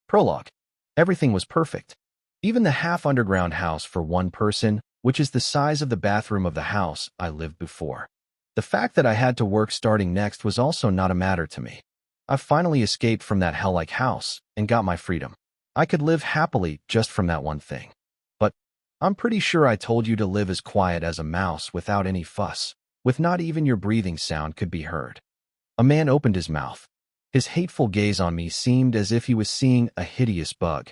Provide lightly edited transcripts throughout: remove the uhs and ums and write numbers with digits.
Prologue. Everything was perfect. Even the half-underground house for one person, which is the size of the bathroom of the house I lived before. The fact that I had to work starting next was also not a matter to me. I finally escaped from that hell-like house and got my freedom. I could live happily just from that one thing. But I'm pretty sure I told you to live as quiet as a mouse without any fuss, with not even your breathing sound could be heard. A man opened his mouth. His hateful gaze on me seemed as if he was seeing a hideous bug.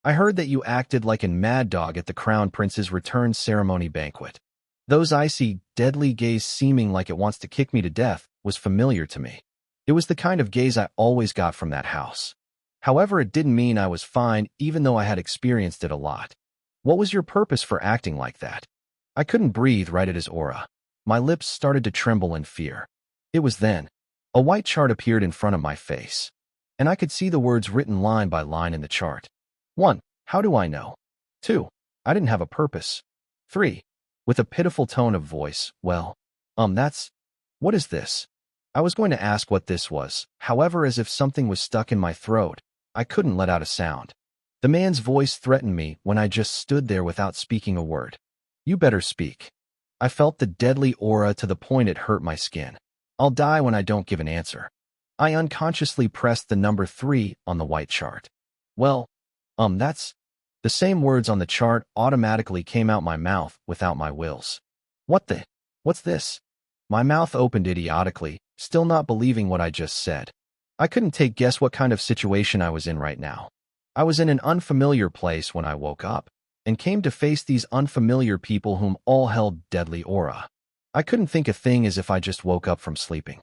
I heard that you acted like a mad dog at the Crown Prince's return ceremony banquet. Those icy, deadly gaze seeming like it wants to kick me to death was familiar to me. It was the kind of gaze I always got from that house. However, it didn't mean I was fine even though I had experienced it a lot. What was your purpose for acting like that? I couldn't breathe right at his aura. My lips started to tremble in fear. It was then. A white chart appeared in front of my face, and I could see the words written line by line in the chart. 1. How do I know? 2. I didn't have a purpose. 3. With a pitiful tone of voice, well, what is this? I was going to ask what this was, however, as if something was stuck in my throat, I couldn't let out a sound. The man's voice threatened me when I just stood there without speaking a word. You better speak. I felt the deadly aura to the point it hurt my skin. I'll die when I don't give an answer. I unconsciously pressed the number 3 on the white chart. Well, that's... The same words on the chart automatically came out my mouth without my wills. What's this? My mouth opened idiotically, still not believing what I just said. I couldn't guess what kind of situation I was in right now. I was in an unfamiliar place when I woke up, and came to face these unfamiliar people whom all held deadly aura. I couldn't think a thing as if I just woke up from sleeping.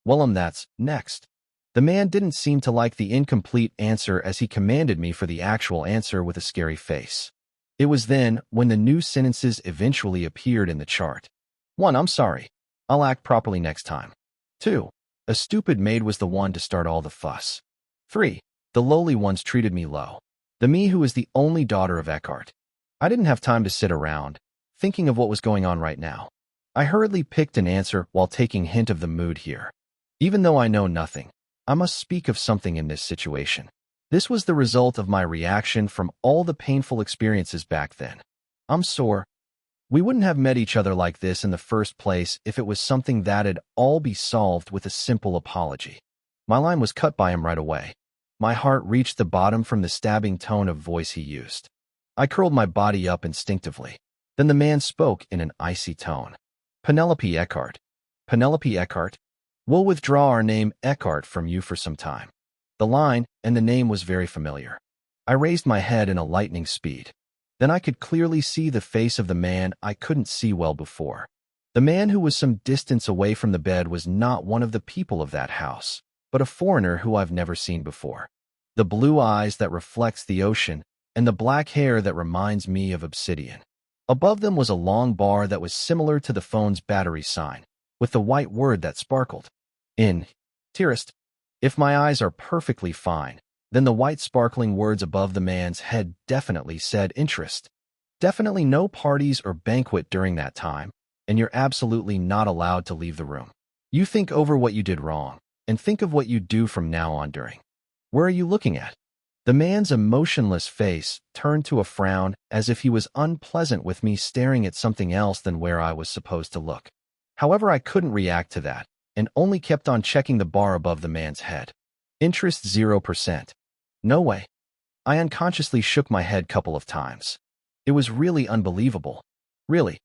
Well, that's next. The man didn't seem to like the incomplete answer as he commanded me for the actual answer with a scary face. It was then when the new sentences eventually appeared in the chart. 1. I'm sorry. I'll act properly next time. 2. A stupid maid was the one to start all the fuss. 3. The lowly ones treated me low. The me who is the only daughter of Eckhart. I didn't have time to sit around, thinking of what was going on right now. I hurriedly picked an answer while taking hint of the mood here. Even though I know nothing, I must speak of something in this situation. This was the result of my reaction from all the painful experiences back then. I'm sore. We wouldn't have met each other like this in the first place if it was something that'd all be solved with a simple apology. My line was cut by him right away. My heart reached the bottom from the stabbing tone of voice he used. I curled my body up instinctively. Then the man spoke in an icy tone. Penelope Eckhart. Penelope Eckhart. We'll withdraw our name Eckhart from you for some time. The line and the name was very familiar. I raised my head in a lightning speed. Then I could clearly see the face of the man I couldn't see well before. The man who was some distance away from the bed was not one of the people of that house, but a foreigner who I've never seen before. The blue eyes that reflects the ocean and the black hair that reminds me of obsidian. Above them was a long bar that was similar to the phone's battery sign, with the white word that sparkled. Dearest. If my eyes are perfectly fine, then the white sparkling words above the man's head definitely said interest. Definitely no parties or banquet during that time, and you're absolutely not allowed to leave the room. You think over what you did wrong, and think of what you do from now on during. Where are you looking at? The man's emotionless face turned to a frown as if he was unpleasant with me staring at something else than where I was supposed to look. However, I couldn't react to that, and only kept on checking the bar above the man's head. Interest 0%. No way. I unconsciously shook my head a couple of times. It was really unbelievable. Really.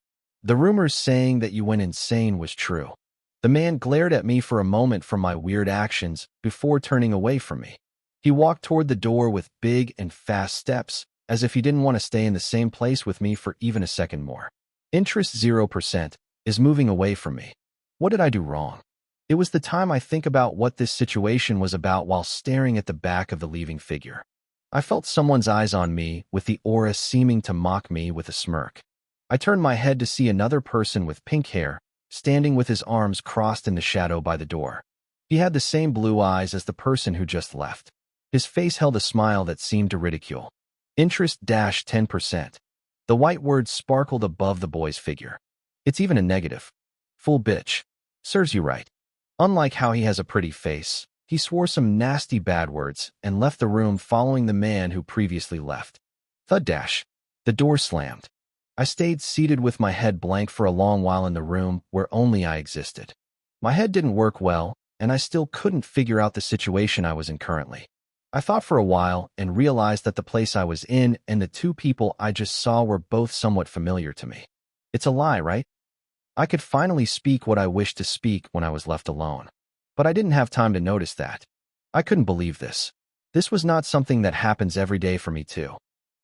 The rumors saying that you went insane was true. The man glared at me for a moment from my weird actions before turning away from me. He walked toward the door with big and fast steps, as if he didn't want to stay in the same place with me for even a second more. Interest 0% is moving away from me. What did I do wrong? It was the time I think about what this situation was about while staring at the back of the leaving figure. I felt someone's eyes on me, with the aura seeming to mock me with a smirk. I turned my head to see another person with pink hair, standing with his arms crossed in the shadow by the door. He had the same blue eyes as the person who just left. His face held a smile that seemed to ridicule. Interest 10%. The white words sparkled above the boy's figure. It's even a negative. Full bitch. Serves you right. Unlike how he has a pretty face, He swore some nasty bad words and left the room following the man who previously left. Thud dash. The door slammed. I stayed seated with my head blank for a long while in the room where only I existed. My head didn't work well, and I still couldn't figure out the situation I was in currently. I thought for a while and realized that the place I was in and the two people I just saw were both somewhat familiar to me. It's a lie, right? I could finally speak what I wished to speak when I was left alone. But I didn't have time to notice that. I couldn't believe this. This was not something that happens every day for me too.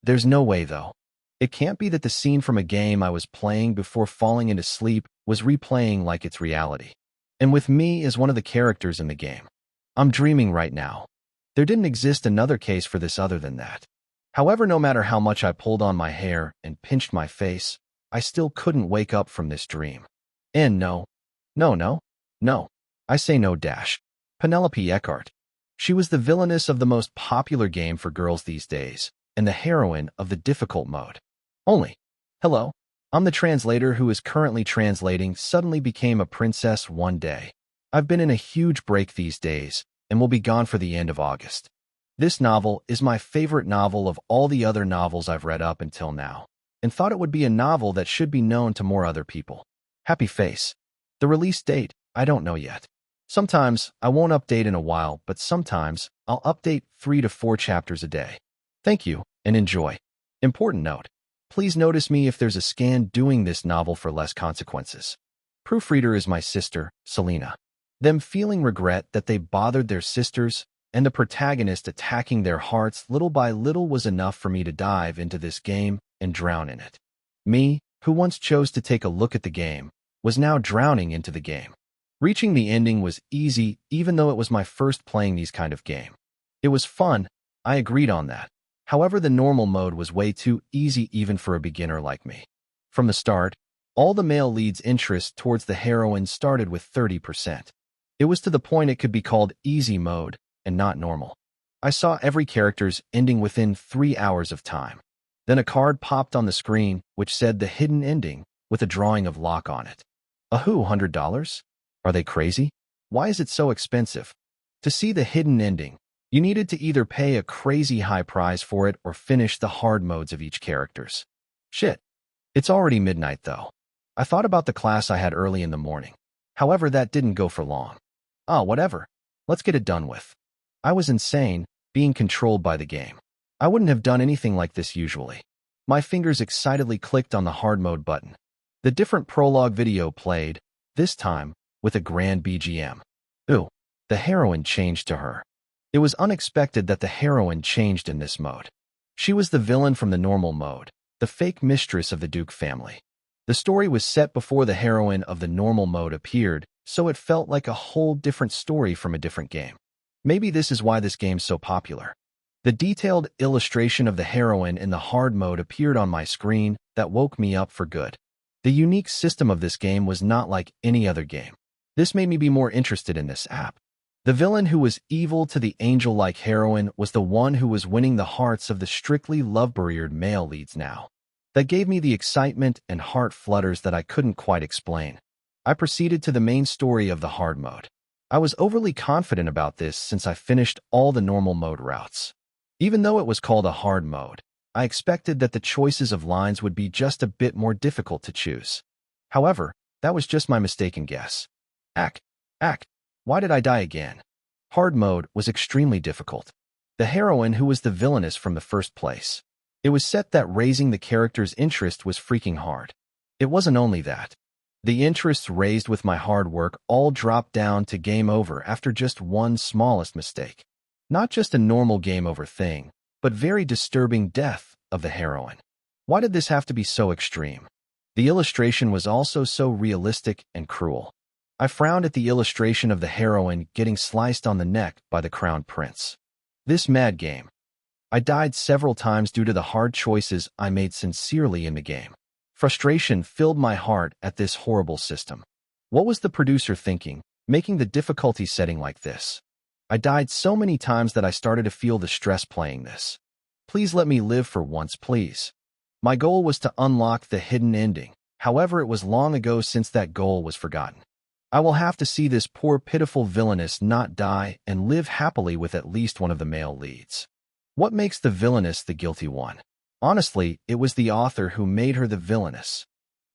There's no way though. It can't be that the scene from a game I was playing before falling into sleep was replaying like it's reality. And with me as one of the characters in the game. I'm dreaming right now. There didn't exist another case for this other than that. However, no matter how much I pulled on my hair and pinched my face, I still couldn't wake up from this dream. And no. I say no dash. Penelope Eckhart. She was the villainess of the most popular game for girls these days, and the heroine of the difficult mode. Only. Hello. I'm the translator who is currently translating suddenly became a princess one day. I've been in a huge break these days, and will be gone for the end of August. This novel is my favorite novel of all the other novels I've read up until now, and thought it would be a novel that should be known to more other people. Happy face. The release date, I don't know yet. Sometimes I won't update in a while, but sometimes I'll update 3 to 4 chapters a day. Thank you, and enjoy. Important note. Please notice me if there's a scan doing this novel for less consequences. Proofreader is my sister, Selena. Them feeling regret that they bothered their sisters, and the protagonist attacking their hearts little by little was enough for me to dive into this game and drown in it. Me, who once chose to take a look at the game, was now drowning into the game. Reaching the ending was easy, even though it was my first playing these kind of game. It was fun, I agreed on that. However, the normal mode was way too easy even for a beginner like me. From the start, all the male lead's interest towards the heroine started with 30%. It was to the point it could be called easy mode and not normal. I saw every character's ending within 3 hours of time. Then a card popped on the screen which said the hidden ending with a drawing of Locke on it. $100? Are they crazy? Why is it so expensive? To see the hidden ending, you needed to either pay a crazy high price for it or finish the hard modes of each characters. Shit. It's already midnight though. I thought about the class I had early in the morning. However, that didn't go for long. Whatever. Let's get it done with. I was insane, being controlled by the game. I wouldn't have done anything like this usually. My fingers excitedly clicked on the hard mode button. The different prologue video played, this time, with a grand BGM. Ooh, the heroine changed to her. It was unexpected that the heroine changed in this mode. She was the villain from the normal mode, the fake mistress of the Duke family. The story was set before the heroine of the normal mode appeared, so it felt like a whole different story from a different game. Maybe this is why this game's so popular. The detailed illustration of the heroine in the hard mode appeared on my screen that woke me up for good. The unique system of this game was not like any other game. This made me be more interested in this app. The villain who was evil to the angel-like heroine was the one who was winning the hearts of the strictly love-bereaved male leads now. That gave me the excitement and heart flutters that I couldn't quite explain. I proceeded to the main story of the hard mode. I was overly confident about this since I finished all the normal mode routes. Even though it was called a hard mode, I expected that the choices of lines would be just a bit more difficult to choose. However, that was just my mistaken guess. Why did I die again? Hard mode was extremely difficult. The heroine who was the villainess from the first place. It was set that raising the character's interest was freaking hard. It wasn't only that. The interests raised with my hard work all dropped down to game over after just one smallest mistake. Not just a normal game over thing, but very disturbing death of the heroine. Why did this have to be so extreme? The illustration was also so realistic and cruel. I frowned at the illustration of the heroine getting sliced on the neck by the crown prince. This mad game. I died several times due to the hard choices I made sincerely in the game. Frustration filled my heart at this horrible system. What was the producer thinking, making the difficulty setting like this? I died so many times that I started to feel the stress playing this. Please let me live for once, please. My goal was to unlock the hidden ending. However, it was long ago since that goal was forgotten. I will have to see this poor pitiful villainess not die and live happily with at least one of the male leads. What makes the villainess the guilty one? Honestly, it was the author who made her the villainess.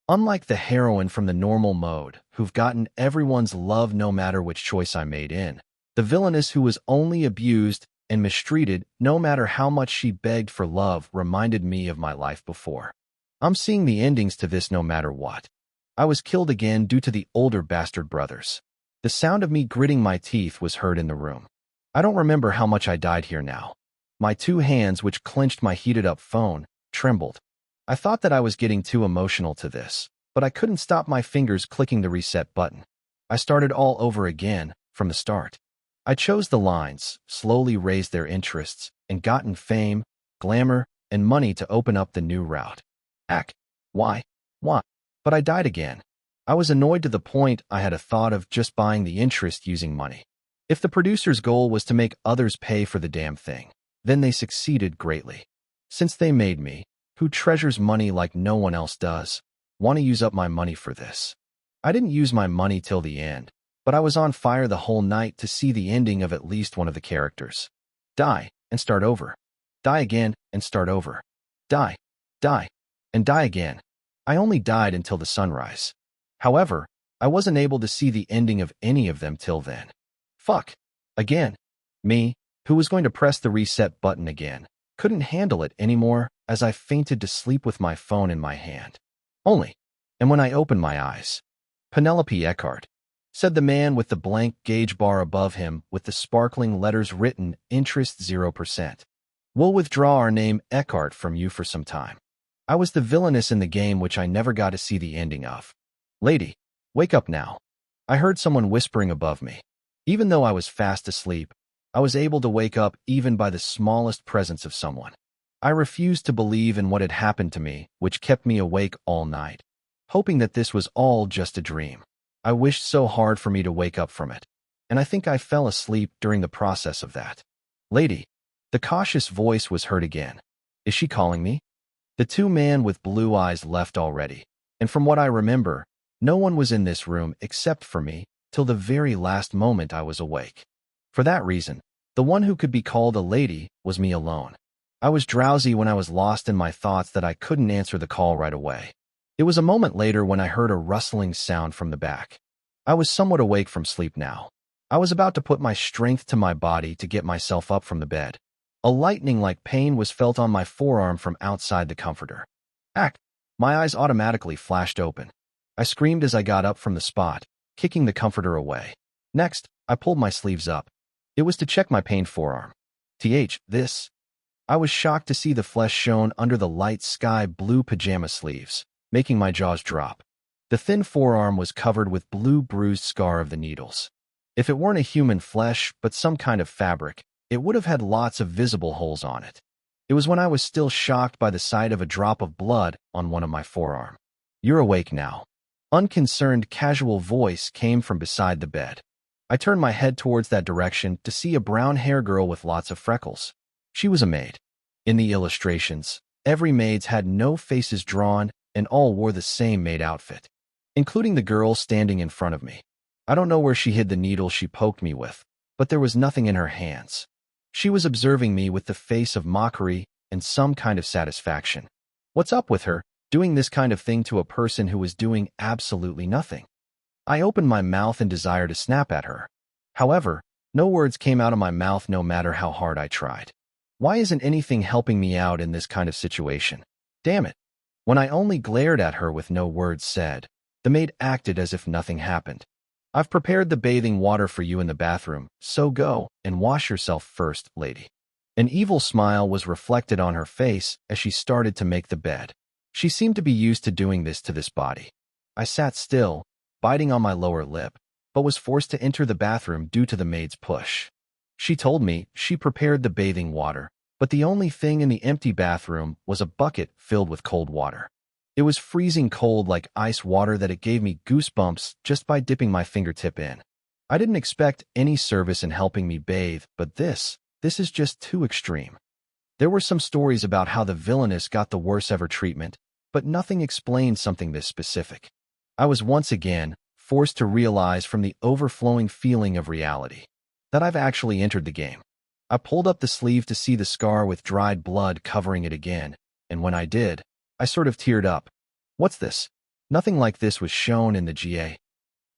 Unlike the heroine from the normal mode, who've gotten everyone's love no matter which choice I made in, the villainess who was only abused and mistreated no matter how much she begged for love reminded me of my life before. I'm seeing the endings to this no matter what. I was killed again due to the older bastard brothers. The sound of me gritting my teeth was heard in the room. I don't remember how much I died here now. My two hands, which clenched my heated-up phone, trembled. I thought that I was getting too emotional to this, but I couldn't stop my fingers clicking the reset button. I started all over again, from the start. I chose the lines, slowly raised their interests, and gotten fame, glamour, and money to open up the new route. Why? But I died again. I was annoyed to the point I had a thought of just buying the interest using money. If the producer's goal was to make others pay for the damn thing, then they succeeded greatly. Since they made me, who treasures money like no one else does, want to use up my money for this. I didn't use my money till the end, but I was on fire the whole night to see the ending of at least one of the characters. Die, and start over. Die again, and start over. Die, and die again. I only died until the sunrise. However, I wasn't able to see the ending of any of them till then. Fuck. Again. Me, who was going to press the reset button again, couldn't handle it anymore as I fainted to sleep with my phone in my hand. And when I opened my eyes, Penelope Eckhart, said the man with the blank gauge bar above him with the sparkling letters written, interest 0%. We'll withdraw our name Eckhart from you for some time. I was the villainess in the game which I never got to see the ending of. Lady, wake up now. I heard someone whispering above me. Even though I was fast asleep, I was able to wake up even by the smallest presence of someone. I refused to believe in what had happened to me, which kept me awake all night, hoping that this was all just a dream. I wished so hard for me to wake up from it, and I think I fell asleep during the process of that. Lady, the cautious voice was heard again. Is she calling me? The two men with blue eyes left already, and from what I remember, no one was in this room except for me till the very last moment I was awake. For that reason, the one who could be called a lady was me alone. I was drowsy when I was lost in my thoughts that I couldn't answer the call right away. It was a moment later when I heard a rustling sound from the back. I was somewhat awake from sleep now. I was about to put my strength to my body to get myself up from the bed. A lightning-like pain was felt on my forearm from outside the comforter. My eyes automatically flashed open. I screamed as I got up from the spot, kicking the comforter away. Next, I pulled my sleeves up. It was to check my pained forearm. This. I was shocked to see the flesh shown under the light sky blue pajama sleeves, making my jaws drop. The thin forearm was covered with blue bruised scar of the needles. If it weren't a human flesh but some kind of fabric, it would have had lots of visible holes on it. It was when I was still shocked by the sight of a drop of blood on one of my forearm. You're awake now. Unconcerned, casual voice came from beside the bed. I turned my head towards that direction to see a brown-haired girl with lots of freckles. She was a maid. In the illustrations, every maid's had no faces drawn and all wore the same maid outfit, including the girl standing in front of me. I don't know where she hid the needle she poked me with, but there was nothing in her hands. She was observing me with the face of mockery and some kind of satisfaction. What's up with her, doing this kind of thing to a person who was doing absolutely nothing? I opened my mouth in desire to snap at her. However, no words came out of my mouth no matter how hard I tried. Why isn't anything helping me out in this kind of situation? Damn it. When I only glared at her with no words said, the maid acted as if nothing happened. I've prepared the bathing water for you in the bathroom, so go and wash yourself first, lady. An evil smile was reflected on her face as she started to make the bed. She seemed to be used to doing this to this body. I sat still, biting on my lower lip, but was forced to enter the bathroom due to the maid's push. She told me she prepared the bathing water, but the only thing in the empty bathroom was a bucket filled with cold water. It was freezing cold like ice water that it gave me goosebumps just by dipping my fingertip in. I didn't expect any service in helping me bathe, but this is just too extreme. There were some stories about how the villainess got the worst ever treatment, but nothing explained something this specific. I was once again forced to realize from the overflowing feeling of reality that I've actually entered the game. I pulled up the sleeve to see the scar with dried blood covering it again, and when I did, I sort of teared up. What's this? Nothing like this was shown in the GA.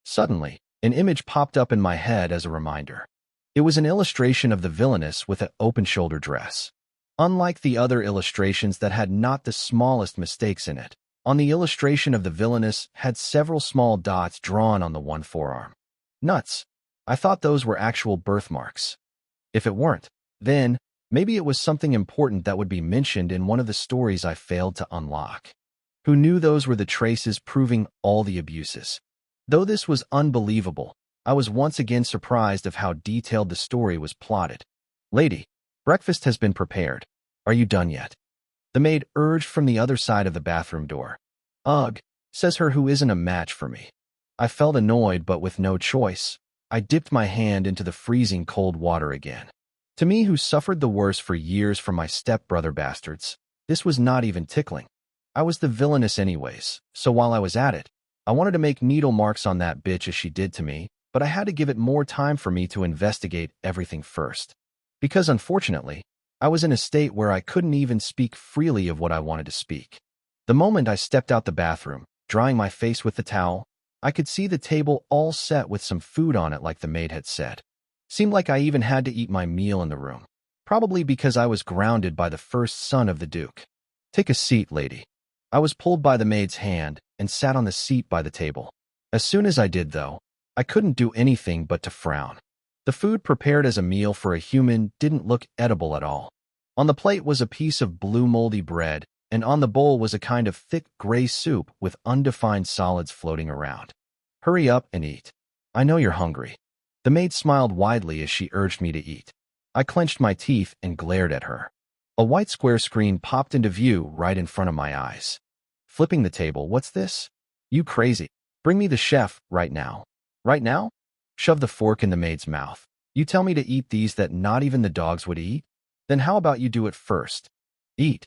Suddenly, an image popped up in my head as a reminder. It was an illustration of the villainess with an open-shoulder dress. Unlike the other illustrations that had not the smallest mistakes in it, on the illustration of the villainess had several small dots drawn on the one forearm. Nuts. I thought those were actual birthmarks. If it weren't, then maybe it was something important that would be mentioned in one of the stories I failed to unlock. Who knew those were the traces proving all the abuses? Though this was unbelievable, I was once again surprised of how detailed the story was plotted. Lady, breakfast has been prepared. Are you done yet? The maid urged from the other side of the bathroom door. Ugh, says her who isn't a match for me. I felt annoyed, but with no choice, I dipped my hand into the freezing cold water again. To me, who suffered the worst for years from my stepbrother bastards, this was not even tickling. I was the villainess anyways, so while I was at it, I wanted to make needle marks on that bitch as she did to me, but I had to give it more time for me to investigate everything first. Because unfortunately, I was in a state where I couldn't even speak freely of what I wanted to speak. The moment I stepped out the bathroom, drying my face with the towel, I could see the table all set with some food on it like the maid had said. Seemed like I even had to eat my meal in the room. Probably because I was grounded by the first son of the Duke. Take a seat, lady. I was pulled by the maid's hand and sat on the seat by the table. As soon as I did, though, I couldn't do anything but to frown. The food prepared as a meal for a human didn't look edible at all. On the plate was a piece of blue moldy bread, and on the bowl was a kind of thick gray soup with undefined solids floating around. Hurry up and eat. I know you're hungry. The maid smiled widely as she urged me to eat. I clenched my teeth and glared at her. A white square screen popped into view right in front of my eyes. Flipping the table, what's this? You crazy. Bring me the chef right now. Right now? Shove the fork in the maid's mouth. You tell me to eat these that not even the dogs would eat? Then how about you do it first? Eat.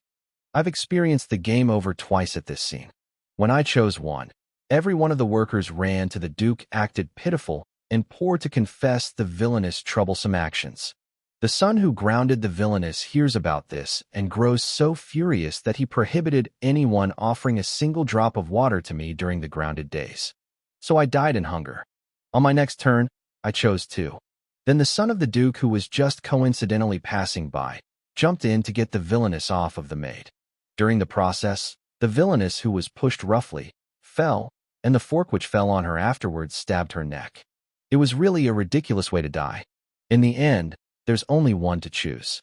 I've experienced the game over twice at this scene. When I chose one, every one of the workers ran to the Duke, acted pitiful, and poor to confess the villainous troublesome actions. The son who grounded the villainess hears about this and grows so furious that he prohibited anyone offering a single drop of water to me during the grounded days. So I died in hunger. On my next turn, I chose two. Then the son of the Duke, who was just coincidentally passing by, jumped in to get the villainess off of the maid. During the process, the villainess, who was pushed roughly, fell, and the fork which fell on her afterwards stabbed her neck. It was really a ridiculous way to die. In the end, there's only one to choose.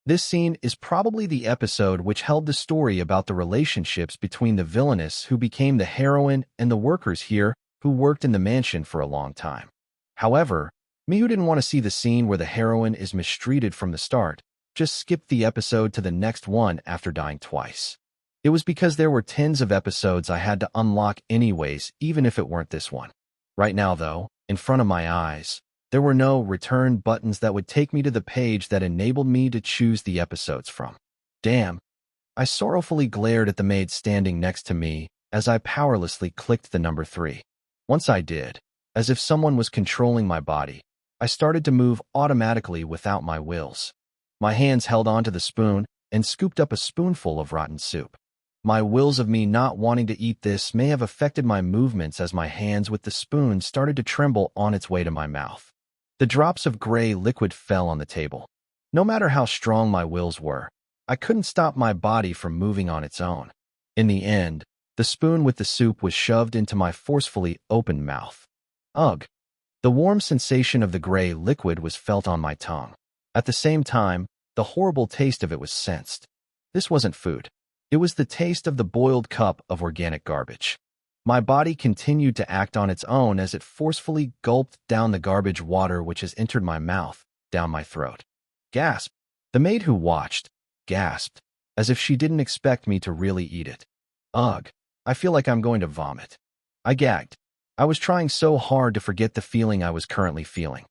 This scene is probably the episode which held the story about the relationships between the villainess who became the heroine and the workers here who worked in the mansion for a long time. However, me who didn't want to see the scene where the heroine is mistreated from the start, just skipped the episode to the next one after dying twice. It was because there were tens of episodes I had to unlock anyways, even if it weren't this one. Right now, though, in front of my eyes, there were no return buttons that would take me to the page that enabled me to choose the episodes from. Damn. I sorrowfully glared at the maid standing next to me as I powerlessly clicked the number 3. Once I did, as if someone was controlling my body, I started to move automatically without my wills. My hands held onto the spoon and scooped up a spoonful of rotten soup. My wills of me not wanting to eat this may have affected my movements as my hands with the spoon started to tremble on its way to my mouth. The drops of gray liquid fell on the table. No matter how strong my wills were, I couldn't stop my body from moving on its own. In the end, the spoon with the soup was shoved into my forcefully opened mouth. Ugh! The warm sensation of the gray liquid was felt on my tongue. At the same time, the horrible taste of it was sensed. This wasn't food. It was the taste of the boiled cup of organic garbage. My body continued to act on its own as it forcefully gulped down the garbage water which has entered my mouth, down my throat. Gasp! The maid who watched gasped, as if she didn't expect me to really eat it. Ugh! I feel like I'm going to vomit. I gagged. I was trying so hard to forget the feeling I was currently feeling.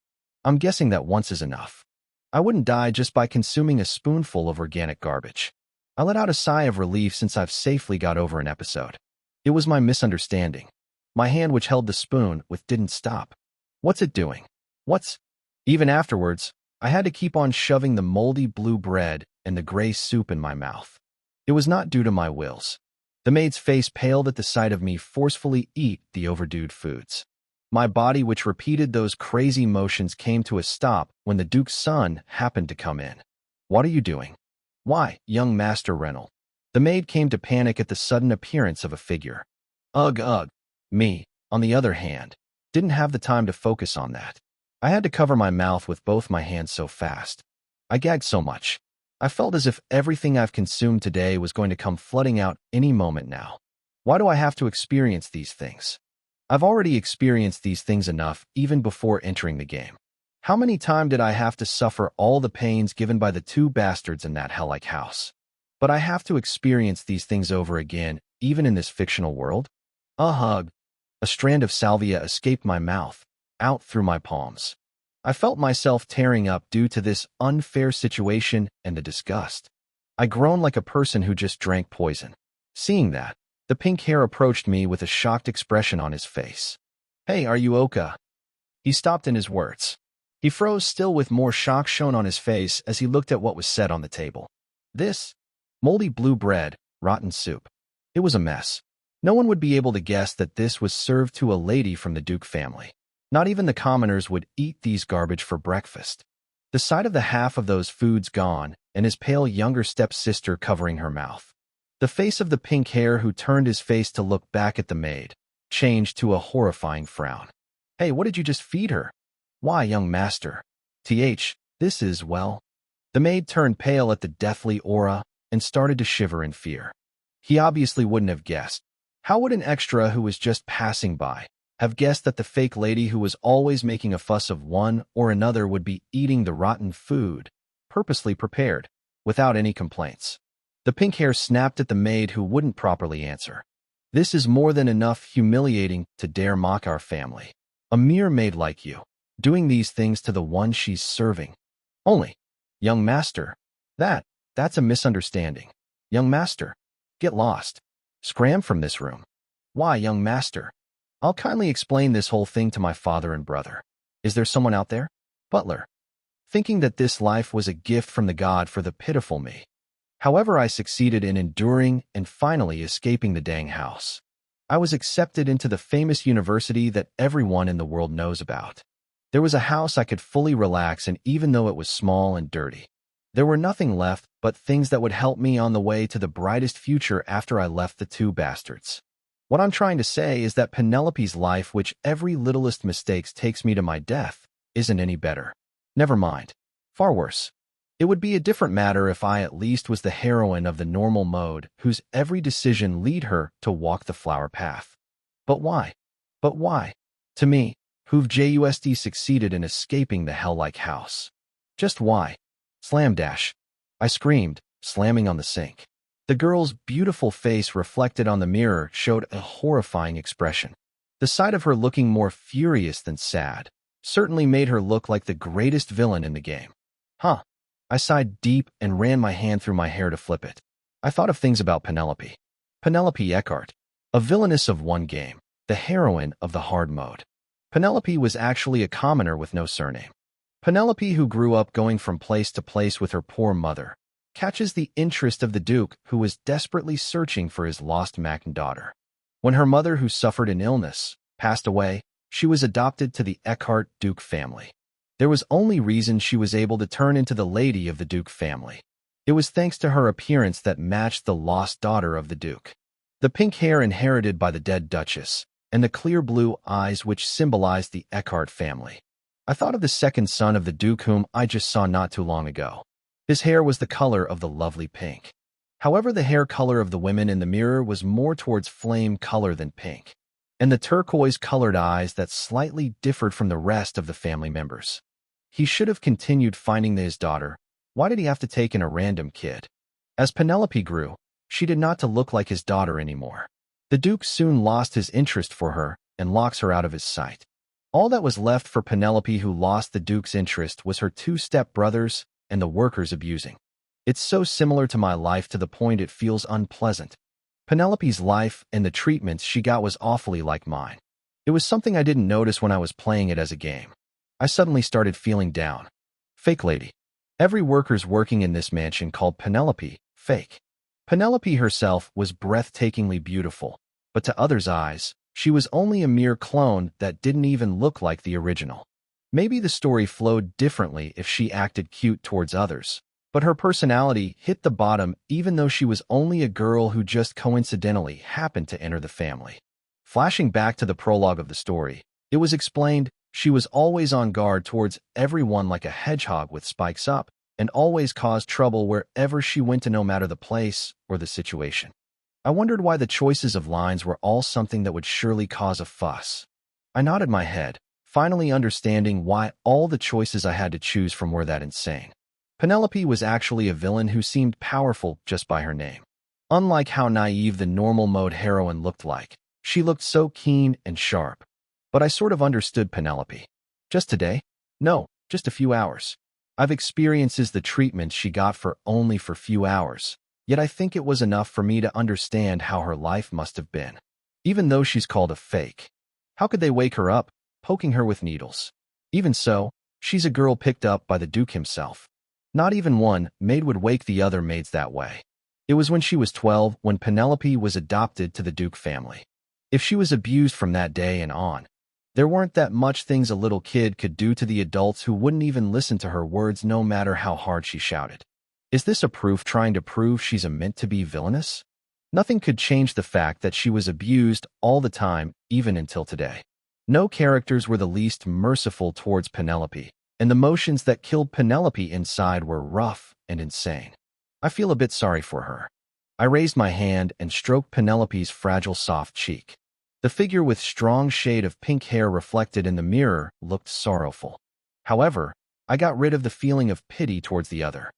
I'm guessing that once is enough. I wouldn't die just by consuming a spoonful of organic garbage. I let out a sigh of relief since I've safely got over an episode. It was my misunderstanding. My hand which held the spoon with didn't stop. What's it doing? What's... Even afterwards, I had to keep on shoving the moldy blue bread and the gray soup in my mouth. It was not due to my wills. The maid's face paled at the sight of me forcefully eat the overdue foods. My body, which repeated those crazy motions, came to a stop when the Duke's son happened to come in. What are you doing? Why, young Master Reynolds? The maid came to panic at the sudden appearance of a figure. Ugh, ugh. Me, on the other hand, didn't have the time to focus on that. I had to cover my mouth with both my hands so fast. I gagged so much. I felt as if everything I've consumed today was going to come flooding out any moment now. Why do I have to experience these things? I've already experienced these things enough even before entering the game. How many times did I have to suffer all the pains given by the two bastards in that hell-like house? But I have to experience these things over again, even in this fictional world? A hug. A strand of salvia escaped my mouth, out through my palms. I felt myself tearing up due to this unfair situation and the disgust. I groaned like a person who just drank poison. Seeing that, the pink hair approached me with a shocked expression on his face. Hey, are you okay? He stopped in his words. He froze still with more shock shown on his face as he looked at what was set on the table. This? Moldy blue bread, rotten soup. It was a mess. No one would be able to guess that this was served to a lady from the Duke family. Not even the commoners would eat these garbage for breakfast. The sight of the half of those foods gone and his pale younger stepsister covering her mouth. The face of the pink hair who turned his face to look back at the maid changed to a horrifying frown. Hey, what did you just feed her? Why, young master? This is, well... The maid turned pale at the deathly aura and started to shiver in fear. He obviously wouldn't have guessed. How would an extra who was just passing by have guessed that the fake lady who was always making a fuss of one or another would be eating the rotten food, purposely prepared, without any complaints? The pink hair snapped at the maid who wouldn't properly answer. This is more than enough humiliating to dare mock our family. A mere maid like you, doing these things to the one she's serving. Only, young master, that's a misunderstanding. Young master, get lost. Scram from this room. Why, young master? I'll kindly explain this whole thing to my father and brother. Is there someone out there? Butler. Thinking that this life was a gift from the god for the pitiful me. However, I succeeded in enduring and finally escaping the dang house. I was accepted into the famous university that everyone in the world knows about. There was a house I could fully relax in even though it was small and dirty. There were nothing left but things that would help me on the way to the brightest future after I left the two bastards. What I'm trying to say is that Penelope's life, which every littlest mistake takes me to my death, isn't any better. Never mind. Far worse. It would be a different matter if I at least was the heroine of the normal mode whose every decision lead her to walk the flower path. But why? But why? To me, who've just succeeded in escaping the hell-like house. Just why? Slam dash. I screamed, slamming on the sink. The girl's beautiful face reflected on the mirror showed a horrifying expression. The sight of her looking more furious than sad certainly made her look like the greatest villain in the game. Huh. I sighed deep and ran my hand through my hair to flip it. I thought of things about Penelope. Penelope Eckhart, a villainess of one game, the heroine of the hard mode. Penelope was actually a commoner with no surname. Penelope, who grew up going from place to place with her poor mother, catches the interest of the Duke, who was desperately searching for his lost Mac daughter. When her mother, who suffered an illness, passed away, she was adopted to the Eckhart Duke family. There was only reason she was able to turn into the lady of the Duke family. It was thanks to her appearance that matched the lost daughter of the Duke. The pink hair inherited by the dead Duchess, and the clear blue eyes which symbolized the Eckhart family. I thought of the second son of the Duke whom I just saw not too long ago. His hair was the color of the lovely pink. However, the hair color of the women in the mirror was more towards flame color than pink, and the turquoise-colored eyes that slightly differed from the rest of the family members. He should have continued finding his daughter. Why did he have to take in a random kid? As Penelope grew, she did not to look like his daughter anymore. The Duke soon lost his interest for her and locks her out of his sight. All that was left for Penelope, who lost the Duke's interest, was her two step-brothers and the workers abusing. It's so similar to my life to the point it feels unpleasant. Penelope's life and the treatments she got was awfully like mine. It was something I didn't notice when I was playing it as a game. I suddenly started feeling down. Fake lady. Every worker's working in this mansion called Penelope, fake. Penelope herself was breathtakingly beautiful, but to others' eyes, she was only a mere clone that didn't even look like the original. Maybe the story flowed differently if she acted cute towards others, but her personality hit the bottom even though she was only a girl who just coincidentally happened to enter the family. Flashing back to the prologue of the story, it was explained she was always on guard towards everyone like a hedgehog with spikes up, and always caused trouble wherever she went, no matter the place or the situation. I wondered why the choices of lines were all something that would surely cause a fuss. I nodded my head, finally understanding why all the choices I had to choose from were that insane. Penelope was actually a villain who seemed powerful just by her name. Unlike how naive the normal mode heroine looked like, she looked so keen and sharp. But I sort of understood Penelope. Just today? No, just a few hours. I've experienced the treatment she got for only for few hours, yet I think it was enough for me to understand how her life must have been. Even though she's called a fake. How could they wake her up, poking her with needles? Even so, she's a girl picked up by the Duke himself. Not even one maid would wake the other maids that way. It was when she was 12 when Penelope was adopted to the Duke family. If she was abused from that day and on, there weren't that much things a little kid could do to the adults who wouldn't even listen to her words no matter how hard she shouted. Is this a proof trying to prove she's a meant-to-be villainess? Nothing could change the fact that she was abused all the time, even until today. No characters were the least merciful towards Penelope, and the motions that killed Penelope inside were rough and insane. I feel a bit sorry for her. I raised my hand and stroked Penelope's fragile soft cheek. The figure with strong shade of pink hair reflected in the mirror looked sorrowful. However, I got rid of the feeling of pity towards the other.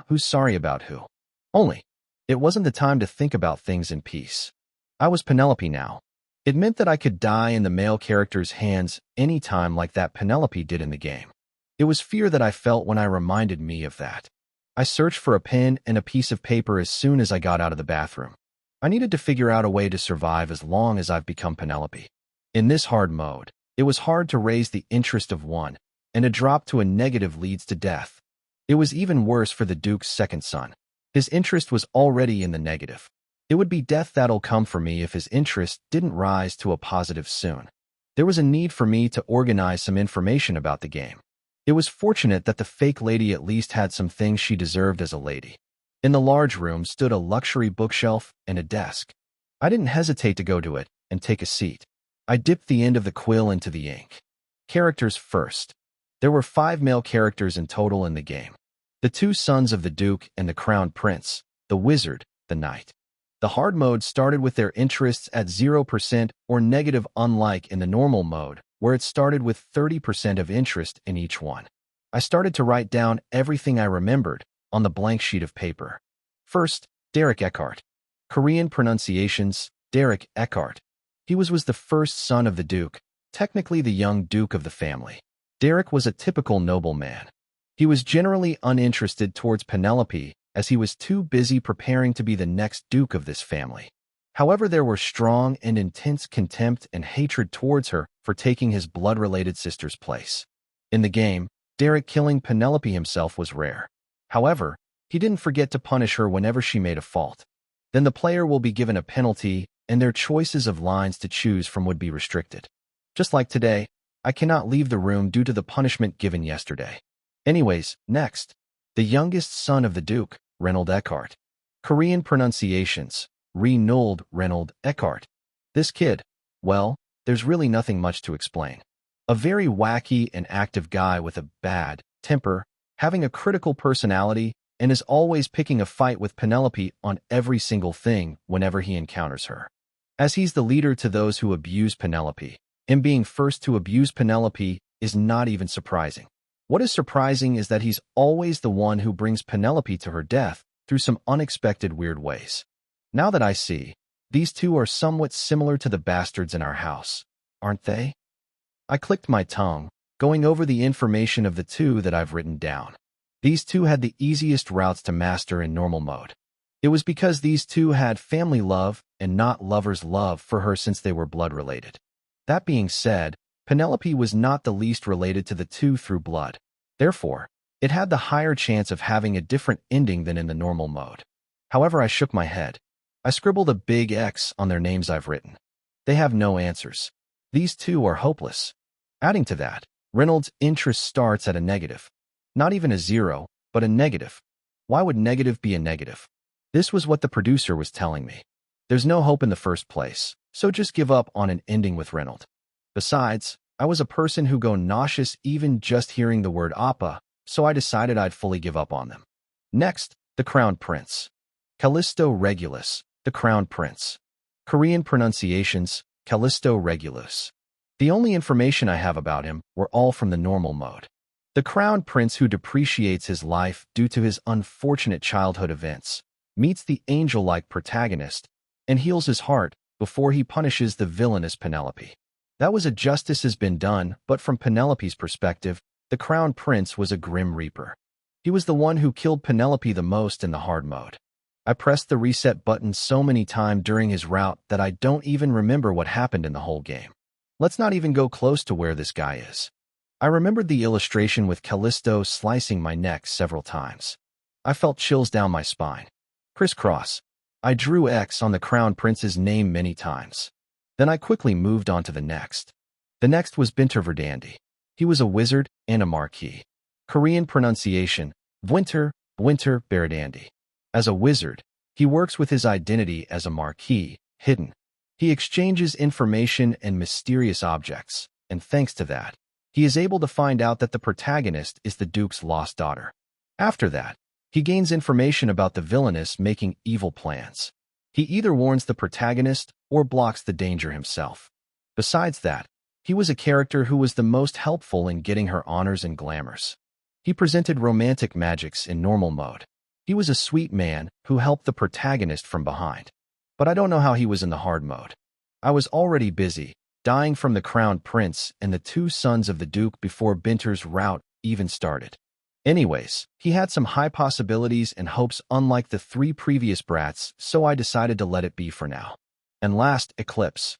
Who's sorry about who? Only, it wasn't the time to think about things in peace. I was Penelope now. It meant that I could die in the male character's hands any time like that Penelope did in the game. It was fear that I felt when I reminded me of that. I searched for a pen and a piece of paper as soon as I got out of the bathroom. I needed to figure out a way to survive as long as I've become Penelope. In this hard mode, it was hard to raise the interest of one, and a drop to a negative leads to death. It was even worse for the Duke's second son. His interest was already in the negative. It would be death that'll come for me if his interest didn't rise to a positive soon. There was a need for me to organize some information about the game. It was fortunate that the fake lady at least had some things she deserved as a lady. In the large room stood a luxury bookshelf and a desk. I didn't hesitate to go to it and take a seat. I dipped the end of the quill into the ink. Characters first. There were 5 male characters in total in the game. The 2 sons of the Duke and the Crown Prince, the Wizard, the Knight. The hard mode started with their interests at 0% or negative, unlike in the normal mode, where it started with 30% of interest in each one. I started to write down everything I remembered on the blank sheet of paper. First, Derek Eckhart. Korean pronunciations, Derek Eckhart. He was the first son of the Duke, technically the young Duke of the family. Derek was a typical nobleman. He was generally uninterested towards Penelope, as he was too busy preparing to be the next Duke of this family. However, there were strong and intense contempt and hatred towards her for taking his blood-related sister's place. In the game, Derek killing Penelope himself was rare. However, he didn't forget to punish her whenever she made a fault. Then the player will be given a penalty, and their choices of lines to choose from would be restricted. Just like today, I cannot leave the room due to the punishment given yesterday. Anyways, next, the youngest son of the Duke, Reynold Eckhart. Korean pronunciations, Reynold Eckhart. This kid, well, there's really nothing much to explain. A very wacky and active guy with a bad temper, having a critical personality, and is always picking a fight with Penelope on every single thing whenever he encounters her. As he's the leader to those who abuse Penelope, him being first to abuse Penelope is not even surprising. What is surprising is that he's always the one who brings Penelope to her death through some unexpected weird ways. Now that I see, these two are somewhat similar to the bastards in our house, aren't they? I clicked my tongue, going over the information of the 2 that I've written down. These 2 had the easiest routes to master in normal mode. It was because these 2 had family love and not lover's love for her since they were blood related. That being said, Penelope was not the least related to the two through blood. Therefore, it had the higher chance of having a different ending than in the normal mode. However, I shook my head. I scribbled a big X on their names I've written. They have no answers. These two are hopeless. Adding to that, Reynolds' interest starts at a negative. Not even a 0, but a negative. Why would negative be a negative? This was what the producer was telling me. There's no hope in the first place, so just give up on an ending with Reynolds. Besides, I was a person who go nauseous even just hearing the word appa, so I decided I'd fully give up on them. Next, the Crown Prince. Callisto Regulus, the Crown Prince. Korean pronunciations, Callisto Regulus. The only information I have about him were all from the normal mode. The Crown Prince who depreciates his life due to his unfortunate childhood events, meets the angel-like protagonist, and heals his heart before he punishes the villainous Penelope. That was a justice has been done, but from Penelope's perspective, the Crown Prince was a grim reaper. He was the one who killed Penelope the most in the hard mode. I pressed the reset button so many times during his route that I don't even remember what happened in the whole game. Let's not even go close to where this guy is. I remembered the illustration with Callisto slicing my neck several times. I felt chills down my spine. Crisscross. I drew X on the Crown Prince's name many times. Then I quickly moved on to the next. The next was Binter Verdandi. He was a wizard and a marquis. Korean pronunciation, Winter Verdandi. As a wizard, he works with his identity as a marquis, hidden. He exchanges information and mysterious objects, and thanks to that, he is able to find out that the protagonist is the Duke's lost daughter. After that, he gains information about the villainess making evil plans. He either warns the protagonist or blocks the danger himself. Besides that, he was a character who was the most helpful in getting her honors and glamours. He presented romantic magics in normal mode. He was a sweet man who helped the protagonist from behind. But I don't know how he was in the hard mode. I was already busy, dying from the Crown Prince and the two sons of the Duke before Binter's route even started. Anyways, he had some high possibilities and hopes unlike the three previous brats, so I decided to let it be for now. And last, Eclipse.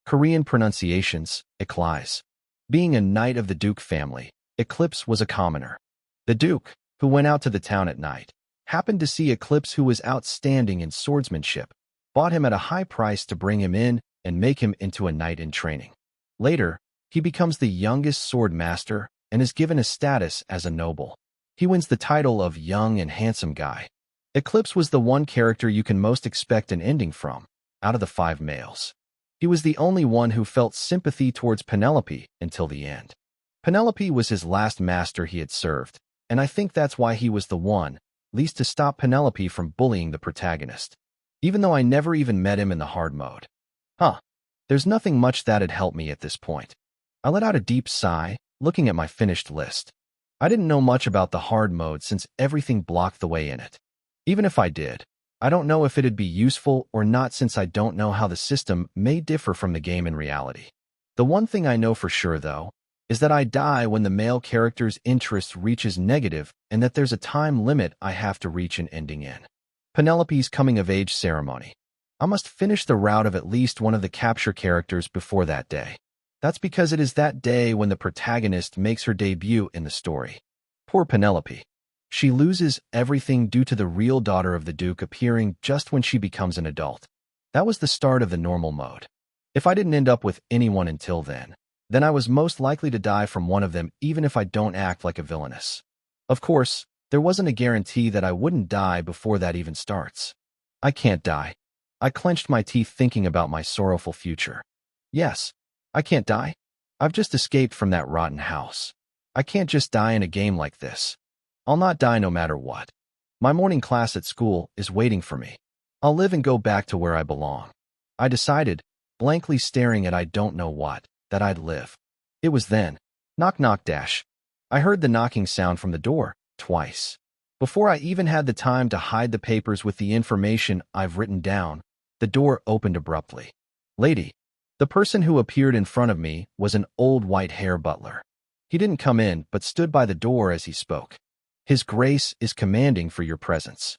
Korean pronunciations, Eclipse. Being a knight of the Duke family, Eclipse was a commoner. The Duke, who went out to the town at night, happened to see Eclipse who was outstanding in swordsmanship, bought him at a high price to bring him in and make him into a knight in training. Later, he becomes the youngest sword master and is given a status as a noble. He wins the title of young and handsome guy. Eclipse was the one character you can most expect an ending from, out of the 5 males. He was the only one who felt sympathy towards Penelope until the end. Penelope was his last master he had served, and I think that's why he was the one, least to stop Penelope from bullying the protagonist. Even though I never even met him in the hard mode. There's nothing much that'd help me at this point. I let out a deep sigh, looking at my finished list. I didn't know much about the hard mode since everything blocked the way in it. Even if I did, I don't know if it'd be useful or not since I don't know how the system may differ from the game in reality. The one thing I know for sure, though, is that I die when the male character's interest reaches negative and that there's a time limit I have to reach an ending in. Penelope's coming-of-age ceremony. I must finish the route of at least one of the capture characters before that day. That's because it is that day when the protagonist makes her debut in the story. Poor Penelope. She loses everything due to the real daughter of the Duke appearing just when she becomes an adult. That was the start of the normal mode. If I didn't end up with anyone until then I was most likely to die from one of them even if I don't act like a villainess. Of course, there wasn't a guarantee that I wouldn't die before that even starts. I can't die. I clenched my teeth thinking about my sorrowful future. Yes, I can't die. I've just escaped from that rotten house. I can't just die in a game like this. I'll not die no matter what. My morning class at school is waiting for me. I'll live and go back to where I belong. I decided, blankly staring at I don't know what, that I'd live. It was then. Knock knock dash. I heard the knocking sound from the door, twice. Before I even had the time to hide the papers with the information I've written down, the door opened abruptly. Lady. The person who appeared in front of me was an old white-hair butler. He didn't come in but stood by the door as he spoke. His Grace is commanding for your presence.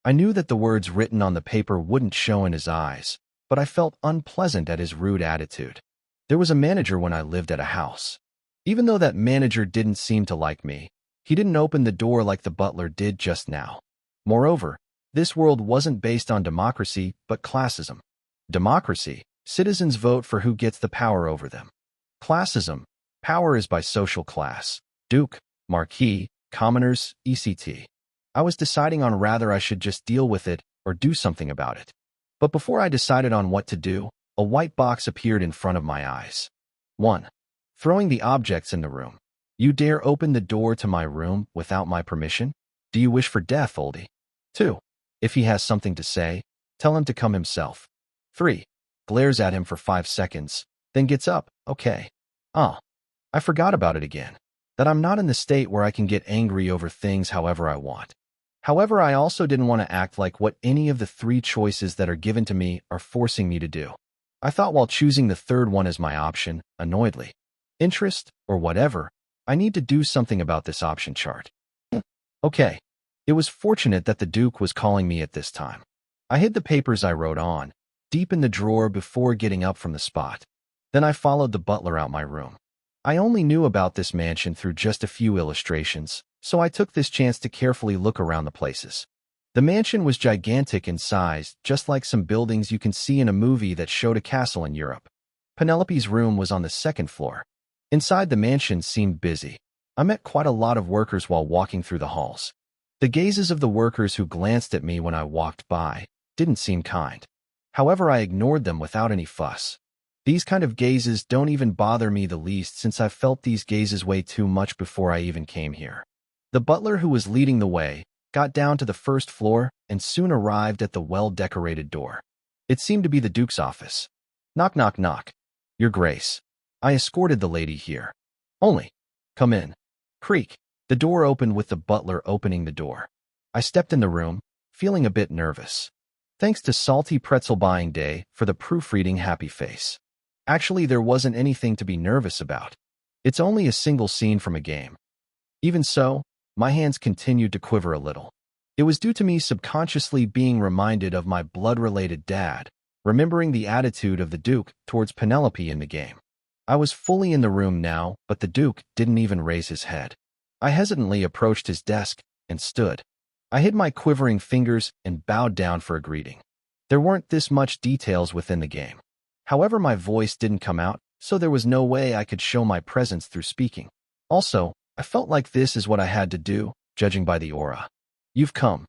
I knew that the words written on the paper wouldn't show in his eyes, but I felt unpleasant at his rude attitude. There was a manager when I lived at a house. Even though that manager didn't seem to like me, he didn't open the door like the butler did just now. Moreover, this world wasn't based on democracy, but classism. Democracy, citizens vote for who gets the power over them. Classism, power is by social class. Duke, Marquis, commoners, etc. I was deciding on whether I should just deal with it or do something about it. But before I decided on what to do, a white box appeared in front of my eyes. 1. Throwing the objects in the room. You dare open the door to my room without my permission? Do you wish for death, oldie? 2. If he has something to say, tell him to come himself. 3. Glares at him for 5 seconds, then gets up. Okay. I forgot about it again. That I'm not in the state where I can get angry over things however I want. However, I also didn't want to act like what any of the 3 choices that are given to me are forcing me to do. I thought while choosing the third one as my option, annoyedly. Interest, or whatever, I need to do something about this option chart. Okay. It was fortunate that the Duke was calling me at this time. I hid the papers I wrote on, deep in the drawer before getting up from the spot. Then I followed the butler out my room. I only knew about this mansion through just a few illustrations, so I took this chance to carefully look around the places. The mansion was gigantic in size, just like some buildings you can see in a movie that showed a castle in Europe. Penelope's room was on the 2nd floor. Inside the mansion seemed busy. I met quite a lot of workers while walking through the halls. The gazes of the workers who glanced at me when I walked by didn't seem kind. However, I ignored them without any fuss. These kind of gazes don't even bother me the least since I've felt these gazes way too much before I even came here. The butler who was leading the way got down to the 1st floor and soon arrived at the well-decorated door. It seemed to be the Duke's office. Knock, knock, knock. Your Grace. I escorted the lady here. Only. Come in. Creak. The door opened with the butler opening the door. I stepped in the room, feeling a bit nervous. Thanks to Salty Pretzel Buying Day for the proofreading happy face. Actually, there wasn't anything to be nervous about. It's only a single scene from a game. Even so, my hands continued to quiver a little. It was due to me subconsciously being reminded of my blood-related dad, remembering the attitude of the Duke towards Penelope in the game. I was fully in the room now, but the Duke didn't even raise his head. I hesitantly approached his desk and stood. I hid my quivering fingers and bowed down for a greeting. There weren't this much details within the game. However, my voice didn't come out, so there was no way I could show my presence through speaking. Also, I felt like this is what I had to do, judging by the aura. You've come.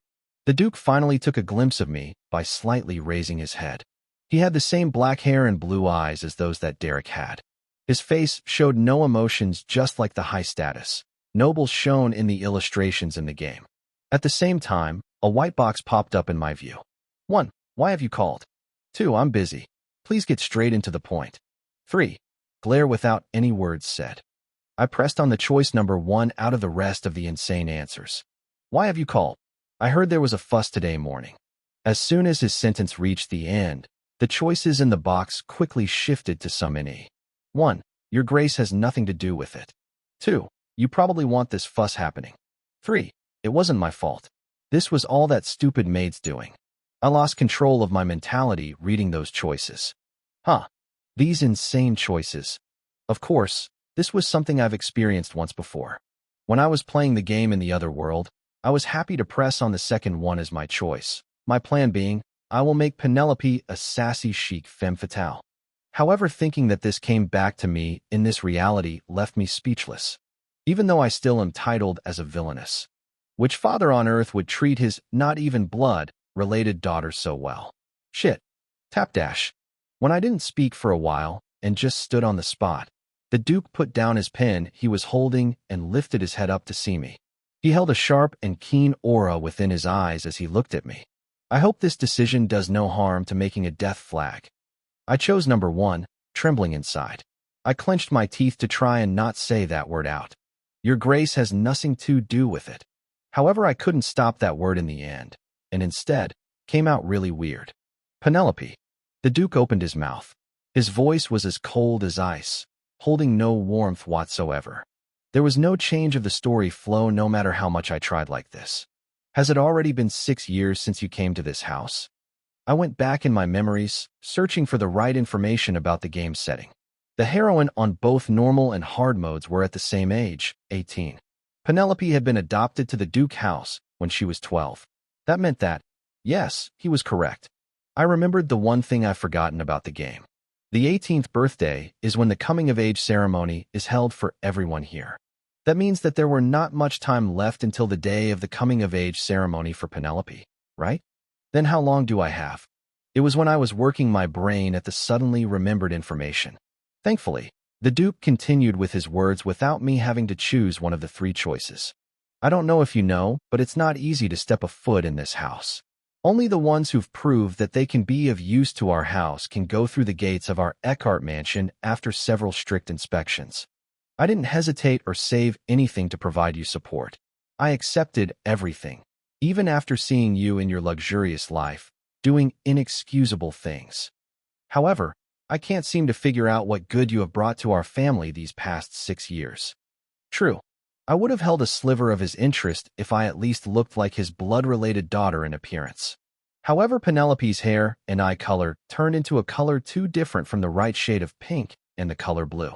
The Duke finally took a glimpse of me by slightly raising his head. He had the same black hair and blue eyes as those that Derek had. His face showed no emotions, just like the high status nobles shown in the illustrations in the game. At the same time, a white box popped up in my view. 1. Why have you called? 2. I'm busy. Please get straight into the point. 3. Glare without any words said. I pressed on the choice number 1 out of the rest of the insane answers. Why have you called? I heard there was a fuss today morning. As soon as his sentence reached the end, the choices in the box quickly shifted to some in 1. Your Grace has nothing to do with it. 2. You probably want this fuss happening. 3. It wasn't my fault. This was all that stupid maid's doing. I lost control of my mentality reading those choices. These insane choices. Of course, this was something I've experienced once before. When I was playing the game in the other world, I was happy to press on the second one as my choice. My plan being, I will make Penelope a sassy chic femme fatale. However, thinking that this came back to me in this reality left me speechless. Even though I still am titled as a villainess. Which father on earth would treat his not even blood-related daughter so well? Shit. Tap dash. When I didn't speak for a while and just stood on the spot, the Duke put down his pen he was holding and lifted his head up to see me. He held a sharp and keen aura within his eyes as he looked at me. I hope this decision does no harm to making a death flag. I chose number 1, trembling inside. I clenched my teeth to try and not say that word out. Your Grace has nothing to do with it. However, I couldn't stop that word in the end, and instead, came out really weird. Penelope. The Duke opened his mouth. His voice was as cold as ice, holding no warmth whatsoever. There was no change of the story flow no matter how much I tried like this. Has it already been 6 years since you came to this house? I went back in my memories, searching for the right information about the game setting. The heroine on both normal and hard modes were at the same age, 18. Penelope had been adopted to the Duke house when she was 12. That meant that, yes, he was correct. I remembered the one thing I've forgotten about the game. The 18th birthday is when the coming-of-age ceremony is held for everyone here. That means that there were not much time left until the day of the coming-of-age ceremony for Penelope, right? Then how long do I have? It was when I was working my brain at the suddenly remembered information. Thankfully, the Duke continued with his words without me having to choose one of the three choices. I don't know if you know, but it's not easy to step a foot in this house. Only the ones who've proved that they can be of use to our house can go through the gates of our Eckhart mansion after several strict inspections. I didn't hesitate or save anything to provide you support. I accepted everything, even after seeing you in your luxurious life, doing inexcusable things. However, I can't seem to figure out what good you have brought to our family these past 6 years. True, I would have held a sliver of his interest if I at least looked like his blood-related daughter in appearance. However, Penelope's hair and eye color turned into a color too different from the right shade of pink and the color blue.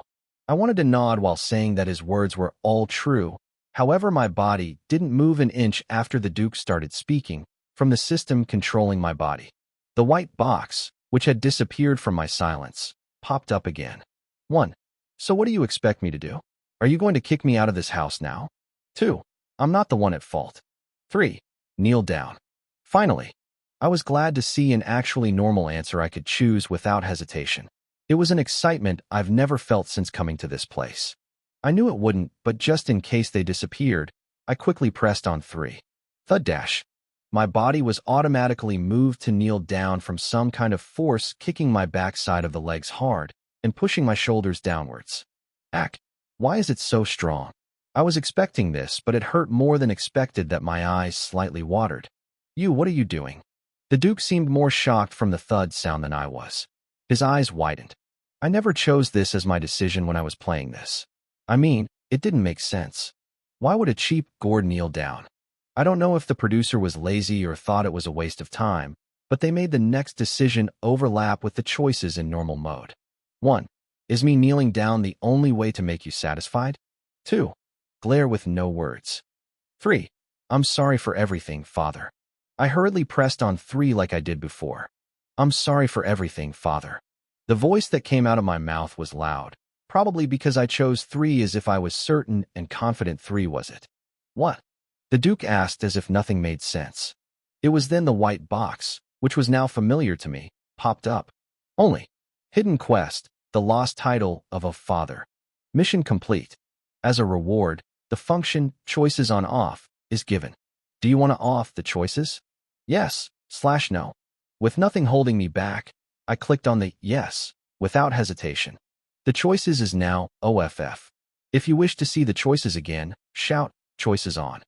I wanted to nod while saying that his words were all true. However, my body didn't move an inch after the Duke started speaking from the system controlling my body. The white box, which had disappeared from my silence, popped up again. 1. So what do you expect me to do? Are you going to kick me out of this house now? 2. I'm not the one at fault. 3. Kneel down. Finally, I was glad to see an actually normal answer I could choose without hesitation. It was an excitement I've never felt since coming to this place. I knew it wouldn't, but just in case they disappeared, I quickly pressed on 3. Thud dash. My body was automatically moved to kneel down from some kind of force, kicking my backside of the legs hard and pushing my shoulders downwards. Ack. Why is it so strong? I was expecting this, but it hurt more than expected that my eyes slightly watered. What are you doing? The Duke seemed more shocked from the thud sound than I was. His eyes widened. I never chose this as my decision when I was playing this. I mean, it didn't make sense. Why would a cheap gourd kneel down? I don't know if the producer was lazy or thought it was a waste of time, but they made the next decision overlap with the choices in normal mode. 1. Is me kneeling down the only way to make you satisfied? 2. Glare with no words. 3. I'm sorry for everything, Father. I hurriedly pressed on 3 like I did before. I'm sorry for everything, Father. The voice that came out of my mouth was loud, probably because I chose 3 as if I was certain and confident 3 was it. What? The Duke asked as if nothing made sense. It was then the white box, which was now familiar to me, popped up. Only. Hidden quest. The lost title of a father. Mission complete. As a reward, the function choices on off is given. Do you want to off the choices? Yes/no. With nothing holding me back, I clicked on the yes without hesitation. The choices is now OFF. If you wish to see the choices again, shout choices on.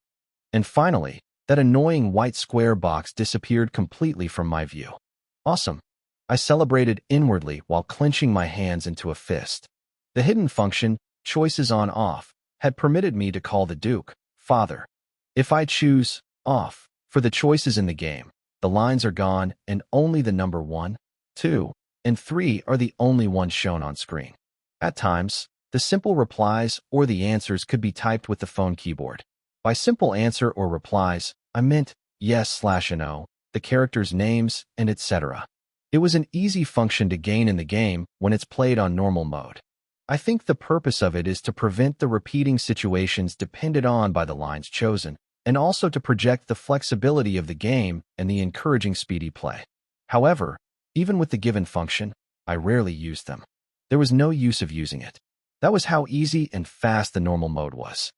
And finally, that annoying white square box disappeared completely from my view. Awesome. I celebrated inwardly while clenching my hands into a fist. The hidden function, choices on off, had permitted me to call the Duke Father. If I choose off for the choices in the game, the lines are gone and only the number 1, 2, and 3 are the only ones shown on screen. At times, the simple replies or the answers could be typed with the phone keyboard. By simple answer or replies, I meant yes/no, the characters' names, and etc. It was an easy function to gain in the game when it's played on normal mode. I think the purpose of it is to prevent the repeating situations depended on by the lines chosen, and also to project the flexibility of the game and the encouraging speedy play. However, even with the given function, I rarely used them. There was no use of using it. That was how easy and fast the normal mode was.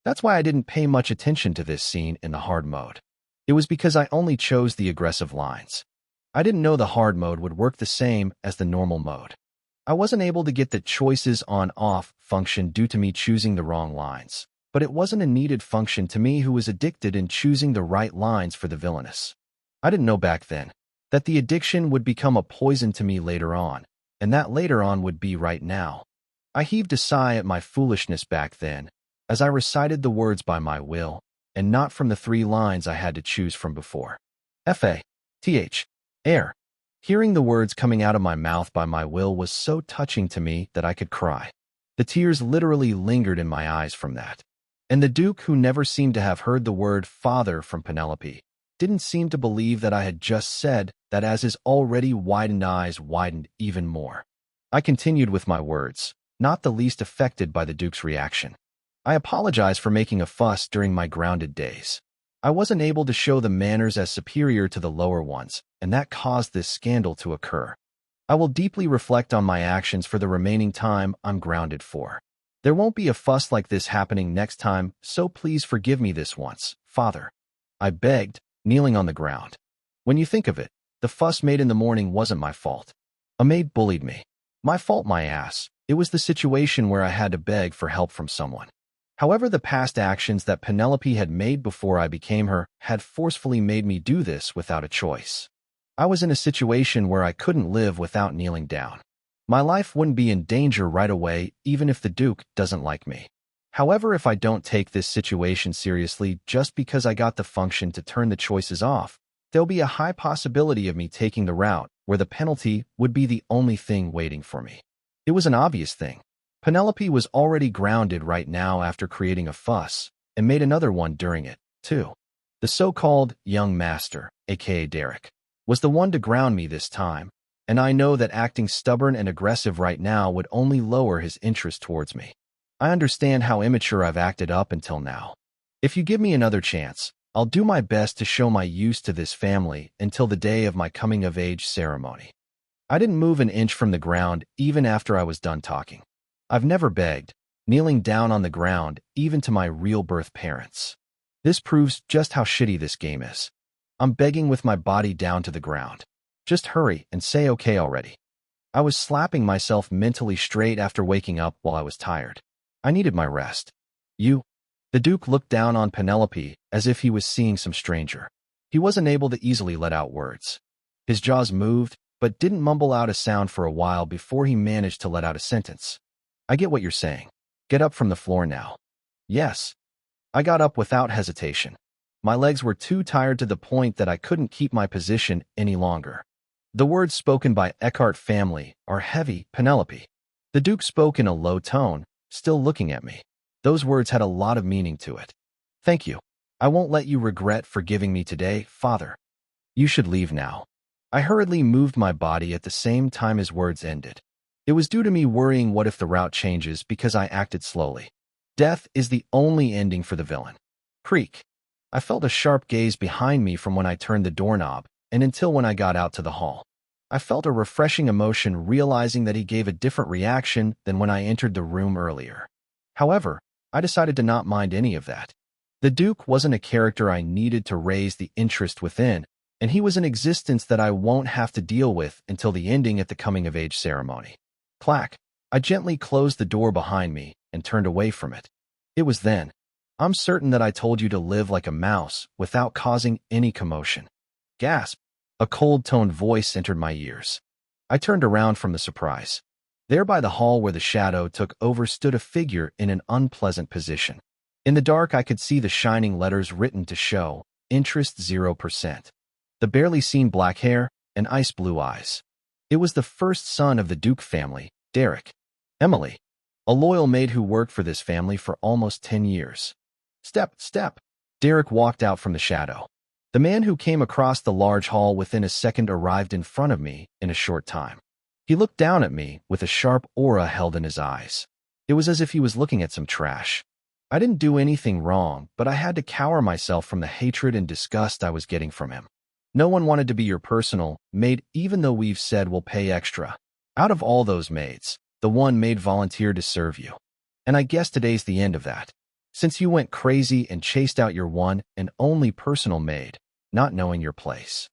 That's why I didn't pay much attention to this scene in the hard mode. It was because I only chose the aggressive lines. I didn't know the hard mode would work the same as the normal mode. I wasn't able to get the choices on-off function due to me choosing the wrong lines, but it wasn't a needed function to me who was addicted in choosing the right lines for the villainous. I didn't know back then that the addiction would become a poison to me later on, and that later on would be right now. I heaved a sigh at my foolishness back then, as I recited the words by my will, and not from the 3 lines I had to choose from before. F-A-T-H. Air. Hearing the words coming out of my mouth by my will was so touching to me that I could cry. The tears literally lingered in my eyes from that. And the Duke, who never seemed to have heard the word father from Penelope, didn't seem to believe that I had just said that, as his already widened eyes widened even more. I continued with my words, not the least affected by the Duke's reaction. I apologize for making a fuss during my grounded days. I wasn't able to show the manners as superior to the lower ones, and that caused this scandal to occur. I will deeply reflect on my actions for the remaining time I'm grounded for. There won't be a fuss like this happening next time, so please forgive me this once, Father. I begged, kneeling on the ground. When you think of it, the fuss made in the morning wasn't my fault. A maid bullied me. My fault, my ass. It was the situation where I had to beg for help from someone. However, the past actions that Penelope had made before I became her had forcefully made me do this without a choice. I was in a situation where I couldn't live without kneeling down. My life wouldn't be in danger right away, even if the Duke doesn't like me. However, if I don't take this situation seriously just because I got the function to turn the choices off, there'll be a high possibility of me taking the route where the penalty would be the only thing waiting for me. It was an obvious thing. Penelope was already grounded right now after creating a fuss, and made another one during it, too. The so-called young master, aka Derek, was the one to ground me this time, and I know that acting stubborn and aggressive right now would only lower his interest towards me. I understand how immature I've acted up until now. If you give me another chance, I'll do my best to show my use to this family until the day of my coming-of-age ceremony. I didn't move an inch from the ground even after I was done talking. I've never begged, kneeling down on the ground, even to my real birth parents. This proves just how shitty this game is. I'm begging with my body down to the ground. Just hurry and say okay already. I was slapping myself mentally straight after waking up while I was tired. I needed my rest. You? The Duke looked down on Penelope as if he was seeing some stranger. He wasn't able to easily let out words. His jaws moved, but didn't mumble out a sound for a while before he managed to let out a sentence. I get what you're saying. Get up from the floor now. Yes. I got up without hesitation. My legs were too tired to the point that I couldn't keep my position any longer. The words spoken by Eckhart family are heavy, Penelope. The Duke spoke in a low tone, still looking at me. Those words had a lot of meaning to it. Thank you. I won't let you regret forgiving me today, Father. You should leave now. I hurriedly moved my body at the same time his words ended. It was due to me worrying what if the route changes because I acted slowly. Death is the only ending for the villain. Creak. I felt a sharp gaze behind me from when I turned the doorknob and until when I got out to the hall. I felt a refreshing emotion realizing that he gave a different reaction than when I entered the room earlier. However, I decided to not mind any of that. The Duke wasn't a character I needed to raise the interest within, and he was an existence that I won't have to deal with until the ending at the coming-of-age ceremony. Clack. I gently closed the door behind me and turned away from it. It was then. I'm certain that I told you to live like a mouse without causing any commotion. Gasp. A cold-toned voice entered my ears. I turned around from the surprise. There by the hall where the shadow took over stood a figure in an unpleasant position. In the dark I could see the shining letters written to show, interest 0%. The barely seen black hair and ice blue eyes. It was the first son of the Duke family, Derek. Emily, a loyal maid who worked for this family for almost 10 years. Step. Derek walked out from the shadow. The man who came across the large hall within a second arrived in front of me in a short time. He looked down at me with a sharp aura held in his eyes. It was as if he was looking at some trash. I didn't do anything wrong, but I had to cower myself from the hatred and disgust I was getting from him. No one wanted to be your personal maid, even though we've said we'll pay extra. Out of all those maids, the one maid volunteered to serve you. And I guess today's the end of that. Since you went crazy and chased out your one and only personal maid, not knowing your place.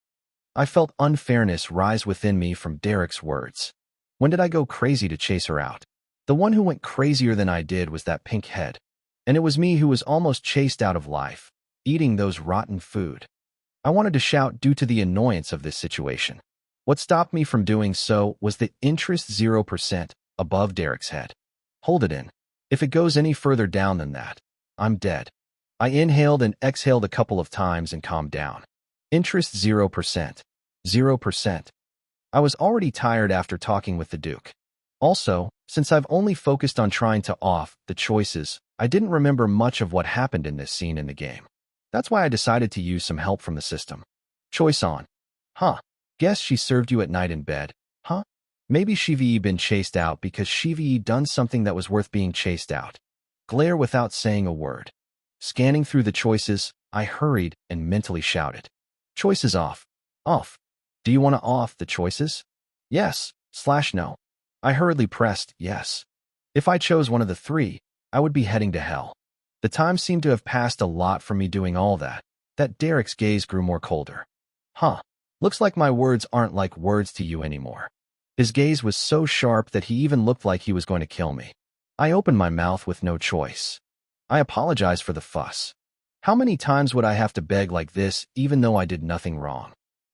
I felt unfairness rise within me from Derek's words. When did I go crazy to chase her out? The one who went crazier than I did was that pink head. And it was me who was almost chased out of life, eating those rotten food. I wanted to shout due to the annoyance of this situation. What stopped me from doing so was the interest 0% above Derek's head. Hold it in. If it goes any further down than that, I'm dead. I inhaled and exhaled a couple of times and calmed down. Interest 0%. 0%. I was already tired after talking with the Duke. Also, since I've only focused on trying to off the choices, I didn't remember much of what happened in this scene in the game. That's why I decided to use some help from the system. Choice on. Huh. Guess she served you at night in bed. Huh? Maybe Shivi been chased out because Shivi done something that was worth being chased out. Glare without saying a word. Scanning through the choices, I hurried and mentally shouted. Choices off. Off. Do you want to off the choices? Yes/no. I hurriedly pressed yes. If I chose one of the three, I would be heading to hell. The time seemed to have passed a lot from me doing all that. Derek's gaze grew more colder. Huh. Looks like my words aren't like words to you anymore. His gaze was so sharp that he even looked like he was going to kill me. I opened my mouth with no choice. I apologize for the fuss. How many times would I have to beg like this even though I did nothing wrong?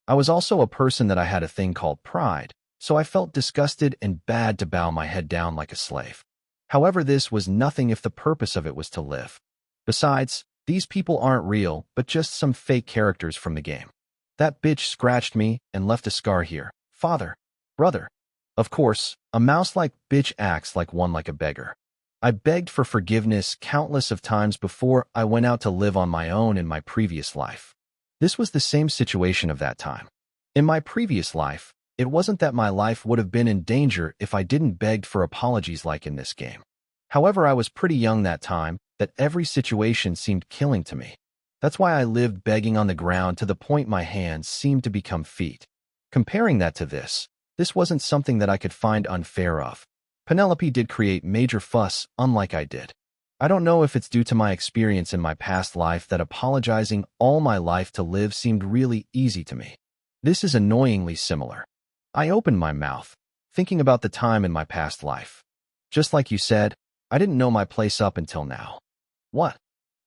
I was also a person that I had a thing called pride, so I felt disgusted and bad to bow my head down like a slave. However, this was nothing if the purpose of it was to live. Besides, these people aren't real, but just some fake characters from the game. That bitch scratched me and left a scar here. Father. Brother. Of course, a mouse-like bitch acts like one like a beggar. I begged for forgiveness countless of times before I went out to live on my own in my previous life. This was the same situation of that time. In my previous life, it wasn't that my life would have been in danger if I didn't beg for apologies like in this game. However, I was pretty young that time, that every situation seemed killing to me. That's why I lived begging on the ground to the point my hands seemed to become feet. Comparing that to this wasn't something that I could find unfair of. Penelope did create major fuss, unlike I did. I don't know if it's due to my experience in my past life that apologizing all my life to live seemed really easy to me. This is annoyingly similar. I opened my mouth, thinking about the time in my past life. Just like you said, I didn't know my place up until now. What?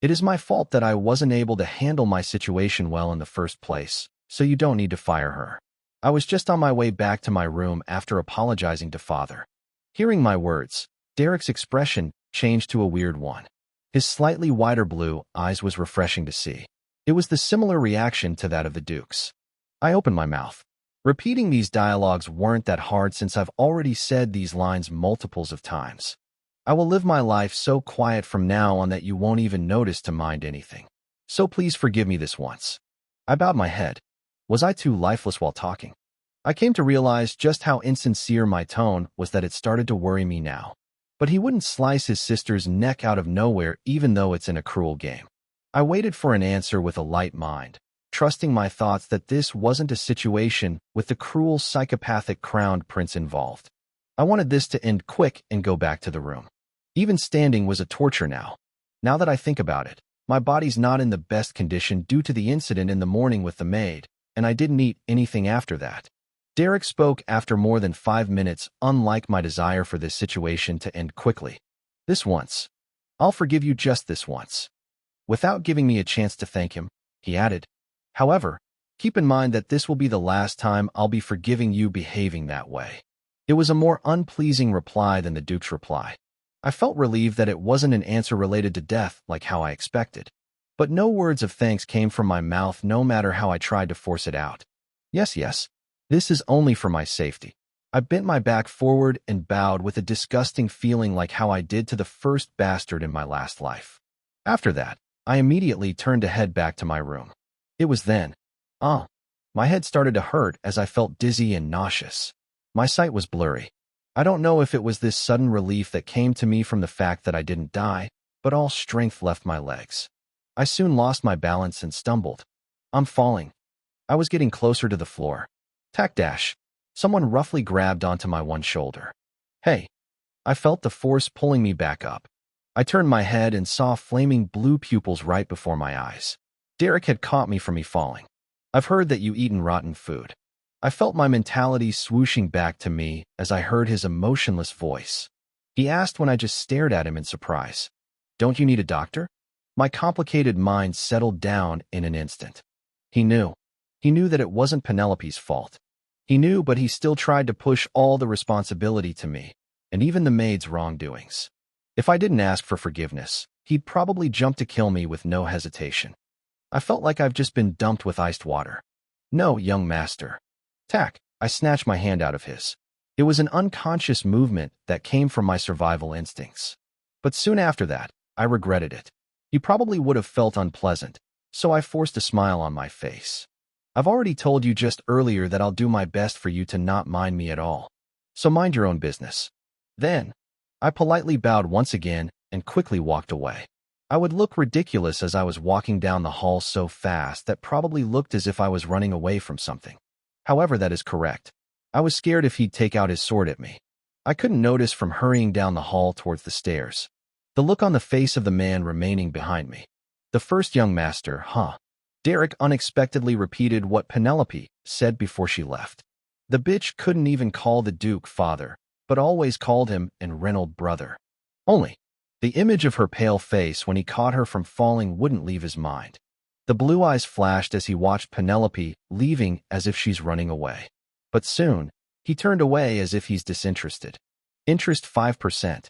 It is my fault that I wasn't able to handle my situation well in the first place, so you don't need to fire her. I was just on my way back to my room after apologizing to Father. Hearing my words, Derek's expression changed to a weird one. His slightly wider blue eyes was refreshing to see. It was the similar reaction to that of the Duke's. I opened my mouth. Repeating these dialogues weren't that hard since I've already said these lines multiples of times. I will live my life so quiet from now on that you won't even notice to mind anything. So please forgive me this once. I bowed my head. Was I too lifeless while talking? I came to realize just how insincere my tone was that it started to worry me now. But he wouldn't slice his sister's neck out of nowhere even though it's in a cruel game. I waited for an answer with a light mind, trusting my thoughts that this wasn't a situation with the cruel psychopathic crowned prince involved. I wanted this to end quick and go back to the room. Even standing was a torture now. Now that I think about it, my body's not in the best condition due to the incident in the morning with the maid, and I didn't eat anything after that. Derek spoke after more than 5 minutes, unlike my desire for this situation to end quickly. This once. I'll forgive you just this once. Without giving me a chance to thank him, he added. However, keep in mind that this will be the last time I'll be forgiving you behaving that way. It was a more unpleasing reply than the Duke's reply. I felt relieved that it wasn't an answer related to death like how I expected. But no words of thanks came from my mouth no matter how I tried to force it out. Yes. This is only for my safety. I bent my back forward and bowed with a disgusting feeling like how I did to the first bastard in my last life. After that, I immediately turned to head back to my room. It was then. My head started to hurt as I felt dizzy and nauseous. My sight was blurry. I don't know if it was this sudden relief that came to me from the fact that I didn't die, but all strength left my legs. I soon lost my balance and stumbled. I'm falling. I was getting closer to the floor. Tack dash. Someone roughly grabbed onto my one shoulder. Hey. I felt the force pulling me back up. I turned my head and saw flaming blue pupils right before my eyes. Derek had caught me from me falling. I've heard that you eaten rotten food. I felt my mentality swooshing back to me as I heard his emotionless voice. He asked when I just stared at him in surprise. Don't you need a doctor? My complicated mind settled down in an instant. He knew. He knew that it wasn't Penelope's fault. He knew, but he still tried to push all the responsibility to me, and even the maid's wrongdoings. If I didn't ask for forgiveness, he'd probably jump to kill me with no hesitation. I felt like I've just been dumped with iced water. No, young master. Tack, I snatched my hand out of his. It was an unconscious movement that came from my survival instincts. But soon after that, I regretted it. He probably would have felt unpleasant, so I forced a smile on my face. I've already told you just earlier that I'll do my best for you to not mind me at all. So mind your own business. Then, I politely bowed once again and quickly walked away. I would look ridiculous as I was walking down the hall so fast that probably looked as if I was running away from something. However, that is correct. I was scared if he'd take out his sword at me. I couldn't notice from hurrying down the hall towards the stairs. The look on the face of the man remaining behind me. The first young master, huh? Derek unexpectedly repeated what Penelope said before she left. The bitch couldn't even call the Duke father, but always called him and Reynold brother. Only, the image of her pale face when he caught her from falling wouldn't leave his mind. The blue eyes flashed as he watched Penelope leaving as if she's running away. But soon, he turned away as if he's disinterested. Interest 5%.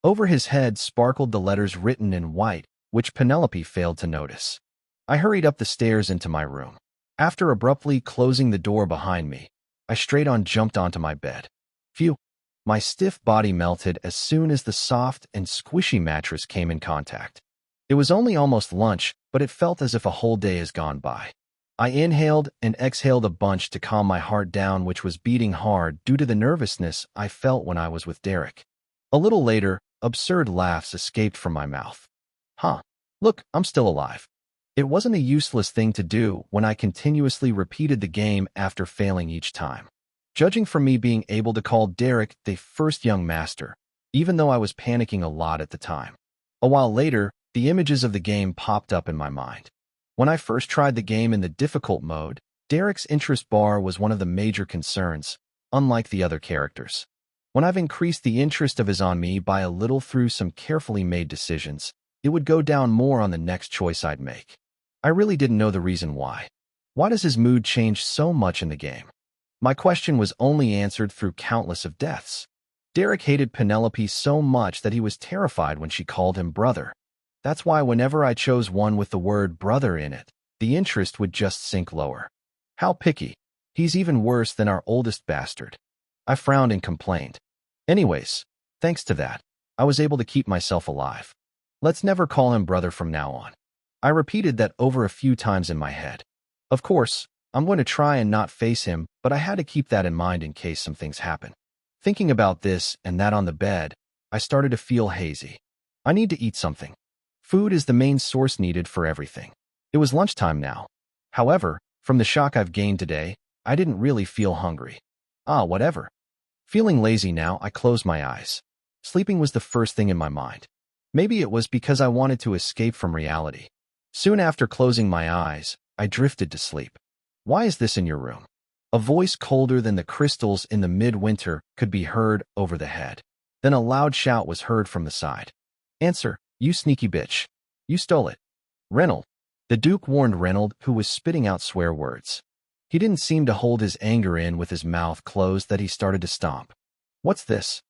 Over his head sparkled the letters written in white, which Penelope failed to notice. I hurried up the stairs into my room. After abruptly closing the door behind me, I straight-on jumped onto my bed. Phew! My stiff body melted as soon as the soft and squishy mattress came in contact. It was only almost lunch, but it felt as if a whole day has gone by. I inhaled and exhaled a bunch to calm my heart down, which was beating hard due to the nervousness I felt when I was with Derek. A little later, absurd laughs escaped from my mouth. Huh. Look, I'm still alive. It wasn't a useless thing to do when I continuously repeated the game after failing each time. Judging from me being able to call Derek the first young master, even though I was panicking a lot at the time. A while later, the images of the game popped up in my mind. When I first tried the game in the difficult mode, Derek's interest bar was one of the major concerns, unlike the other characters. When I've increased the interest of his on me by a little through some carefully made decisions, it would go down more on the next choice I'd make. I really didn't know the reason why. Why does his mood change so much in the game? My question was only answered through countless of deaths. Derek hated Penelope so much that he was terrified when she called him brother. That's why whenever I chose one with the word brother in it, the interest would just sink lower. How picky. He's even worse than our oldest bastard. I frowned and complained. Anyways, thanks to that, I was able to keep myself alive. Let's never call him brother from now on. I repeated that over a few times in my head. Of course, I'm going to try and not face him, but I had to keep that in mind in case some things happen. Thinking about this and that on the bed, I started to feel hazy. I need to eat something. Food is the main source needed for everything. It was lunchtime now. However, from the shock I've gained today, I didn't really feel hungry. Whatever. Feeling lazy now, I closed my eyes. Sleeping was the first thing in my mind. Maybe it was because I wanted to escape from reality. Soon after closing my eyes, I drifted to sleep. Why is this in your room? A voice colder than the crystals in the midwinter could be heard over the head. Then a loud shout was heard from the side. Answer, you sneaky bitch. You stole it. Reynold. The Duke warned Reynold, who was spitting out swear words. He didn't seem to hold his anger in with his mouth closed that he started to stomp. What's this?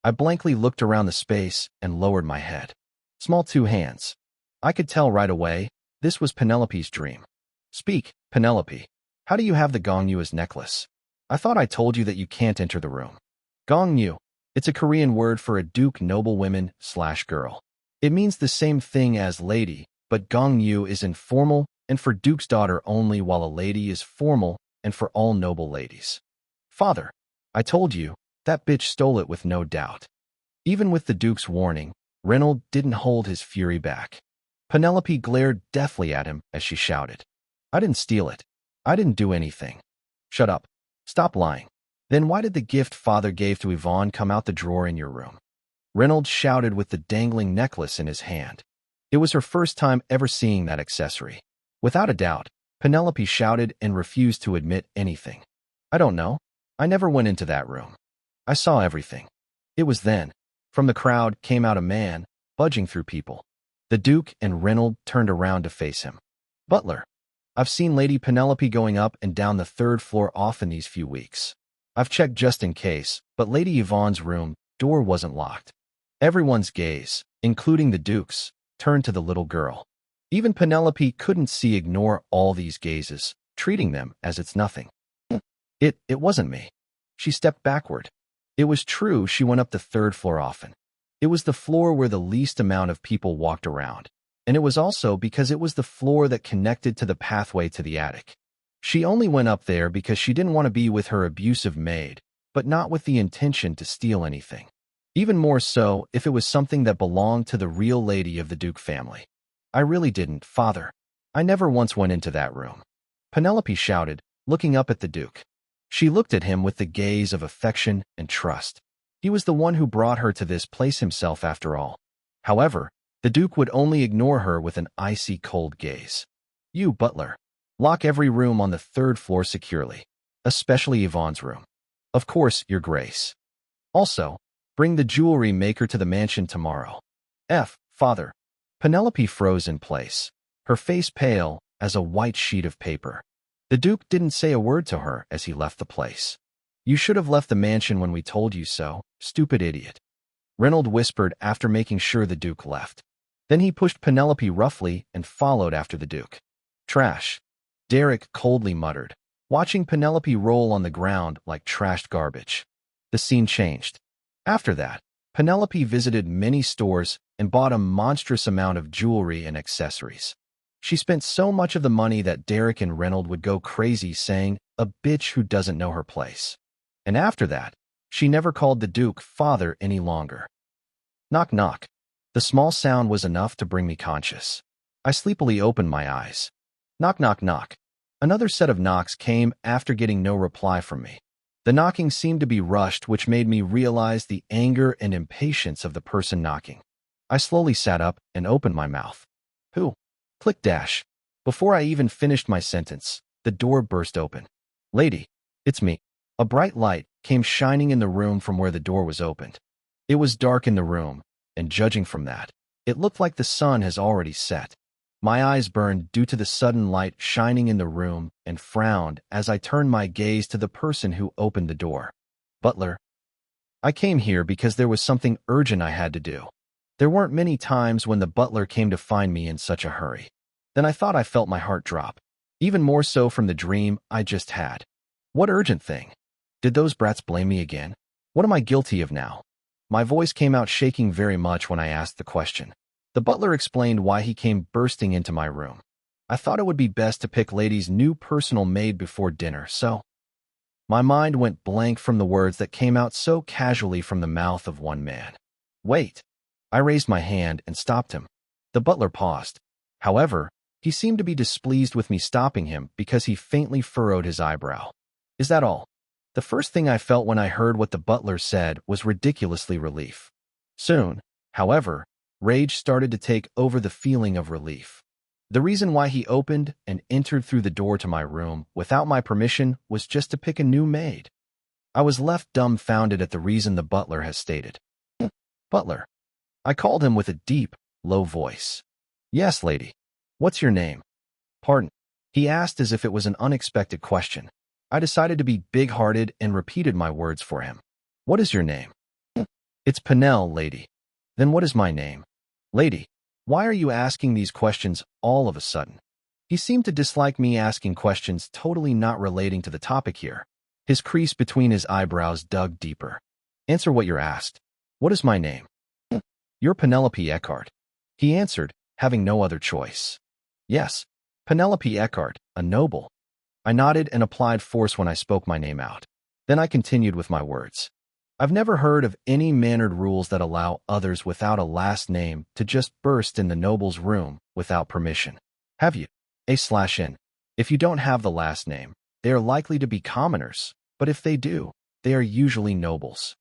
I blankly looked around the space and lowered my head. Small two hands. I could tell right away, this was Penelope's dream. Speak, Penelope. How do you have the Gongnu's necklace? I thought I told you that you can't enter the room. Gongnu. It's a Korean word for a Duke noblewoman/girl. It means the same thing as lady, but Gongnu is informal and for Duke's daughter only, while a lady is formal and for all noble ladies. Father, I told you, that bitch stole it with no doubt. Even with the Duke's warning, Reynold didn't hold his fury back. Penelope glared deathly at him as she shouted. I didn't steal it. I didn't do anything. Shut up. Stop lying. Then why did the gift father gave to Yvonne come out the drawer in your room? Reynold shouted with the dangling necklace in his hand. It was her first time ever seeing that accessory. Without a doubt, Penelope shouted and refused to admit anything. I don't know. I never went into that room. I saw everything. It was then. From the crowd came out a man, budging through people. The Duke and Reynold turned around to face him. Butler. I've seen Lady Penelope going up and down the third floor often these few weeks. I've checked just in case, but Lady Yvonne's room door wasn't locked. Everyone's gaze, including the Duke's, turned to the little girl. Even Penelope couldn't ignore all these gazes, treating them as it's nothing. It wasn't me. She stepped backward. It was true she went up the third floor often. It was the floor where the least amount of people walked around. And it was also because it was the floor that connected to the pathway to the attic. She only went up there because she didn't want to be with her abusive maid, but not with the intention to steal anything. Even more so if it was something that belonged to the real lady of the Duke family. I really didn't, father. I never once went into that room. Penelope shouted, looking up at the Duke. She looked at him with the gaze of affection and trust. He was the one who brought her to this place himself after all. However, the Duke would only ignore her with an icy cold gaze. You, butler. Lock every room on the third floor securely, especially Yvonne's room. Of course, Your Grace. Also, bring the jewelry maker to the mansion tomorrow. Father. Penelope froze in place, her face pale as a white sheet of paper. The Duke didn't say a word to her as he left the place. You should have left the mansion when we told you so, stupid idiot. Reynolds whispered after making sure the Duke left. Then he pushed Penelope roughly and followed after the Duke. Trash. Derek coldly muttered, watching Penelope roll on the ground like trashed garbage. The scene changed. After that, Penelope visited many stores and bought a monstrous amount of jewelry and accessories. She spent so much of the money that Derek and Reynolds would go crazy saying, "A bitch who doesn't know her place." And after that, she never called the Duke father any longer. Knock knock. The small sound was enough to bring me conscious. I sleepily opened my eyes. Knock knock knock. Another set of knocks came after getting no reply from me. The knocking seemed to be rushed, which made me realize the anger and impatience of the person knocking. I slowly sat up and opened my mouth. Who? Click dash. Before I even finished my sentence, the door burst open. Lady, it's me. A bright light came shining in the room from where the door was opened. It was dark in the room, and judging from that, it looked like the sun has already set. My eyes burned due to the sudden light shining in the room and frowned as I turned my gaze to the person who opened the door. Butler. I came here because there was something urgent I had to do. There weren't many times when the butler came to find me in such a hurry. Then I thought I felt my heart drop, even more so from the dream I just had. What urgent thing? Did those brats blame me again? What am I guilty of now? My voice came out shaking very much when I asked the question. The butler explained why he came bursting into my room. I thought it would be best to pick Lady's new personal maid before dinner, so... My mind went blank from the words that came out so casually from the mouth of one man. Wait. I raised my hand and stopped him. The butler paused. However, he seemed to be displeased with me stopping him because he faintly furrowed his eyebrow. Is that all? The first thing I felt when I heard what the butler said was ridiculously relief. Soon, however, rage started to take over the feeling of relief. The reason why he opened and entered through the door to my room without my permission was just to pick a new maid. I was left dumbfounded at the reason the butler has stated. Butler. I called him with a deep, low voice. Yes, lady. What's your name? Pardon. He asked as if it was an unexpected question. I decided to be big-hearted and repeated my words for him. What is your name? It's Penel, lady. Then what is my name? Lady, why are you asking these questions all of a sudden? He seemed to dislike me asking questions totally not relating to the topic here. His crease between his eyebrows dug deeper. Answer what you're asked. What is my name? You're Penelope Eckhart. He answered, having no other choice. Yes, Penelope Eckhart, a noble. I nodded and applied force when I spoke my name out. Then I continued with my words. I've never heard of any mannered rules that allow others without a last name to just burst in the noble's room without permission. Have you? A/N. If you don't have the last name, they are likely to be commoners, but if they do, they are usually nobles.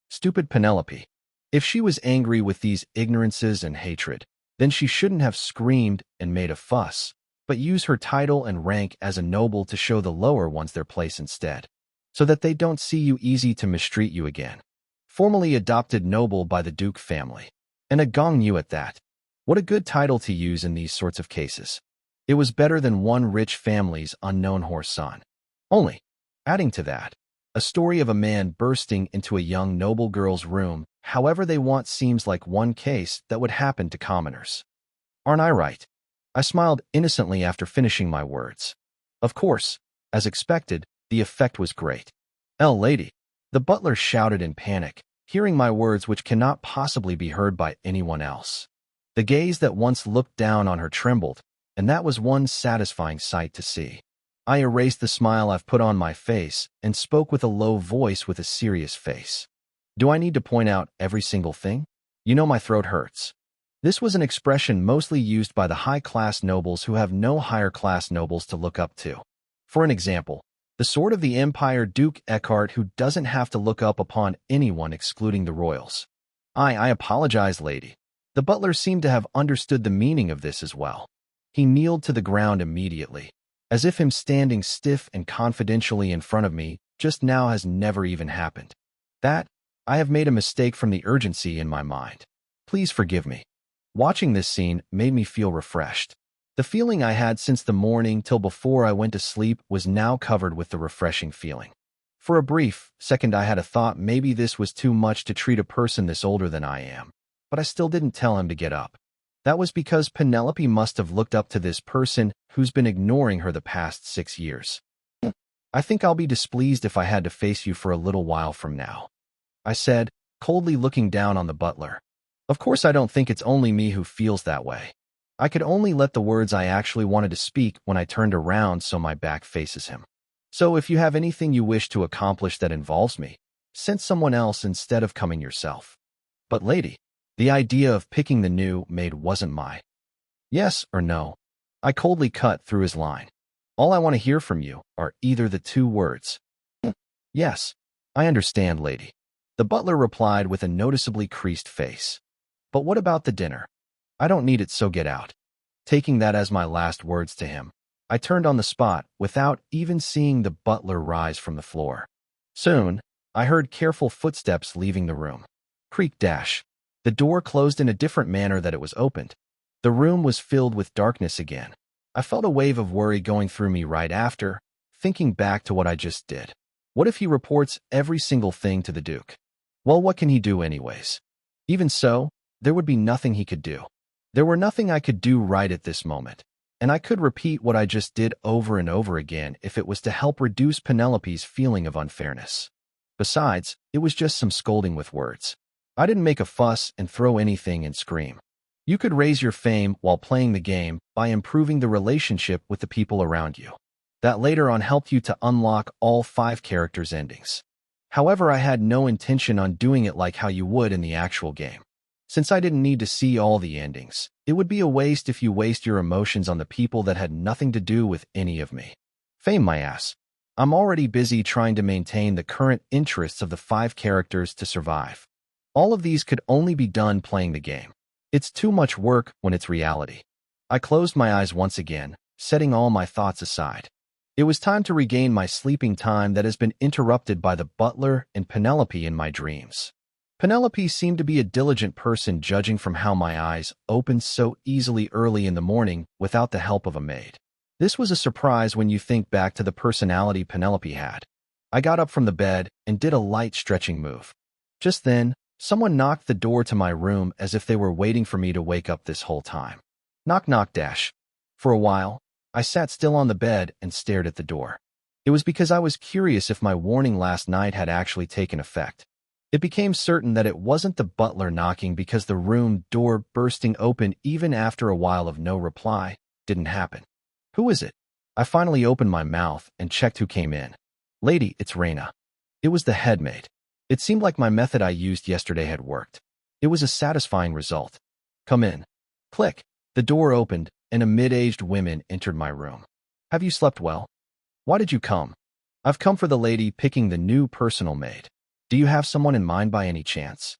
Stupid Penelope. If she was angry with these ignorances and hatred, then she shouldn't have screamed and made a fuss, but use her title and rank as a noble to show the lower ones their place instead, so that they don't see you easy to mistreat you again. Formally adopted noble by the Duke family, and a gongyu at that. What a good title to use in these sorts of cases. It was better than one rich family's unknown horse-son. Only, adding to that, a story of a man bursting into a young noble girl's room however they want seems like one case that would happen to commoners. Aren't I right? I smiled innocently after finishing my words. Of course, as expected, The effect was great. Lady, the butler shouted in panic, hearing my words which cannot possibly be heard by anyone else. The gaze that once looked down on her trembled, and that was one satisfying sight to see. I erased the smile I've put on my face and spoke with a low voice with a serious face. Do I need to point out every single thing? You know my throat hurts. This was an expression mostly used by the high-class nobles who have no higher-class nobles to look up to. For an example, the sword of the Empire Duke Eckhart who doesn't have to look up upon anyone excluding the royals. I apologize, lady. The butler seemed to have understood the meaning of this as well. He kneeled to the ground immediately, as if him standing stiff and confidentially in front of me just now has never even happened. That, I have made a mistake from the urgency in my mind. Please forgive me. Watching this scene made me feel refreshed. The feeling I had since the morning till before I went to sleep was now covered with the refreshing feeling. For a brief second I had a thought maybe this was too much to treat a person this older than I am, but I still didn't tell him to get up. That was because Penelope must have looked up to this person who's been ignoring her the past 6 years. I think I'll be displeased if I had to face you for a little while from now, I said, coldly looking down on the butler. Of course I don't think it's only me who feels that way. I could only let the words I actually wanted to speak when I turned around so my back faces him. So if you have anything you wish to accomplish that involves me, send someone else instead of coming yourself. But lady, the idea of picking the new maid wasn't mine. Yes or no? I coldly cut through his line. All I want to hear from you are either the 2 words. Yes, I understand, lady. The butler replied with a noticeably creased face. But what about the dinner? I don't need it, so get out. Taking that as my last words to him, I turned on the spot without even seeing the butler rise from the floor. Soon, I heard careful footsteps leaving the room. Creak dash. The door closed in a different manner that it was opened. The room was filled with darkness again. I felt a wave of worry going through me right after, thinking back to what I just did. What if he reports every single thing to the Duke? Well, what can he do anyways? Even so, there would be nothing he could do. There were nothing I could do right at this moment, and I could repeat what I just did over and over again if it was to help reduce Penelope's feeling of unfairness. Besides, it was just some scolding with words. I didn't make a fuss and throw anything and scream. You could raise your fame while playing the game by improving the relationship with the people around you. That later on helped you to unlock all 5 characters' endings. However, I had no intention on doing it like how you would in the actual game. Since I didn't need to see all the endings, it would be a waste if you waste your emotions on the people that had nothing to do with any of me. Fame my ass. I'm already busy trying to maintain the current interests of the 5 characters to survive. All of these could only be done playing the game. It's too much work when it's reality. I closed my eyes once again, setting all my thoughts aside. It was time to regain my sleeping time that has been interrupted by the butler and Penelope in my dreams. Penelope seemed to be a diligent person judging from how my eyes opened so easily early in the morning without the help of a maid. This was a surprise when you think back to the personality Penelope had. I got up from the bed and did a light stretching move. Just then, someone knocked the door to my room as if they were waiting for me to wake up this whole time. Knock knock dash. For a while, I sat still on the bed and stared at the door. It was because I was curious if my warning last night had actually taken effect. It became certain that it wasn't the butler knocking because the room door bursting open even after a while of no reply didn't happen. Who is it? I finally opened my mouth and checked who came in. Lady, it's Reina. It was the head maid. It seemed like my method I used yesterday had worked. It was a satisfying result. Come in. Click. The door opened, and a mid-aged woman entered my room. Have you slept well? Why did you come? I've come for the lady picking the new personal maid. Do you have someone in mind by any chance?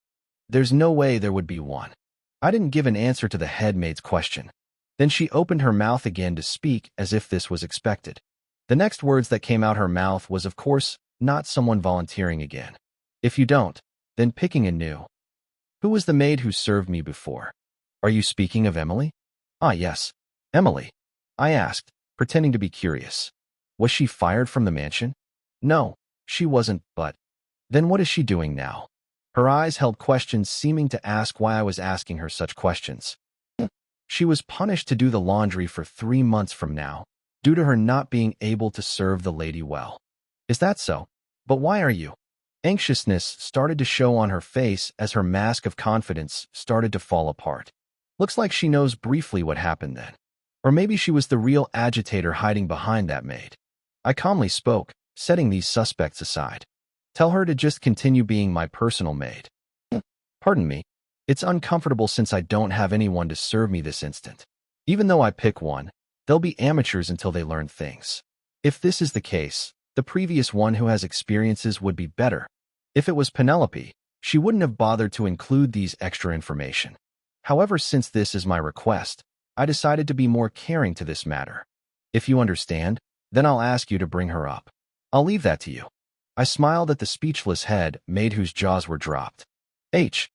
There's no way there would be one. I didn't give an answer to the head maid's question. Then she opened her mouth again to speak as if this was expected. The next words that came out her mouth was, of course, not someone volunteering again. If you don't, then picking a new. Who was the maid who served me before? Are you speaking of Emily? Ah, yes. Emily. I asked, pretending to be curious. Was she fired from the mansion? No, she wasn't, but... Then what is she doing now? Her eyes held questions seeming to ask why I was asking her such questions. She was punished to do the laundry for 3 months from now, due to her not being able to serve the lady well. Is that so? But why are you? Anxiousness started to show on her face as her mask of confidence started to fall apart. Looks like she knows briefly what happened then. Or maybe she was the real agitator hiding behind that maid. I calmly spoke, setting these suspects aside. Tell her to just continue being my personal maid. Pardon me. It's uncomfortable since I don't have anyone to serve me this instant. Even though I pick one, they'll be amateurs until they learn things. If this is the case, the previous one who has experiences would be better. If it was Penelope, she wouldn't have bothered to include these extra information. However, since this is my request, I decided to be more caring to this matter. If you understand, then I'll ask you to bring her up. I'll leave that to you. I smiled at the speechless head maid whose jaws were dropped.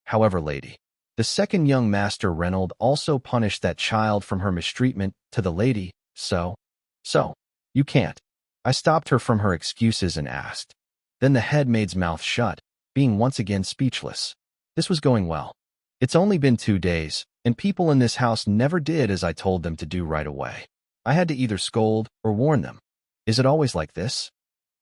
However, lady. The second young master Reynold also punished that child from her mistreatment to the lady, so, you can't. I stopped her from her excuses and asked. Then the head maid's mouth shut, being once again speechless. This was going well. It's only been 2 days, and people in this house never did as I told them to do right away. I had to either scold or warn them. Is it always like this?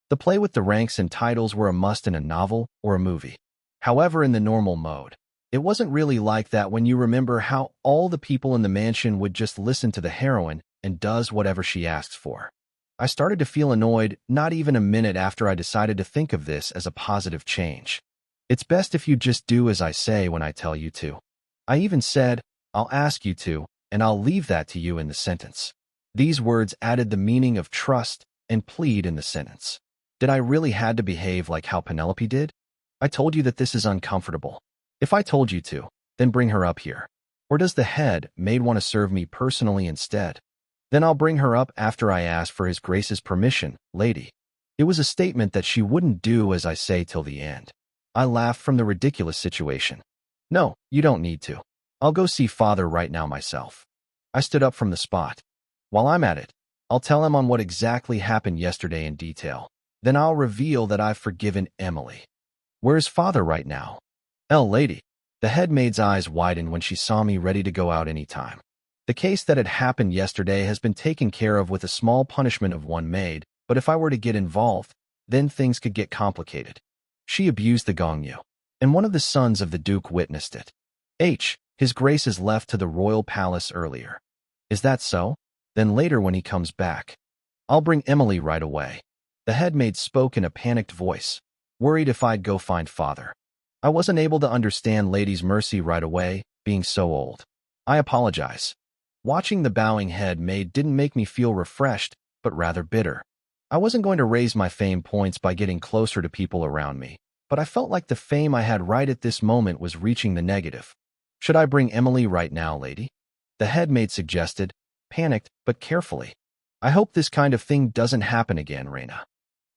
The play with the ranks and titles were a must in a novel or a movie. However, in the normal mode, it wasn't really like that when you remember how all the people in the mansion would just listen to the heroine and does whatever she asks for. I started to feel annoyed not even a minute after I decided to think of this as a positive change. It's best if you just do as I say when I tell you to. I even said, I'll ask you to, and I'll leave that to you in the sentence. These words added the meaning of trust and plead in the sentence. Did I really had to behave like how Penelope did? I told you that this is uncomfortable. If I told you to, then bring her up here. Or does the head maid want to serve me personally instead? Then I'll bring her up after I ask for his grace's permission, lady. It was a statement that she wouldn't do as I say till the end. I laughed from the ridiculous situation. No, you don't need to. I'll go see father right now myself. I stood up from the spot. While I'm at it, I'll tell him on what exactly happened yesterday in detail. Then I'll reveal that I've forgiven Emily. Where's father right now? Lady. The head maid's eyes widened when she saw me ready to go out any time. The case that had happened yesterday has been taken care of with a small punishment of one maid, but if I were to get involved, then things could get complicated. She abused the gongyu, and one of the sons of the duke witnessed it. His grace is left to the royal palace earlier. Is that so? Then later when he comes back. I'll bring Emily right away. The head maid spoke in a panicked voice, worried if I'd go find father. I wasn't able to understand Lady's mercy right away, being so old. I apologize. Watching the bowing head maid didn't make me feel refreshed, but rather bitter. I wasn't going to raise my fame points by getting closer to people around me, but I felt like the fame I had right at this moment was reaching the negative. Should I bring Emily right now, lady? The head maid suggested, panicked but carefully. I hope this kind of thing doesn't happen again, Reina.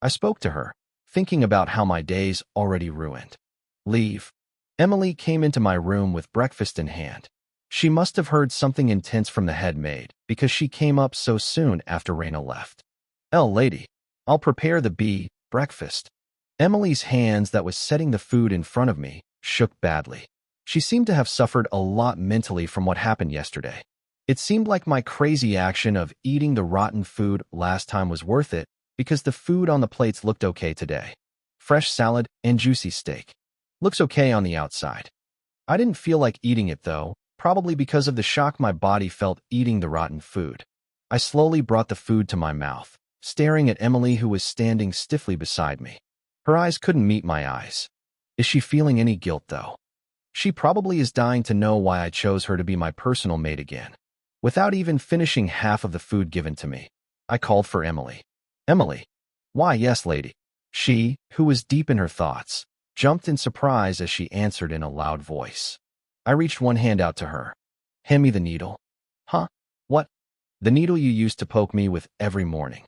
I spoke to her, thinking about how my day's already ruined. Leave. Emily came into my room with breakfast in hand. She must have heard something intense from the head maid because she came up so soon after Reina left. Lady, I'll prepare the breakfast. Emily's hands that was setting the food in front of me shook badly. She seemed to have suffered a lot mentally from what happened yesterday. It seemed like my crazy action of eating the rotten food last time was worth it because the food on the plates looked okay today. Fresh salad and juicy steak. Looks okay on the outside. I didn't feel like eating it though, probably because of the shock my body felt eating the rotten food. I slowly brought the food to my mouth, staring at Emily who was standing stiffly beside me. Her eyes couldn't meet my eyes. Is she feeling any guilt though? She probably is dying to know why I chose her to be my personal maid again. Without even finishing half of the food given to me, I called for Emily. Emily. Why, yes, lady. She, who was deep in her thoughts, jumped in surprise as she answered in a loud voice. I reached one hand out to her. Hand me the needle. Huh? What? The needle you used to poke me with every morning.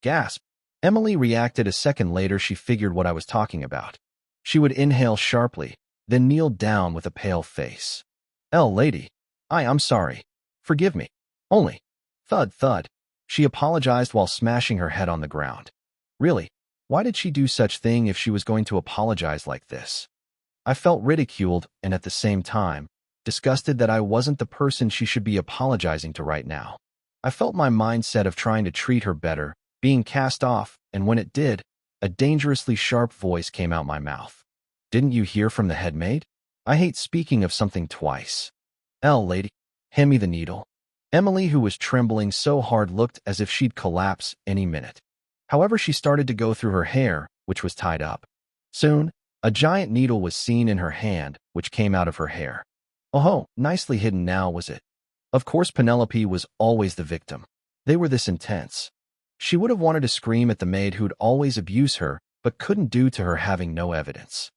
Gasp. Emily reacted a second later. She figured what I was talking about. She would inhale sharply, then kneel down with a pale face. Lady. I'm sorry. Forgive me. Only. Thud, thud. She apologized while smashing her head on the ground. Really? Why did she do such thing if she was going to apologize like this? I felt ridiculed and at the same time, disgusted that I wasn't the person she should be apologizing to right now. I felt my mindset of trying to treat her better, being cast off, and when it did, A dangerously sharp voice came out my mouth. Didn't you hear from the head maid? I hate speaking of something twice. Lady, hand me the needle. Emily, who was trembling so hard, looked as if she'd collapse any minute. However, she started to go through her hair, which was tied up. Soon, a giant needle was seen in her hand, which came out of her hair. Oh, nicely hidden now, was it? Of course, Penelope was always the victim. They were this intense. She would have wanted to scream at the maid who'd always abuse her, but couldn't due to her having no evidence.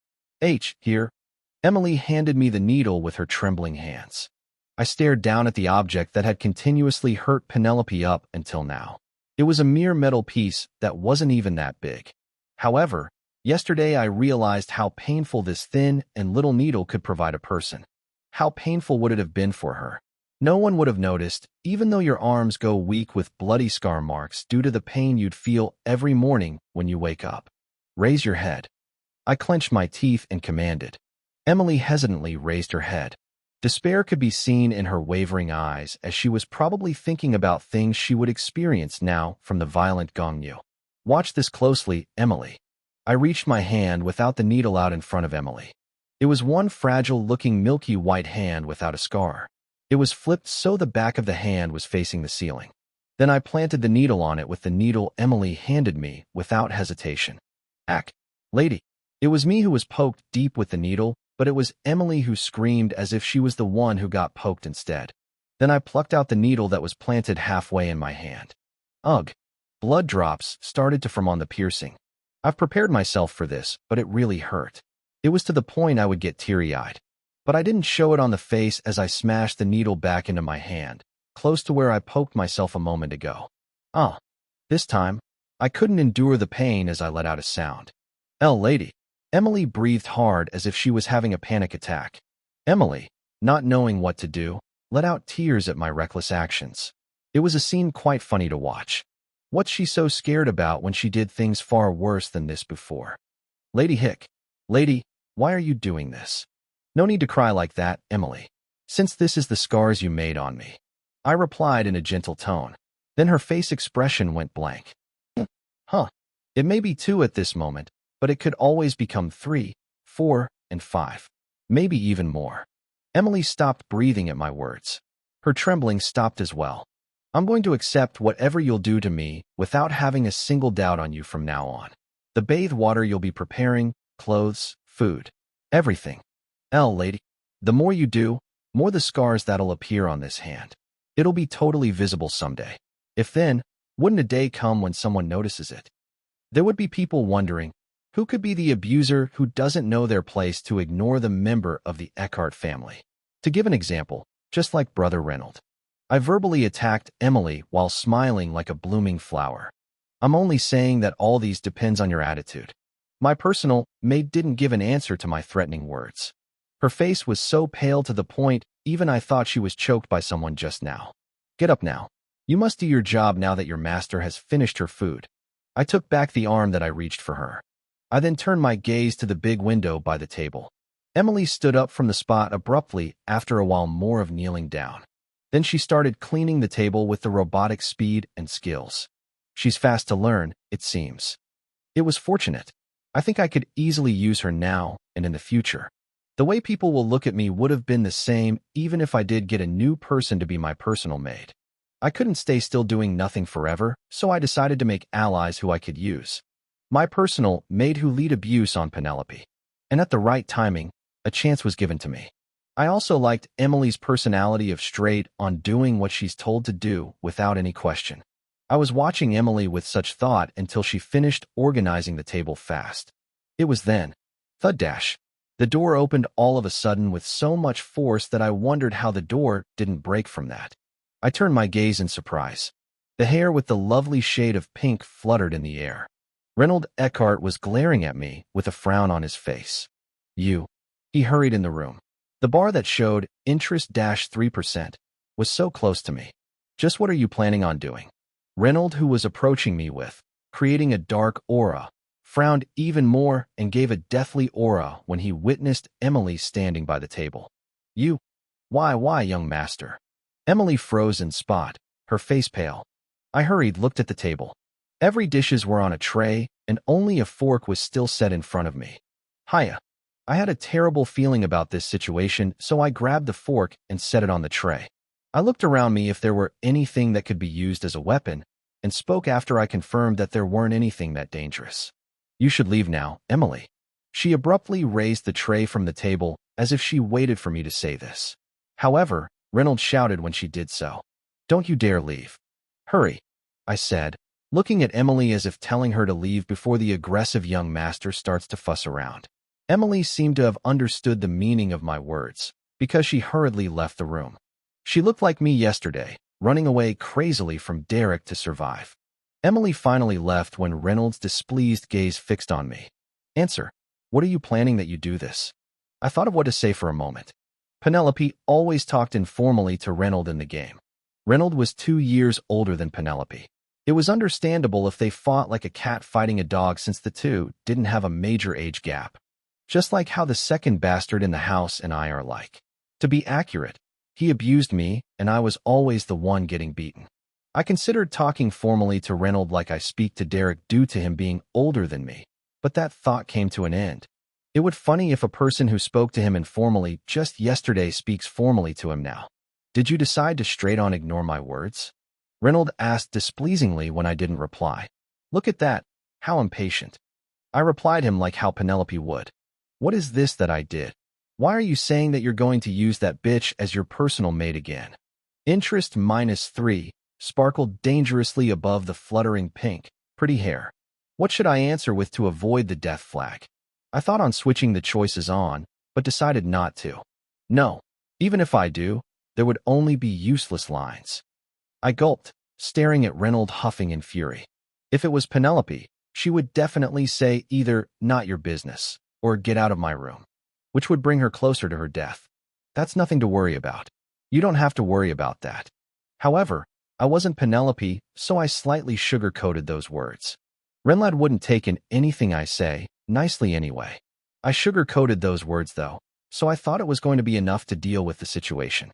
Here. Emily handed me the needle with her trembling hands. I stared down at the object that had continuously hurt Penelope up until now. It was a mere metal piece that wasn't even that big. However, yesterday I realized how painful this thin and little needle could provide a person. How painful would it have been for her? No one would have noticed, even though your arms go weak with bloody scar marks due to the pain you'd feel every morning when you wake up. Raise your head. I clenched my teeth and commanded. Emily hesitantly raised her head. Despair could be seen in her wavering eyes as she was probably thinking about things she would experience now from the violent gongyu. Watch this closely, Emily. I reached my hand without the needle out in front of Emily. It was one fragile-looking milky white hand without a scar. It was flipped so the back of the hand was facing the ceiling. Then I planted the needle on it with the needle Emily handed me without hesitation. Lady. It was me who was poked deep with the needle, but it was Emily who screamed as if she was the one who got poked instead. Then I plucked out the needle that was planted halfway in my hand. Ugh! Blood drops started to form on the piercing. I've prepared myself for this, but it really hurt. It was to the point I would get teary-eyed. But I didn't show it on the face as I smashed the needle back into my hand, close to where I poked myself a moment ago. This time, I couldn't endure the pain as I let out a sound. Lady. Emily breathed hard as if she was having a panic attack. Emily, not knowing what to do, let out tears at my reckless actions. It was a scene quite funny to watch. What's she so scared about when she did things far worse than this before? Lady, why are you doing this? No need to cry like that, Emily. Since this is the scars you made on me. I replied in a gentle tone. Then her face expression went blank. It may be 2 at this moment, but it could always become 3, 4, and 5. Maybe even more. Emily stopped breathing at my words. Her trembling stopped as well. I'm going to accept whatever you'll do to me without having a single doubt on you from now on. The bathe water you'll be preparing, clothes, food, everything. Lady, the more you do, more the scars that'll appear on this hand. It'll be totally visible someday. If then, wouldn't a day come when someone notices it? There would be people wondering, who could be the abuser who doesn't know their place to ignore the member of the Eckhart family? To give an example, just like Brother Reynold. I verbally attacked Emily while smiling like a blooming flower. I'm only saying that all these depends on your attitude. My personal maid didn't give an answer to my threatening words. Her face was so pale to the point even I thought she was choked by someone just now. Get up now. You must do your job now that your master has finished her food. I took back the arm that I reached for her. I then turned my gaze to the big window by the table. Emily stood up from the spot abruptly after a while more of kneeling down. Then she started cleaning the table with the robotic speed and skills. She's fast to learn, it seems. It was fortunate. I think I could easily use her now and in the future. The way people will look at me would have been the same even if I did get a new person to be my personal maid. I couldn't stay still doing nothing forever, so I decided to make allies who I could use. My personal maid who lead abuse on Penelope. And at the right timing, a chance was given to me. I also liked Emily's personality of straight on doing what she's told to do without any question. I was watching Emily with such thought until she finished organizing the table fast. It was then. Thud dash. The door opened all of a sudden with so much force that I wondered how the door didn't break from that. I turned my gaze in surprise. The hair with the lovely shade of pink fluttered in the air. Reynold Eckhart was glaring at me with a frown on his face. You. He hurried in the room. The bar that showed interest-3% was so close to me. Just what are you planning on doing? Reynold, who was approaching me with, creating a dark aura, frowned even more and gave a deathly aura when he witnessed Emily standing by the table. You. Why, young master? Emily froze in spot, her face pale. I hurried, looked at the table. Every dishes were on a tray, and only a fork was still set in front of me. Hiya. I had a terrible feeling about this situation, so I grabbed the fork and set it on the tray. I looked around me if there were anything that could be used as a weapon, and spoke after I confirmed that there weren't anything that dangerous. You should leave now, Emily. She abruptly raised the tray from the table, as if she waited for me to say this. However, Reynolds shouted when she did so. Don't you dare leave. Hurry, I said, looking at Emily as if telling her to leave before the aggressive young master starts to fuss around. Emily seemed to have understood the meaning of my words, because she hurriedly left the room. She looked like me yesterday, running away crazily from Derek to survive. Emily finally left when Reynolds' displeased gaze fixed on me. Answer. What are you planning that you do this? I thought of what to say for a moment. Penelope always talked informally to Reynolds in the game. Reynolds was 2 years older than Penelope. It was understandable if they fought like a cat fighting a dog since the two didn't have a major age gap. Just like how the second bastard in the house and I are alike. To be accurate, he abused me, and I was always the one getting beaten. I considered talking formally to Reynolds like I speak to Derek due to him being older than me, but that thought came to an end. It would funny if a person who spoke to him informally just yesterday speaks formally to him now. Did you decide to straight on ignore my words? Reynolds asked displeasingly when I didn't reply. Look at that, how impatient. I replied him like how Penelope would. What is this that I did? Why are you saying that you're going to use that bitch as your personal mate again? Interest -3, sparkled dangerously above the fluttering pink, pretty hair. What should I answer with to avoid the death flag? I thought on switching the choices on, but decided not to. No, even if I do, there would only be useless lines. I gulped, staring at Reynolds huffing in fury. If it was Penelope, she would definitely say either not your business or get out of my room, which would bring her closer to her death. That's nothing to worry about. You don't have to worry about that. However, I wasn't Penelope, so I slightly sugar-coated those words. Renlad wouldn't take in anything I say, nicely anyway. I sugar-coated those words though, so I thought it was going to be enough to deal with the situation.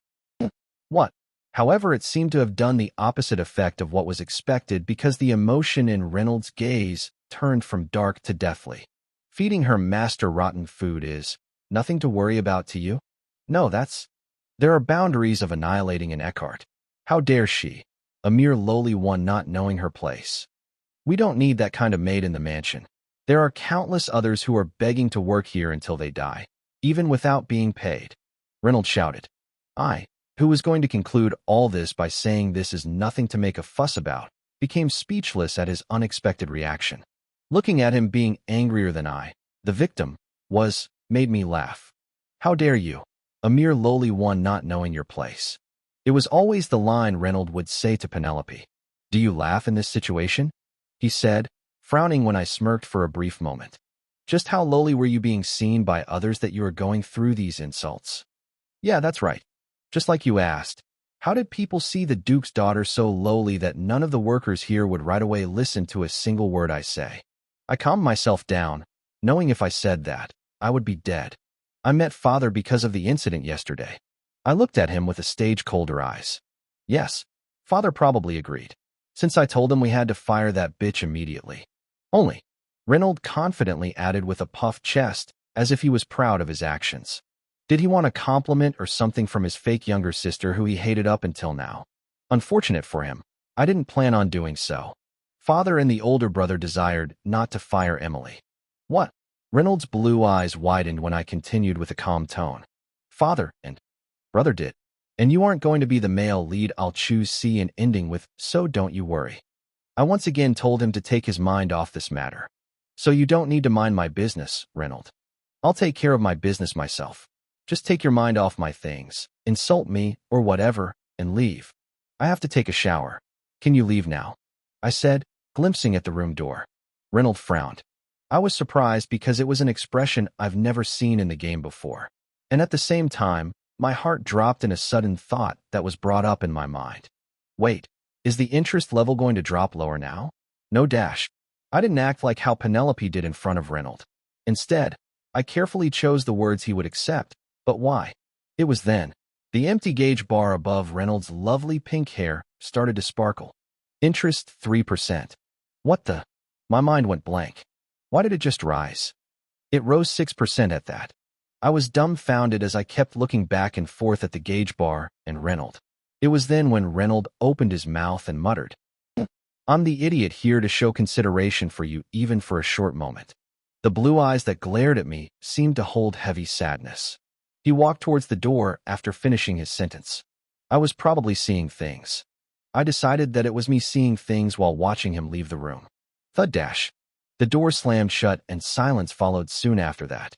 What? However, it seemed to have done the opposite effect of what was expected because the emotion in Reynolds' gaze turned from dark to deathly. Feeding her master rotten food is nothing to worry about to you? No, there are boundaries of annihilating an Eckhart. How dare she, a mere lowly one not knowing her place? We don't need that kind of maid in the mansion. There are countless others who are begging to work here until they die, even without being paid. Reynolds shouted. I, who was going to conclude all this by saying this is nothing to make a fuss about, became speechless at his unexpected reaction. Looking at him being angrier than I, the victim, made me laugh. How dare you, a mere lowly one not knowing your place? It was always the line Reynolds would say to Penelope. Do you laugh in this situation? He said, frowning when I smirked for a brief moment. Just how lowly were you being seen by others that you are going through these insults? Yeah, that's right. Just like you asked, how did people see the Duke's daughter so lowly that none of the workers here would right away listen to a single word I say? I calmed myself down, knowing if I said that, I would be dead. I met Father because of the incident yesterday. I looked at him with a stage colder eyes. Yes, Father probably agreed, since I told him we had to fire that bitch immediately. Only, Reynolds confidently added with a puffed chest, as if he was proud of his actions. Did he want a compliment or something from his fake younger sister who he hated up until now? Unfortunate for him, I didn't plan on doing so. Father and the older brother desired not to fire Emily. What? Reynolds' blue eyes widened when I continued with a calm tone. Father and brother did. And you aren't going to be the male lead I'll choose C and ending with, so don't you worry. I once again told him to take his mind off this matter. So you don't need to mind my business, Reynolds. I'll take care of my business myself. Just take your mind off my things, insult me, or whatever, and leave. I have to take a shower. Can you leave now? I said, glimpsing at the room door. Reynolds frowned. I was surprised because it was an expression I've never seen in the game before. And at the same time, my heart dropped in a sudden thought that was brought up in my mind. Wait, is the interest level going to drop lower now? No dash. I didn't act like how Penelope did in front of Reynolds. Instead, I carefully chose the words he would accept, but why? It was then. The empty gauge bar above Reynolds' lovely pink hair started to sparkle. Interest 3%. What the? My mind went blank. Why did it just rise? It rose 6% at that. I was dumbfounded as I kept looking back and forth at the gauge bar and Reynold. It was then when Reynold opened his mouth and muttered, "I'm the idiot here to show consideration for you even for a short moment." The blue eyes that glared at me seemed to hold heavy sadness. He walked towards the door after finishing his sentence. I was probably seeing things. I decided that it was me seeing things while watching him leave the room. Thud dash. The door slammed shut and silence followed soon after that.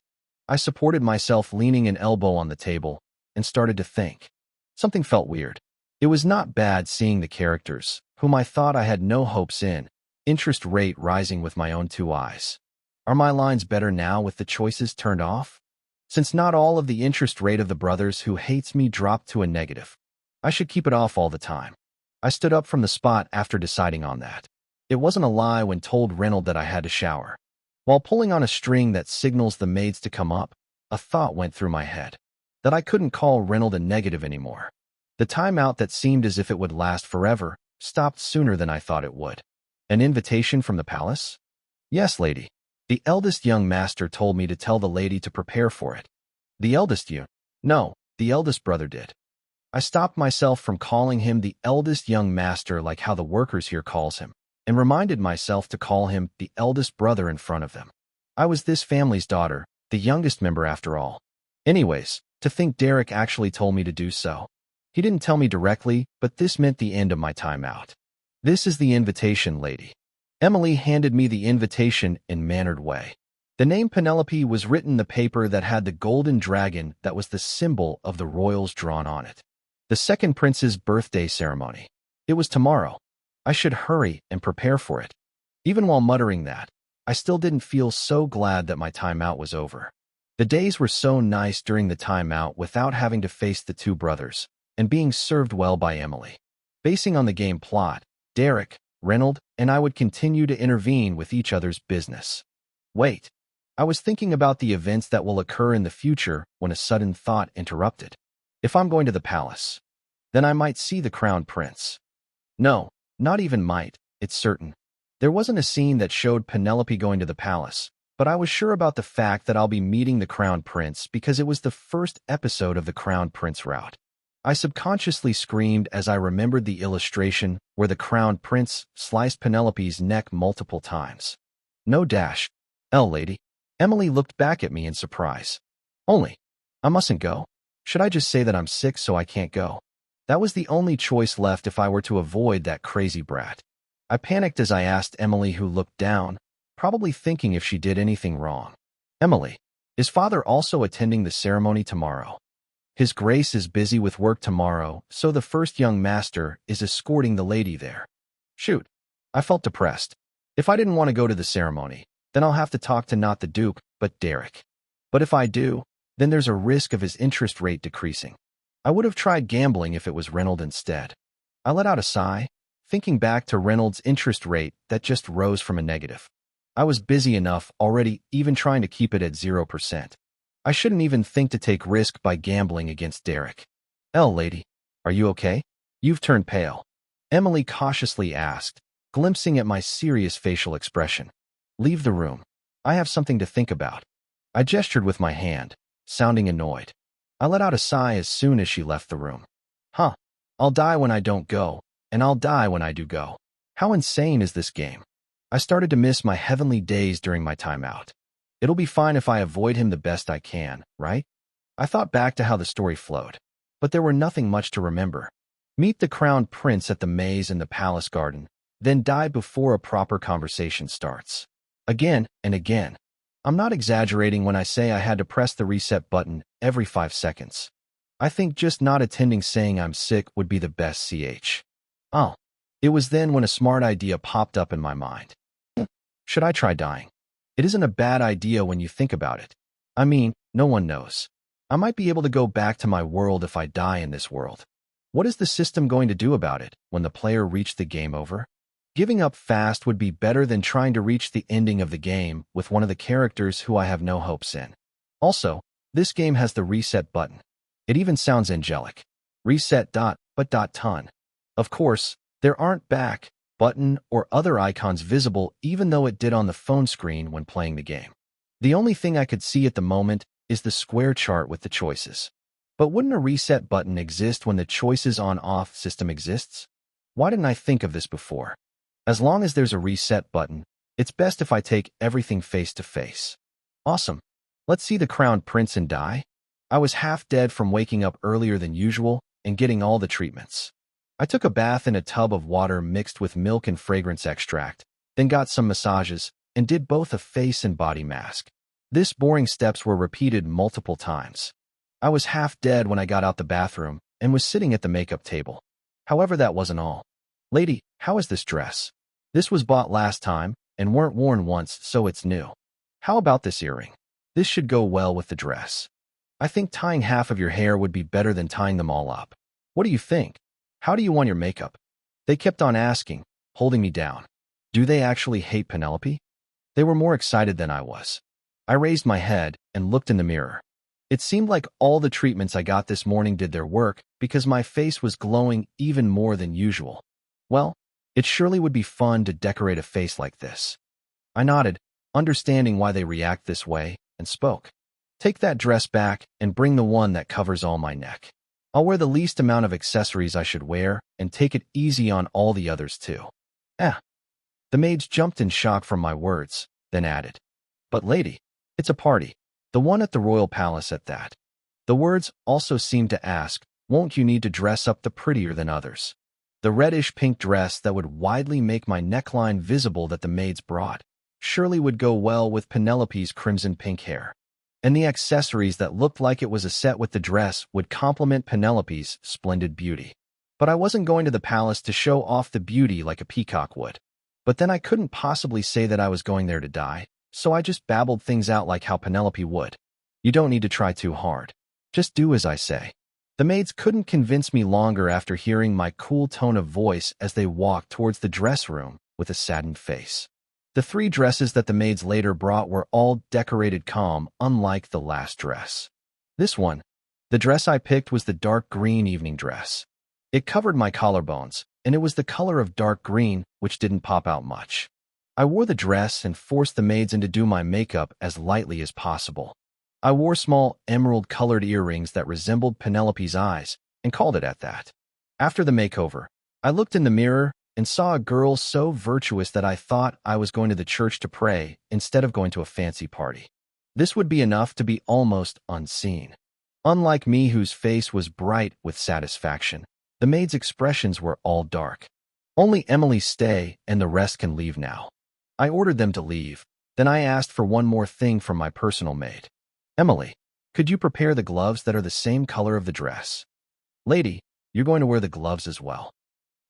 I supported myself leaning an elbow on the table and started to think. Something felt weird. It was not bad seeing the characters, whom I thought I had no hopes in, interest rate rising with my own two eyes. Are my lines better now with the choices turned off? Since not all of the interest rate of the brothers who hates me dropped to a negative, I should keep it off all the time. I stood up from the spot after deciding on that. It wasn't a lie when told Reynold that I had to shower. While pulling on a string that signals the maids to come up, a thought went through my head. That I couldn't call Reynold a negative anymore. The timeout that seemed as if it would last forever stopped sooner than I thought it would. An invitation from the palace? Yes, lady. The eldest young master told me to tell the lady to prepare for it. The eldest you? No, the eldest brother did. I stopped myself from calling him the eldest young master like how the workers here calls him, and reminded myself to call him the eldest brother in front of them. I was this family's daughter, the youngest member after all. Anyways, to think Derek actually told me to do so. He didn't tell me directly, but this meant the end of my timeout. This is the invitation, lady. Emily handed me the invitation in mannered way. The name Penelope was written in the paper that had the golden dragon that was the symbol of the royals drawn on it. The second prince's birthday ceremony. It was tomorrow. I should hurry and prepare for it. Even while muttering that, I still didn't feel so glad that my timeout was over. The days were so nice during the timeout without having to face the two brothers, and being served well by Emily. Basing on the game plot, Derek, Reynold, and I would continue to intervene with each other's business. Wait. I was thinking about the events that will occur in the future when a sudden thought interrupted. If I'm going to the palace, then I might see the crown prince. No, not even might, it's certain. There wasn't a scene that showed Penelope going to the palace, but I was sure about the fact that I'll be meeting the crown prince because it was the first episode of the crown prince route. I subconsciously screamed as I remembered the illustration where the crown prince sliced Penelope's neck multiple times. No dash. Lady. Emily looked back at me in surprise. Only. I mustn't go. Should I just say that I'm sick so I can't go? That was the only choice left if I were to avoid that crazy brat. I panicked as I asked Emily, who looked down, probably thinking if she did anything wrong. Emily, is father also attending the ceremony tomorrow? His Grace is busy with work tomorrow, so the first young master is escorting the lady there. Shoot. I felt depressed. If I didn't want to go to the ceremony, then I'll have to talk to not the Duke, but Derek. But if I do, then there's a risk of his interest rate decreasing. I would have tried gambling if it was Reynold instead. I let out a sigh, thinking back to Reynold's interest rate that just rose from a negative. I was busy enough already even trying to keep it at 0%. I shouldn't even think to take risk by gambling against Derek. Lady, are you okay? You've turned pale. Emily cautiously asked, glimpsing at my serious facial expression. Leave the room. I have something to think about. I gestured with my hand, sounding annoyed. I let out a sigh as soon as she left the room. Huh. I'll die when I don't go, and I'll die when I do go. How insane is this game? I started to miss my heavenly days during my timeout. It'll be fine if I avoid him the best I can, right? I thought back to how the story flowed, but there were nothing much to remember. Meet the crown prince at the maze in the palace garden, then die before a proper conversation starts. Again and again. I'm not exaggerating when I say I had to press the reset button every 5 seconds. I think just not attending saying I'm sick would be the best ch. Oh. It was then when a smart idea popped up in my mind. Should I try dying? It isn't a bad idea when you think about it. I mean, no one knows. I might be able to go back to my world if I die in this world. What is the system going to do about it when the player reached the game over? Giving up fast would be better than trying to reach the ending of the game with one of the characters who I have no hopes in. Also, this game has the reset button. It even sounds angelic. Reset ... ton. Of course, there aren't back button, or other icons visible even though it did on the phone screen when playing the game. The only thing I could see at the moment is the square chart with the choices. But wouldn't a reset button exist when the choices on-off system exists? Why didn't I think of this before? As long as there's a reset button, it's best if I take everything face to face. Awesome. Let's see the crowned prince and die. I was half dead from waking up earlier than usual and getting all the treatments. I took a bath in a tub of water mixed with milk and fragrance extract, then got some massages and did both a face and body mask. This boring steps were repeated multiple times. I was half dead when I got out the bathroom and was sitting at the makeup table. However, that wasn't all. Lady, how is this dress? This was bought last time and weren't worn once, so it's new. How about this earring? This should go well with the dress. I think tying half of your hair would be better than tying them all up. What do you think? How do you want your makeup? They kept on asking, holding me down. Do they actually hate Penelope? They were more excited than I was. I raised my head and looked in the mirror. It seemed like all the treatments I got this morning did their work because my face was glowing even more than usual. Well, it surely would be fun to decorate a face like this. I nodded, understanding why they react this way, and spoke. Take that dress back and bring the one that covers all my neck. I'll wear the least amount of accessories I should wear and take it easy on all the others too. The maids jumped in shock from my words, then added, But lady, it's a party. The one at the royal palace at that. The words also seemed to ask, won't you need to dress up the prettier than others? The reddish-pink dress that would widely make my neckline visible that the maids brought surely would go well with Penelope's crimson-pink hair. And the accessories that looked like it was a set with the dress would complement Penelope's splendid beauty. But I wasn't going to the palace to show off the beauty like a peacock would. But then I couldn't possibly say that I was going there to die, so I just babbled things out like how Penelope would. You don't need to try too hard. Just do as I say. The maids couldn't convince me longer after hearing my cool tone of voice as they walked towards the dress room with a saddened face. The 3 dresses that the maids later brought were all decorated calm, unlike the last dress. This one, the dress I picked, was the dark green evening dress. It covered my collarbones, and it was the color of dark green, which didn't pop out much. I wore the dress and forced the maids in to do my makeup as lightly as possible. I wore small emerald-colored earrings that resembled Penelope's eyes and called it at that. After the makeover, I looked in the mirror and saw a girl so virtuous that I thought I was going to the church to pray instead of going to a fancy party. This would be enough to be almost unseen. Unlike me, whose face was bright with satisfaction, the maids' expressions were all dark. Only Emily stay and the rest can leave now. I ordered them to leave. Then I asked for one more thing from my personal maid. Emily, could you prepare the gloves that are the same color of the dress? Lady, you're going to wear the gloves as well.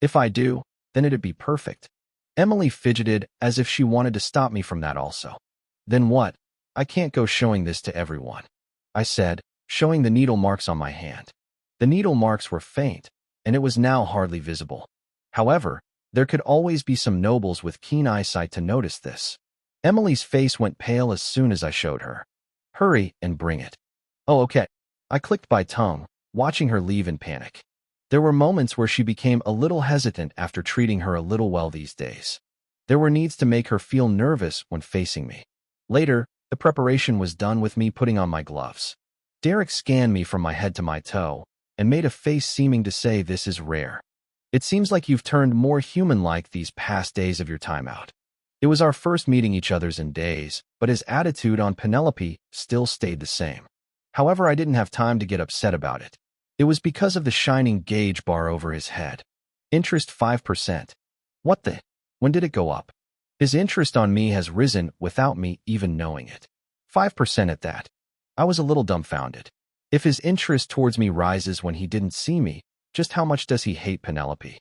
If I do, then it'd be perfect. Emily fidgeted as if she wanted to stop me from that also. Then what? I can't go showing this to everyone, I said, showing the needle marks on my hand. The needle marks were faint, and it was now hardly visible. However, there could always be some nobles with keen eyesight to notice this. Emily's face went pale as soon as I showed her. Hurry and bring it. Oh, okay. I clicked by tongue, watching her leave in panic. There were moments where she became a little hesitant after treating her a little well these days. There were needs to make her feel nervous when facing me. Later, the preparation was done with me putting on my gloves. Derek scanned me from my head to my toe and made a face seeming to say, "This is rare. It seems like you've turned more human-like these past days of your time out." It was our first meeting each other's in days, but his attitude on Penelope still stayed the same. However, I didn't have time to get upset about it. It was because of the shining gauge bar over his head. Interest 5%. What the? When did it go up? His interest on me has risen without me even knowing it. 5% at that. I was a little dumbfounded. If his interest towards me rises when he didn't see me, just how much does he hate Penelope?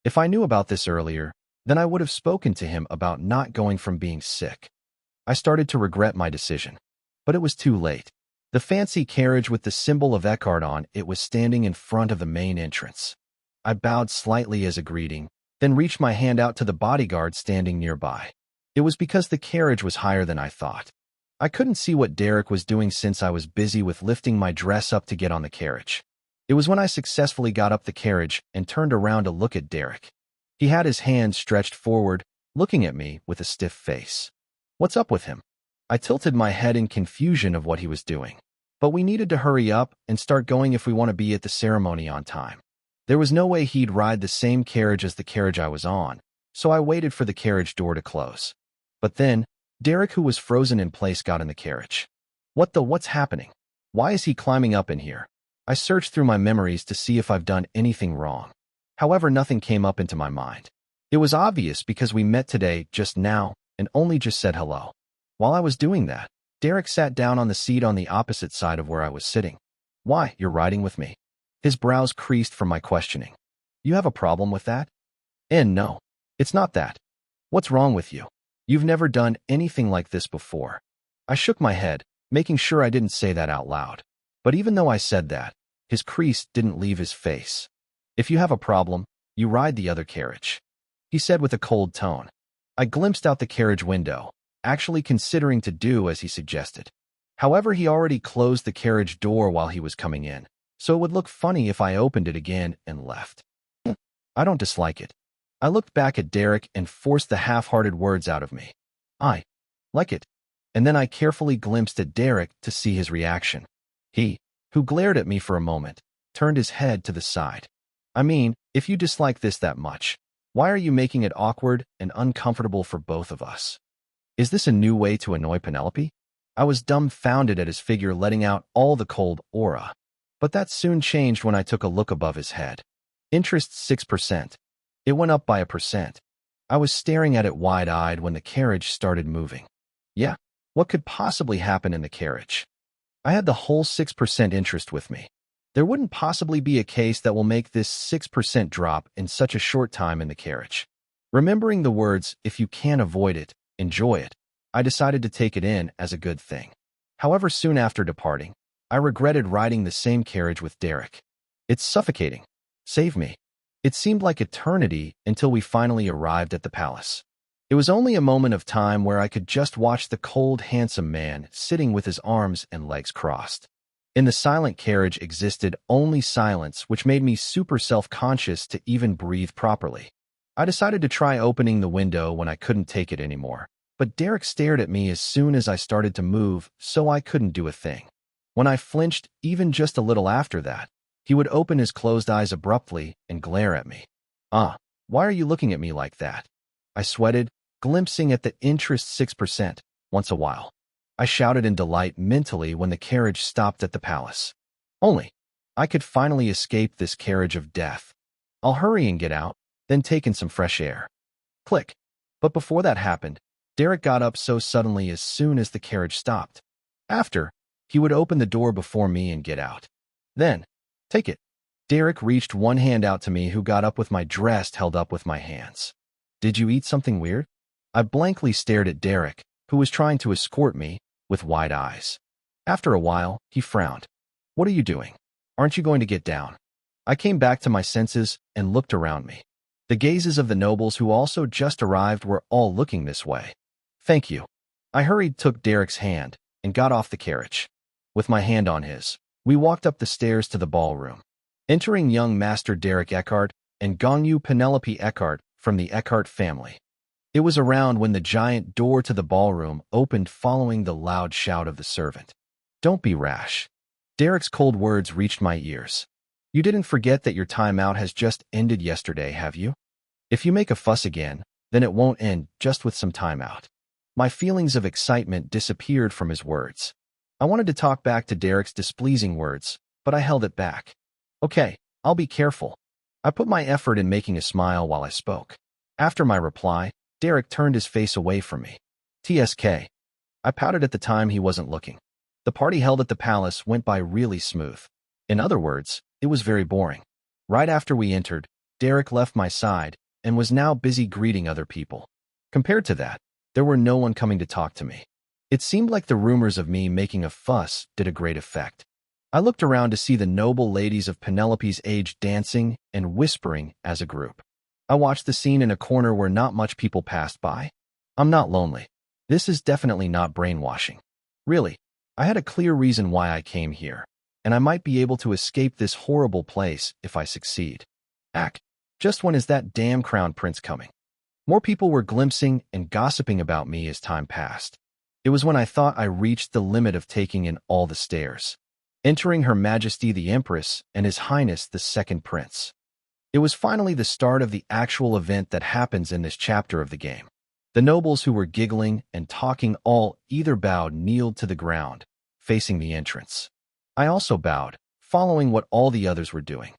If I knew about this earlier, then I would have spoken to him about not going from being sick. I started to regret my decision. But it was too late. The fancy carriage with the symbol of Eckhart on it was standing in front of the main entrance. I bowed slightly as a greeting, then reached my hand out to the bodyguard standing nearby. It was because the carriage was higher than I thought. I couldn't see what Derek was doing since I was busy with lifting my dress up to get on the carriage. It was when I successfully got up the carriage and turned around to look at Derek. He had his hand stretched forward, looking at me with a stiff face. What's up with him? I tilted my head in confusion of what he was doing. But we needed to hurry up and start going if we want to be at the ceremony on time. There was no way he'd ride the same carriage as the carriage I was on, so I waited for the carriage door to close. But then, Derek, who was frozen in place, got in the carriage. What's happening? Why is he climbing up in here? I searched through my memories to see if I've done anything wrong. However, nothing came up into my mind. It was obvious because we met today just now and only just said hello. While I was doing that, Derek sat down on the seat on the opposite side of where I was sitting. Why, you're riding with me? His brows creased from my questioning. You have a problem with that? And no, it's not that. What's wrong with you? You've never done anything like this before. I shook my head, making sure I didn't say that out loud. But even though I said that, his crease didn't leave his face. If you have a problem, you ride the other carriage, he said with a cold tone. I glimpsed out the carriage window, actually considering to do as he suggested. However, he already closed the carriage door while he was coming in, so it would look funny if I opened it again and left. I don't dislike it. I looked back at Derek and forced the half-hearted words out of me. I like it. And then I carefully glimpsed at Derek to see his reaction. He, who glared at me for a moment, turned his head to the side. I mean, if you dislike this that much, why are you making it awkward and uncomfortable for both of us? Is this a new way to annoy Penelope? I was dumbfounded at his figure letting out all the cold aura. But that soon changed when I took a look above his head. Interest 6%. It went up by 1%. I was staring at it wide-eyed when the carriage started moving. Yeah, what could possibly happen in the carriage? I had the whole 6% interest with me. There wouldn't possibly be a case that will make this 6% drop in such a short time in the carriage. Remembering the words, if you can't avoid it, enjoy it, I decided to take it in as a good thing. However, soon after departing, I regretted riding the same carriage with Derek. It's suffocating. Save me. It seemed like eternity until we finally arrived at the palace. It was only a moment of time where I could just watch the cold, handsome man sitting with his arms and legs crossed. In the silent carriage existed only silence, which made me super self-conscious to even breathe properly. I decided to try opening the window when I couldn't take it anymore, but Derek stared at me as soon as I started to move, so I couldn't do a thing. When I flinched, even just a little after that, he would open his closed eyes abruptly and glare at me. Why are you looking at me like that? I sweated, glimpsing at the interest 6% once a while. I shouted in delight mentally when the carriage stopped at the palace. Only, I could finally escape this carriage of death. I'll hurry and get out, then take in some fresh air. Click. But before that happened, Derek got up so suddenly as soon as the carriage stopped. After, he would open the door before me and get out. Then, take it. Derek reached one hand out to me, who got up with my dress held up with my hands. Did you eat something weird? I blankly stared at Derek, who was trying to escort me, with wide eyes. After a while, he frowned. What are you doing? Aren't you going to get down? I came back to my senses and looked around me. The gazes of the nobles who also just arrived were all looking this way. Thank you. I hurried, took Derek's hand, and got off the carriage. With my hand on his, we walked up the stairs to the ballroom, entering young Master Derek Eckhart and Gongyu Penelope Eckhart from the Eckhart family. It was around when the giant door to the ballroom opened following the loud shout of the servant. Don't be rash. Derek's cold words reached my ears. You didn't forget that your timeout has just ended yesterday, have you? If you make a fuss again, then it won't end just with some timeout. My feelings of excitement disappeared from his words. I wanted to talk back to Derek's displeasing words, but I held it back. Okay, I'll be careful. I put my effort in making a smile while I spoke. After my reply, Derek turned his face away from me. TSK. I pouted at the time he wasn't looking. The party held at the palace went by really smooth. In other words, it was very boring. Right after we entered, Derek left my side and was now busy greeting other people. Compared to that, there were no one coming to talk to me. It seemed like the rumors of me making a fuss did a great effect. I looked around to see the noble ladies of Penelope's age dancing and whispering as a group. I watched the scene in a corner where not much people passed by. I'm not lonely. This is definitely not brainwashing. Really, I had a clear reason why I came here, and I might be able to escape this horrible place if I succeed. Just when is that damn crown prince coming? More people were glimpsing and gossiping about me as time passed. It was when I thought I reached the limit of taking in all the stares. Entering Her Majesty the Empress and His Highness the Second Prince. It was finally the start of the actual event that happens in this chapter of the game. The nobles who were giggling and talking all either bowed, kneeled to the ground, facing the entrance. I also bowed, following what all the others were doing.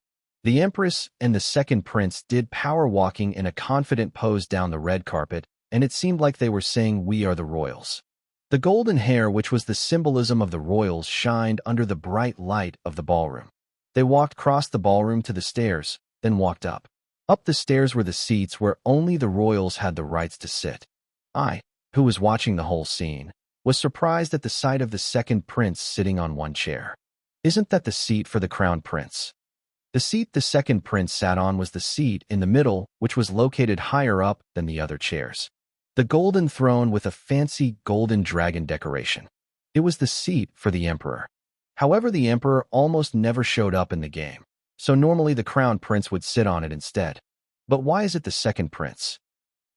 The Empress and the Second Prince did power walking in a confident pose down the red carpet, and it seemed like they were saying, "We are the royals." The golden hair, which was the symbolism of the royals, shined under the bright light of the ballroom. They walked across the ballroom to the stairs, then walked up. Up the stairs were the seats where only the royals had the rights to sit. I, who was watching the whole scene, was surprised at the sight of the Second Prince sitting on one chair. Isn't that the seat for the crown prince? The seat the Second Prince sat on was the seat in the middle, which was located higher up than the other chairs. The golden throne with a fancy golden dragon decoration. It was the seat for the emperor. However, the emperor almost never showed up in the game, so normally the crown prince would sit on it instead. But why is it the Second Prince?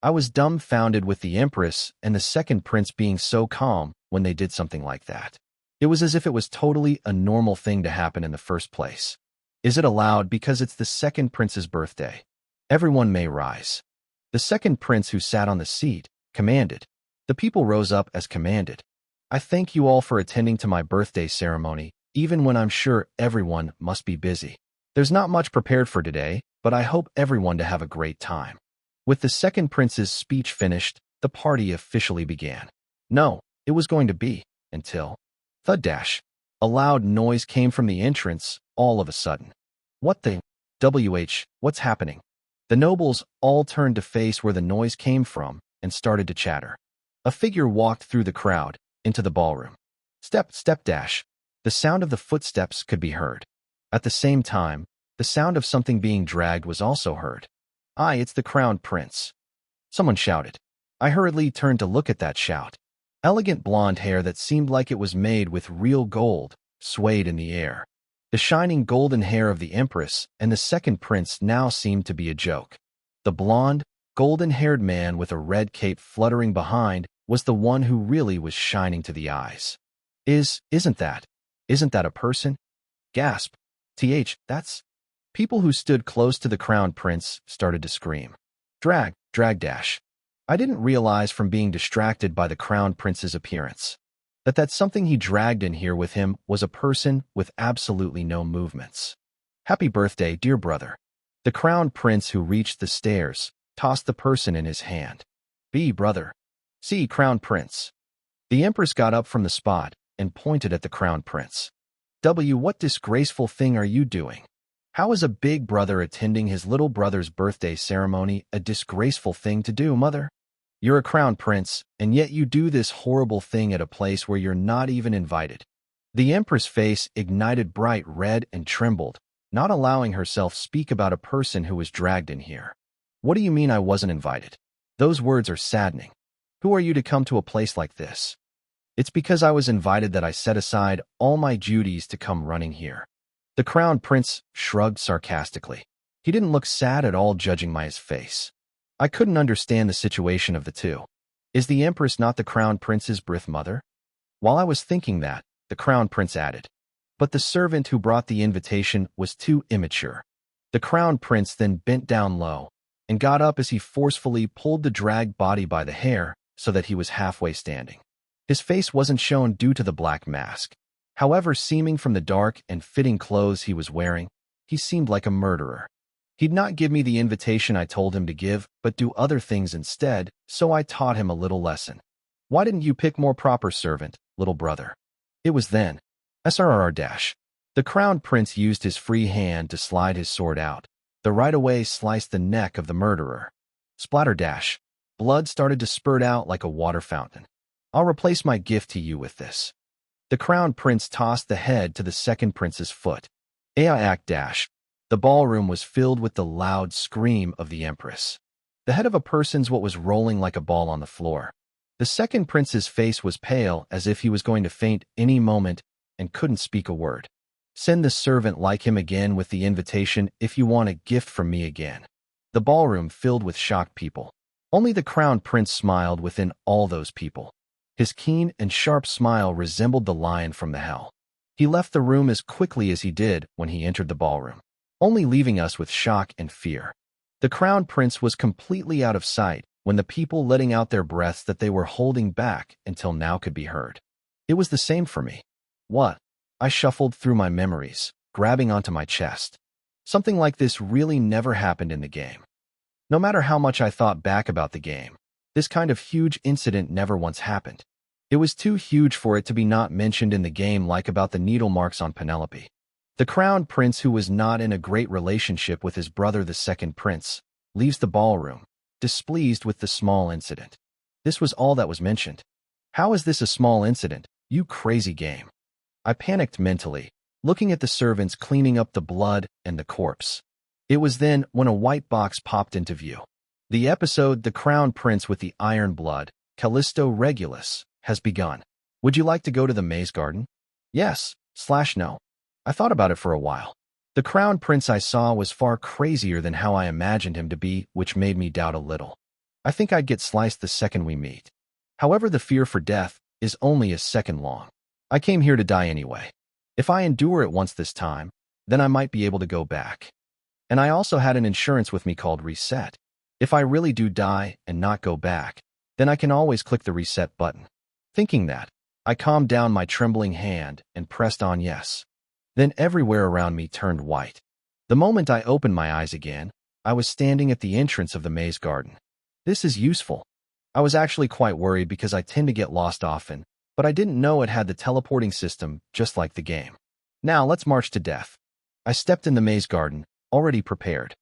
I was dumbfounded with the Empress and the Second Prince being so calm when they did something like that. It was as if it was totally a normal thing to happen in the first place. Is it allowed because it's the Second Prince's birthday? Everyone may rise. The Second Prince, who sat on the seat, commanded. The people rose up as commanded. I thank you all for attending to my birthday ceremony, even when I'm sure everyone must be busy. There's not much prepared for today, but I hope everyone to have a great time. With the Second Prince's speech finished, the party officially began. No, it was going to be, until... Thud dash. A loud noise came from the entrance, all of a sudden. What the... what's happening? The nobles all turned to face where the noise came from and started to chatter. A figure walked through the crowd, into the ballroom. Step, step dash. The sound of the footsteps could be heard. At the same time, the sound of something being dragged was also heard. Aye, it's the crown prince. Someone shouted. I hurriedly turned to look at that shout. Elegant blonde hair that seemed like it was made with real gold swayed in the air. The shining golden hair of the Empress and the Second Prince now seemed to be a joke. The blonde, golden-haired man with a red cape fluttering behind was the one who really was shining to the eyes. Isn't that a person? Gasp. That's... People who stood close to the crown prince started to scream. Drag dash. I didn't realize from being distracted by the crown prince's appearance that something he dragged in here with him was a person with absolutely no movements. Happy birthday, dear brother. The crown prince, who reached the stairs, tossed the person in his hand. B, brother. C, crown prince. The empress got up from the spot and pointed at the crown prince. W, what disgraceful thing are you doing? How is a big brother attending his little brother's birthday ceremony a disgraceful thing to do, mother? You're a crown prince, and yet you do this horrible thing at a place where you're not even invited. The empress' face ignited bright red and trembled, not allowing herself speak about a person who was dragged in here. What do you mean I wasn't invited? Those words are saddening. Who are you to come to a place like this? It's because I was invited that I set aside all my duties to come running here. The crown prince shrugged sarcastically. He didn't look sad at all, judging by his face. I couldn't understand the situation of the two. Is the empress not the crown prince's birth mother? While I was thinking that, the crown prince added. But the servant who brought the invitation was too immature. The crown prince then bent down low and got up as he forcefully pulled the dragged body by the hair so that he was halfway standing. His face wasn't shown due to the black mask. However, seeming from the dark and fitting clothes he was wearing, he seemed like a murderer. He'd not give me the invitation I told him to give, but do other things instead, so I taught him a little lesson. Why didn't you pick more proper servant, little brother? It was then. SRR-. The crown prince used his free hand to slide his sword out. The right away sliced the neck of the murderer. Splatter-. Blood started to spurt out like a water fountain. I'll replace my gift to you with this. The crown prince tossed the head to the second prince's foot. Aiac-. The ballroom was filled with the loud scream of the empress. The head of a person's what was rolling like a ball on the floor. The second prince's face was pale as if he was going to faint any moment and couldn't speak a word. Send the servant like him again with the invitation if you want a gift from me again. The ballroom filled with shocked people. Only the crown prince smiled within all those people. His keen and sharp smile resembled the lion from the hell. He left the room as quickly as he did when he entered the ballroom, only leaving us with shock and fear. The crown prince was completely out of sight when the people letting out their breaths that they were holding back until now could be heard. It was the same for me. What? I shuffled through my memories, grabbing onto my chest. Something like this really never happened in the game. No matter how much I thought back about the game, this kind of huge incident never once happened. It was too huge for it to be not mentioned in the game, like about the needle marks on Penelope. The crown prince, who was not in a great relationship with his brother the second prince, leaves the ballroom, displeased with the small incident. This was all that was mentioned. How is this a small incident, you crazy game? I panicked mentally, looking at the servants cleaning up the blood and the corpse. It was then when a white box popped into view. The episode The Crown Prince with the Iron Blood, Callisto Regulus, has begun. Would you like to go to the maze garden? Yes/no. I thought about it for a while. The crown prince I saw was far crazier than how I imagined him to be, which made me doubt a little. I think I'd get sliced the second we meet. However, the fear for death is only a second long. I came here to die anyway. If I endure it once this time, then I might be able to go back. And I also had an insurance with me called Reset. If I really do die and not go back, then I can always click the reset button. Thinking that, I calmed down my trembling hand and pressed on yes. Then everywhere around me turned white. The moment I opened my eyes again, I was standing at the entrance of the maze garden. This is useful. I was actually quite worried because I tend to get lost often, but I didn't know it had the teleporting system just like the game. Now let's march to death. I stepped in the maze garden, already prepared.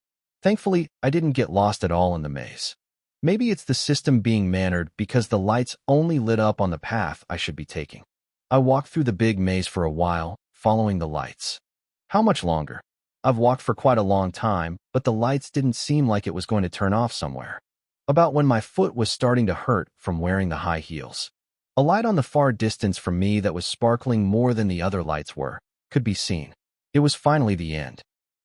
Thankfully, I didn't get lost at all in the maze. Maybe it's the system being mannered because the lights only lit up on the path I should be taking. I walked through the big maze for a while, following the lights. How much longer? I've walked for quite a long time, but the lights didn't seem like it was going to turn off somewhere. About when my foot was starting to hurt from wearing the high heels. A light on the far distance from me that was sparkling more than the other lights were, could be seen. It was finally the end.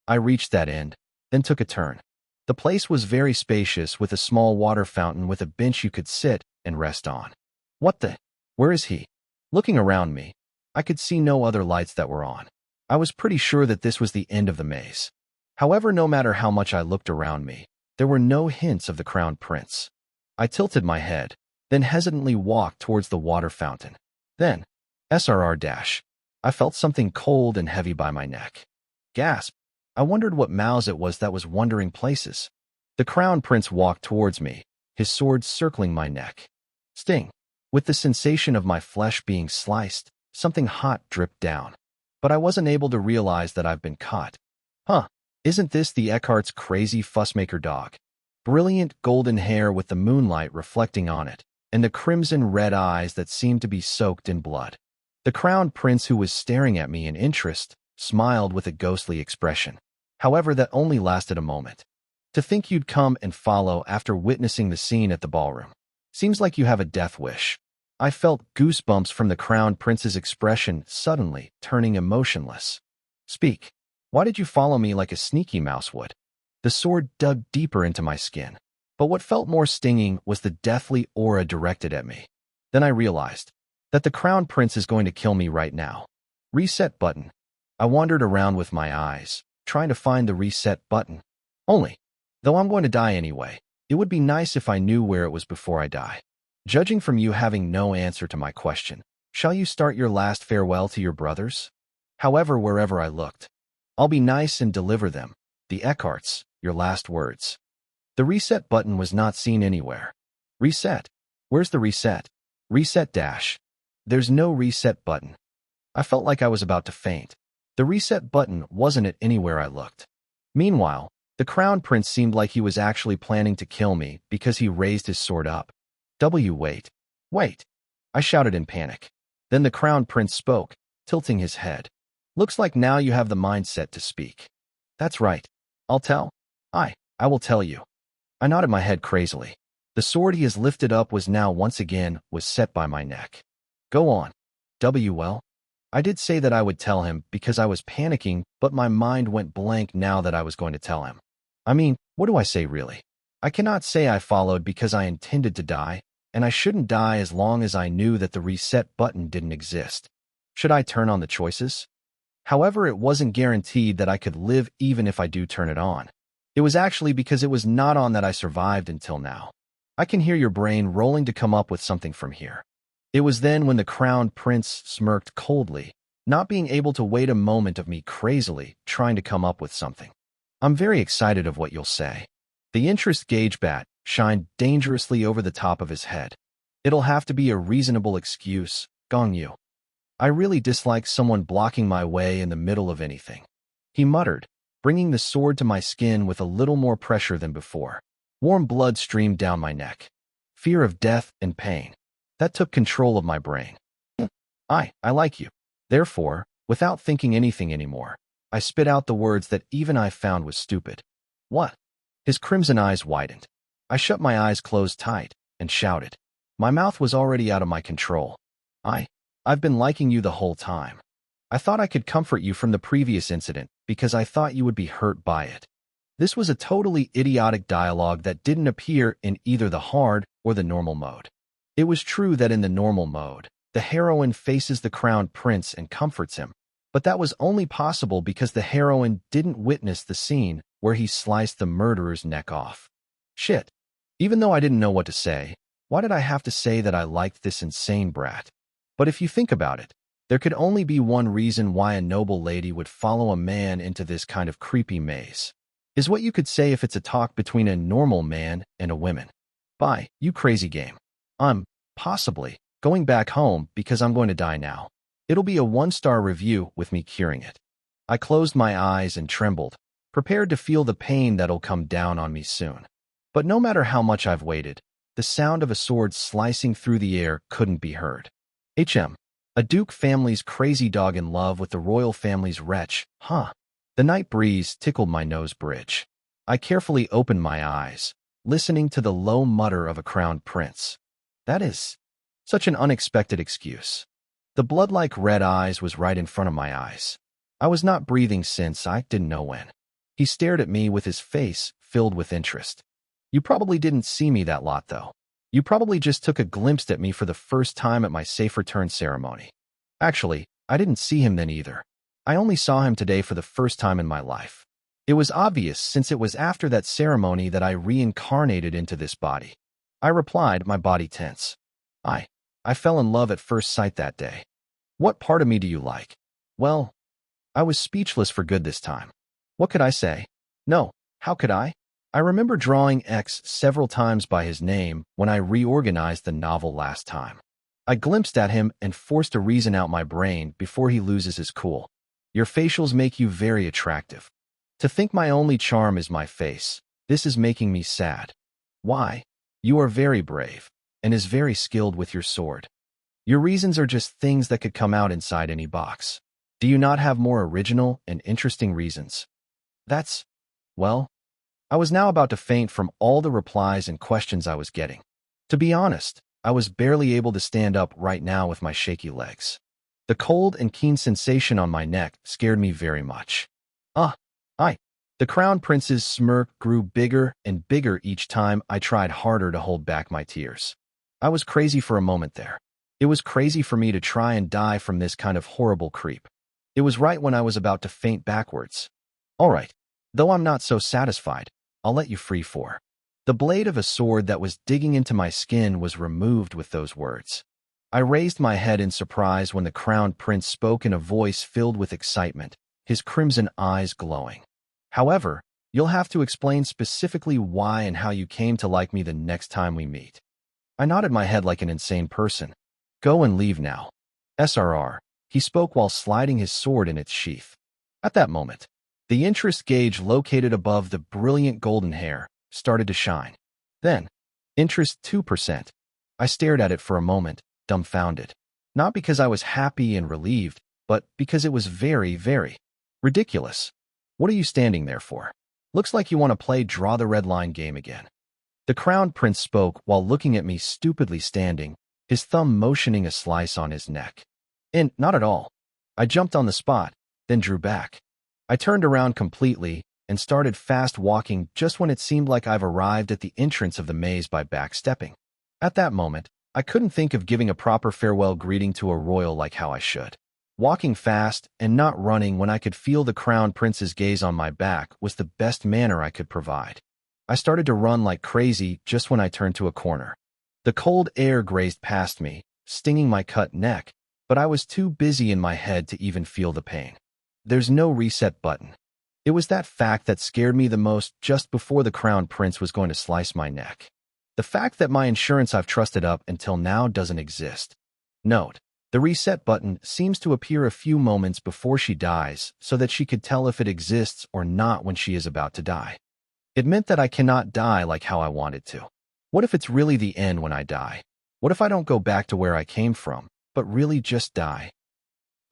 I reached that end, then took a turn. The place was very spacious with a small water fountain with a bench you could sit and rest on. What the? Where is he? Looking around me, I could see no other lights that were on. I was pretty sure that this was the end of the maze. However, no matter how much I looked around me, there were no hints of the crown prince. I tilted my head, then hesitantly walked towards the water fountain. Then, SRR-. I felt something cold and heavy by my neck. Gasp! I wondered what mouse it was that was wandering places. The crown prince walked towards me, his sword circling my neck. Sting! With the sensation of my flesh being sliced, something hot dripped down. But I wasn't able to realize that I've been caught. Huh, isn't this the Eckhart's crazy fussmaker dog? Brilliant golden hair with the moonlight reflecting on it, and the crimson red eyes that seemed to be soaked in blood. The crown prince, who was staring at me in interest, smiled with a ghostly expression. However, that only lasted a moment. To think you'd come and follow after witnessing the scene at the ballroom. Seems like you have a death wish. I felt goosebumps from the crown prince's expression suddenly turning emotionless. Speak. Why did you follow me like a sneaky mouse would? The sword dug deeper into my skin. But what felt more stinging was the deathly aura directed at me. Then I realized that the crown prince is going to kill me right now. Reset button. I wandered around with my eyes, trying to find the reset button. Though I'm going to die anyway, it would be nice if I knew where it was before I die. Judging from you having no answer to my question, shall you start your last farewell to your brothers? However, wherever I looked, I'll be nice and deliver them, the Eckharts, your last words. The reset button was not seen anywhere. Reset? Where's the reset? Reset dash. There's no reset button. I felt like I was about to faint. The reset button wasn't it anywhere I looked. Meanwhile, the crown prince seemed like he was actually planning to kill me because he raised his sword up. Wait. I shouted in panic. Then the crown prince spoke, tilting his head. Looks like now you have the mindset to speak. That's right. I'll tell. I will tell you. I nodded my head crazily. The sword he has lifted up was now once again was set by my neck. Go on. Well. I did say that I would tell him because I was panicking, but my mind went blank now that I was going to tell him. I mean, What do I say really? I cannot say I followed because I intended to die, and I shouldn't die as long as I knew that the reset button didn't exist. Should I turn on the choices? However, it wasn't guaranteed that I could live even if I do turn it on. It was actually because it was not on that I survived until now. I can hear your brain rolling to come up with something from here. It was then when the crowned prince smirked coldly, not being able to wait a moment of me crazily trying to come up with something. I'm very excited of what you'll say. The interest gauge bat shined dangerously over the top of his head. It'll have to be a reasonable excuse, Gong Yu. I really dislike someone blocking my way in the middle of anything. He muttered, bringing the sword to my skin with a little more pressure than before. Warm blood streamed down my neck. Fear of death and pain. That took control of my brain. I like you. Therefore, without thinking anything anymore, I spit out the words that even I found was stupid. What? His crimson eyes widened. I shut my eyes closed tight and shouted. My mouth was already out of my control. I've been liking you the whole time. I thought I could comfort you from the previous incident because I thought you would be hurt by it. This was a totally idiotic dialogue that didn't appear in either the hard or the normal mode. It was true that in the normal mode, the heroine faces the crowned prince and comforts him, but that was only possible because the heroine didn't witness the scene where he sliced the murderer's neck off. Shit. Even though I didn't know what to say, why did I have to say that I liked this insane brat? But if you think about it, there could only be one reason why a noble lady would follow a man into this kind of creepy maze. Is what you could say if it's a talk between a normal man and a woman. Bye, you crazy game. I'm, possibly, going back home because I'm going to die now. It'll be a 1-star review with me curing it. I closed my eyes and trembled, prepared to feel the pain that'll come down on me soon. But no matter how much I've waited, the sound of a sword slicing through the air couldn't be heard. A duke family's crazy dog in love with the royal family's wretch, huh? The night breeze tickled my nose bridge. I carefully opened my eyes, listening to the low mutter of a crowned prince. That is such an unexpected excuse. The blood-like red eyes was right in front of my eyes. I was not breathing since I didn't know when. He stared at me with his face filled with interest. You probably didn't see me that lot, though. You probably just took a glimpse at me for the first time at my safe return ceremony. Actually, I didn't see him then either. I only saw him today for the first time in my life. It was obvious since it was after that ceremony that I reincarnated into this body. I replied, my body tense. I fell in love at first sight that day. What part of me do you like? Well, I was speechless for good this time. What could I say? No, how could I? I remember drawing X several times by his name when I reorganized the novel last time. I glimpsed at him and forced a reason out my brain before he loses his cool. Your facials make you very attractive. To think my only charm is my face, this is making me sad. Why? You are very brave, and is very skilled with your sword. Your reasons are just things that could come out inside any box. Do you not have more original and interesting reasons? Well, I was now about to faint from all the replies and questions I was getting. To be honest, I was barely able to stand up right now with my shaky legs. The cold and keen sensation on my neck scared me very much. The crown prince's smirk grew bigger and bigger each time I tried harder to hold back my tears. I was crazy for a moment there. It was crazy for me to try and die from this kind of horrible creep. It was right when I was about to faint backwards. All right, though I'm not so satisfied, I'll let you free for. The blade of a sword that was digging into my skin was removed with those words. I raised my head in surprise when the crowned prince spoke in a voice filled with excitement, his crimson eyes glowing. However, you'll have to explain specifically why and how you came to like me the next time we meet. I nodded my head like an insane person. Go and leave now. SRR, he spoke while sliding his sword in its sheath. At that moment, the interest gauge located above the brilliant golden hair started to shine. Then, interest 2%. I stared at it for a moment, dumbfounded. Not because I was happy and relieved, but because it was very, very ridiculous. What are you standing there for? Looks like you want to play draw the red line game again. The crowned prince spoke while looking at me stupidly standing, his thumb motioning a slice on his neck. Not at all. I jumped on the spot, then drew back. I turned around completely and started fast walking just when it seemed like I've arrived at the entrance of the maze by backstepping. At that moment, I couldn't think of giving a proper farewell greeting to a royal like how I should. Walking fast and not running when I could feel the crown prince's gaze on my back was the best manner I could provide. I started to run like crazy just when I turned to a corner. The cold air grazed past me, stinging my cut neck, but I was too busy in my head to even feel the pain. There's no reset button. It was that fact that scared me the most just before the crown prince was going to slice my neck. The fact that my insurance I've trusted up until now doesn't exist. Note: the reset button seems to appear a few moments before she dies so that she could tell if it exists or not when she is about to die. It meant that I cannot die like how I wanted to. What if it's really the end when I die? What if I don't go back to where I came from, but really just die?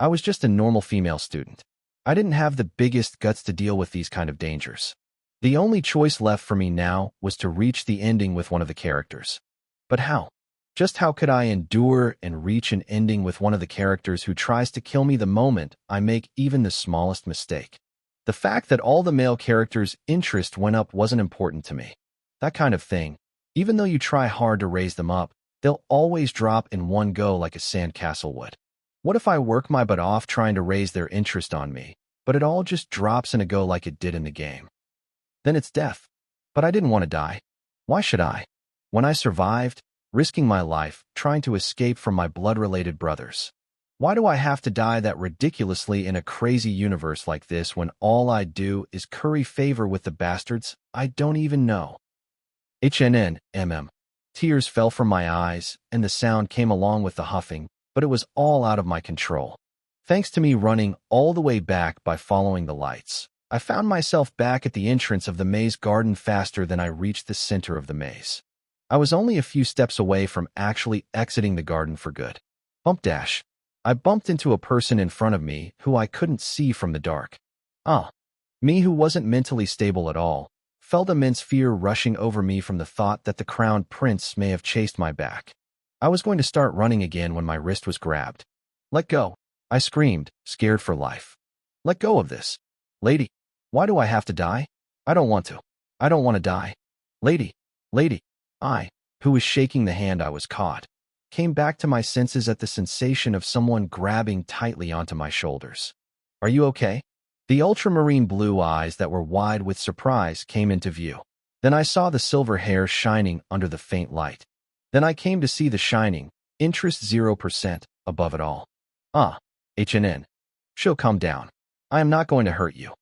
I was just a normal female student. I didn't have the biggest guts to deal with these kind of dangers. The only choice left for me now was to reach the ending with one of the characters. But how? Just how could I endure and reach an ending with one of the characters who tries to kill me the moment I make even the smallest mistake? The fact that all the male characters' interest went up wasn't important to me. That kind of thing, even though you try hard to raise them up, they'll always drop in one go like a sandcastle would. What if I work my butt off trying to raise their interest on me, but it all just drops in a go like it did in the game? Then it's death. But I didn't want to die. Why should I? When I survived, risking my life, trying to escape from my blood-related brothers. Why do I have to die that ridiculously in a crazy universe like this when all I do is curry favor with the bastards I don't even know? Tears fell from my eyes, and the sound came along with the huffing, but it was all out of my control. Thanks to me running all the way back by following the lights, I found myself back at the entrance of the maze garden faster than I reached the center of the maze. I was only a few steps away from actually exiting the garden for good. Bump dash. I bumped into a person in front of me who I couldn't see from the dark. Me who wasn't mentally stable at all, felt immense fear rushing over me from the thought that the crown prince may have chased my back. I was going to start running again when my wrist was grabbed. "Let go," I screamed, scared for life. "Let go of this. Lady, why do I have to die? I don't want to. I don't want to die. Lady. I, who was shaking the hand I was caught, came back to my senses at the sensation of someone grabbing tightly onto my shoulders. "Are you okay?" The ultramarine blue eyes that were wide with surprise came into view. Then I saw the silver hair shining under the faint light. Then I came to see the shining, interest 0%, above it all. She'll calm down. I am not going to hurt you."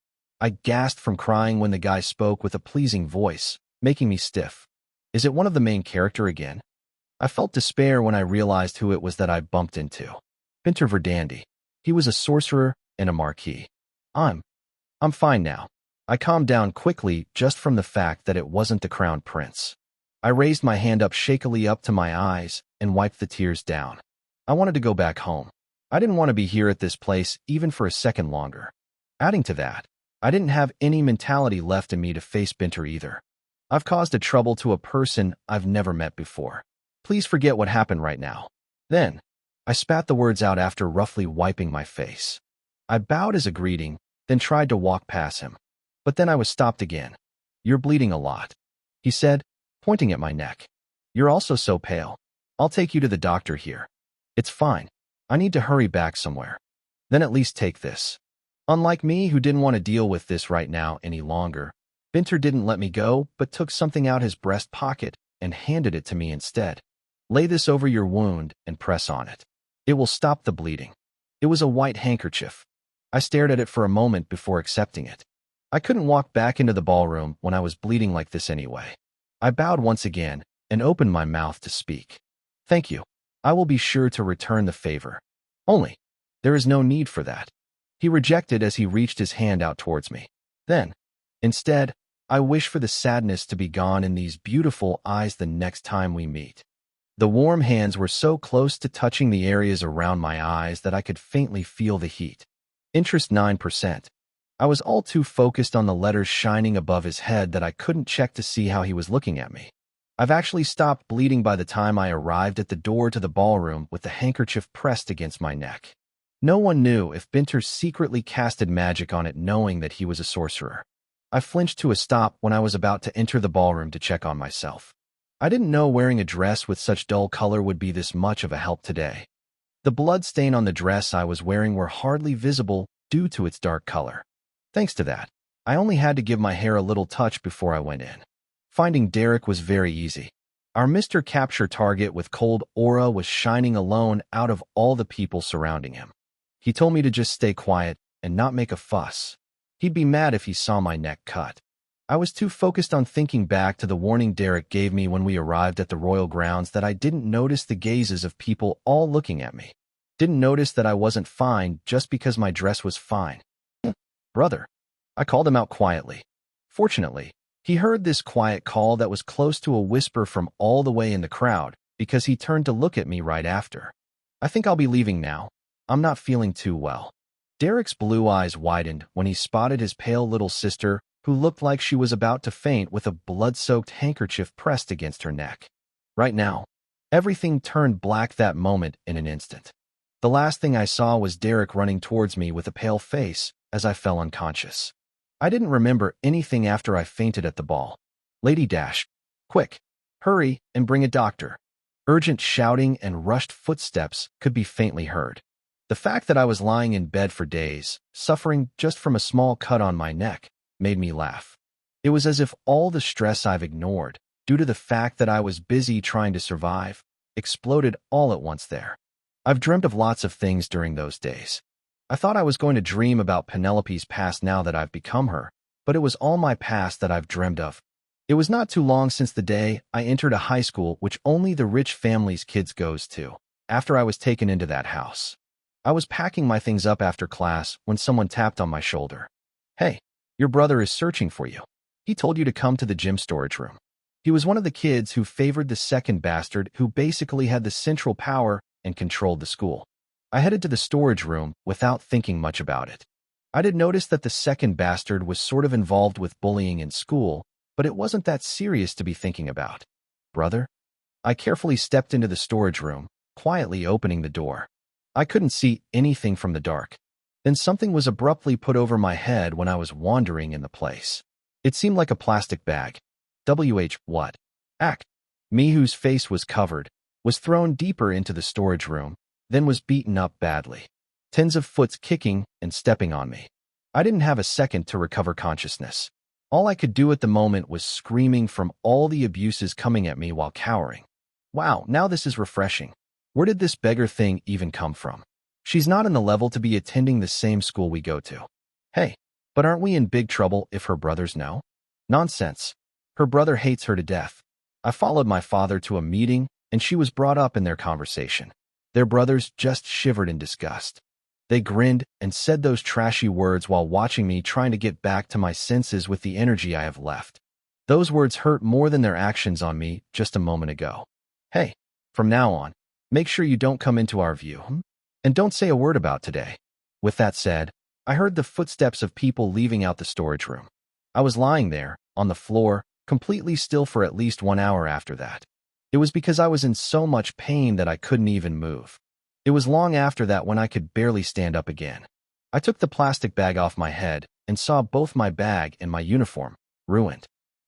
I gasped from crying when the guy spoke with a pleasing voice, making me stiff. Is it one of the main character again? I felt despair when I realized who it was that I bumped into. Binter Verdandi. He was a sorcerer and a marquis. I'm fine now. I calmed down quickly just from the fact that it wasn't the crown prince. I raised my hand up shakily up to my eyes and wiped the tears down. I wanted to go back home. I didn't want to be here at this place even for a second longer. Adding to that, I didn't have any mentality left in me to face Binter either. I've caused a trouble to a person I've never met before. Please forget what happened right now. Then, I spat the words out after roughly wiping my face. I bowed as a greeting, then tried to walk past him. But then I was stopped again. "You're bleeding a lot," he said, pointing at my neck. "You're also so pale. I'll take you to the doctor here." "It's fine. I need to hurry back somewhere." "Then at least take this." Unlike me, who didn't want to deal with this right now any longer, Binter didn't let me go, but took something out his breast pocket and handed it to me instead. "Lay this over your wound and press on it. It will stop the bleeding." It was a white handkerchief. I stared at it for a moment before accepting it. I couldn't walk back into the ballroom when I was bleeding like this anyway. I bowed once again and opened my mouth to speak. "Thank you. I will be sure to return the favor. Only, there is no need for that." He rejected as he reached his hand out towards me. Then, instead, I wish for the sadness to be gone in these beautiful eyes the next time we meet. The warm hands were so close to touching the areas around my eyes that I could faintly feel the heat. Interest 9%. I was all too focused on the letters shining above his head that I couldn't check to see how he was looking at me. I've actually stopped bleeding by the time I arrived at the door to the ballroom with the handkerchief pressed against my neck. No one knew if Binter secretly casted magic on it knowing that he was a sorcerer. I flinched to a stop when I was about to enter the ballroom to check on myself. I didn't know wearing a dress with such dull color would be this much of a help today. The blood stain on the dress I was wearing were hardly visible due to its dark color. Thanks to that, I only had to give my hair a little touch before I went in. Finding Derek was very easy. Our Mr. Capture target with cold aura was shining alone out of all the people surrounding him. He told me to just stay quiet and not make a fuss. He'd be mad if he saw my neck cut. I was too focused on thinking back to the warning Derek gave me when we arrived at the royal grounds that I didn't notice the gazes of people all looking at me. Didn't notice that I wasn't fine just because my dress was fine. Brother. I called him out quietly. Fortunately, he heard this quiet call that was close to a whisper from all the way in the crowd because he turned to look at me right after. I think I'll be leaving now. I'm not feeling too well. Derek's blue eyes widened when he spotted his pale little sister, who looked like she was about to faint with a blood-soaked handkerchief pressed against her neck. Right now, everything turned black that moment in an instant. The last thing I saw was Derek running towards me with a pale face as I fell unconscious. I didn't remember anything after I fainted at the ball. Lady Dash, quick, hurry and bring a doctor. Urgent shouting and rushed footsteps could be faintly heard. The fact that I was lying in bed for days, suffering just from a small cut on my neck, made me laugh. It was as if all the stress I've ignored, due to the fact that I was busy trying to survive, exploded all at once there. I've dreamt of lots of things during those days. I thought I was going to dream about Penelope's past now that I've become her, but it was all my past that I've dreamed of. It was not too long since the day I entered a high school which only the rich family's kids goes to, after I was taken into that house. I was packing my things up after class when someone tapped on my shoulder. Hey, your brother is searching for you. He told you to come to the gym storage room. He was one of the kids who favored the second bastard who basically had the central power and controlled the school. I headed to the storage room without thinking much about it. I did notice that the second bastard was sort of involved with bullying in school, but it wasn't that serious to be thinking about. Brother? I carefully stepped into the storage room, quietly opening the door. I couldn't see anything from the dark. Then something was abruptly put over my head when I was wandering in the place. It seemed like a plastic bag. What? Act. Me, whose face was covered, was thrown deeper into the storage room, then was beaten up badly. Tens of foots kicking and stepping on me. I didn't have a second to recover consciousness. All I could do at the moment was screaming from all the abuses coming at me while cowering. Wow, now this is refreshing. Where did this beggar thing even come from? She's not in the level to be attending the same school we go to. Hey, but aren't we in big trouble if her brothers know? Nonsense. Her brother hates her to death. I followed my father to a meeting, and she was brought up in their conversation. Their brothers just shivered in disgust. They grinned and said those trashy words while watching me trying to get back to my senses with the energy I have left. Those words hurt more than their actions on me just a moment ago. Hey, from now on, make sure you don't come into our view, and don't say a word about today. With that said, I heard the footsteps of people leaving out the storage room. I was lying there, on the floor, completely still for at least 1 hour after that. It was because I was in so much pain that I couldn't even move. It was long after that when I could barely stand up again. I took the plastic bag off my head and saw both my bag and my uniform ruined.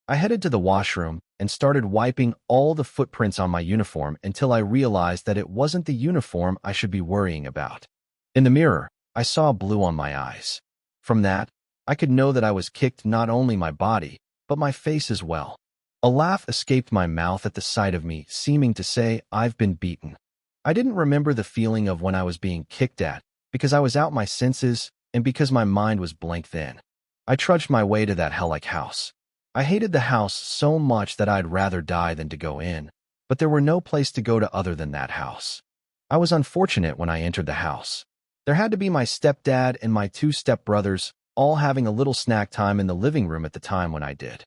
I headed to the washroom and started wiping all the footprints on my uniform until I realized that it wasn't the uniform I should be worrying about. In the mirror, I saw blue on my eyes. From that, I could know that I was kicked not only my body, but my face as well. A laugh escaped my mouth at the sight of me, seeming to say, I've been beaten. I didn't remember the feeling of when I was being kicked at, because I was out my senses and because my mind was blank then. I trudged my way to that hell-like house. I hated the house so much that I'd rather die than to go in, but there were no place to go to other than that house. I was unfortunate when I entered the house. There had to be my stepdad and my 2 stepbrothers, all having a little snack time in the living room at the time when I did.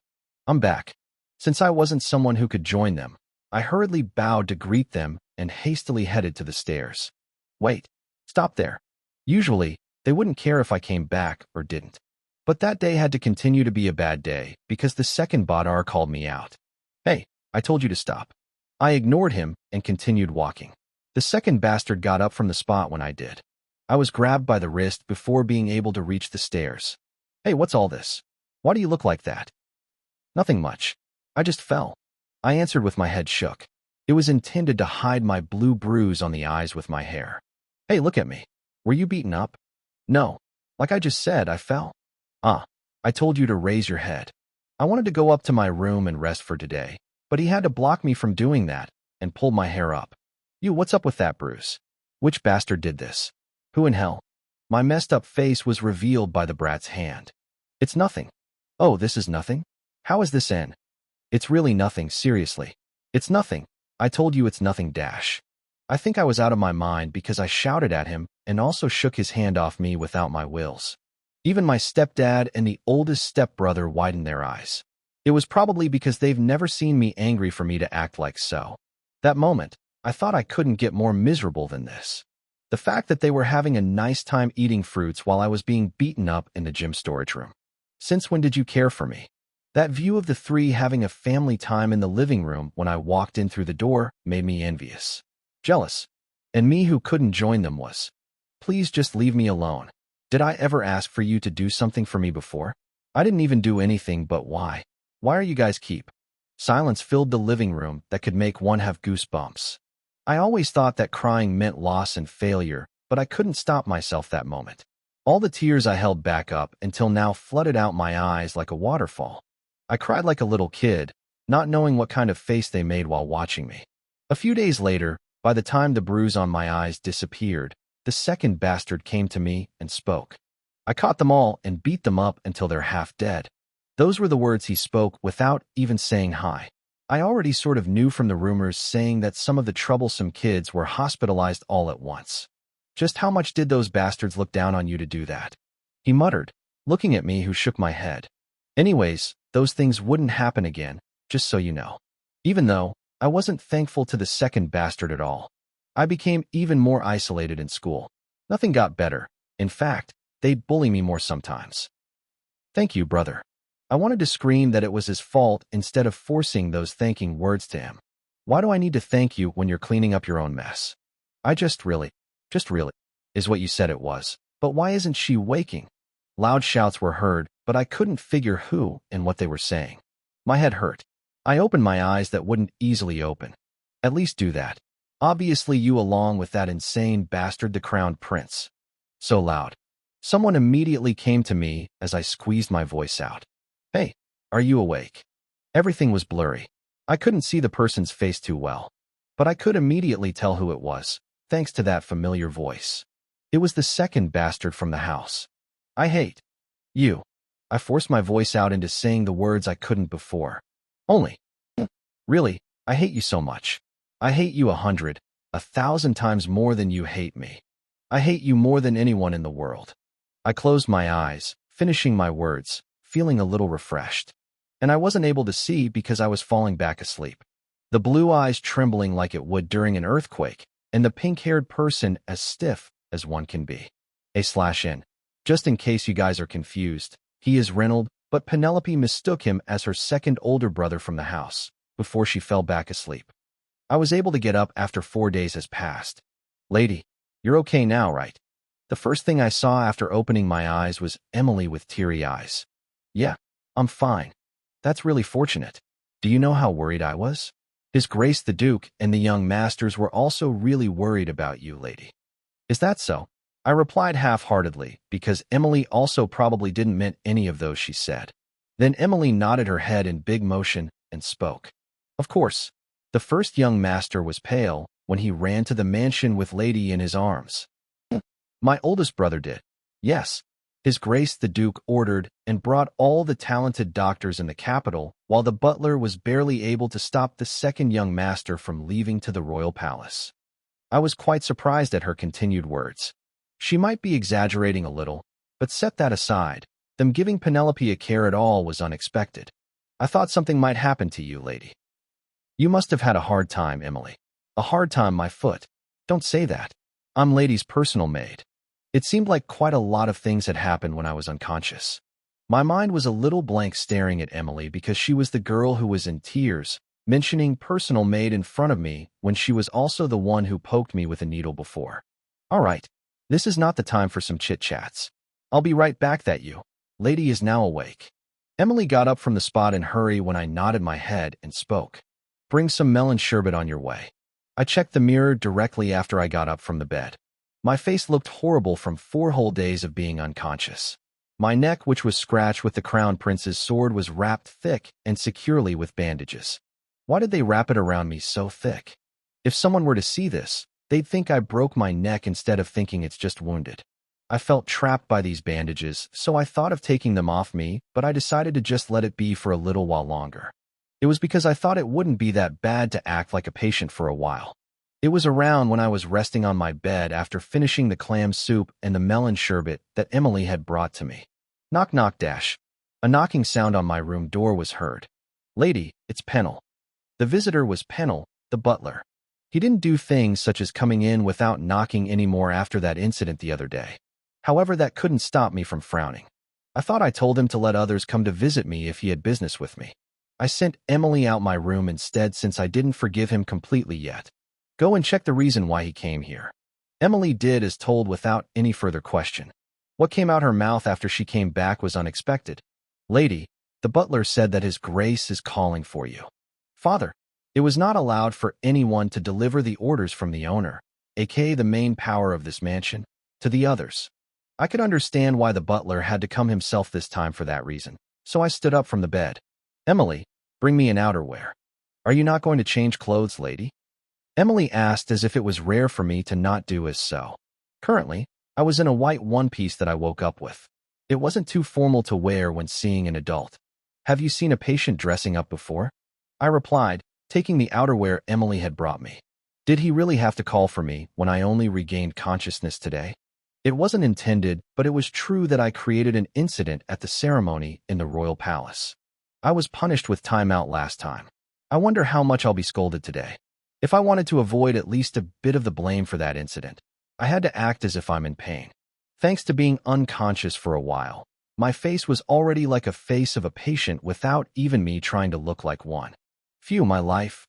I'm back. Since I wasn't someone who could join them, I hurriedly bowed to greet them and hastily headed to the stairs. Wait, stop there. Usually, they wouldn't care if I came back or didn't. But that day had to continue to be a bad day because the second Badar called me out. Hey, I told you to stop. I ignored him and continued walking. The second bastard got up from the spot when I did. I was grabbed by the wrist before being able to reach the stairs. Hey, what's all this? Why do you look like that? Nothing much. I just fell. I answered with my head shook. It was intended to hide my blue bruise on the eyes with my hair. Hey, look at me. Were you beaten up? No. Like I just said, I fell. Ah, I told you to raise your head. I wanted to go up to my room and rest for today, but he had to block me from doing that and pulled my hair up. You, what's up with that, Bruce? Which bastard did this? Who in hell? My messed up face was revealed by the brat's hand. It's nothing. Oh, this is nothing? How is this in? It's really nothing, seriously. It's nothing. I told you it's nothing, dash. I think I was out of my mind because I shouted at him and also shook his hand off me without my wills. Even my stepdad and the oldest stepbrother widened their eyes. It was probably because they've never seen me angry for me to act like so. That moment, I thought I couldn't get more miserable than this. The fact that they were having a nice time eating fruits while I was being beaten up in the gym storage room. Since when did you care for me? That view of the three having a family time in the living room when I walked in through the door made me envious. Jealous. And me who couldn't join them was. Please just leave me alone. Did I ever ask for you to do something for me before? I didn't even do anything, but why? Why are you guys keep? Silence filled the living room that could make one have goosebumps. I always thought that crying meant loss and failure, but I couldn't stop myself that moment. All the tears I held back up until now flooded out my eyes like a waterfall. I cried like a little kid, not knowing what kind of face they made while watching me. A few days later, by the time the bruise on my eyes disappeared, the second bastard came to me and spoke. I caught them all and beat them up until they're half dead. Those were the words he spoke without even saying hi. I already sort of knew from the rumors saying that some of the troublesome kids were hospitalized all at once. Just how much did those bastards look down on you to do that? He muttered, looking at me who shook my head. Anyways, those things wouldn't happen again, just so you know. Even though I wasn't thankful to the second bastard at all. I became even more isolated in school. Nothing got better. In fact, they'd bully me more sometimes. Thank you, brother. I wanted to scream that it was his fault instead of forcing those thanking words to him. Why do I need to thank you when you're cleaning up your own mess? I just really, is what you said it was. But why isn't she waking? Loud shouts were heard, but I couldn't figure who and what they were saying. My head hurt. I opened my eyes that wouldn't easily open. At least do that. Obviously you along with that insane bastard, the crowned prince. So loud. Someone immediately came to me as I squeezed my voice out. Hey, are you awake? Everything was blurry. I couldn't see the person's face too well, but I could immediately tell who it was, thanks to that familiar voice. It was the second bastard from the house. I hate you. I forced my voice out into saying the words I couldn't before. Only. Really, I hate you so much. I hate you 100, 1,000 times more than you hate me. I hate you more than anyone in the world. I closed my eyes, finishing my words, feeling a little refreshed. And I wasn't able to see because I was falling back asleep. The blue eyes trembling like it would during an earthquake, and the pink-haired person as stiff as one can be. A/N. Just in case you guys are confused, he is Reynold, but Penelope mistook him as her second older brother from the house, before she fell back asleep. I was able to get up after 4 days has passed. Lady, you're okay now, right? The first thing I saw after opening my eyes was Emily with teary eyes. Yeah, I'm fine. That's really fortunate. Do you know how worried I was? His Grace the Duke and the young masters were also really worried about you, lady. Is that so? I replied half-heartedly, because Emily also probably didn't mean any of those she said. Then Emily nodded her head in big motion and spoke. Of course. The first young master was pale when he ran to the mansion with Lady in his arms. My oldest brother did. Yes. His Grace the Duke ordered and brought all the talented doctors in the capital, while the butler was barely able to stop the second young master from leaving to the royal palace. I was quite surprised at her continued words. She might be exaggerating a little, but set that aside. Them giving Penelope a care at all was unexpected. I thought something might happen to you, lady. You must have had a hard time, Emily. A hard time, my foot. Don't say that. I'm Lady's personal maid. It seemed like quite a lot of things had happened when I was unconscious. My mind was a little blank staring at Emily because she was the girl who was in tears, mentioning personal maid in front of me when she was also the one who poked me with a needle before. All right, this is not the time for some chit-chats. I'll be right back that you. Lady is now awake. Emily got up from the spot in a hurry when I nodded my head and spoke. Bring some melon sherbet on your way. I checked the mirror directly after I got up from the bed. My face looked horrible from 4 whole days of being unconscious. My neck, which was scratched with the crown prince's sword, was wrapped thick and securely with bandages. Why did they wrap it around me so thick? If someone were to see this, they'd think I broke my neck instead of thinking it's just wounded. I felt trapped by these bandages, so I thought of taking them off me, but I decided to just let it be for a little while longer. It was because I thought it wouldn't be that bad to act like a patient for a while. It was around when I was resting on my bed after finishing the clam soup and the melon sherbet that Emily had brought to me. Knock knock dash. A knocking sound on my room door was heard. Lady, it's Pennell. The visitor was Pennell, the butler. He didn't do things such as coming in without knocking anymore after that incident the other day. However, that couldn't stop me from frowning. I thought I told him to let others come to visit me if he had business with me. I sent Emily out my room instead since I didn't forgive him completely yet. Go and check the reason why he came here. Emily did as told without any further question. What came out her mouth after she came back was unexpected. Lady, the butler said that his grace is calling for you. Father, it was not allowed for anyone to deliver the orders from the owner, aka the main power of this mansion, to the others. I could understand why the butler had to come himself this time for that reason, so I stood up from the bed. Emily, bring me an outerwear. Are you not going to change clothes, lady? Emily asked as if it was rare for me to not do as so. Currently, I was in a white one-piece that I woke up with. It wasn't too formal to wear when seeing an adult. Have you seen a patient dressing up before? I replied, taking the outerwear Emily had brought me. Did he really have to call for me when I only regained consciousness today? It wasn't intended, but it was true that I created an incident at the ceremony in the royal palace. I was punished with time out last time. I wonder how much I'll be scolded today. If I wanted to avoid at least a bit of the blame for that incident, I had to act as if I'm in pain. Thanks to being unconscious for a while, my face was already like a face of a patient without even me trying to look like one. Phew, my life.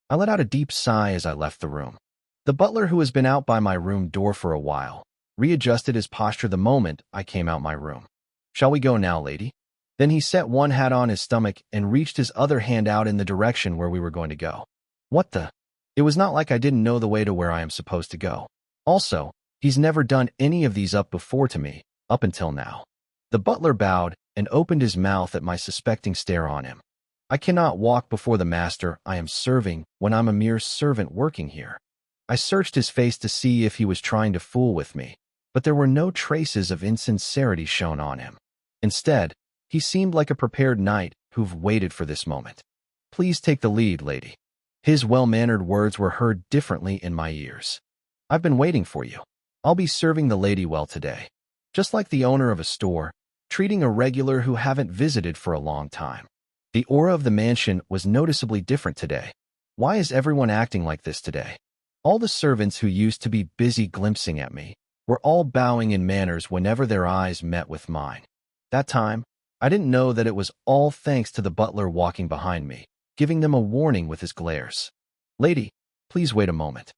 I let out a deep sigh as I left the room. The butler, who has been out by my room door for a while, readjusted his posture the moment I came out my room. Shall we go now, lady? Then he set one hand on his stomach and reached his other hand out in the direction where we were going to go. What the? It was not like I didn't know the way to where I am supposed to go. Also, he's never done any of these up before to me, up until now. The butler bowed and opened his mouth at my suspecting stare on him. I cannot walk before the master I am serving when I'm a mere servant working here. I searched his face to see if he was trying to fool with me, but there were no traces of insincerity shown on him. Instead, he seemed like a prepared knight who've waited for this moment. Please take the lead, lady. His well-mannered words were heard differently in my ears. I've been waiting for you. I'll be serving the lady well today. Just like the owner of a store, treating a regular who haven't visited for a long time. The aura of the mansion was noticeably different today. Why is everyone acting like this today? All the servants who used to be busy glimpsing at me were all bowing in manners whenever their eyes met with mine. That time, I didn't know that it was all thanks to the butler walking behind me, giving them a warning with his glares. Lady, please wait a moment.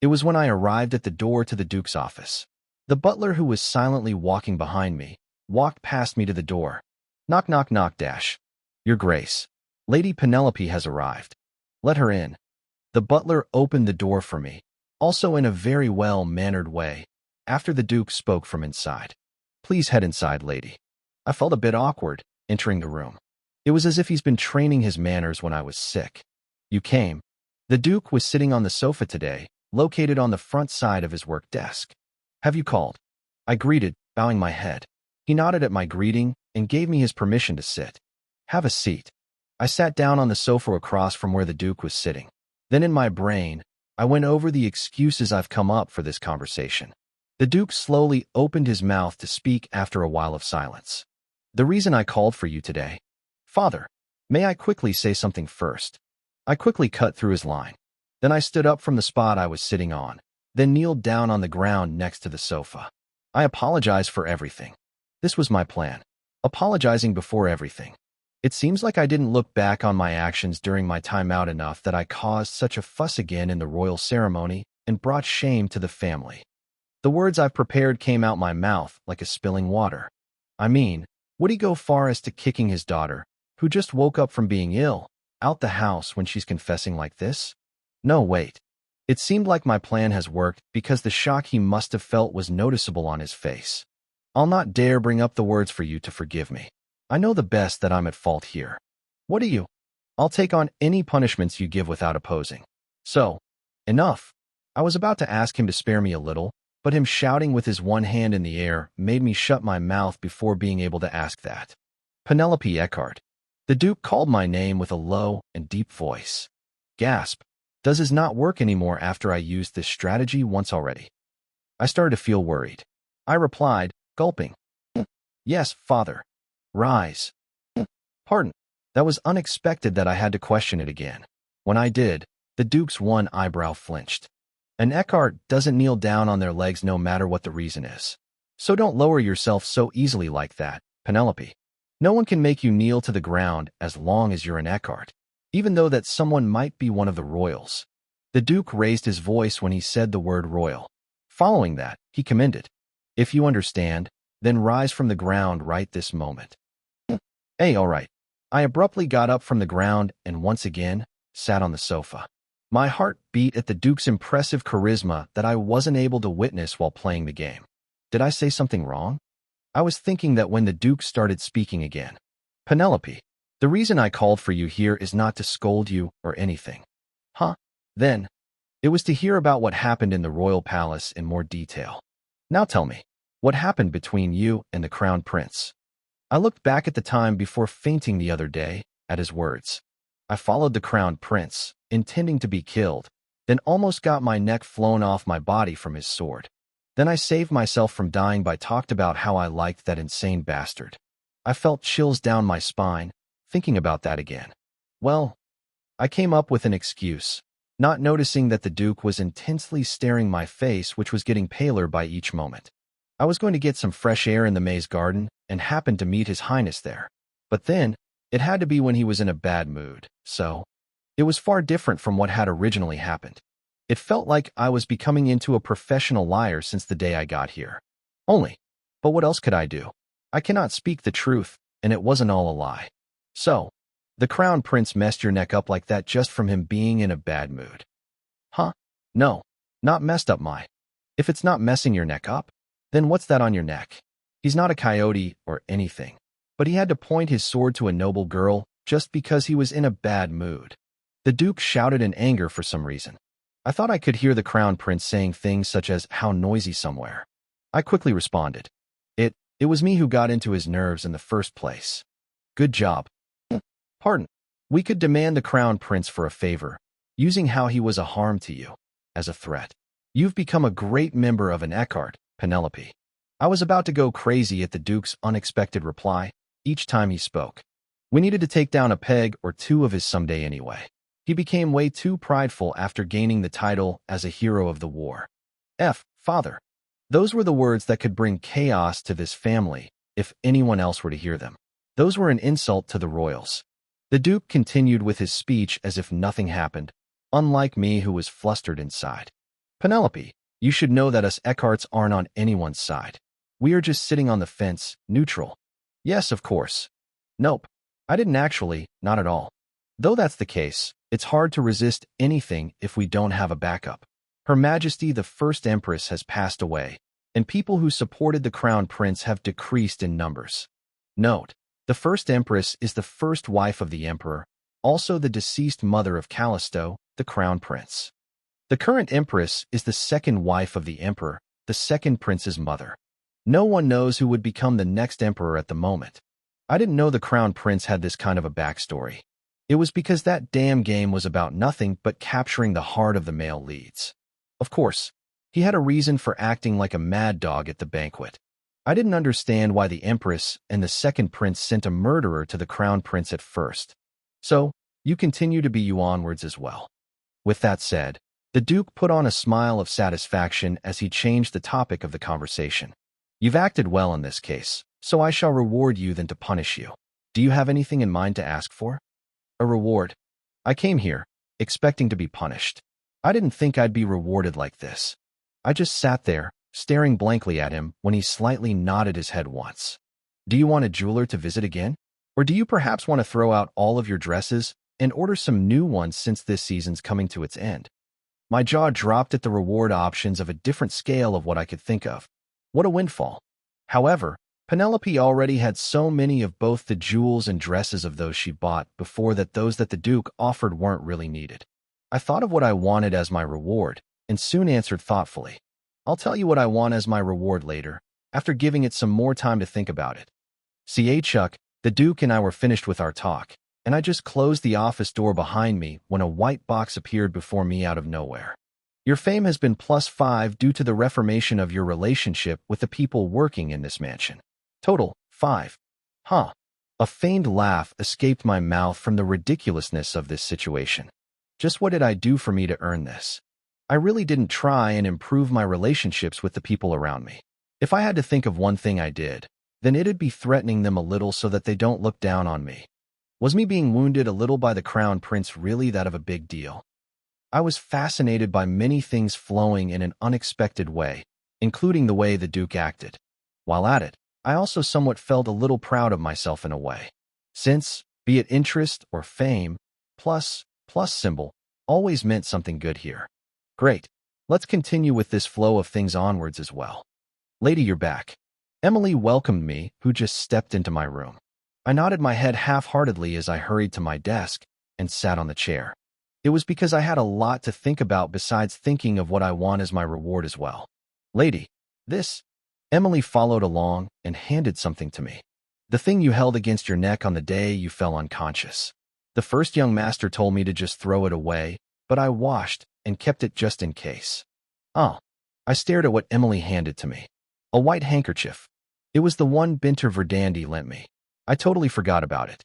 It was when I arrived at the door to the Duke's office. The butler, who was silently walking behind me, walked past me to the door. Knock knock knock dash. Your Grace, Lady Penelope has arrived. Let her in. The butler opened the door for me, also in a very well-mannered way, after the Duke spoke from inside. Please head inside, lady. I felt a bit awkward, entering the room. It was as if he's been training his manners when I was sick. You came. The Duke was sitting on the sofa today, located on the front side of his work desk. Have you called? I greeted, bowing my head. He nodded at my greeting and gave me his permission to sit. Have a seat. I sat down on the sofa across from where the Duke was sitting. Then in my brain, I went over the excuses I've come up for this conversation. The Duke slowly opened his mouth to speak after a while of silence. The reason I called for you today. Father, may I quickly say something first? I quickly cut through his line. Then I stood up from the spot I was sitting on, then kneeled down on the ground next to the sofa. I apologize for everything. This was my plan. Apologizing before everything. It seems like I didn't look back on my actions during my time out enough that I caused such a fuss again in the royal ceremony and brought shame to the family. The words I've prepared came out my mouth like a spilling water. I mean, Would he go far as to kicking his daughter, who just woke up from being ill, out the house when she's confessing like this? No, wait. It seemed like my plan has worked because the shock he must have felt was noticeable on his face. I'll not dare bring up the words for you to forgive me. I know the best that I'm at fault here. What do you? I'll take on any punishments you give without opposing. So, enough. I was about to ask him to spare me a little, but him shouting with his one hand in the air made me shut my mouth before being able to ask that. Penelope Eckhart. The Duke called my name with a low and deep voice. Gasp. Does his not work anymore after I used this strategy once already? I started to feel worried. I replied, gulping. Yes, father. Rise. Pardon. That was unexpected that I had to question it again. When I did, the Duke's one eyebrow flinched. An Eckhart doesn't kneel down on their legs no matter what the reason is. So don't lower yourself so easily like that, Penelope. No one can make you kneel to the ground as long as you're an Eckhart, even though that someone might be one of the royals. The Duke raised his voice when he said the word royal. Following that, he commended. If you understand, then rise from the ground right this moment. Hey, all right. I abruptly got up from the ground and once again sat on the sofa. My heart beat at the Duke's impressive charisma that I wasn't able to witness while playing the game. Did I say something wrong? I was thinking that when the Duke started speaking again. Penelope, the reason I called for you here is not to scold you or anything. Huh? Then, it was to hear about what happened in the royal palace in more detail. Now tell me, what happened between you and the crown prince? I looked back at the time before fainting the other day, at his words. I followed the crown prince, intending to be killed, then almost got my neck flown off my body from his sword. Then I saved myself from dying by talked about how I liked that insane bastard. I felt chills down my spine, thinking about that again. Well, I came up with an excuse, not noticing that the Duke was intensely staring my face, which was getting paler by each moment. I was going to get some fresh air in the maze garden and happened to meet His Highness there. But then, it had to be when he was in a bad mood, so it was far different from what had originally happened. It felt like I was becoming into a professional liar since the day I got here. But what else could I do? I cannot speak the truth, and it wasn't all a lie. So, the crown prince messed your neck up like that just from him being in a bad mood. Huh? No, not messed up my. If it's not messing your neck up, then what's that on your neck? He's not a coyote or anything, but he had to point his sword to a noble girl just because he was in a bad mood. The Duke shouted in anger for some reason. I thought I could hear the crown prince saying things such as, how noisy somewhere. I quickly responded. It was me who got into his nerves in the first place. Good job. Pardon. We could demand the crown prince for a favor, using how he was a harm to you, as a threat. You've become a great member of an Eckhart, Penelope. I was about to go crazy at the Duke's unexpected reply each time he spoke. We needed to take down a peg or two of his someday anyway. He became way too prideful after gaining the title as a hero of the war. Father. Those were the words that could bring chaos to this family if anyone else were to hear them. Those were an insult to the royals. The Duke continued with his speech as if nothing happened, unlike me who was flustered inside. Penelope, you should know that us Eckharts aren't on anyone's side. We are just sitting on the fence, neutral. Yes, of course. Nope. I didn't actually, not at all. Though that's the case, it's hard to resist anything if we don't have a backup. Her Majesty the First Empress has passed away, and people who supported the Crown Prince have decreased in numbers. Note, the First Empress is the first wife of the Emperor, also the deceased mother of Callisto, the Crown Prince. The current Empress is the second wife of the Emperor, the second prince's mother. No one knows who would become the next emperor at the moment. I didn't know the Crown Prince had this kind of a backstory. It was because that damn game was about nothing but capturing the heart of the male leads. Of course, he had a reason for acting like a mad dog at the banquet. I didn't understand why the Empress and the second prince sent a murderer to the Crown Prince at first. So, you continue to be you onwards as well. With that said, the Duke put on a smile of satisfaction as he changed the topic of the conversation. You've acted well in this case, so I shall reward you than to punish you. Do you have anything in mind to ask for? A reward. I came here, expecting to be punished. I didn't think I'd be rewarded like this. I just sat there, staring blankly at him when he slightly nodded his head once. Do you want a jeweler to visit again? Or do you perhaps want to throw out all of your dresses and order some new ones since this season's coming to its end? My jaw dropped at the reward options of a different scale of what I could think of. What a windfall. However, Penelope already had so many of both the jewels and dresses of those she bought before that those that the Duke offered weren't really needed. I thought of what I wanted as my reward, and soon answered thoughtfully. I'll tell you what I want as my reward later, after giving it some more time to think about it. Chuck, the Duke and I were finished with our talk, and I just closed the office door behind me when a white box appeared before me out of nowhere. Your fame has been +5 due to the reformation of your relationship with the people working in this mansion. Total, 5. Huh. A feigned laugh escaped my mouth from the ridiculousness of this situation. Just what did I do for me to earn this? I really didn't try and improve my relationships with the people around me. If I had to think of one thing I did, then it'd be threatening them a little so that they don't look down on me. Was me being wounded a little by the Crown Prince really that of a big deal? I was fascinated by many things flowing in an unexpected way, including the way the Duke acted. While at it, I also somewhat felt a little proud of myself in a way. Since, be it interest or fame, plus symbol, always meant something good here. Great. Let's continue with this flow of things onwards as well. Lady, you're back. Emily welcomed me, who just stepped into my room. I nodded my head half-heartedly as I hurried to my desk and sat on the chair. It was because I had a lot to think about besides thinking of what I want as my reward as well. Lady, this. Emily followed along and handed something to me. The thing you held against your neck on the day you fell unconscious. The first young master told me to just throw it away, but I washed and kept it just in case. Oh. I stared at what Emily handed to me. A white handkerchief. It was the one Binter Verdandi lent me. I totally forgot about it.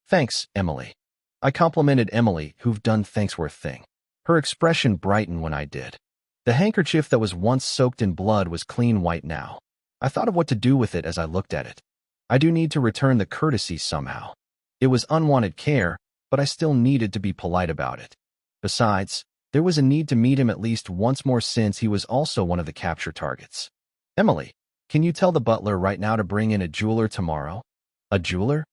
Thanks, Emily. I complimented Emily, who've done thanksworth thing. Her expression brightened when I did. The handkerchief that was once soaked in blood was clean white now. I thought of what to do with it as I looked at it. I do need to return the courtesy somehow. It was unwanted care, but I still needed to be polite about it. Besides, there was a need to meet him at least once more since he was also one of the capture targets. Emily, can you tell the butler right now to bring in a jeweler tomorrow? A jeweler?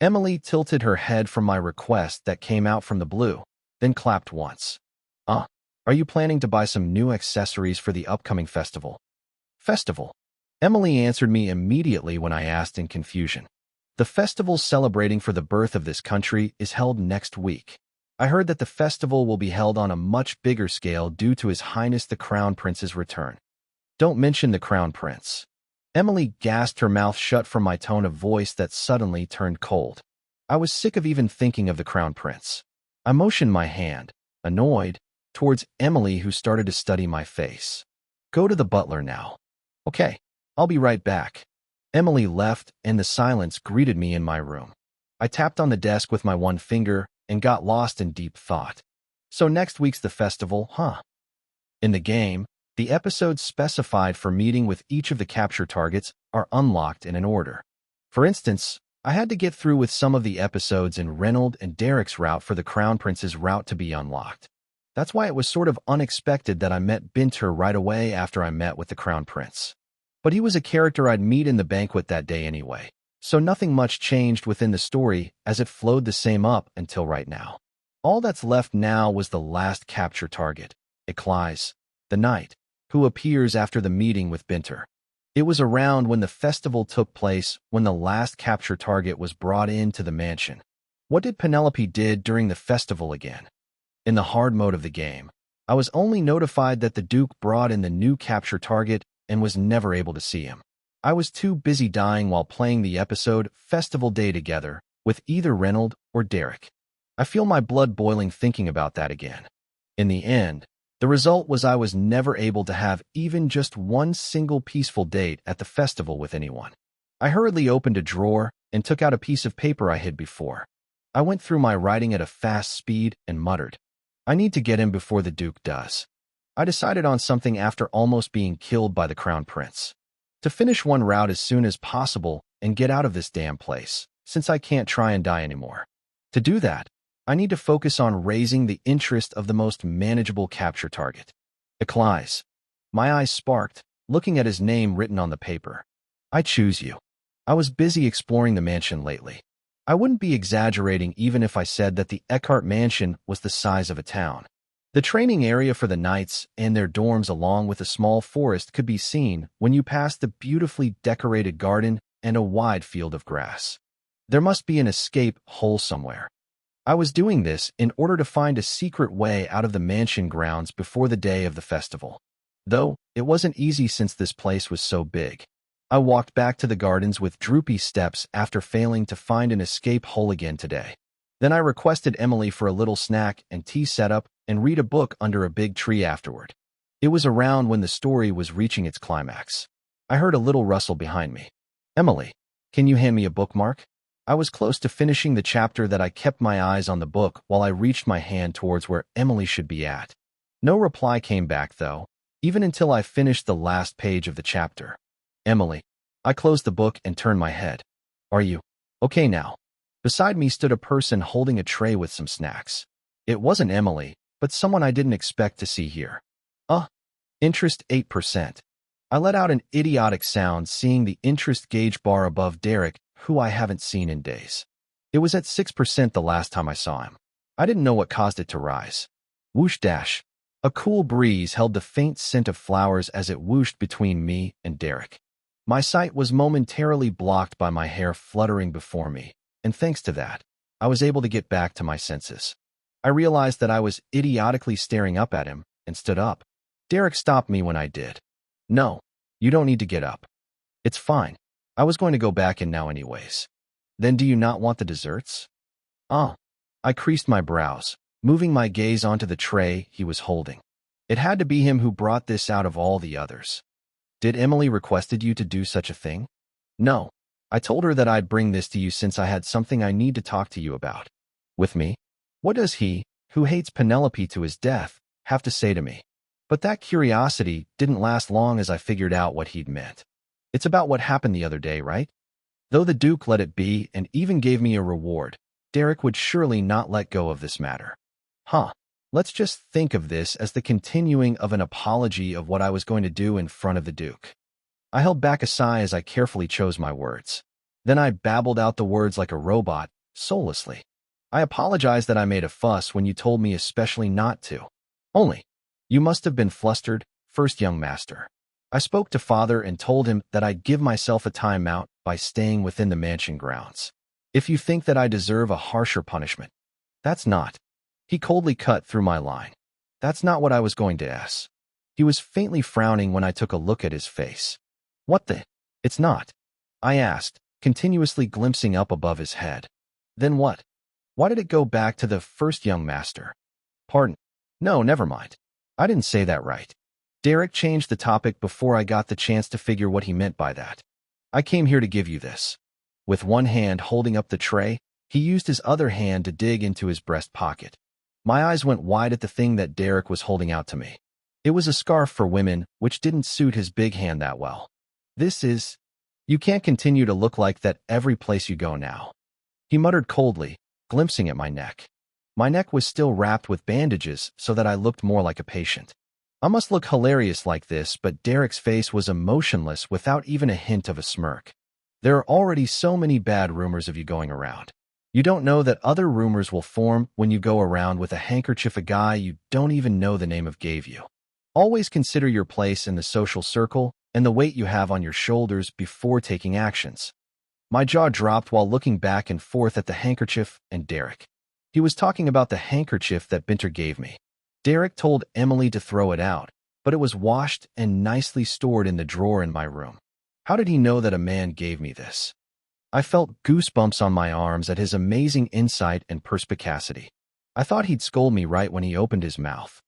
Emily tilted her head from my request that came out from the blue, then clapped once. Are you planning to buy some new accessories for the upcoming festival? Festival? Emily answered me immediately when I asked in confusion. The festival celebrating for the birth of this country is held next week. I heard that the festival will be held on a much bigger scale due to His Highness the Crown Prince's return. Don't mention the Crown Prince. Emily gasped her mouth shut from my tone of voice that suddenly turned cold. I was sick of even thinking of the Crown Prince. I motioned my hand, annoyed, towards Emily, who started to study my face. Go to the butler now. Okay, I'll be right back. Emily left, and the silence greeted me in my room. I tapped on the desk with my one finger and got lost in deep thought. So next week's the festival, huh? In the game, the episodes specified for meeting with each of the capture targets are unlocked in an order. For instance, I had to get through with some of the episodes in Reynold and Derek's route for the Crown Prince's route to be unlocked. That's why it was sort of unexpected that I met Binter right away after I met with the Crown Prince. But he was a character I'd meet in the banquet that day anyway, so nothing much changed within the story as it flowed the same up until right now. All that's left now was the last capture target, Eclise, the knight, who appears after the meeting with Binter. It was around when the festival took place when the last capture target was brought into the mansion. What did Penelope did during the festival again? In the hard mode of the game, I was only notified that the Duke brought in the new capture target and was never able to see him. I was too busy dying while playing the episode Festival Day together with either Reynold or Derek. I feel my blood boiling thinking about that again. In the end, the result was I was never able to have even just one single peaceful date at the festival with anyone. I hurriedly opened a drawer and took out a piece of paper I hid before. I went through my writing at a fast speed and muttered, I need to get him before the Duke does. I decided on something after almost being killed by the Crown Prince. To finish one route as soon as possible and get out of this damn place, since I can't try and die anymore. To do that, I need to focus on raising the interest of the most manageable capture target. Eclise. My eyes sparked, looking at his name written on the paper. I choose you. I was busy exploring the mansion lately. I wouldn't be exaggerating even if I said that the Eckhart mansion was the size of a town. The training area for the knights and their dorms along with a small forest could be seen when you passed the beautifully decorated garden and a wide field of grass. There must be an escape hole somewhere. I was doing this in order to find a secret way out of the mansion grounds before the day of the festival. Though, it wasn't easy since this place was so big. I walked back to the gardens with droopy steps after failing to find an escape hole again today. Then I requested Emily for a little snack and tea setup and read a book under a big tree afterward. It was around when the story was reaching its climax. I heard a little rustle behind me. Emily, can you hand me a bookmark? I was close to finishing the chapter that I kept my eyes on the book while I reached my hand towards where Emily should be at. No reply came back, though, even until I finished the last page of the chapter. Emily. I closed the book and turned my head. Are you okay now? Beside me stood a person holding a tray with some snacks. It wasn't Emily, but someone I didn't expect to see here. Interest 8%. I let out an idiotic sound seeing the interest gauge bar above Derek, who I haven't seen in days. It was at 6% the last time I saw him. I didn't know what caused it to rise. Whoosh dash. A cool breeze held the faint scent of flowers as it whooshed between me and Derek. My sight was momentarily blocked by my hair fluttering before me, and thanks to that, I was able to get back to my senses. I realized that I was idiotically staring up at him and stood up. Derek stopped me when I did. No, you don't need to get up. It's fine. I was going to go back in now anyways. Then do you not want the desserts? I creased my brows, moving my gaze onto the tray he was holding. It had to be him who brought this out of all the others. Did Emily requested you to do such a thing? No. I told her that I'd bring this to you since I had something I need to talk to you about. With me? What does he, who hates Penelope to his death, have to say to me? But that curiosity didn't last long as I figured out what he'd meant. It's about what happened the other day, right? Though the Duke let it be and even gave me a reward, Derek would surely not let go of this matter. Let's just think of this as the continuing of an apology of what I was going to do in front of the Duke. I held back a sigh as I carefully chose my words. Then I babbled out the words like a robot, soullessly. I apologize that I made a fuss when you told me especially not to. Only, you must have been flustered, first young master. I spoke to father and told him that I'd give myself a timeout by staying within the mansion grounds. If you think that I deserve a harsher punishment, that's not. He coldly cut through my line. That's not what I was going to ask. He was faintly frowning when I took a look at his face. What the? It's not. I asked, continuously glimpsing up above his head. Then what? Why did it go back to the first young master? Pardon. No, never mind. I didn't say that right. Derek changed the topic before I got the chance to figure what he meant by that. I came here to give you this. With one hand holding up the tray, he used his other hand to dig into his breast pocket. My eyes went wide at the thing that Derek was holding out to me. It was a scarf for women, which didn't suit his big hand that well. This is... You can't continue to look like that every place you go now. He muttered coldly, glimpsing at my neck. My neck was still wrapped with bandages so that I looked more like a patient. I must look hilarious like this, but Derek's face was emotionless without even a hint of a smirk. There are already so many bad rumors of you going around. You don't know that other rumors will form when you go around with a handkerchief a guy you don't even know the name of gave you. Always consider your place in the social circle and the weight you have on your shoulders before taking actions. My jaw dropped while looking back and forth at the handkerchief and Derek. He was talking about the handkerchief that Binter gave me. Derek told Emily to throw it out, but it was washed and nicely stored in the drawer in my room. How did he know that a man gave me this? I felt goosebumps on my arms at his amazing insight and perspicacity. I thought he'd scold me right when he opened his mouth.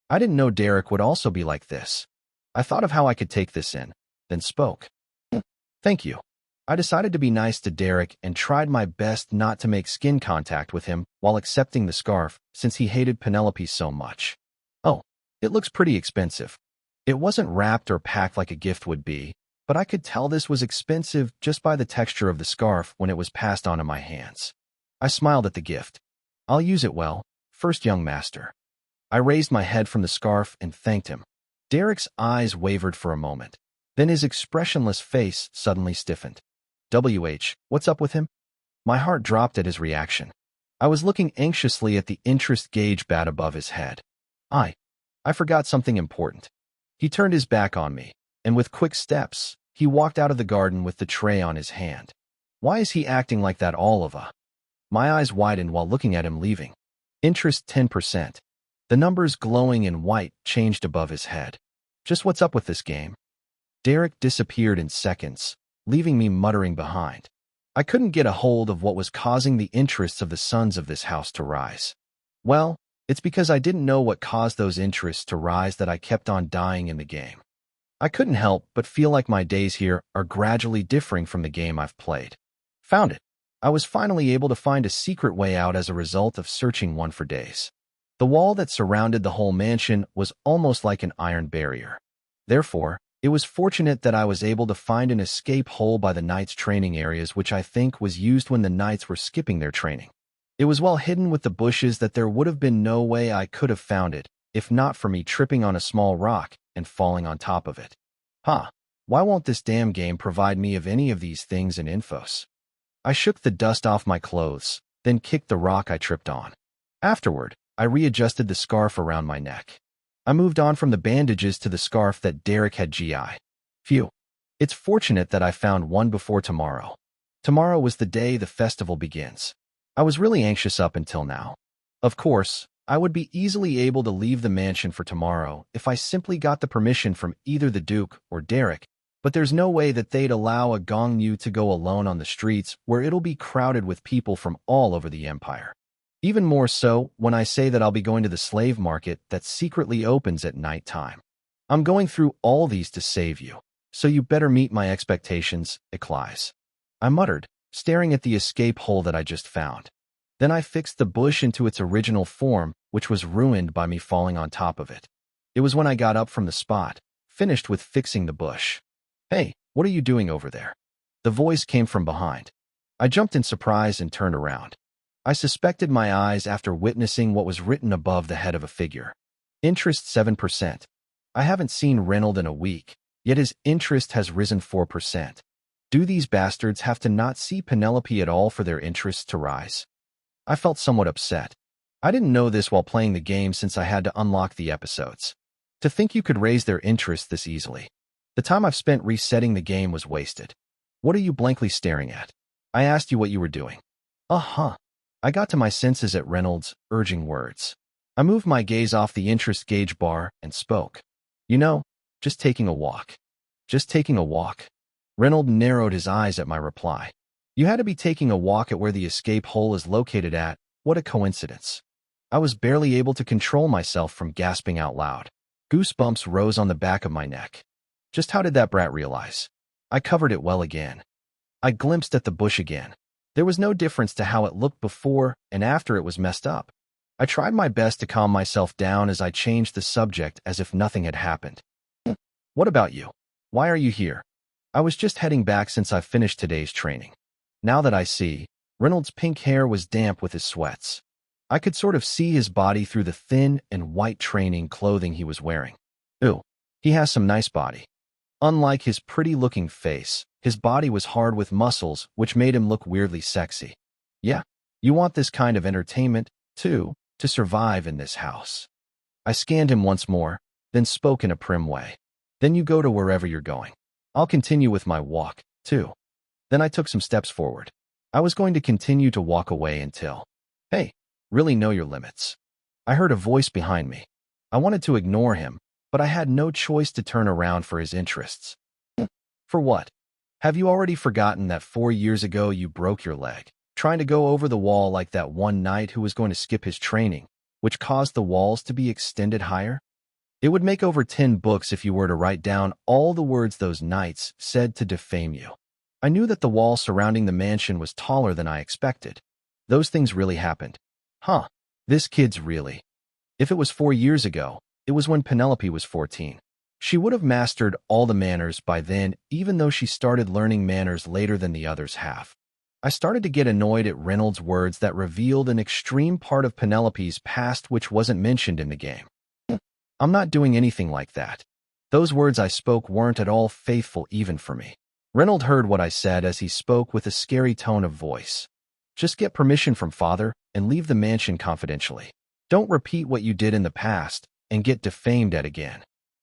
I didn't know Derek would also be like this. I thought of how I could take this in, then spoke. Thank you. I decided to be nice to Derek and tried my best not to make skin contact with him while accepting the scarf since he hated Penelope so much. Oh, it looks pretty expensive. It wasn't wrapped or packed like a gift would be, but I could tell this was expensive just by the texture of the scarf when it was passed on in my hands. I smiled at the gift. I'll use it well, first young master. I raised my head from the scarf and thanked him. Derek's eyes wavered for a moment. Then his expressionless face suddenly stiffened. What's up with him? My heart dropped at his reaction. I was looking anxiously at the interest gauge bat above his head. I forgot something important. He turned his back on me, and with quick steps, he walked out of the garden with the tray on his hand. Why is he acting like that all of a? My eyes widened while looking at him leaving. Interest 10%. The numbers glowing in white changed above his head. Just what's up with this game? Derek disappeared in seconds, leaving me muttering behind. I couldn't get a hold of what was causing the interests of the sons of this house to rise. Well, it's because I didn't know what caused those interests to rise that I kept on dying in the game. I couldn't help but feel like my days here are gradually differing from the game I've played. Found it. I was finally able to find a secret way out as a result of searching one for days. The wall that surrounded the whole mansion was almost like an iron barrier. Therefore, it was fortunate that I was able to find an escape hole by the knights' training areas, which I think was used when the knights were skipping their training. It was well hidden with the bushes that there would have been no way I could have found it, if not for me tripping on a small rock and falling on top of it. Why won't this damn game provide me of any of these things and infos? I shook the dust off my clothes, then kicked the rock I tripped on. Afterward, I readjusted the scarf around my neck. I moved on from the bandages to the scarf that Derek had GI. Phew. It's fortunate that I found one before tomorrow. Tomorrow was the day the festival begins. I was really anxious up until now. Of course, I would be easily able to leave the mansion for tomorrow if I simply got the permission from either the Duke or Derek, but there's no way that they'd allow a Gongyu to go alone on the streets where it'll be crowded with people from all over the empire. Even more so when I say that I'll be going to the slave market that secretly opens at night time. I'm going through all these to save you, so you better meet my expectations, Eclise. I muttered, staring at the escape hole that I just found. Then I fixed the bush into its original form, which was ruined by me falling on top of it. It was when I got up from the spot, finished with fixing the bush. Hey, what are you doing over there? The voice came from behind. I jumped in surprise and turned around. I suspected my eyes after witnessing what was written above the head of a figure. Interest 7%. I haven't seen Reynold in a week, yet his interest has risen 4%. Do these bastards have to not see Penelope at all for their interests to rise? I felt somewhat upset. I didn't know this while playing the game since I had to unlock the episodes. To think you could raise their interest this easily. The time I've spent resetting the game was wasted. What are you blankly staring at? I asked you what you were doing. I got to my senses at Reynolds' urging words. I moved my gaze off the interest gauge bar and spoke. Just taking a walk. Just taking a walk. Reynolds narrowed his eyes at my reply. You had to be taking a walk at where the escape hole is located at. What a coincidence. I was barely able to control myself from gasping out loud. Goosebumps rose on the back of my neck. Just how did that brat realize? I covered it well again. I glimpsed at the bush again. There was no difference to how it looked before and after it was messed up. I tried my best to calm myself down as I changed the subject as if nothing had happened. What about you? Why are you here? I was just heading back since I finished today's training. Now that I see, Reynolds' pink hair was damp with his sweats. I could sort of see his body through the thin and white training clothing he was wearing. Ooh, he has some nice body. Unlike his pretty-looking face, his body was hard with muscles, which made him look weirdly sexy. Yeah, you want this kind of entertainment, too, to survive in this house. I scanned him once more, then spoke in a prim way. Then you go to wherever you're going. I'll continue with my walk, too. Then I took some steps forward. I was going to continue to walk away until... Hey, really know your limits. I heard a voice behind me. I wanted to ignore him, but I had no choice to turn around for his interests. For what? Have you already forgotten that 4 years ago you broke your leg, trying to go over the wall like that one knight who was going to skip his training, which caused the walls to be extended higher? It would make over 10 books if you were to write down all the words those knights said to defame you. I knew that the wall surrounding the mansion was taller than I expected. Those things really happened. This kid's really... If it was 4 years ago, it was when Penelope was 14. She would have mastered all the manners by then, even though she started learning manners later than the others have. I started to get annoyed at Reynolds' words that revealed an extreme part of Penelope's past which wasn't mentioned in the game. I'm not doing anything like that. Those words I spoke weren't at all faithful even for me. Reynold heard what I said as he spoke with a scary tone of voice. Just get permission from father and leave the mansion confidentially. Don't repeat what you did in the past and get defamed at again.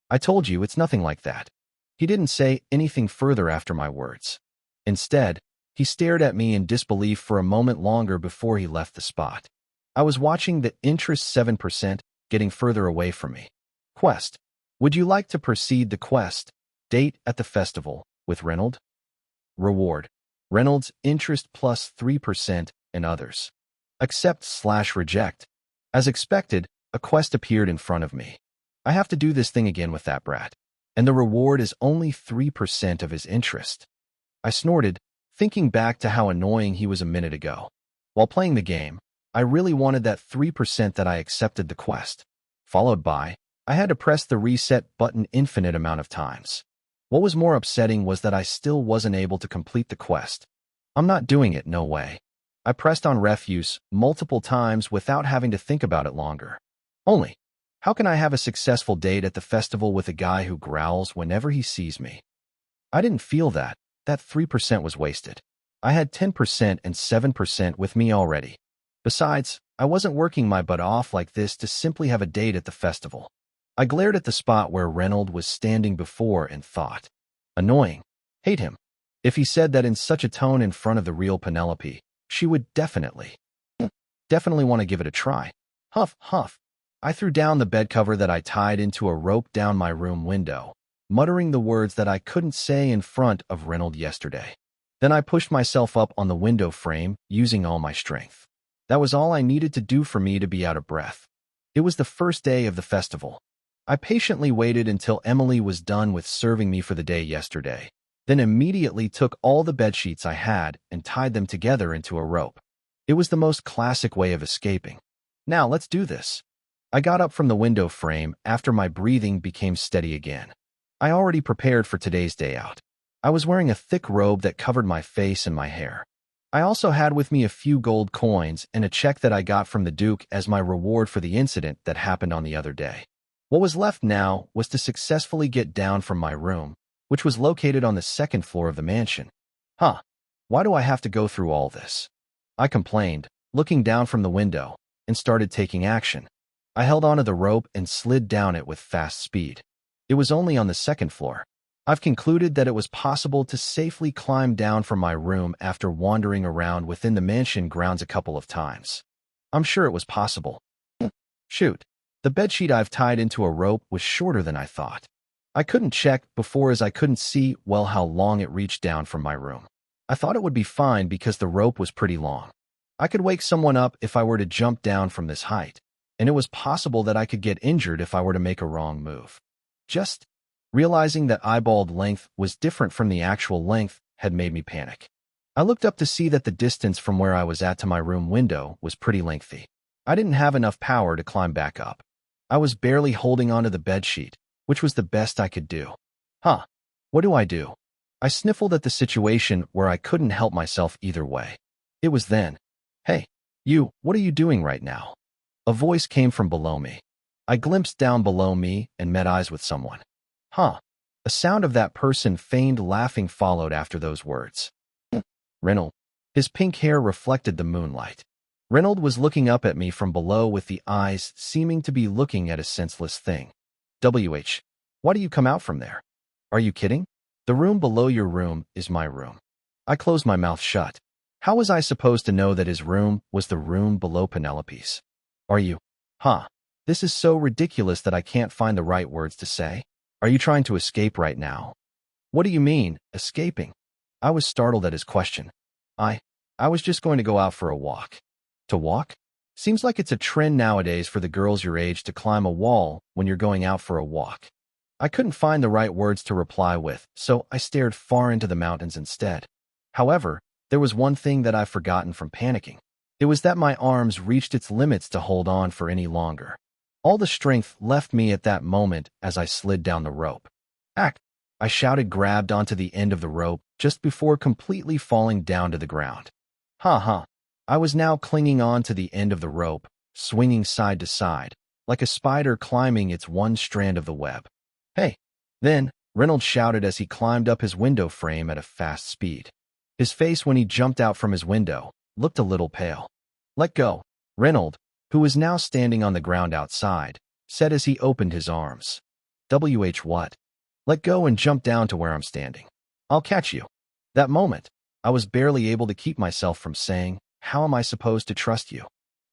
I told you it's nothing like that. He didn't say anything further after my words. Instead, he stared at me in disbelief for a moment longer before he left the spot. I was watching the interest 7% getting further away from me. Quest. Would you like to proceed the quest? Date at the festival with Reynold. Reward. Reynolds interest plus 3% and others. Accept/reject. As expected, a quest appeared in front of me. I have to do this thing again with that brat. And the reward is only 3% of his interest. I snorted, thinking back to how annoying he was a minute ago. While playing the game, I really wanted that 3% that I accepted the quest. Followed by, I had to press the reset button infinite amount of times. What was more upsetting was that I still wasn't able to complete the quest. I'm not doing it, no way. I pressed on refuse multiple times without having to think about it longer. Only, how can I have a successful date at the festival with a guy who growls whenever he sees me? I didn't feel that. That 3% was wasted. I had 10% and 7% with me already. Besides, I wasn't working my butt off like this to simply have a date at the festival. I glared at the spot where Reynold was standing before and thought, annoying. Hate him. If he said that in such a tone in front of the real Penelope, she would definitely want to give it a try. Huff, huff. I threw down the bed cover that I tied into a rope down my room window, muttering the words that I couldn't say in front of Reynold yesterday. Then I pushed myself up on the window frame, using all my strength. That was all I needed to do for me to be out of breath. It was the first day of the festival. I patiently waited until Emily was done with serving me for the day yesterday, then immediately took all the bedsheets I had and tied them together into a rope. It was the most classic way of escaping. Now let's do this. I got up from the window frame after my breathing became steady again. I already prepared for today's day out. I was wearing a thick robe that covered my face and my hair. I also had with me a few gold coins and a check that I got from the Duke as my reward for the incident that happened on the other day. What was left now was to successfully get down from my room, which was located on the second floor of the mansion. Why do I have to go through all this? I complained, looking down from the window, and started taking action. I held onto the rope and slid down it with fast speed. It was only on the second floor. I've concluded that it was possible to safely climb down from my room after wandering around within the mansion grounds a couple of times. I'm sure it was possible. Shoot. The bedsheet I've tied into a rope was shorter than I thought. I couldn't check before as I couldn't see well how long it reached down from my room. I thought it would be fine because the rope was pretty long. I could wake someone up if I were to jump down from this height, and it was possible that I could get injured if I were to make a wrong move. Just realizing that eyeballed length was different from the actual length had made me panic. I looked up to see that the distance from where I was at to my room window was pretty lengthy. I didn't have enough power to climb back up. I was barely holding onto the bedsheet, which was the best I could do. What do I do? I sniffled at the situation where I couldn't help myself either way. It was then. Hey, you, what are you doing right now? A voice came from below me. I glimpsed down below me and met eyes with someone. A sound of that person feigned laughing followed after those words. Reynold. His pink hair reflected the moonlight. Reynold was looking up at me from below with the eyes seeming to be looking at a senseless thing. Why do you come out from there? Are you kidding? The room below your room is my room. I closed my mouth shut. How was I supposed to know that his room was the room below Penelope's? Are you? This is so ridiculous that I can't find the right words to say. Are you trying to escape right now? What do you mean, escaping? I was startled at his question. I was just going to go out for a walk. To walk? Seems like it's a trend nowadays for the girls your age to climb a wall when you're going out for a walk. I couldn't find the right words to reply with, so I stared far into the mountains instead. However, there was one thing that I've forgotten from panicking. It was that my arms reached its limits to hold on for any longer. All the strength left me at that moment as I slid down the rope. Act! I shouted, grabbed onto the end of the rope just before completely falling down to the ground. I was now clinging on to the end of the rope, swinging side to side, like a spider climbing its one strand of the web. Hey! Then, Reynolds shouted as he climbed up his window frame at a fast speed. His face when he jumped out from his window looked a little pale. "Let go," Reynolds, who was now standing on the ground outside, said as he opened his arms. What? Let go and jump down to where I'm standing. I'll catch you. That moment, I was barely able to keep myself from saying, "How am I supposed to trust you?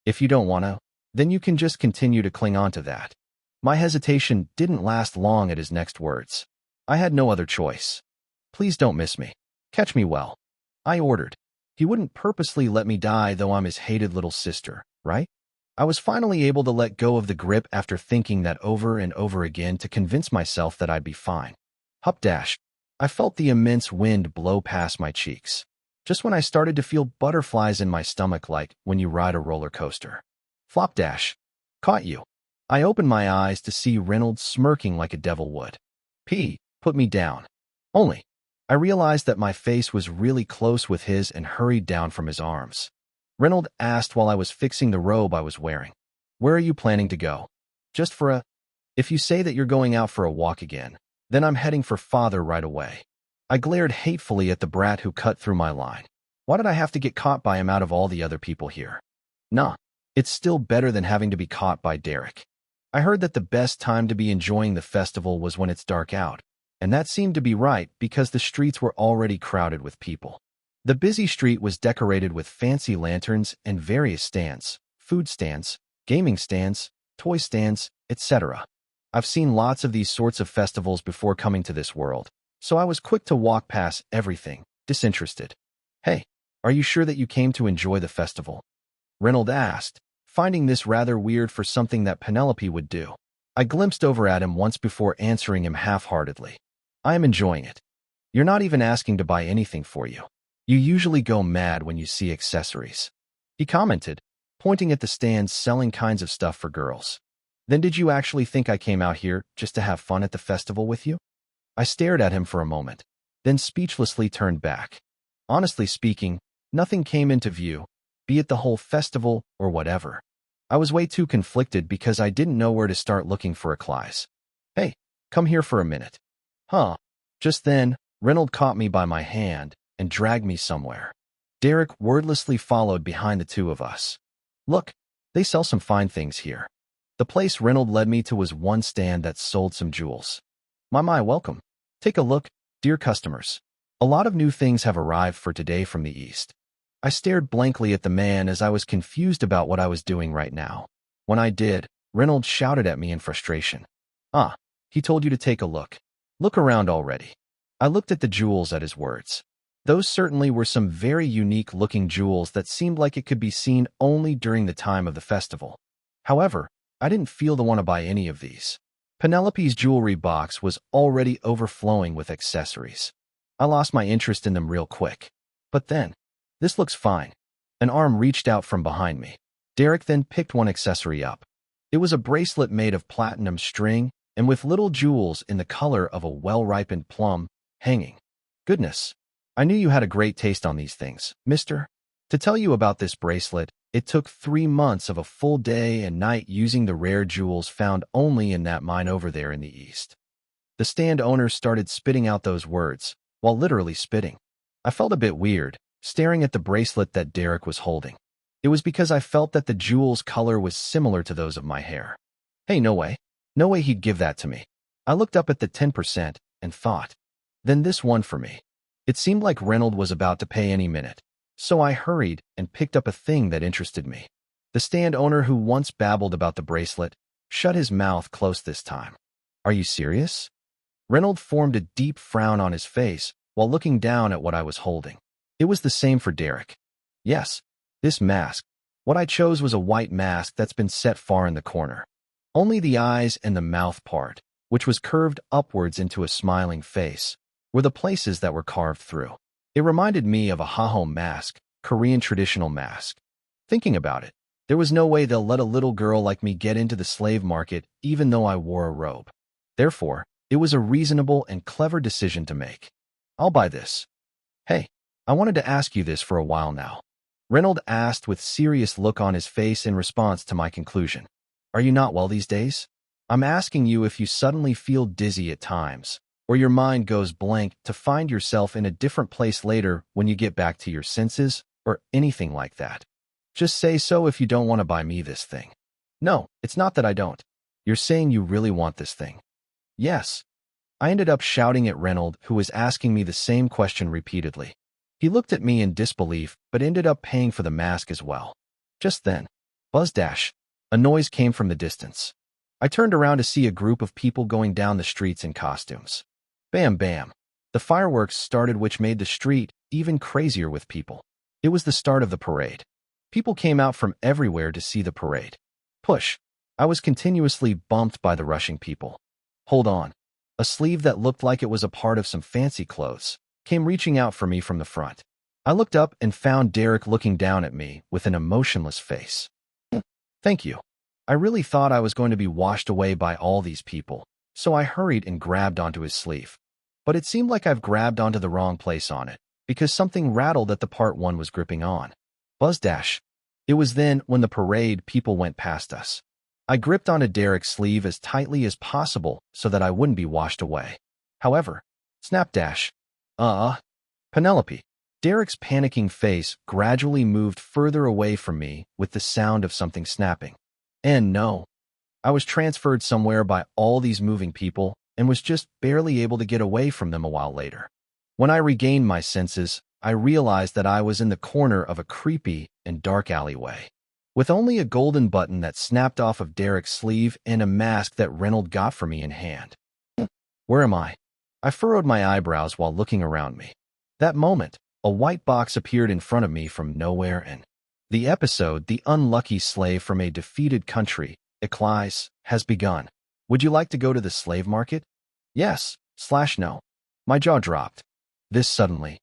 If you don't want to, then you can just continue to cling on to that." My hesitation didn't last long at his next words. I had no other choice. "Please don't miss me. Catch me well," I ordered. He wouldn't purposely let me die, though I'm his hated little sister, right? I was finally able to let go of the grip after thinking that over and over again to convince myself that I'd be fine. Hup dash. I felt the immense wind blow past my cheeks, just when I started to feel butterflies in my stomach like when you ride a roller coaster. Flop dash. Caught you. I opened my eyes to see Reynolds smirking like a devil would. Put me down. Only. I realized that my face was really close with his and hurried down from his arms. Reynolds asked while I was fixing the robe I was wearing. "Where are you planning to go? Just for a..." "If you say that you're going out for a walk again, then I'm heading for father right away." I glared hatefully at the brat who cut through my line. Why did I have to get caught by him out of all the other people here? Nah, it's still better than having to be caught by Derek. I heard that the best time to be enjoying the festival was when it's dark out, and that seemed to be right because the streets were already crowded with people. The busy street was decorated with fancy lanterns and various stands, food stands, gaming stands, toy stands, etc. I've seen lots of these sorts of festivals before coming to this world, so I was quick to walk past everything, disinterested. "Hey, are you sure that you came to enjoy the festival?" Reynolds asked, finding this rather weird for something that Penelope would do. I glimpsed over at him once before answering him half-heartedly. "I am enjoying it. You're not even asking to buy anything for you. You usually go mad when you see accessories," he commented, pointing at the stands selling kinds of stuff for girls. "Then did you actually think I came out here just to have fun at the festival with you?" I stared at him for a moment, then speechlessly turned back. Honestly speaking, nothing came into view, be it the whole festival or whatever. I was way too conflicted because I didn't know where to start looking for a Cly's. "Hey, come here for a minute." Huh. Just then, Reynolds caught me by my hand and dragged me somewhere. Derek wordlessly followed behind the two of us. "Look, they sell some fine things here." The place Reynolds led me to was one stand that sold some jewels. My, welcome. Take a look, dear customers. A lot of new things have arrived for today from the East. I stared blankly at the man as I was confused about what I was doing right now. When I did, Reynolds shouted at me in frustration. "Ah, he told you to take a look. Look around already." I looked at the jewels at his words. Those certainly were some very unique-looking jewels that seemed like it could be seen only during the time of the festival. However, I didn't feel to want to buy any of these. Penelope's jewelry box was already overflowing with accessories. I lost my interest in them real quick. But then, "This looks fine." An arm reached out from behind me. Derek then picked one accessory up. It was a bracelet made of platinum string and with little jewels in the color of a well-ripened plum hanging. "Goodness. I knew you had a great taste on these things, mister. To tell you about this bracelet, it took 3 months of a full day and night using the rare jewels found only in that mine over there in the East." The stand owner started spitting out those words, while literally spitting. I felt a bit weird, staring at the bracelet that Derek was holding. It was because I felt that the jewel's color was similar to those of my hair. Hey, no way. No way he'd give that to me. I looked up at the 10% and thought, then this one for me. It seemed like Reynolds was about to pay any minute, so I hurried and picked up a thing that interested me. The stand owner who once babbled about the bracelet shut his mouth close this time. "Are you serious?" Reynolds formed a deep frown on his face while looking down at what I was holding. It was the same for Derek. Yes, this mask. What I chose was a white mask that's been set far in the corner. Only the eyes and the mouth part, which was curved upwards into a smiling face, were the places that were carved through. It reminded me of a haho mask, Korean traditional mask. Thinking about it, there was no way they'll let a little girl like me get into the slave market even though I wore a robe. Therefore, it was a reasonable and clever decision to make. I'll buy this. Hey, I wanted to ask you this for a while now. Reynolds asked with serious look on his face in response to my conclusion. Are you not well these days? I'm asking you if you suddenly feel dizzy at times, or your mind goes blank to find yourself in a different place later when you get back to your senses, or anything like that. Just say so if you don't want to buy me this thing. No, it's not that I don't. You're saying you really want this thing. Yes. I ended up shouting at Reynold, who was asking me the same question repeatedly. He looked at me in disbelief, but ended up paying for the mask as well. Just then, buzz dash, a noise came from the distance. I turned around to see a group of people going down the streets in costumes. Bam bam. The fireworks started, which made the street even crazier with people. It was the start of the parade. People came out from everywhere to see the parade. Push. I was continuously bumped by the rushing people. Hold on. A sleeve that looked like it was a part of some fancy clothes came reaching out for me from the front. I looked up and found Derek looking down at me with an emotionless face. Thank you. I really thought I was going to be washed away by all these people, so I hurried and grabbed onto his sleeve. But it seemed like I've grabbed onto the wrong place on it, because something rattled at the part one was gripping on. Buzz dash. It was then when the parade people went past us. I gripped onto Derek's sleeve as tightly as possible so that I wouldn't be washed away. However, snap dash. Penelope. Derek's panicking face gradually moved further away from me with the sound of something snapping. And no, I was transferred somewhere by all these moving people and was just barely able to get away from them a while later. When I regained my senses, I realized that I was in the corner of a creepy and dark alleyway, with only a golden button that snapped off of Derek's sleeve and a mask that Reynold got for me in hand. Where am I? I furrowed my eyebrows while looking around me. That moment, a white box appeared in front of me from nowhere and the episode, The Unlucky Slave from a Defeated Country, Eclise, has begun. Would you like to go to the slave market? Yes/no. My jaw dropped. This suddenly.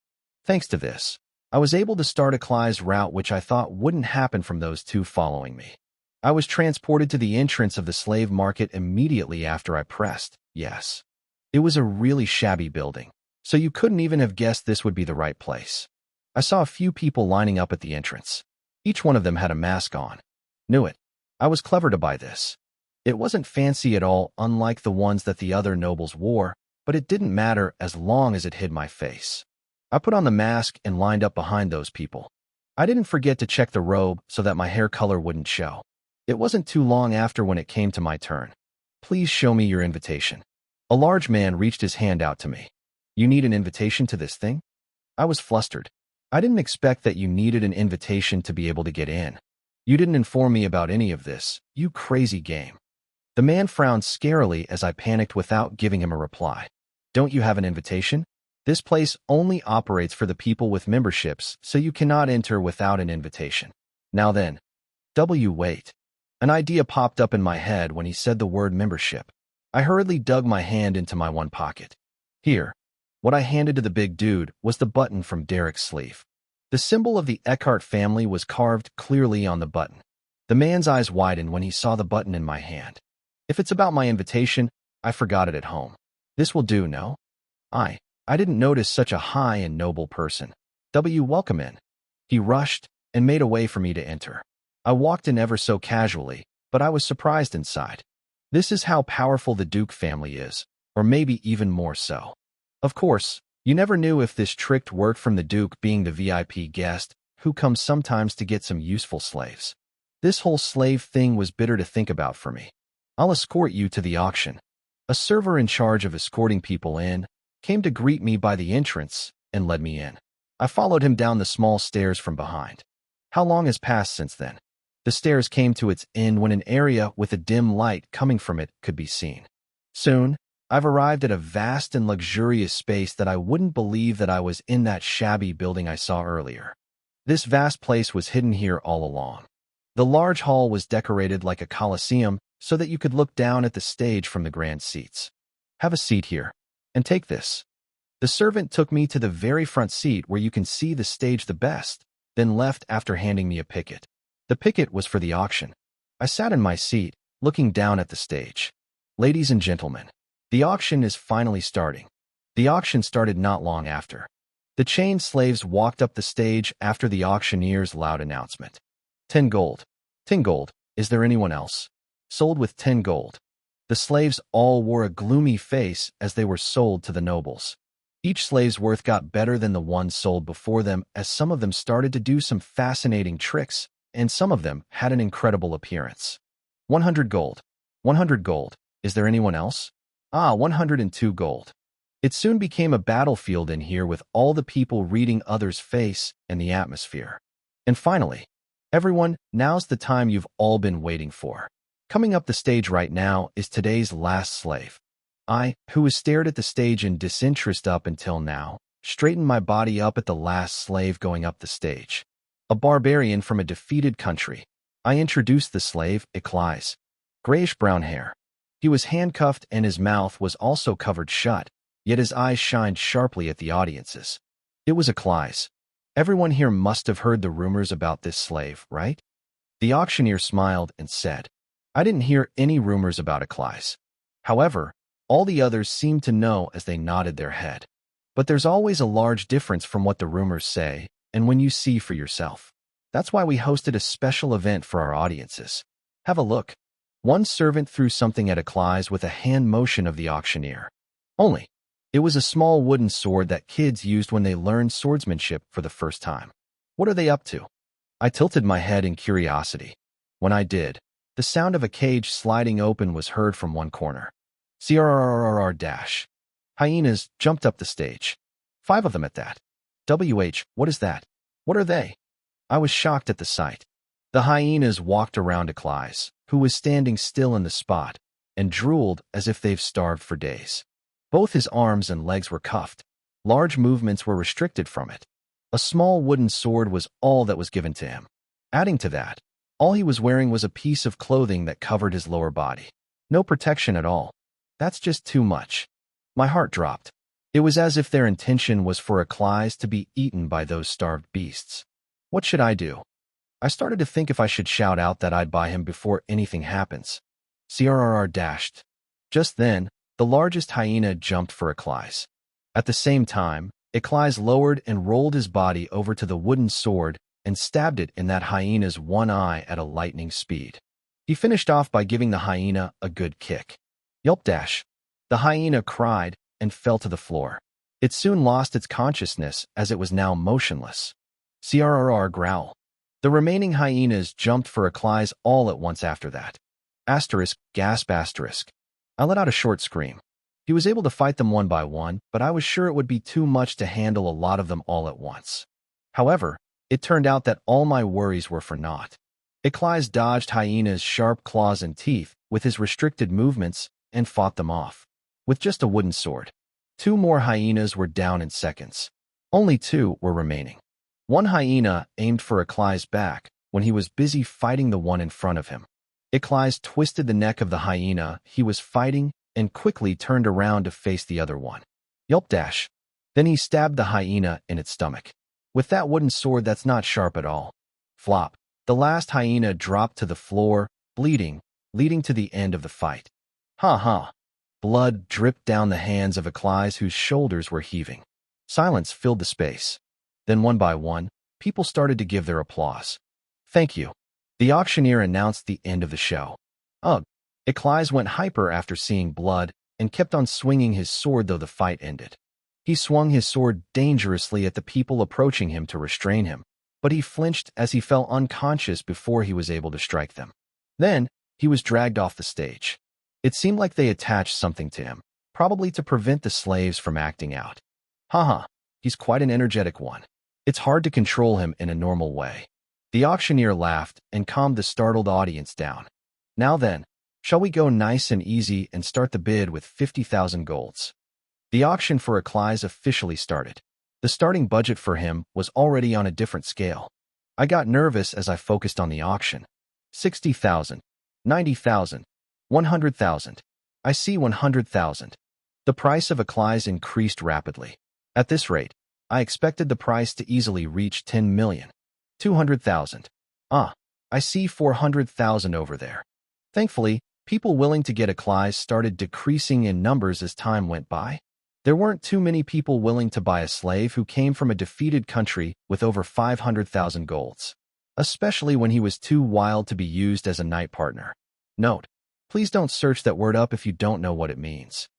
Thanks to this, I was able to start Eclise route, which I thought wouldn't happen from those two following me. I was transported to the entrance of the slave market immediately after I pressed yes. It was a really shabby building, so you couldn't even have guessed this would be the right place. I saw a few people lining up at the entrance. Each one of them had a mask on. Knew it. I was clever to buy this. It wasn't fancy at all, unlike the ones that the other nobles wore, but it didn't matter as long as it hid my face. I put on the mask and lined up behind those people. I didn't forget to check the robe so that my hair color wouldn't show. It wasn't too long after when it came to my turn. Please show me your invitation. A large man reached his hand out to me. You need an invitation to this thing? I was flustered. I didn't expect that you needed an invitation to be able to get in. You didn't inform me about any of this, you crazy game. The man frowned scarily as I panicked without giving him a reply. Don't you have an invitation? This place only operates for the people with memberships, so you cannot enter without an invitation. Now then. Wait. An idea popped up in my head when he said the word membership. I hurriedly dug my hand into my one pocket. Here. What I handed to the big dude was the button from Derek's sleeve. The symbol of the Eckhart family was carved clearly on the button. The man's eyes widened when he saw the button in my hand. If it's about my invitation, I forgot it at home. This will do, no? I didn't notice such a high and noble person. Welcome in. He rushed and made a way for me to enter. I walked in ever so casually, but I was surprised inside. This is how powerful the Duke family is, or maybe even more so. Of course, you never knew if this trick worked from the Duke being the VIP guest, who comes sometimes to get some useful slaves. This whole slave thing was bitter to think about for me. I'll escort you to the auction. A server in charge of escorting people in came to greet me by the entrance and led me in. I followed him down the small stairs from behind. How long has passed since then? The stairs came to its end when an area with a dim light coming from it could be seen. Soon, I've arrived at a vast and luxurious space that I wouldn't believe that I was in that shabby building I saw earlier. This vast place was hidden here all along. The large hall was decorated like a coliseum so that you could look down at the stage from the grand seats. Have a seat here, and take this. The servant took me to the very front seat where you can see the stage the best, then left after handing me a picket. The picket was for the auction. I sat in my seat, looking down at the stage. Ladies and gentlemen, the auction is finally starting. The auction started not long after. The chained slaves walked up the stage after the auctioneer's loud announcement. 10 gold. 10 gold. Is there anyone else? Sold with 10 gold. The slaves all wore a gloomy face as they were sold to the nobles. Each slave's worth got better than the one sold before them, as some of them started to do some fascinating tricks, and some of them had an incredible appearance. 100 gold. 100 gold. Is there anyone else? 102 gold. It soon became a battlefield in here, with all the people reading others' face and the atmosphere. And finally, everyone, now's the time you've all been waiting for. Coming up the stage right now is today's last slave. I, who has stared at the stage in disinterest up until now, straightened my body up at the last slave going up the stage. A barbarian from a defeated country. I introduced the slave, Eclise. Grayish-brown hair. He was handcuffed and his mouth was also covered shut, yet his eyes shined sharply at the audiences. It was Eclise. Everyone here must have heard the rumors about this slave, right? The auctioneer smiled and said, I didn't hear any rumors about Eclise. However, all the others seemed to know as they nodded their head. But there's always a large difference from what the rumors say and when you see for yourself. That's why we hosted a special event for our audiences. Have a look. One servant threw something at Eclise with a hand motion of the auctioneer. Only, it was a small wooden sword that kids used when they learned swordsmanship for the first time. What are they up to? I tilted my head in curiosity. When I did, the sound of a cage sliding open was heard from one corner. Crrrrrrr. Hyenas jumped up the stage. 5 of them at that. What is that? What are they? I was shocked at the sight. The hyenas walked around Eclise, who was standing still in the spot, and drooled as if they've starved for days. Both his arms and legs were cuffed. Large movements were restricted from it. A small wooden sword was all that was given to him. Adding to that, all he was wearing was a piece of clothing that covered his lower body. No protection at all. That's just too much. My heart dropped. It was as if their intention was for Eclise to be eaten by those starved beasts. What should I do? I started to think if I should shout out that I'd buy him before anything happens. Crrrrrr. Just then, the largest hyena jumped for Eclise. At the same time, Eclise lowered and rolled his body over to the wooden sword and stabbed it in that hyena's one eye at a lightning speed. He finished off by giving the hyena a good kick. Yelp. The hyena cried and fell to the floor. It soon lost its consciousness as it was now motionless. Crrrr growl. The remaining hyenas jumped for Eclise all at once after that. Gasp. I let out a short scream. He was able to fight them one by one, but I was sure it would be too much to handle a lot of them all at once. However, it turned out that all my worries were for naught. Eclise dodged hyenas' sharp claws and teeth with his restricted movements and fought them off. With just a wooden sword. 2 more hyenas were down in seconds. Only 2 were remaining. One hyena aimed for Eclise back when he was busy fighting the one in front of him. Eclise twisted the neck of the hyena he was fighting and quickly turned around to face the other one. Yelp. Then he stabbed the hyena in its stomach. With that wooden sword that's not sharp at all. Flop. The last hyena dropped to the floor, bleeding, leading to the end of the fight. Ha. Blood dripped down the hands of Eclise, whose shoulders were heaving. Silence filled the space. Then one by one, people started to give their applause. Thank you. The auctioneer announced the end of the show. Ugh. Eclise went hyper after seeing blood and kept on swinging his sword though the fight ended. He swung his sword dangerously at the people approaching him to restrain him, but he flinched as he fell unconscious before he was able to strike them. Then, he was dragged off the stage. It seemed like they attached something to him, probably to prevent the slaves from acting out. Haha, he's quite an energetic one. It's hard to control him in a normal way. The auctioneer laughed and calmed the startled audience down. Now then, shall we go nice and easy and start the bid with 50,000 golds? The auction for Eclise officially started. The starting budget for him was already on a different scale. I got nervous as I focused on the auction. 60,000, 90,000, 100,000. I see 100,000. The price of Eclise increased rapidly. At this rate, I expected the price to easily reach 10 million. 200,000. I see 400,000 over there. Thankfully, people willing to get Eclise started decreasing in numbers as time went by. There weren't too many people willing to buy a slave who came from a defeated country with over 500,000 golds, especially when he was too wild to be used as a night partner. Note: Please don't search that word up if you don't know what it means.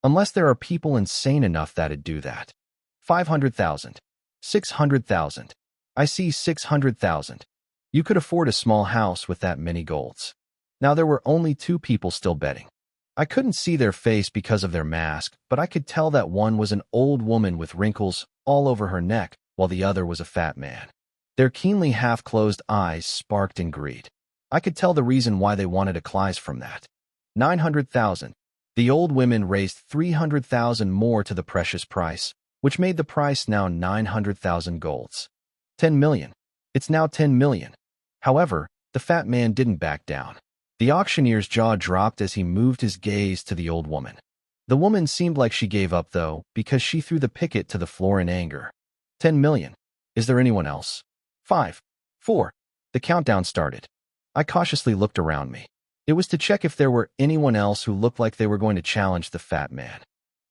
Unless there are people insane enough that'd do that. 500,000. 600,000. I see 600,000. You could afford a small house with that many golds. Now there were only two people still betting. I couldn't see their face because of their mask, but I could tell that one was an old woman with wrinkles all over her neck, while the other was a fat man. Their keenly half-closed eyes sparked in greed. I could tell the reason why they wanted a clise from that. 900,000. The old women raised 300,000 more to the precious price, which made the price now 900,000 golds. 10 million. It's now 10 million. However, the fat man didn't back down. The auctioneer's jaw dropped as he moved his gaze to the old woman. The woman seemed like she gave up, though, because she threw the picket to the floor in anger. 10 million. Is there anyone else? 5. 4. The countdown started. I cautiously looked around me. It was to check if there were anyone else who looked like they were going to challenge the fat man.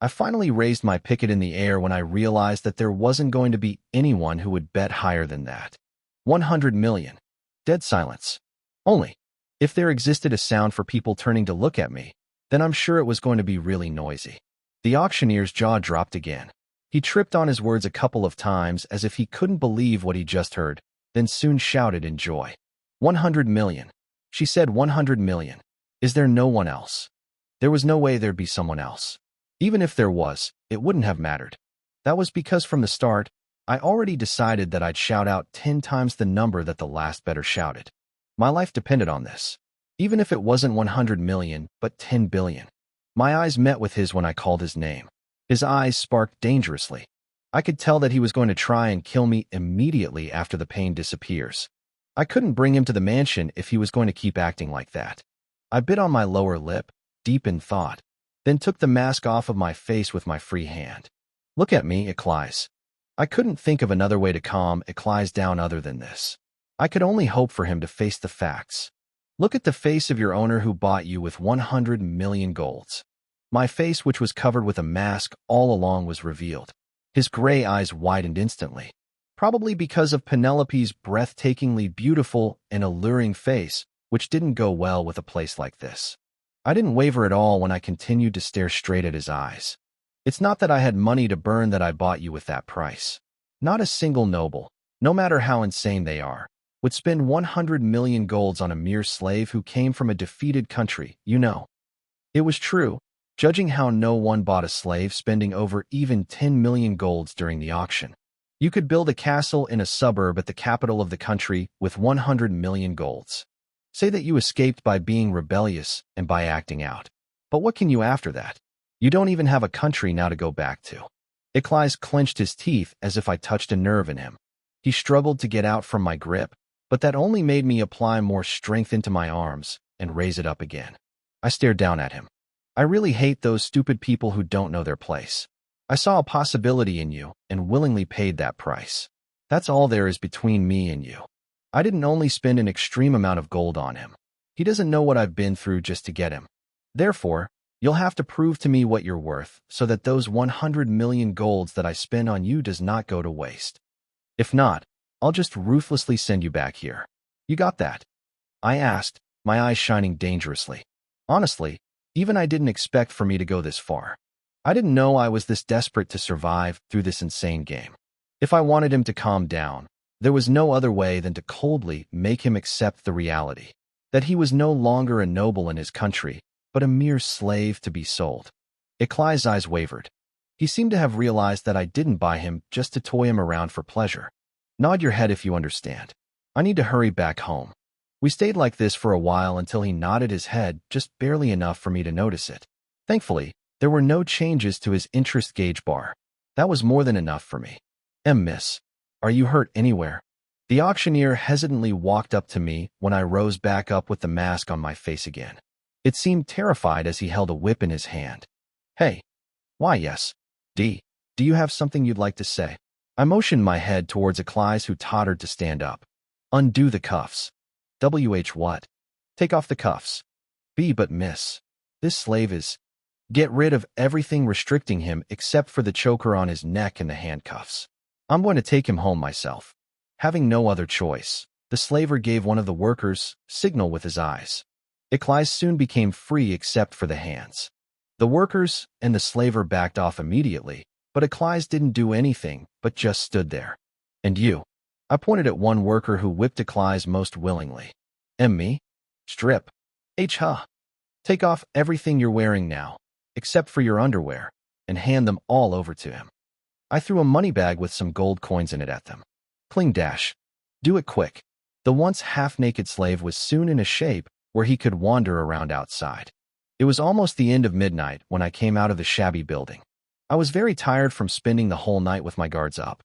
I finally raised my picket in the air when I realized that there wasn't going to be anyone who would bet higher than that. 100 million. Dead silence. Only. If there existed a sound for people turning to look at me, then I'm sure it was going to be really noisy. The auctioneer's jaw dropped again. He tripped on his words a couple of times as if he couldn't believe what he just heard, then soon shouted in joy. 100 million. She said 100 million. Is there no one else? There was no way there'd be someone else. Even if there was, it wouldn't have mattered. That was because from the start, I already decided that I'd shout out 10 times the number that the last bettor shouted. My life depended on this. Even if it wasn't 100 million, but 10 billion. My eyes met with his when I called his name. His eyes sparked dangerously. I could tell that he was going to try and kill me immediately after the pain disappears. I couldn't bring him to the mansion if he was going to keep acting like that. I bit on my lower lip, deep in thought, then took the mask off of my face with my free hand. Look at me, Eclise. I couldn't think of another way to calm Eclise down other than this. I could only hope for him to face the facts. Look at the face of your owner who bought you with 100 million golds. My face, which was covered with a mask all along, was revealed. His gray eyes widened instantly. Probably because of Penelope's breathtakingly beautiful and alluring face, which didn't go well with a place like this. I didn't waver at all when I continued to stare straight at his eyes. It's not that I had money to burn that I bought you with that price. Not a single noble, no matter how insane they are, would spend 100 million golds on a mere slave who came from a defeated country, you know. It was true, judging how no one bought a slave spending over even 10 million golds during the auction. You could build a castle in a suburb at the capital of the country with 100 million golds. Say that you escaped by being rebellious and by acting out. But what can you after that? You don't even have a country now to go back to. Eclise clenched his teeth as if I touched a nerve in him. He struggled to get out from my grip, but that only made me apply more strength into my arms and raise it up again. I stared down at him. I really hate those stupid people who don't know their place. I saw a possibility in you and willingly paid that price. That's all there is between me and you. I didn't only spend an extreme amount of gold on him. He doesn't know what I've been through just to get him. Therefore, you'll have to prove to me what you're worth so that those 100 million golds that I spend on you does not go to waste. If not, I'll just ruthlessly send you back here. You got that? I asked, my eyes shining dangerously. Honestly, even I didn't expect for me to go this far. I didn't know I was this desperate to survive through this insane game. If I wanted him to calm down, there was no other way than to coldly make him accept the reality that he was no longer a noble in his country, but a mere slave to be sold. Eclise's eyes wavered. He seemed to have realized that I didn't buy him just to toy him around for pleasure. Nod your head if you understand. I need to hurry back home. We stayed like this for a while until he nodded his head just barely enough for me to notice it. Thankfully, there were no changes to his interest gauge bar. That was more than enough for me. Miss, are you hurt anywhere? The auctioneer hesitantly walked up to me when I rose back up with the mask on my face again. It seemed terrified as he held a whip in his hand. Hey. Why, yes. Do you have something you'd like to say? I motioned my head towards Eclise, who tottered to stand up. Undo the cuffs. What? Take off the cuffs. But miss. This slave is... Get rid of everything restricting him except for the choker on his neck and the handcuffs. I'm going to take him home myself. Having no other choice, the slaver gave one of the workers signal with his eyes. Icklais soon became free except for the hands. The workers and the slaver backed off immediately, but Icklais didn't do anything but just stood there. And you? I pointed at one worker who whipped Icklais most willingly. Me? Strip. Huh. Take off everything you're wearing now, except for your underwear, and hand them all over to him. I threw a money bag with some gold coins in it at them. Cling dash. Do it quick. The once half-naked slave was soon in a shape where he could wander around outside. It was almost the end of midnight when I came out of the shabby building. I was very tired from spending the whole night with my guards up.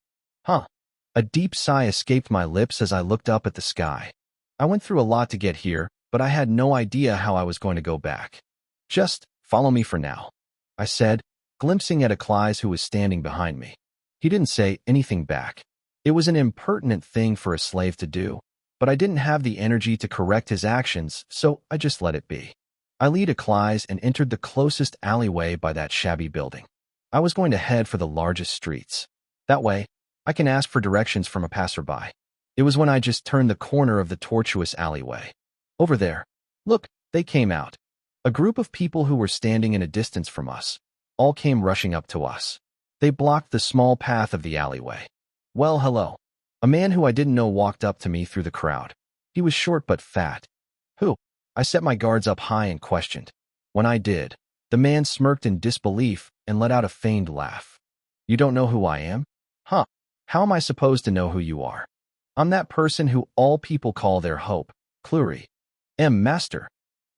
A deep sigh escaped my lips as I looked up at the sky. I went through a lot to get here, but I had no idea how I was going to go back. Just follow me for now, I said, glimpsing at Icklais who was standing behind me. He didn't say anything back. It was an impertinent thing for a slave to do, but I didn't have the energy to correct his actions, so I just let it be. I led Icklais and entered the closest alleyway by that shabby building. I was going to head for the largest streets. That way, I can ask for directions from a passerby. It was when I just turned the corner of the tortuous alleyway. Over there. Look, they came out. A group of people who were standing in a distance from us all came rushing up to us. They blocked the small path of the alleyway. Well, hello. A man who I didn't know walked up to me through the crowd. He was short but fat. Who? I set my guards up high and questioned. When I did, the man smirked in disbelief and let out a feigned laugh. You don't know who I am? How am I supposed to know who you are? I'm that person who all people call their hope, Clury. Master.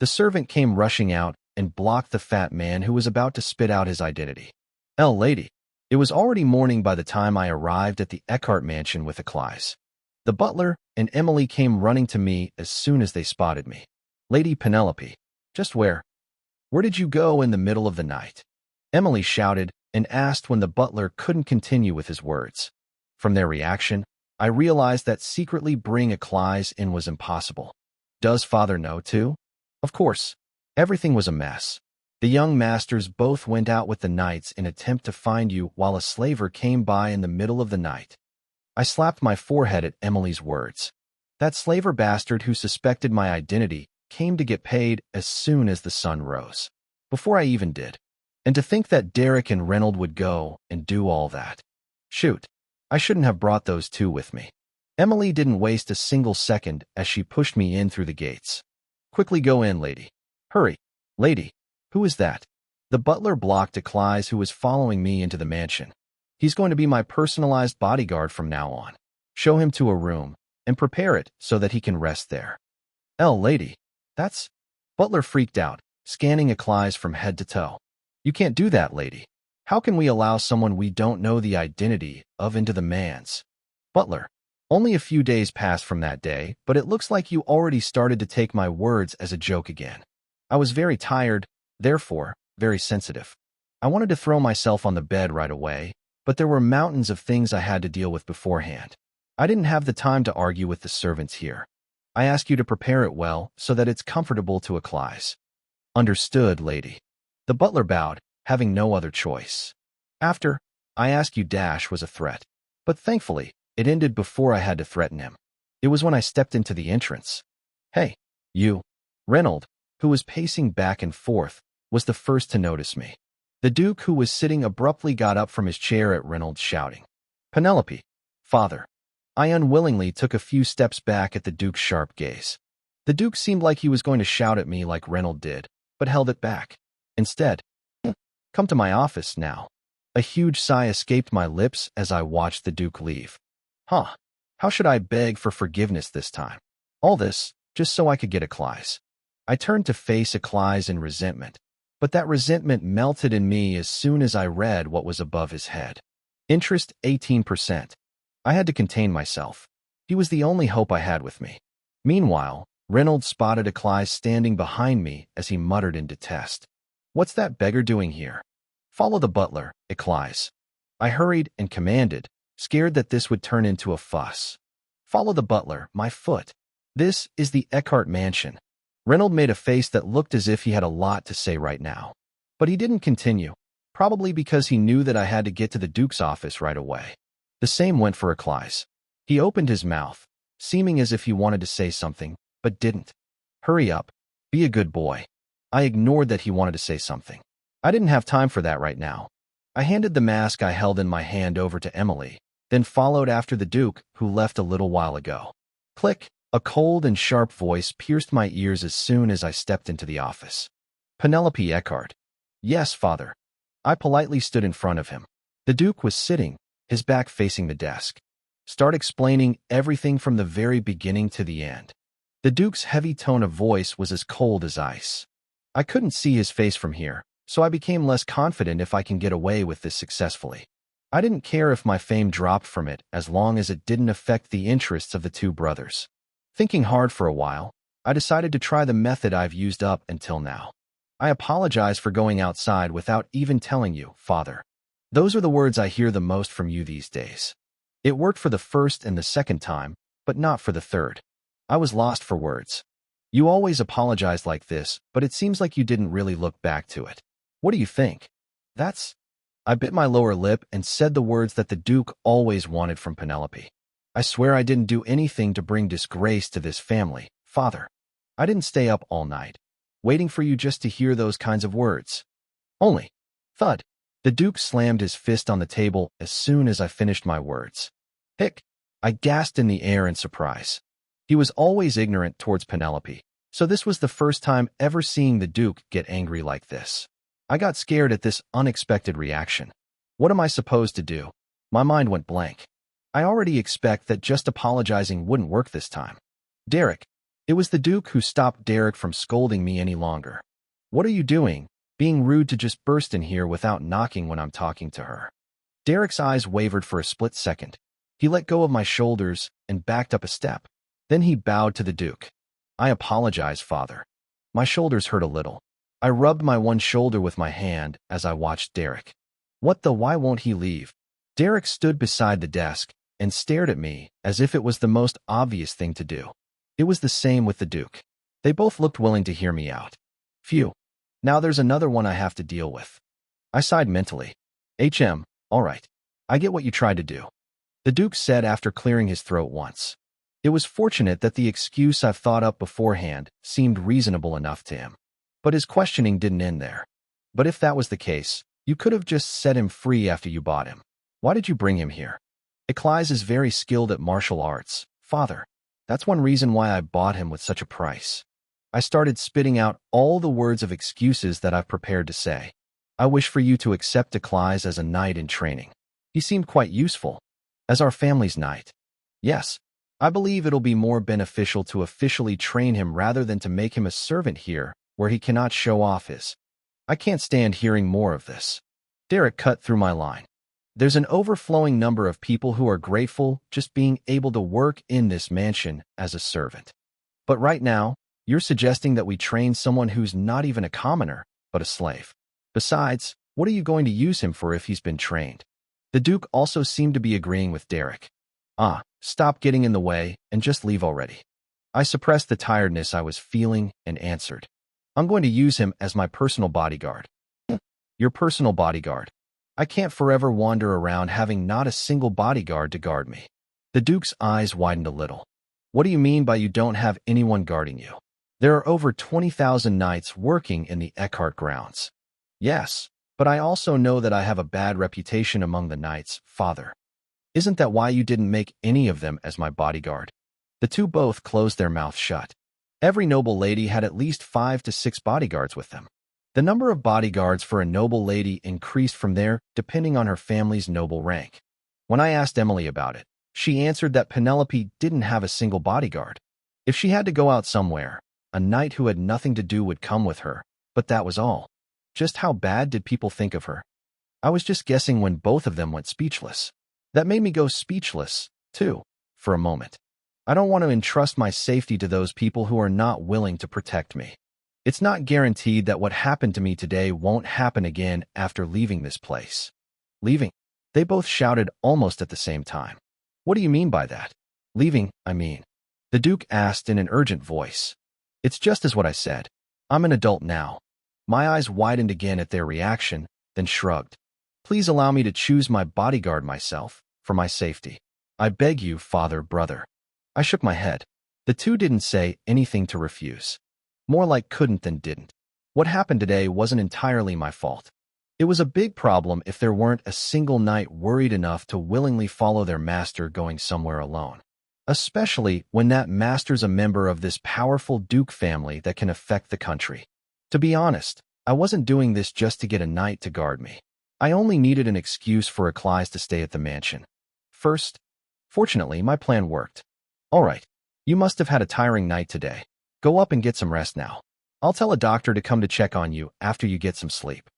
The servant came rushing out and blocked the fat man who was about to spit out his identity. Lady. It was already morning by the time I arrived at the Eckhart mansion with Icklais. The butler and Emily came running to me as soon as they spotted me. Lady Penelope. Just where? Where did you go in the middle of the night? Emily shouted and asked when the butler couldn't continue with his words. From their reaction, I realized that secretly bringing Icklais in was impossible. Does father know too? Of course. Everything was a mess. The young masters both went out with the knights in attempt to find you while a slaver came by in the middle of the night. I slapped my forehead at Emily's words. That slaver bastard who suspected my identity came to get paid as soon as the sun rose. Before I even did. And to think that Derek and Reynold would go and do all that. Shoot. I shouldn't have brought those two with me. Emily didn't waste a single second as she pushed me in through the gates. Quickly go in, lady. Hurry. Lady. Who is that? The butler blocked Icklais who was following me into the mansion. He's going to be my personalized bodyguard from now on. Show him to a room and prepare it so that he can rest there. Lady. That's... Butler freaked out, scanning Icklais from head to toe. You can't do that, lady. How can we allow someone we don't know the identity of into the manse? Butler. Only a few days passed from that day, but it looks like you already started to take my words as a joke again. I was very tired, therefore, very sensitive. I wanted to throw myself on the bed right away, but there were mountains of things I had to deal with beforehand. I didn't have the time to argue with the servants here. I ask you to prepare it well so that it's comfortable to Icklais. Understood, lady. The butler bowed, having no other choice. After, I ask you dash was a threat. But thankfully, it ended before I had to threaten him. It was when I stepped into the entrance. Hey, you. Reynold, who was pacing back and forth, was the first to notice me. The Duke, who was sitting abruptly, got up from his chair at Reynolds, shouting, Penelope, father. I unwillingly took a few steps back at the Duke's sharp gaze. The Duke seemed like he was going to shout at me like Reynolds did, but held it back. Instead, come to my office now. A huge sigh escaped my lips as I watched the Duke leave. How should I beg for forgiveness this time? All this, just so I could get Icklais. I turned to face Icklais in resentment, but that resentment melted in me as soon as I read what was above his head. Interest 18%. I had to contain myself. He was the only hope I had with me. Meanwhile, Reynolds spotted Icklais standing behind me as he muttered in detest. What's that beggar doing here? Follow the butler, Icklais. I hurried and commanded, scared that this would turn into a fuss. Follow the butler, my foot. This is the Eckhart mansion. Reynolds made a face that looked as if he had a lot to say right now. But he didn't continue, probably because he knew that I had to get to the Duke's office right away. The same went for Icklais. He opened his mouth, seeming as if he wanted to say something, but didn't. Hurry up, Be a good boy. I ignored that he wanted to say something. I didn't have time for that right now. I handed the mask I held in my hand over to Emily, then followed after the Duke, who left a little while ago. Click! A cold and sharp voice pierced my ears as soon as I stepped into the office. Penelope Eckhart. Yes, father. I politely stood in front of him. The Duke was sitting, his back facing the desk. Start explaining everything from the very beginning to the end. The Duke's heavy tone of voice was as cold as ice. I couldn't see his face from here, so I became less confident if I can get away with this successfully. I didn't care if my fame dropped from it as long as it didn't affect the interests of the two brothers. Thinking hard for a while, I decided to try the method I've used up until now. I apologize for going outside without even telling you, father. Those are the words I hear the most from you these days. It worked for the first and the second time, but not for the third. I was lost for words. You always apologize like this, but it seems like you didn't really look back to it. What do you think? I bit my lower lip and said the words that the Duke always wanted from Penelope. I swear I didn't do anything to bring disgrace to this family, father. I didn't stay up all night, waiting for you just to hear those kinds of words. Only. Thud. The Duke slammed his fist on the table as soon as I finished my words. Hick! I gasped in the air in surprise. He was always ignorant towards Penelope, so this was the first time ever seeing the Duke get angry like this. I got scared at this unexpected reaction. What am I supposed to do? My mind went blank. I already expect that just apologizing wouldn't work this time. Derek. It was the Duke who stopped Derek from scolding me any longer. What are you doing? Being rude to just burst in here without knocking when I'm talking to her. Derek's eyes wavered for a split second. He let go of my shoulders and backed up a step. Then he bowed to the Duke. I apologize, father. My shoulders hurt a little. I rubbed my one shoulder with my hand as I watched Derek. Why won't he leave? Derek stood beside the desk and stared at me as if it was the most obvious thing to do. It was the same with the Duke. They both looked willing to hear me out. Phew. Now there's another one I have to deal with. I sighed mentally. All right. I get what you tried to do. The Duke said after clearing his throat once. It was fortunate that the excuse I've thought up beforehand seemed reasonable enough to him. But his questioning didn't end there. But if that was the case, you could have just set him free after you bought him. Why did you bring him here? Eclise is very skilled at martial arts, father. That's one reason why I bought him with such a price. I started spitting out all the words of excuses that I've prepared to say. I wish for you to accept Eclise as a knight in training. He seemed quite useful. As our family's knight. Yes, I believe it'll be more beneficial to officially train him rather than to make him a servant here, where he cannot show off his. I can't stand hearing more of this. Derek cut through my line. There's an overflowing number of people who are grateful just being able to work in this mansion as a servant. But right now, you're suggesting that we train someone who's not even a commoner, but a slave. Besides, what are you going to use him for if he's been trained? The Duke also seemed to be agreeing with Derek. Stop getting in the way and just leave already. I suppressed the tiredness I was feeling and answered. I'm going to use him as my personal bodyguard. Your personal bodyguard. I can't forever wander around having not a single bodyguard to guard me. The Duke's eyes widened a little. What do you mean by you don't have anyone guarding you? There are over 20,000 knights working in the Eckhart grounds. Yes, but I also know that I have a bad reputation among the knights, father. Isn't that why you didn't make any of them as my bodyguard? The two both closed their mouths shut. Every noble lady had at least 5 to 6 bodyguards with them. The number of bodyguards for a noble lady increased from there depending on her family's noble rank. When I asked Emily about it, she answered that Penelope didn't have a single bodyguard. If she had to go out somewhere, a knight who had nothing to do would come with her, but that was all. Just how bad did people think of her? I was just guessing when both of them went speechless. That made me go speechless, too, for a moment. I don't want to entrust my safety to those people who are not willing to protect me. It's not guaranteed that what happened to me today won't happen again after leaving this place. Leaving? They both shouted almost at the same time. What do you mean by that? Leaving, I mean. The Duke asked in an urgent voice. It's just as what I said. I'm an adult now. My eyes widened again at their reaction, then shrugged. Please allow me to choose my bodyguard myself, for my safety. I beg you, father, brother. I shook my head. The two didn't say anything to refuse. More like couldn't than didn't. What happened today wasn't entirely my fault. It was a big problem if there weren't a single knight worried enough to willingly follow their master going somewhere alone. Especially when that master's a member of this powerful duke family that can affect the country. To be honest, I wasn't doing this just to get a knight to guard me. I only needed an excuse for Aclies to stay at the mansion. Fortunately, my plan worked. All right, you must have had a tiring night today. Go up and get some rest now. I'll tell a doctor to come to check on you after you get some sleep.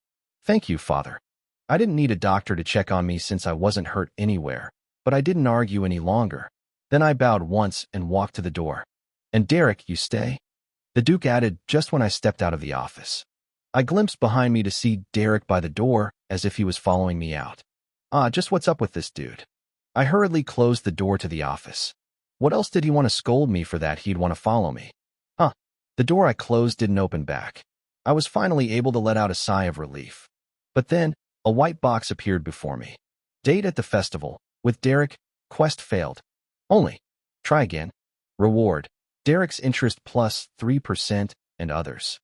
Thank you, father. I didn't need a doctor to check on me since I wasn't hurt anywhere, but I didn't argue any longer. Then I bowed once and walked to the door. And Derek, you stay? The Duke added just when I stepped out of the office. I glimpsed behind me to see Derek by the door as if he was following me out. Just what's up with this dude? I hurriedly closed the door to the office. What else did he want to scold me for that he'd want to follow me? The door I closed didn't open back. I was finally able to let out a sigh of relief. But then, a white box appeared before me. Date at the festival. With Derek, quest failed. Only. Try again. Reward. Derek's interest plus 3% and others.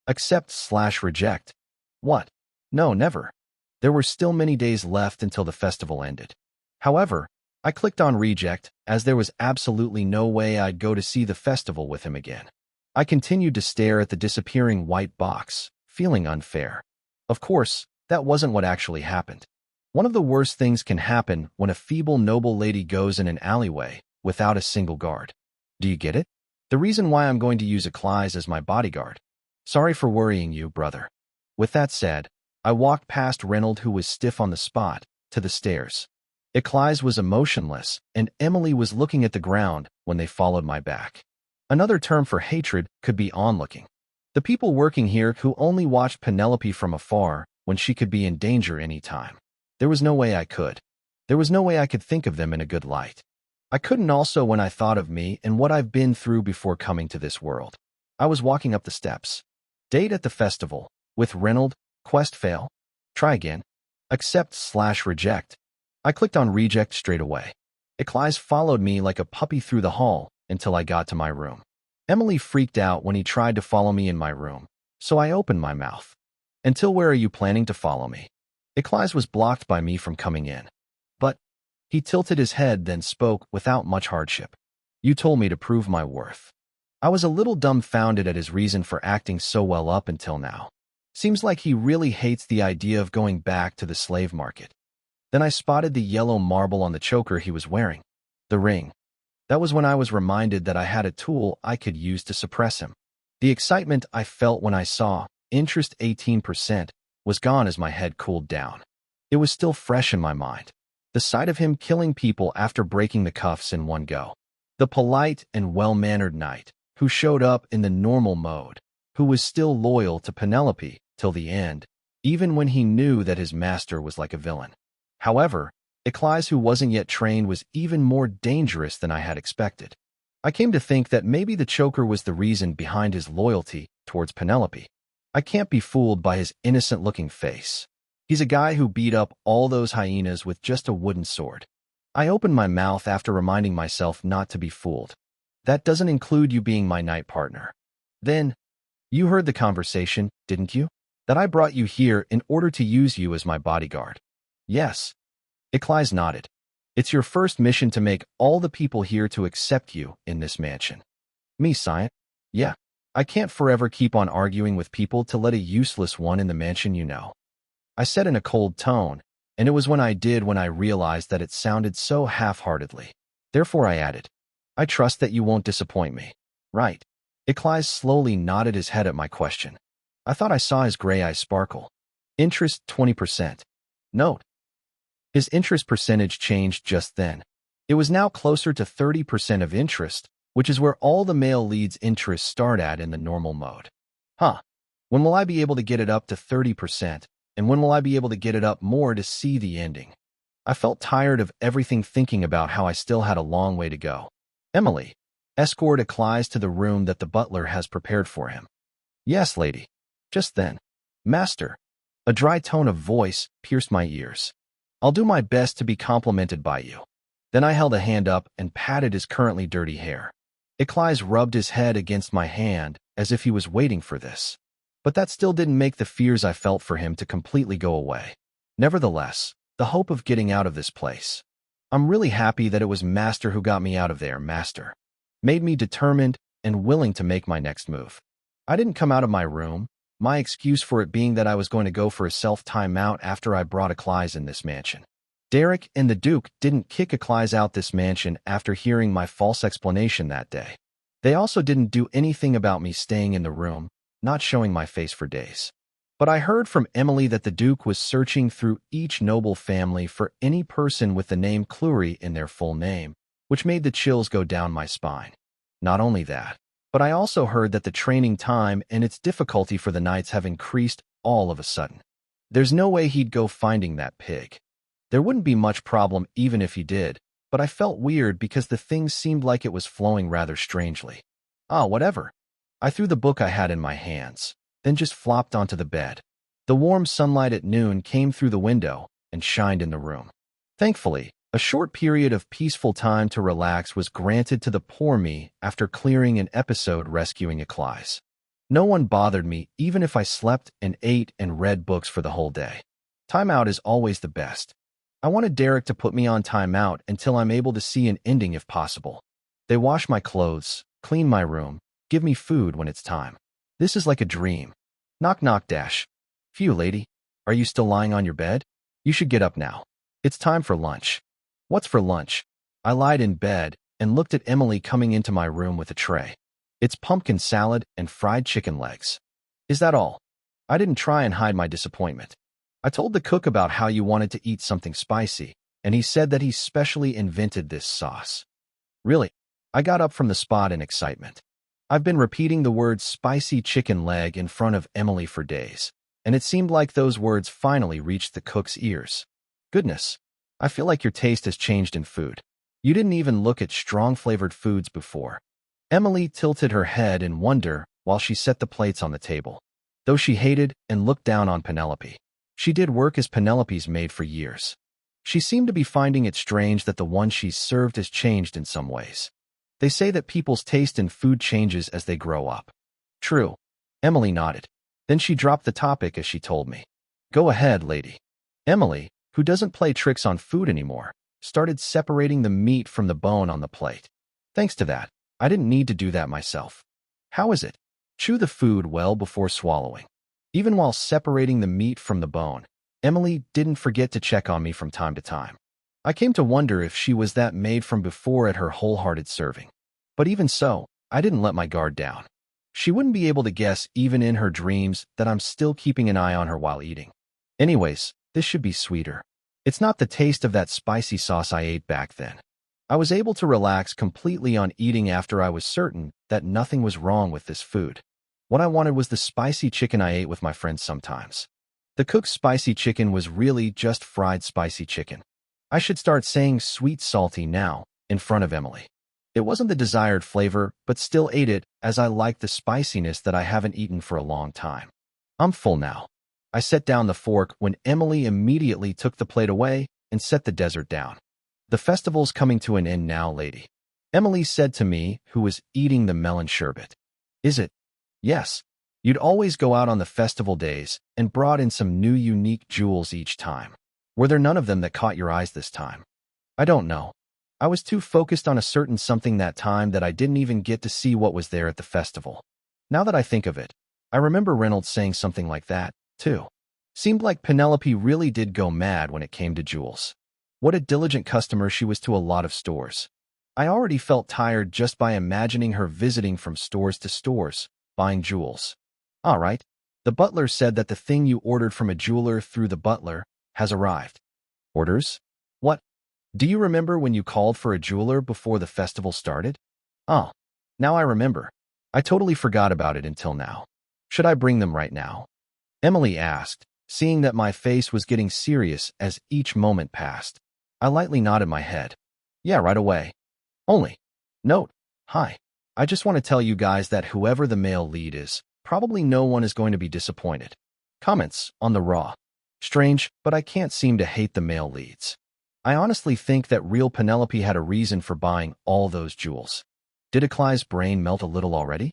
Accept/reject. What? No, never. There were still many days left until the festival ended. However, I clicked on reject as there was absolutely no way I'd go to see the festival with him again. I continued to stare at the disappearing white box, feeling unfair. Of course, that wasn't what actually happened. One of the worst things can happen when a feeble noble lady goes in an alleyway without a single guard. Do you get it? The reason why I'm going to use Aclies as my bodyguard. Sorry for worrying you, brother. With that said, I walked past Reynold, who was stiff on the spot, to the stairs. Aclies was emotionless, and Emily was looking at the ground when they followed my back. Another term for hatred could be onlooking. The people working here who only watched Penelope from afar when she could be in danger any time. There was no way I could. There was no way I could think of them in a good light. I couldn't also when I thought of me and what I've been through before coming to this world. I was walking up the steps. Date at the festival. With Reynold, quest fail. Try again. Accept/reject. I clicked on reject straight away. Aclies followed me like a puppy through the hall until I got to my room. Emily freaked out when he tried to follow me in my room, so I opened my mouth. Until where are you planning to follow me? Aclies was blocked by me from coming in. But he tilted his head, then spoke without much hardship. You told me to prove my worth. I was a little dumbfounded at his reason for acting so well up until now. Seems like he really hates the idea of going back to the slave market. Then I spotted the yellow marble on the choker he was wearing. The ring. That was when I was reminded that I had a tool I could use to suppress him. The excitement I felt when I saw interest 18% was gone as my head cooled down. It was still fresh in my mind. The sight of him killing people after breaking the cuffs in one go. The polite and well-mannered knight who showed up in the normal mode, who was still loyal to Penelope till the end, even when he knew that his master was like a villain. However, Aclies, who wasn't yet trained, was even more dangerous than I had expected. I came to think that maybe the choker was the reason behind his loyalty towards Penelope. I can't be fooled by his innocent-looking face. He's a guy who beat up all those hyenas with just a wooden sword. I opened my mouth after reminding myself not to be fooled. That doesn't include you being my night partner. Then, you heard the conversation, didn't you? That I brought you here in order to use you as my bodyguard. Yes. Aclies nodded. It's your first mission to make all the people here to accept you in this mansion. Me, Science? Yeah. I can't forever keep on arguing with people to let a useless one in the mansion, you know. I said in a cold tone, and it was when I realized that it sounded so half-heartedly. Therefore I added, I trust that you won't disappoint me. Right. Aclies slowly nodded his head at my question. I thought I saw his gray eyes sparkle. Interest 20%. Note. His interest percentage changed just then. It was now closer to 30% of interest, which is where all the male leads' interests start at in the normal mode. When will I be able to get it up to 30%, and when will I be able to get it up more to see the ending? I felt tired of everything, thinking about how I still had a long way to go. Emily, escort Aclies to the room that the butler has prepared for him. Yes, lady. Just then. Master. A dry tone of voice pierced my ears. I'll do my best to be complimented by you. Then I held a hand up and patted his currently dirty hair. Aclies rubbed his head against my hand as if he was waiting for this. But that still didn't make the fears I felt for him to completely go away. Nevertheless, the hope of getting out of this place. I'm really happy that it was Master who got me out of there. Master made me determined and willing to make my next move. I didn't come out of my room, my excuse for it being that I was going to go for a self-timeout after I brought Aclies in this mansion. Derek and the Duke didn't kick Aclies out this mansion after hearing my false explanation that day. They also didn't do anything about me staying in the room, not showing my face for days. But I heard from Emily that the Duke was searching through each noble family for any person with the name Clury in their full name, which made the chills go down my spine. Not only that, but I also heard that the training time and its difficulty for the knights have increased all of a sudden. There's no way he'd go finding that pig. There wouldn't be much problem even if he did, but I felt weird because the thing seemed like it was flowing rather strangely. Whatever. I threw the book I had in my hands, then just flopped onto the bed. The warm sunlight at noon came through the window and shined in the room. Thankfully, a short period of peaceful time to relax was granted to the poor me after clearing an episode rescuing Aclies. No one bothered me even if I slept and ate and read books for the whole day. Timeout is always the best. I wanted Derek to put me on timeout until I'm able to see an ending if possible. They wash my clothes, clean my room, give me food when it's time. This is like a dream. Knock knock dash. Phew, lady. Are you still lying on your bed? You should get up now. It's time for lunch. What's for lunch? I lied in bed and looked at Emily coming into my room with a tray. It's pumpkin salad and fried chicken legs. Is that all? I didn't try and hide my disappointment. I told the cook about how you wanted to eat something spicy, and he said that he specially invented this sauce. Really? I got up from the spot in excitement. I've been repeating the word spicy chicken leg in front of Emily for days, and it seemed like those words finally reached the cook's ears. Goodness, I feel like your taste has changed in food. You didn't even look at strong-flavored foods before. Emily tilted her head in wonder while she set the plates on the table. Though she hated and looked down on Penelope, she did work as Penelope's maid for years. She seemed to be finding it strange that the one she served has changed in some ways. They say that people's taste in food changes as they grow up. True. Emily nodded. Then she dropped the topic as she told me. Go ahead, lady. Emily, who doesn't play tricks on food anymore, started separating the meat from the bone on the plate. Thanks to that, I didn't need to do that myself. How is it? Chew the food well before swallowing. Even while separating the meat from the bone, Emily didn't forget to check on me from time to time. I came to wonder if she was that maid from before at her wholehearted serving. But even so, I didn't let my guard down. She wouldn't be able to guess even in her dreams that I'm still keeping an eye on her while eating. Anyways, this should be sweeter. It's not the taste of that spicy sauce I ate back then. I was able to relax completely on eating after I was certain that nothing was wrong with this food. What I wanted was the spicy chicken I ate with my friends sometimes. The cook's spicy chicken was really just fried spicy chicken. I should start saying sweet salty now, in front of Emily. It wasn't the desired flavor, but still ate it as I liked the spiciness that I haven't eaten for a long time. I'm full now. I set down the fork when Emily immediately took the plate away and set the dessert down. The festival's coming to an end now, lady. Emily said to me, who was eating the melon sherbet. Is it? Yes. You'd always go out on the festival days and brought in some new unique jewels each time. Were there none of them that caught your eyes this time? I don't know. I was too focused on a certain something that time that I didn't even get to see what was there at the festival. Now that I think of it, I remember Reynolds saying something like that, too. Seemed like Penelope really did go mad when it came to jewels. What a diligent customer she was to a lot of stores. I already felt tired just by imagining her visiting from stores to stores, buying jewels. All right. The butler said that the thing you ordered from a jeweler through the butler has arrived. Orders? What? Do you remember when you called for a jeweler before the festival started? Oh, now I remember. I totally forgot about it until now. Should I bring them right now? Emily asked, seeing that my face was getting serious as each moment passed. I lightly nodded my head. Yeah, right away. Only. Note. Hi. I just want to tell you guys that whoever the male lead is, probably no one is going to be disappointed. Comments on the raw. Strange, but I can't seem to hate the male leads. I honestly think that real Penelope had a reason for buying all those jewels. Did Aclies' brain melt a little already?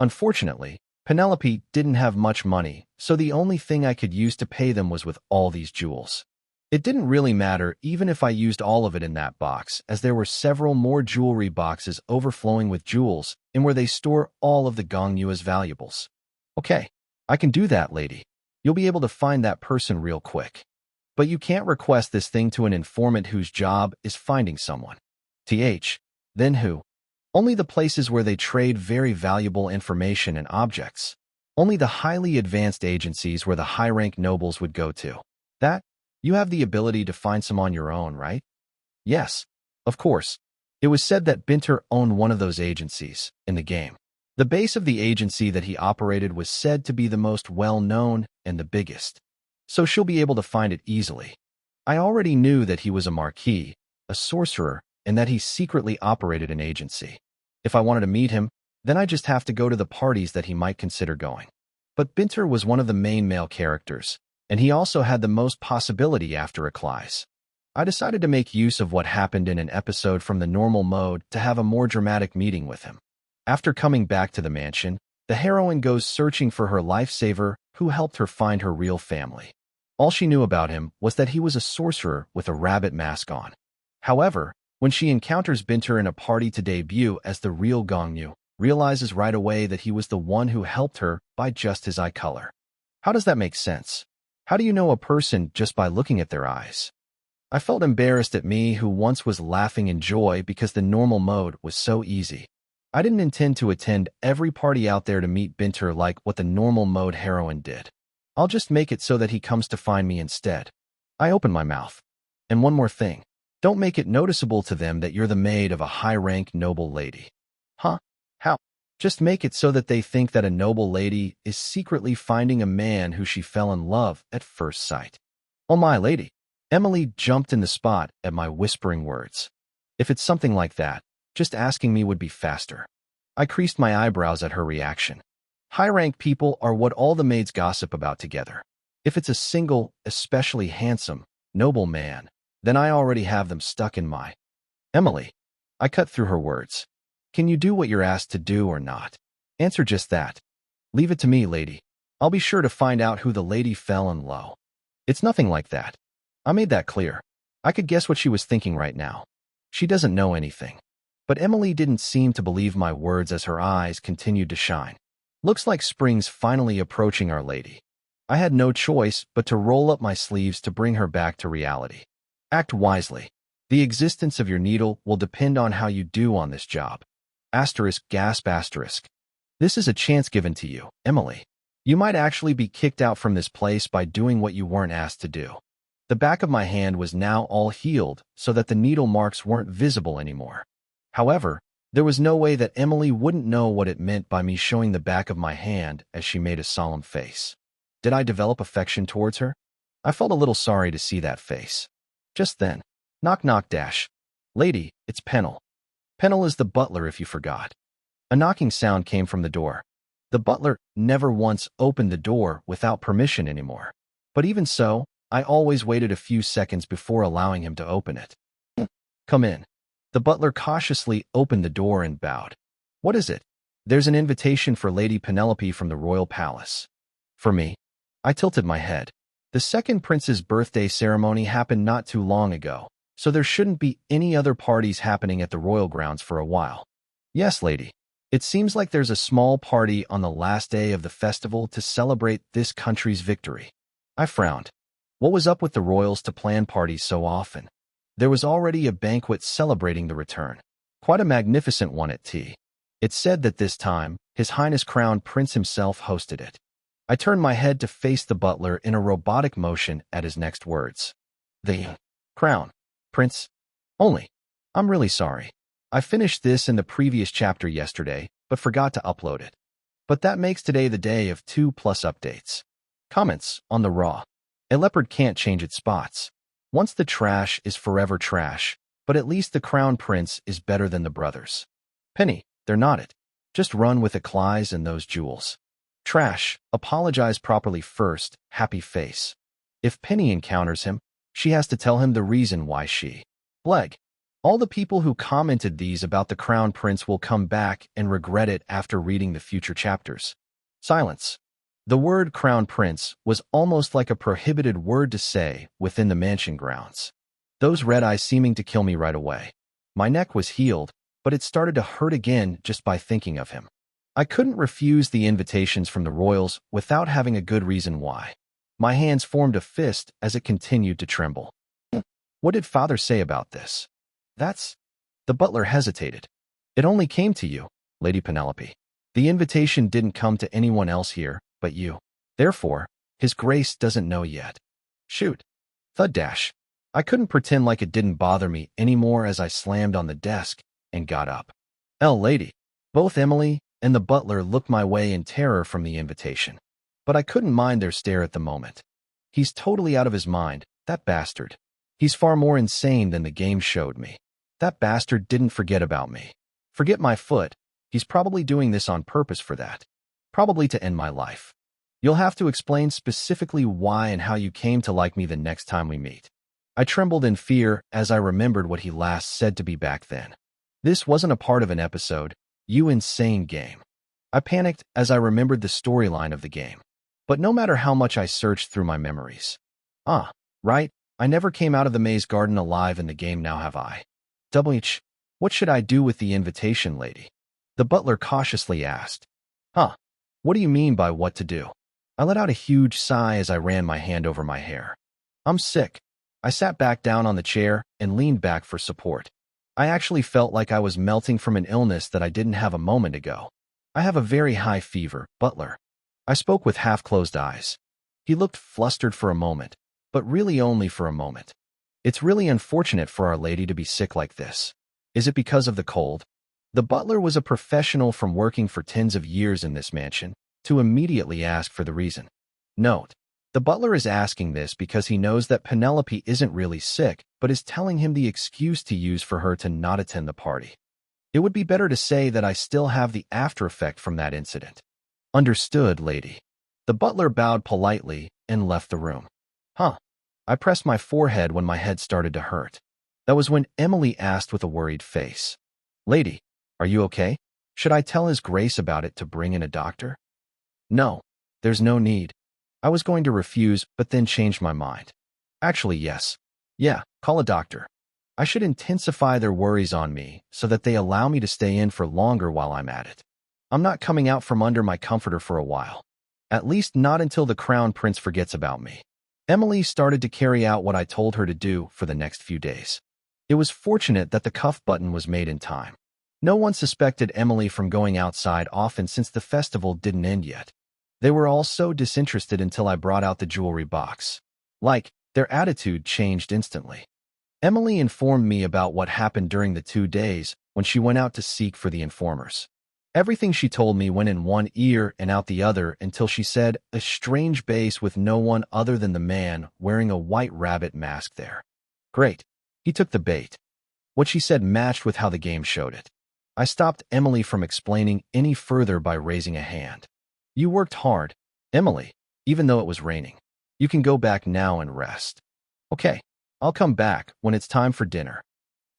Unfortunately, Penelope didn't have much money, so the only thing I could use to pay them was with all these jewels. It didn't really matter even if I used all of it in that box, as there were several more jewelry boxes overflowing with jewels in where they store all of the Gongyua's valuables. Okay, I can do that, lady. You'll be able to find that person real quick. But you can't request this thing to an informant whose job is finding someone. Then who? Only the places where they trade very valuable information and objects. Only the highly advanced agencies where the high-rank nobles would go to. That? You have the ability to find some on your own, right? Yes, of course. It was said that Binter owned one of those agencies in the game. The base of the agency that he operated was said to be the most well-known and the biggest. So she'll be able to find it easily. I already knew that he was a marquis, a sorcerer, and that he secretly operated an agency. If I wanted to meet him, then I just have to go to the parties that he might consider going. But Binter was one of the main male characters, and he also had the most possibility after Eclise. I decided to make use of what happened in an episode from the normal mode to have a more dramatic meeting with him. After coming back to the mansion, the heroine goes searching for her lifesaver who helped her find her real family. All she knew about him was that he was a sorcerer with a rabbit mask on. However, when she encounters Binter in a party to debut as the real Gongyu, realizes right away that he was the one who helped her by just his eye color. How does that make sense? How do you know a person just by looking at their eyes? I felt embarrassed at me who once was laughing in joy because the normal mode was so easy. I didn't intend to attend every party out there to meet Binter like what the normal mode heroine did. I'll just make it so that he comes to find me instead. I opened my mouth. And one more thing. Don't make it noticeable to them that you're the maid of a high-rank noble lady. Huh? How? Just make it so that they think that a noble lady is secretly finding a man who she fell in love at first sight. Oh my lady. Emily jumped in the spot at my whispering words. If it's something like that, just asking me would be faster. I creased my eyebrows at her reaction. High-rank people are what all the maids gossip about together. If it's a single, especially handsome, noble man, then I already have them stuck in my... Emily. I cut through her words. Can you do what you're asked to do or not? Answer just that. Leave it to me, lady. I'll be sure to find out who the lady fell in love. It's nothing like that. I made that clear. I could guess what she was thinking right now. She doesn't know anything. But Emily didn't seem to believe my words as her eyes continued to shine. Looks like spring's finally approaching our lady. I had no choice but to roll up my sleeves to bring her back to reality. Act wisely. The existence of your needle will depend on how you do on this job. Asterisk gasp asterisk. This is a chance given to you, Emily. You might actually be kicked out from this place by doing what you weren't asked to do. The back of my hand was now all healed so that the needle marks weren't visible anymore. However, there was no way that Emily wouldn't know what it meant by me showing the back of my hand as she made a solemn face. Did I develop affection towards her? I felt a little sorry to see that face. Just then, knock knock dash. Lady, it's Pennell. Pennell is the butler if you forgot. A knocking sound came from the door. The butler never once opened the door without permission anymore. But even so, I always waited a few seconds before allowing him to open it. Come in. The butler cautiously opened the door and bowed. What is it? There's an invitation for Lady Penelope from the royal palace. For me? I tilted my head. The second prince's birthday ceremony happened not too long ago, so there shouldn't be any other parties happening at the royal grounds for a while. Yes, lady. It seems like there's a small party on the last day of the festival to celebrate this country's victory. I frowned. What was up with the royals to plan parties so often? There was already a banquet celebrating the return. Quite a magnificent one at tea. It said that this time, His Highness Crown Prince himself hosted it. I turned my head to face the butler in a robotic motion at his next words. The Crown Prince? Only. I'm really sorry. I finished this in the previous chapter yesterday, but forgot to upload it. But that makes today the day of 2+ updates. Comments on the raw. A leopard can't change its spots. Once the trash is forever trash, but at least the crown prince is better than the brothers. Penny, they're not it. Just run with Eclise and those jewels. Trash, apologize properly first, happy face. If Penny encounters him, she has to tell him the reason why she. Bleg. All the people who commented these about the Crown Prince will come back and regret it after reading the future chapters. Silence. The word Crown Prince was almost like a prohibited word to say within the mansion grounds. Those red eyes seeming to kill me right away. My neck was healed, but it started to hurt again just by thinking of him. I couldn't refuse the invitations from the royals without having a good reason why. My hands formed a fist as it continued to tremble. What did father say about this? That's... The butler hesitated. It only came to you, Lady Penelope. The invitation didn't come to anyone else here but you. Therefore, his grace doesn't know yet. Shoot. Thud dash. I couldn't pretend like it didn't bother me anymore as I slammed on the desk and got up. Lady. Both Emily and the butler looked my way in terror from the invitation. But I couldn't mind their stare at the moment. He's totally out of his mind, that bastard. He's far more insane than the game showed me. That bastard didn't forget about me. Forget my foot. He's probably doing this on purpose for that. Probably to end my life. You'll have to explain specifically why and how you came to like me the next time we meet. I trembled in fear as I remembered what he last said to me back then. This wasn't a part of an episode, you insane game. I panicked as I remembered the storyline of the game. But no matter how much I searched through my memories. Right, I never came out of the maze garden alive in the game, now have I? What should I do with the invitation, lady? The butler cautiously asked. What do you mean by what to do? I let out a huge sigh as I ran my hand over my hair. I'm sick. I sat back down on the chair and leaned back for support. I actually felt like I was melting from an illness that I didn't have a moment ago. I have a very high fever, butler. I spoke with half-closed eyes. He looked flustered for a moment, but really only for a moment. It's really unfortunate for Our Lady to be sick like this. Is it because of the cold? The butler was a professional from working for tens of years in this mansion, to immediately ask for the reason. Note, the butler is asking this because he knows that Penelope isn't really sick, but is telling him the excuse to use for her to not attend the party. It would be better to say that I still have the after effect from that incident. Understood, lady. The butler bowed politely and left the room. I pressed my forehead when my head started to hurt. That was when Emily asked with a worried face. Lady, are you okay? Should I tell His Grace about it to bring in a doctor? No, there's no need. I was going to refuse, but then changed my mind. Actually, yes. Yeah, call a doctor. I should intensify their worries on me so that they allow me to stay in for longer while I'm at it. I'm not coming out from under my comforter for a while. At least not until the Crown Prince forgets about me. Emily started to carry out what I told her to do for the next few days. It was fortunate that the cuff button was made in time. No one suspected Emily from going outside often since the festival didn't end yet. They were all so disinterested until I brought out the jewelry box. Their attitude changed instantly. Emily informed me about what happened during the 2 days when she went out to seek for the informers. Everything she told me went in one ear and out the other until she said a strange base with no one other than the man wearing a white rabbit mask there. Great. He took the bait. What she said matched with how the game showed it. I stopped Emily from explaining any further by raising a hand. You worked hard, Emily, even though it was raining. You can go back now and rest. Okay, I'll come back when it's time for dinner.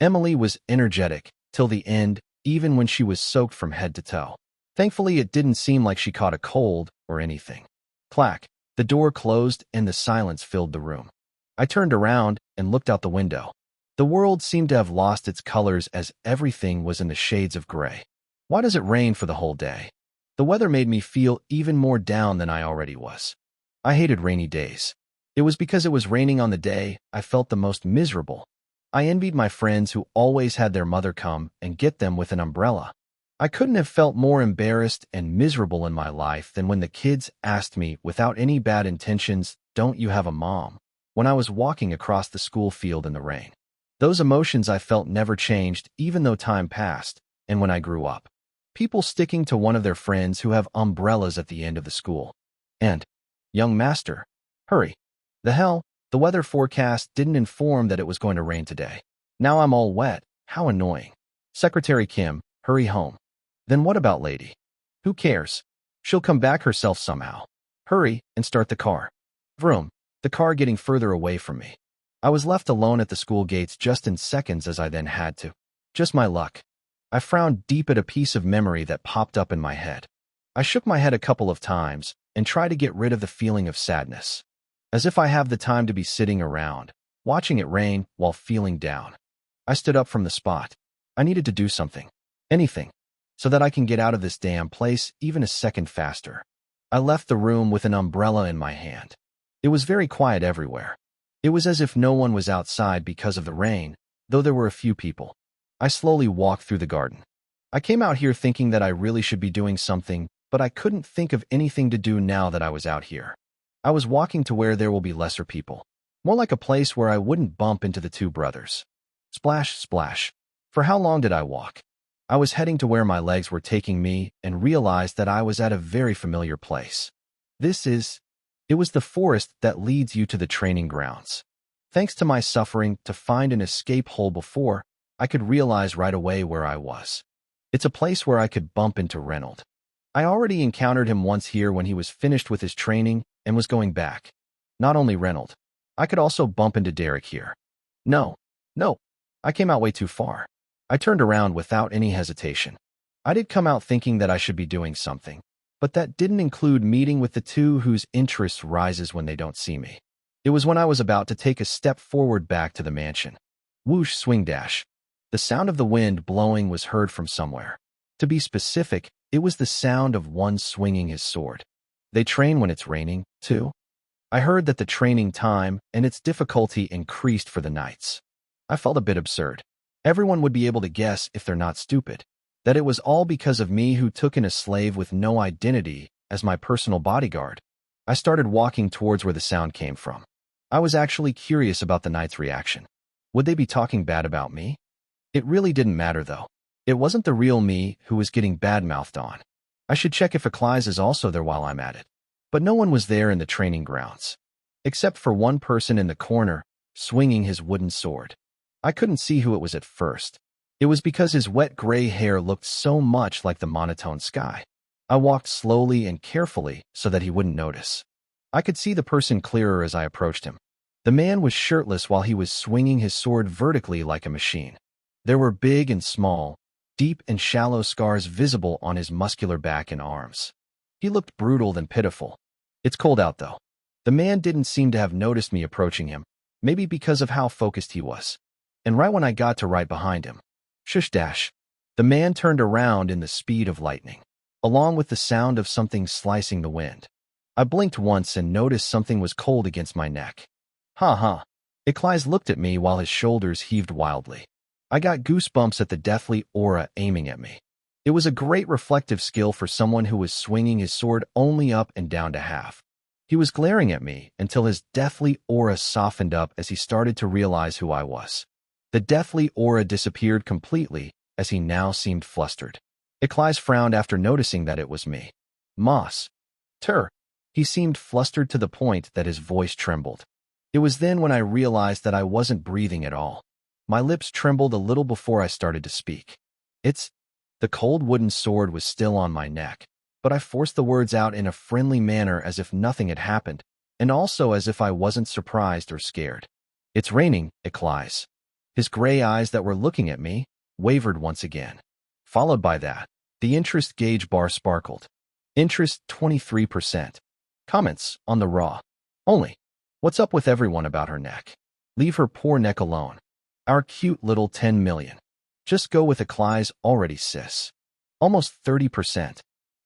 Emily was energetic till the end, even when she was soaked from head to toe. Thankfully, it didn't seem like she caught a cold or anything. Clack, the door closed and the silence filled the room. I turned around and looked out the window. The world seemed to have lost its colors as everything was in the shades of gray. Why does it rain for the whole day? The weather made me feel even more down than I already was. I hated rainy days. It was because it was raining on the day I felt the most miserable. I envied my friends who always had their mother come and get them with an umbrella. I couldn't have felt more embarrassed and miserable in my life than when the kids asked me, without any bad intentions, "Don't you have a mom?" when I was walking across the school field in the rain. Those emotions I felt never changed even though time passed, and when I grew up. People sticking to one of their friends who have umbrellas at the end of the school. And, young master, hurry. The hell? The weather forecast didn't inform that it was going to rain today. Now I'm all wet. How annoying. Secretary Kim, hurry home. Then what about lady? Who cares? She'll come back herself somehow. Hurry and start the car. Vroom. The car getting further away from me. I was left alone at the school gates just in seconds as I then had to. Just my luck. I frowned deep at a piece of memory that popped up in my head. I shook my head a couple of times and tried to get rid of the feeling of sadness. As if I have the time to be sitting around, watching it rain while feeling down. I stood up from the spot. I needed to do something. Anything. So that I can get out of this damn place even a second faster. I left the room with an umbrella in my hand. It was very quiet everywhere. It was as if no one was outside because of the rain, though there were a few people. I slowly walked through the garden. I came out here thinking that I really should be doing something, but I couldn't think of anything to do now that I was out here. I was walking to where there will be lesser people. More like a place where I wouldn't bump into the two brothers. Splash, splash. For how long did I walk? I was heading to where my legs were taking me and realized that I was at a very familiar place. It was the forest that leads you to the training grounds. Thanks to my suffering to find an escape hole before, I could realize right away where I was. It's a place where I could bump into Reynold. I already encountered him once here when he was finished with his training and was going back. Not only Reynold, I could also bump into Derek here. No, I came out way too far. I turned around without any hesitation. I did come out thinking that I should be doing something, but that didn't include meeting with the two whose interest rises when they don't see me. It was when I was about to take a step forward back to the mansion. Whoosh, swing dash. The sound of the wind blowing was heard from somewhere. To be specific, it was the sound of one swinging his sword. They train when it's raining, too. I heard that the training time and its difficulty increased for the nights. I felt a bit absurd. Everyone would be able to guess, if they're not stupid, that it was all because of me who took in a slave with no identity as my personal bodyguard. I started walking towards where the sound came from. I was actually curious about the knight's reaction. Would they be talking bad about me? It really didn't matter, though. It wasn't the real me who was getting bad-mouthed on. I should check if Eccles is also there while I'm at it. But no one was there in the training grounds, except for one person in the corner, swinging his wooden sword. I couldn't see who it was at first. It was because his wet gray hair looked so much like the monotone sky. I walked slowly and carefully so that he wouldn't notice. I could see the person clearer as I approached him. The man was shirtless while he was swinging his sword vertically like a machine. There were big and small, deep and shallow scars visible on his muscular back and arms. He looked brutal and pitiful. It's cold out, though. The man didn't seem to have noticed me approaching him, maybe because of how focused he was. And right when I got to right behind him, shush dash, the man turned around in the speed of lightning, along with the sound of something slicing the wind. I blinked once and noticed something was cold against my neck. Ha. Eccles looked at me while his shoulders heaved wildly. I got goosebumps at the deathly aura aiming at me. It was a great reflective skill for someone who was swinging his sword only up and down to half. He was glaring at me until his deathly aura softened up as he started to realize who I was. The deathly aura disappeared completely as he now seemed flustered. Eccles frowned after noticing that it was me. Moss. He seemed flustered to the point that his voice trembled. It was then when I realized that I wasn't breathing at all. My lips trembled a little before I started to speak. The cold wooden sword was still on my neck, but I forced the words out in a friendly manner as if nothing had happened, and also as if I wasn't surprised or scared. It's raining, Eccles. His gray eyes that were looking at me wavered once again. Followed by that, the interest gauge bar sparkled. Interest 23%. Comments on the raw. Only. What's up with everyone about her neck? Leave her poor neck alone. Our cute little 10 million. Just go with Eccles already, sis. Almost 30%.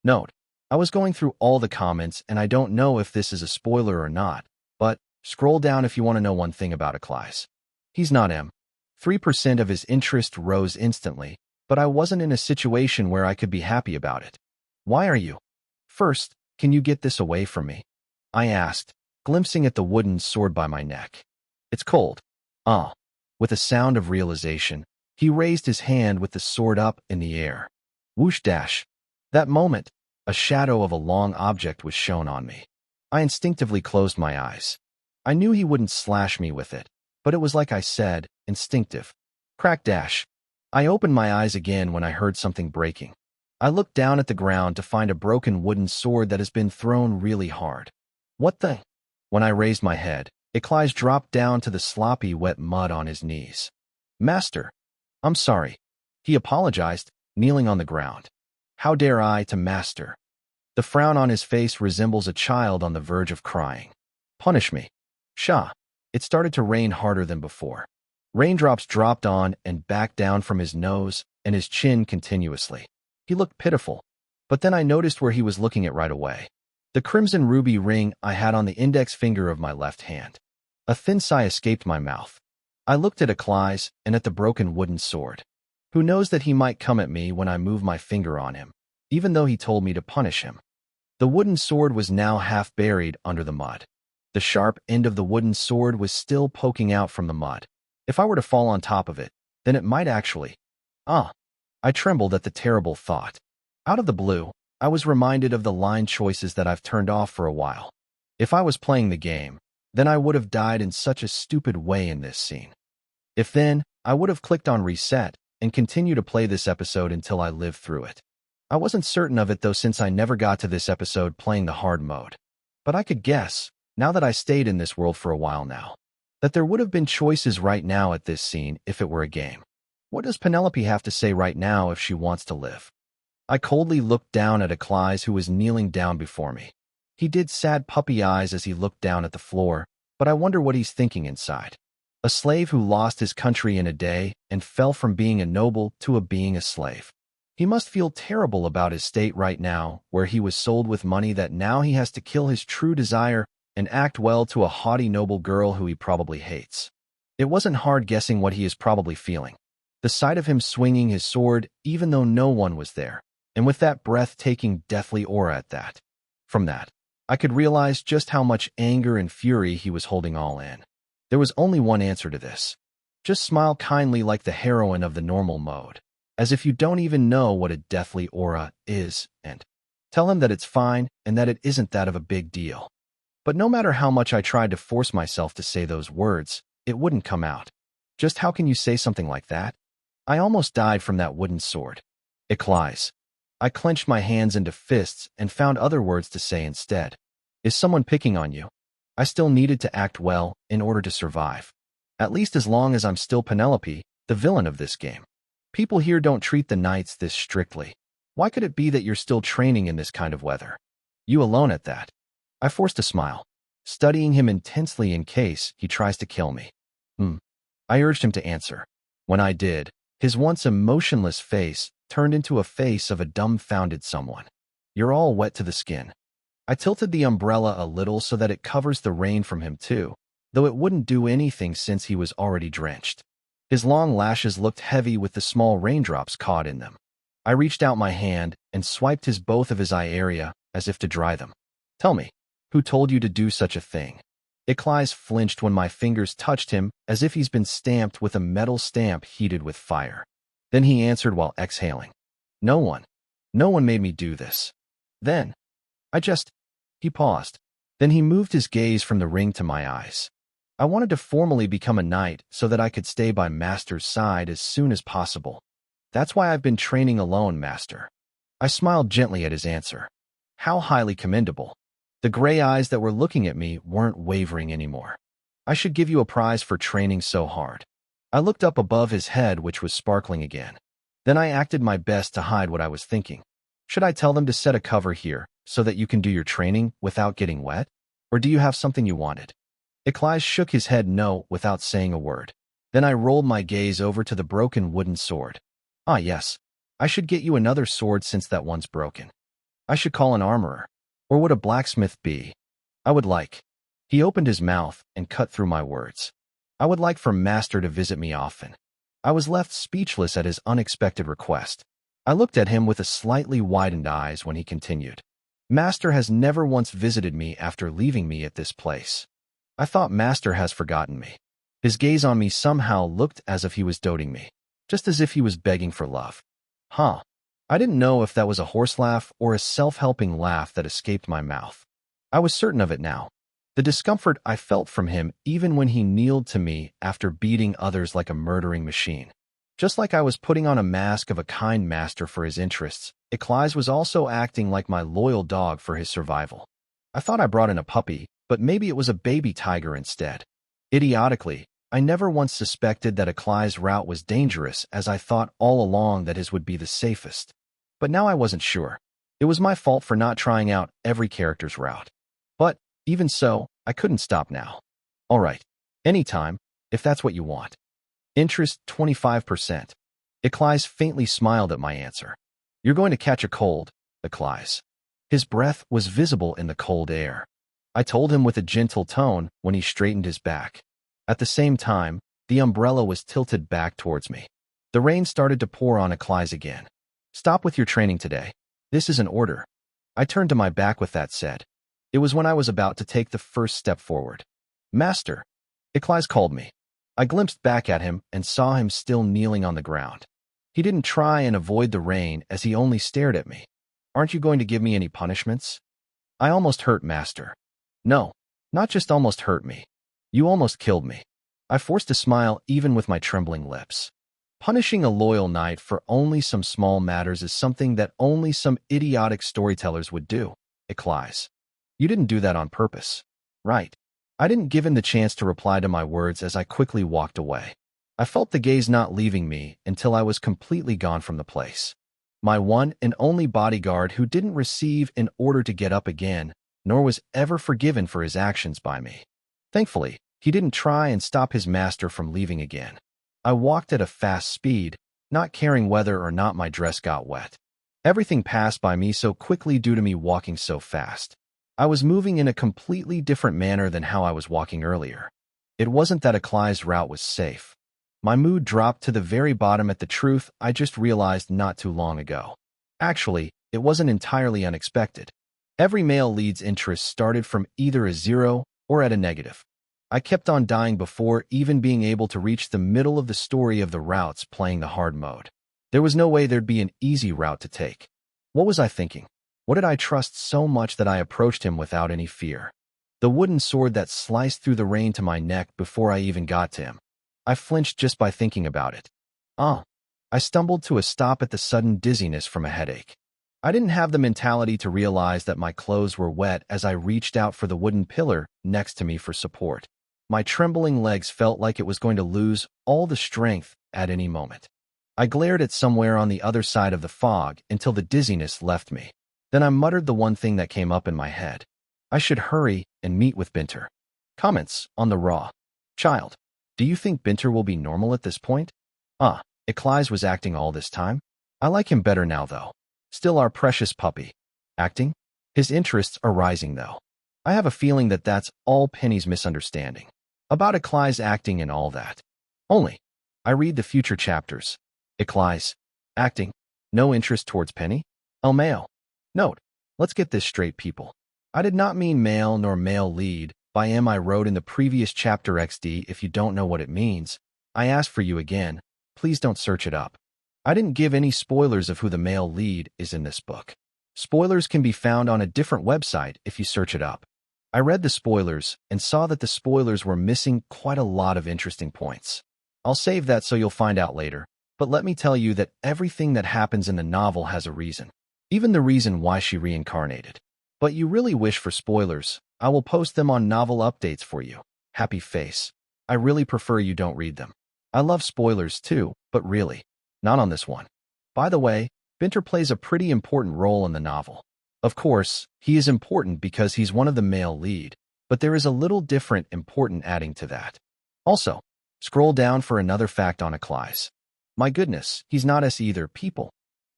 Note, I was going through all the comments and I don't know if this is a spoiler or not, but scroll down if you want to know one thing about Eccles. He's not M. 3% of his interest rose instantly, but I wasn't in a situation where I could be happy about it. Why are you? First, can you get this away from me? I asked, glimpsing at the wooden sword by my neck. It's cold. With a sound of realization, he raised his hand with the sword up in the air. Whoosh dash. That moment, a shadow of a long object was shown on me. I instinctively closed my eyes. I knew he wouldn't slash me with it, but it was like I said, instinctive. Crack dash. I opened my eyes again when I heard something breaking. I looked down at the ground to find a broken wooden sword that has been thrown really hard. What the? When I raised my head, Ikli's dropped down to the sloppy, wet mud on his knees. Master, I'm sorry. He apologized, kneeling on the ground. How dare I to master? The frown on his face resembles a child on the verge of crying. Punish me. Shah. It started to rain harder than before. Raindrops dropped on and back down from his nose and his chin continuously. He looked pitiful, but then I noticed where he was looking at right away. The crimson ruby ring I had on the index finger of my left hand. A thin sigh escaped my mouth. I looked at Ikli's and at the broken wooden sword. Who knows that he might come at me when I move my finger on him, even though he told me to punish him. The wooden sword was now half buried under the mud. The sharp end of the wooden sword was still poking out from the mud. If I were to fall on top of it, then it might actually... I trembled at the terrible thought. Out of the blue, I was reminded of the line choices that I've turned off for a while. If I was playing the game, then I would have died in such a stupid way in this scene. If then, I would have clicked on reset and continued to play this episode until I lived through it. I wasn't certain of it though since I never got to this episode playing the hard mode. But I could guess, now that I stayed in this world for a while now, that there would have been choices right now at this scene if it were a game. What does Penelope have to say right now if she wants to live? I coldly looked down at Ikli's who was kneeling down before me. He did sad puppy eyes as he looked down at the floor, but I wonder what he's thinking inside. A slave who lost his country in a day and fell from being a noble to being a slave. He must feel terrible about his state right now, where he was sold with money that now he has to kill his true desire and act well to a haughty noble girl who he probably hates. It wasn't hard guessing what he is probably feeling. The sight of him swinging his sword, even though no one was there, and with that breathtaking, deathly aura at that. From that, I could realize just how much anger and fury he was holding all in. There was only one answer to this. Just smile kindly like the heroine of the normal mode, as if you don't even know what a deathly aura is, and tell him that it's fine and that it isn't that of a big deal. But no matter how much I tried to force myself to say those words, it wouldn't come out. Just how can you say something like that? I almost died from that wooden sword. Ikli's. I clenched my hands into fists and found other words to say instead. Is someone picking on you? I still needed to act well in order to survive. At least as long as I'm still Penelope, the villain of this game. People here don't treat the knights this strictly. Why could it be that you're still training in this kind of weather? You alone at that. I forced a smile, studying him intensely in case he tries to kill me. I urged him to answer. When I did, his once emotionless face turned into a face of a dumbfounded someone. You're all wet to the skin. I tilted the umbrella a little so that it covers the rain from him too, though it wouldn't do anything since he was already drenched. His long lashes looked heavy with the small raindrops caught in them. I reached out my hand and swiped both of his eye area as if to dry them. Tell me, who told you to do such a thing? Ikli's flinched when my fingers touched him as if he's been stamped with a metal stamp heated with fire. Then he answered while exhaling. No one. No one made me do this. Then, He paused. Then he moved his gaze from the ring to my eyes. I wanted to formally become a knight so that I could stay by Master's side as soon as possible. That's why I've been training alone, Master. I smiled gently at his answer. How highly commendable. The gray eyes that were looking at me weren't wavering anymore. I should give you a prize for training so hard. I looked up above his head, which was sparkling again. Then I acted my best to hide what I was thinking. Should I tell them to set a cover here so that you can do your training without getting wet? Or do you have something you wanted? Ikli's shook his head no without saying a word. Then I rolled my gaze over to the broken wooden sword. Ah yes, I should get you another sword since that one's broken. I should call an armorer. Or would a blacksmith be? I would like. He opened his mouth and cut through my words. I would like for Master to visit me often. I was left speechless at his unexpected request. I looked at him with a slightly widened eyes when he continued. Master has never once visited me after leaving me at this place. I thought Master has forgotten me. His gaze on me somehow looked as if he was doting me, just as if he was begging for love. Huh. I didn't know if that was a horse laugh or a self-helping laugh that escaped my mouth. I was certain of it now. The discomfort I felt from him even when he kneeled to me after beating others like a murdering machine. Just like I was putting on a mask of a kind master for his interests, Ikli's was also acting like my loyal dog for his survival. I thought I brought in a puppy, but maybe it was a baby tiger instead. Idiotically, I never once suspected that Akai's route was dangerous, as I thought all along that his would be the safest. But now I wasn't sure. It was my fault for not trying out every character's route. But, even so, I couldn't stop now. All right. Anytime, if that's what you want. Interest 25%. Akai's faintly smiled at my answer. You're going to catch a cold, Akai's. His breath was visible in the cold air. I told him with a gentle tone when he straightened his back. At the same time, the umbrella was tilted back towards me. The rain started to pour on Akai's again. Stop with your training today. This is an order. I turned to my back with that said. It was when I was about to take the first step forward. Master. Akai's called me. I glimpsed back at him and saw him still kneeling on the ground. He didn't try and avoid the rain as he only stared at me. Aren't you going to give me any punishments? I almost hurt Master. No, not just almost hurt me. You almost killed me. I forced a smile even with my trembling lips. Punishing a loyal knight for only some small matters is something that only some idiotic storytellers would do, Akai's. You didn't do that on purpose. Right. I didn't give him the chance to reply to my words as I quickly walked away. I felt the gaze not leaving me until I was completely gone from the place. My one and only bodyguard who didn't receive an order to get up again, nor was ever forgiven for his actions by me. Thankfully, he didn't try and stop his master from leaving again. I walked at a fast speed, not caring whether or not my dress got wet. Everything passed by me so quickly due to me walking so fast. I was moving in a completely different manner than how I was walking earlier. It wasn't that Akai's route was safe. My mood dropped to the very bottom at the truth I just realized not too long ago. Actually, it wasn't entirely unexpected. Every male lead's interest started from either a 0 or at a negative. I kept on dying before even being able to reach the middle of the story of the routes playing the hard mode. There was no way there'd be an easy route to take. What was I thinking? What did I trust so much that I approached him without any fear? The wooden sword that sliced through the rain to my neck before I even got to him. I flinched just by thinking about it. I stumbled to a stop at the sudden dizziness from a headache. I didn't have the mentality to realize that my clothes were wet as I reached out for the wooden pillar next to me for support. My trembling legs felt like it was going to lose all the strength at any moment. I glared at somewhere on the other side of the fog until the dizziness left me. Then I muttered the one thing that came up in my head. I should hurry and meet with Binter. Comments on the raw. Child. Do you think Binter will be normal at this point? Akai's was acting all this time? I like him better now, though. Still our precious puppy. Acting? His interests are rising, though. I have a feeling that that's all Penny's misunderstanding. About Akai's acting and all that. Only. I read the future chapters. Akai's. Acting. No interest towards Penny? El male. Note. Let's get this straight, people. I did not mean male nor male lead. By am I wrote in the previous chapter XD. If you don't know what it means, I ask for you again, please don't search it up. I didn't give any spoilers of who the male lead is in this book. Spoilers can be found on a different website if you search it up. I read the spoilers and saw that the spoilers were missing quite a lot of interesting points. I'll save that so you'll find out later, but let me tell you that everything that happens in the novel has a reason. Even the reason why she reincarnated. But you really wish for spoilers, I will post them on novel updates for you. Happy face. I really prefer you don't read them. I love spoilers too, but really, not on this one. By the way, Binter plays a pretty important role in the novel. Of course, he is important because he's one of the male lead, but there is a little different important adding to that. Also, scroll down for another fact on Akai's. My goodness, he's not S either, people.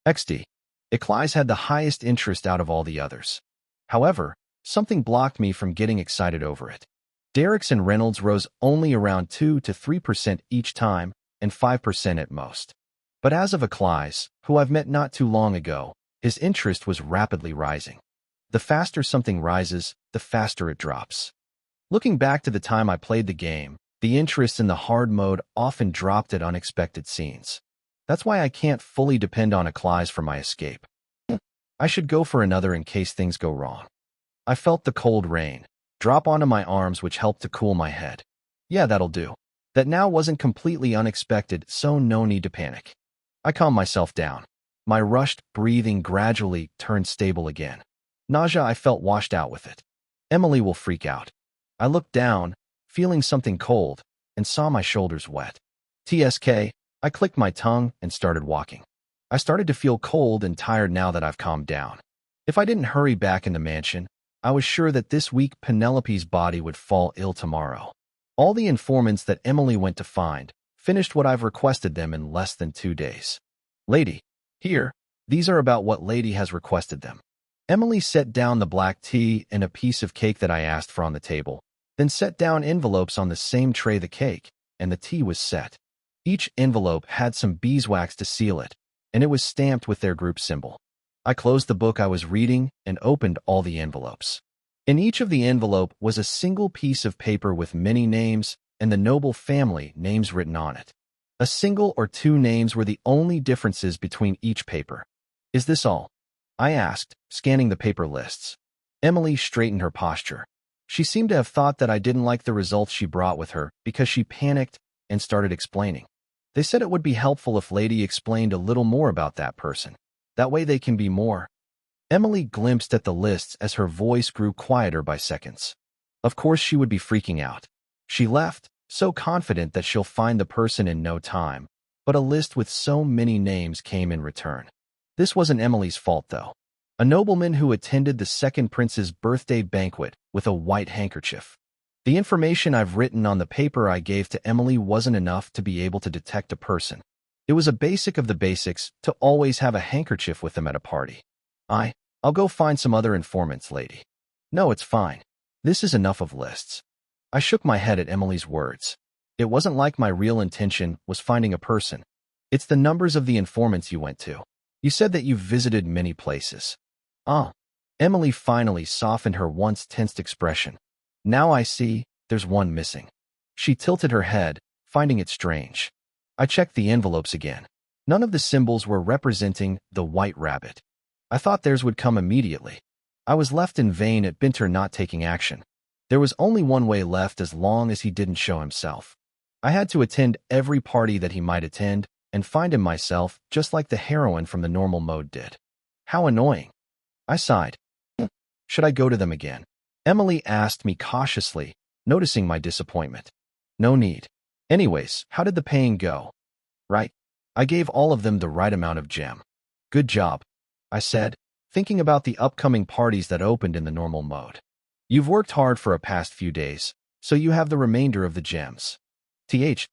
XD. Akai's had the highest interest out of all the others. However, something blocked me from getting excited over it. Derek's and Reynolds rose only around 2 to 3% each time, and 5% at most. But as of Akai's, who I've met not too long ago, his interest was rapidly rising. The faster something rises, the faster it drops. Looking back to the time I played the game, the interest in the hard mode often dropped at unexpected scenes. That's why I can't fully depend on Akai's for my escape. I should go for another in case things go wrong. I felt the cold rain drop onto my arms, which helped to cool my head. Yeah, that'll do. That now wasn't completely unexpected, so no need to panic. I calmed myself down. My rushed breathing gradually turned stable again. Nausea I felt washed out with it. Emily will freak out. I looked down, feeling something cold, and saw my shoulders wet. TSK, I clicked my tongue and started walking. I started to feel cold and tired now that I've calmed down. If I didn't hurry back in the mansion, I was sure that this week Penelope's body would fall ill tomorrow. All the informants that Emily went to find finished what I've requested them in less than 2 days. Lady, here, these are about what Lady has requested them. Emily set down the black tea and a piece of cake that I asked for on the table, then set down envelopes on the same tray the cake, and the tea was set. Each envelope had some beeswax to seal it, and it was stamped with their group symbol. I closed the book I was reading and opened all the envelopes. In each of the envelope was a single piece of paper with many names and the noble family names written on it. A single or 2 names were the only differences between each paper. Is this all? I asked, scanning the paper lists. Emily straightened her posture. She seemed to have thought that I didn't like the results she brought with her because she panicked and started explaining. They said it would be helpful if Lady explained a little more about that person. That way they can be more. Emily glimpsed at the lists as her voice grew quieter by seconds. Of course she would be freaking out. She left, so confident that she'll find the person in no time, but a list with so many names came in return. This wasn't Emily's fault, though. A nobleman who attended the second prince's birthday banquet with a white handkerchief. The information I've written on the paper I gave to Emily wasn't enough to be able to detect a person. It was a basic of the basics to always have a handkerchief with them at a party. I'll go find some other informants, lady. No, it's fine. This is enough of lists. I shook my head at Emily's words. It wasn't like my real intention was finding a person. It's the numbers of the informants you went to. You said that you've visited many places. Emily finally softened her once tensed expression. Now I see, there's one missing. She tilted her head, finding it strange. I checked the envelopes again. None of the symbols were representing the white rabbit. I thought theirs would come immediately. I was left in vain at Binter not taking action. There was only one way left as long as he didn't show himself. I had to attend every party that he might attend and find him myself, just like the heroine from the normal mode did. How annoying. I sighed. Should I go to them again? Emily asked me cautiously, noticing my disappointment. No need. Anyways, how did the paying go? Right. I gave all of them the right amount of gem. Good job, I said, thinking about the upcoming parties that opened in the normal mode. You've worked hard for a past few days, so you have the remainder of the gems.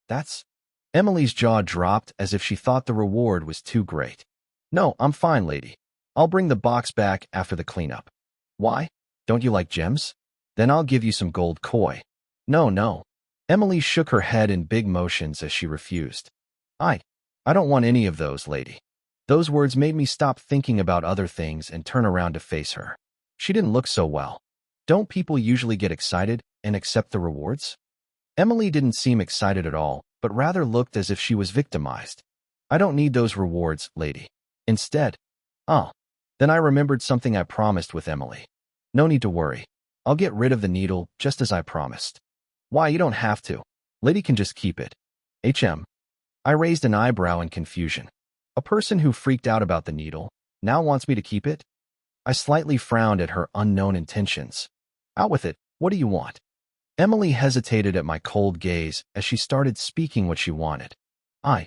That's... Emily's jaw dropped as if she thought the reward was too great. No, I'm fine, lady. I'll bring the box back after the cleanup. Why? Don't you like gems? Then I'll give you some gold koi. No. Emily shook her head in big motions as she refused. I don't want any of those, lady. Those words made me stop thinking about other things and turn around to face her. She didn't look so well. Don't people usually get excited and accept the rewards? Emily didn't seem excited at all, but rather looked as if she was victimized. I don't need those rewards, lady. Instead, then I remembered something I promised with Emily. No need to worry. I'll get rid of the needle just as I promised. Why, you don't have to. Lady can just keep it. I raised an eyebrow in confusion. A person who freaked out about the needle now wants me to keep it? I slightly frowned at her unknown intentions. Out with it. What do you want? Emily hesitated at my cold gaze as she started speaking what she wanted. I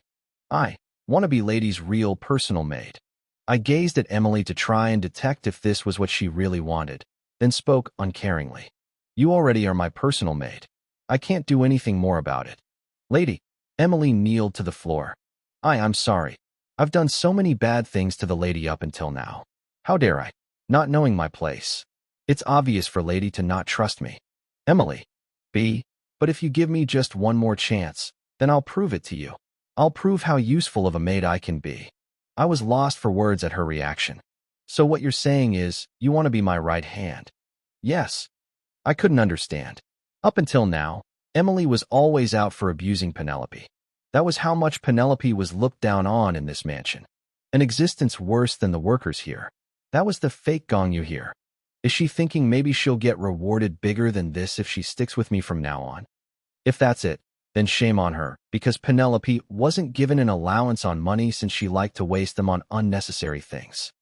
want to be Lady's real personal maid. I gazed at Emily to try and detect if this was what she really wanted, then spoke uncaringly. You already are my personal maid. I can't do anything more about it. Lady, Emily kneeled to the floor. I'm sorry. I've done so many bad things to the lady up until now. How dare I? Not knowing my place. It's obvious for Lady to not trust me. Emily. But if you give me just one more chance, then I'll prove it to you. I'll prove how useful of a maid I can be. I was lost for words at her reaction. So what you're saying is, you want to be my right hand? Yes. I couldn't understand. Up until now, Emily was always out for abusing Penelope. That was how much Penelope was looked down on in this mansion. An existence worse than the workers here. That was the fake gong you hear. Is she thinking maybe she'll get rewarded bigger than this if she sticks with me from now on? If that's it, then shame on her, because Penelope wasn't given an allowance on money since she liked to waste them on unnecessary things.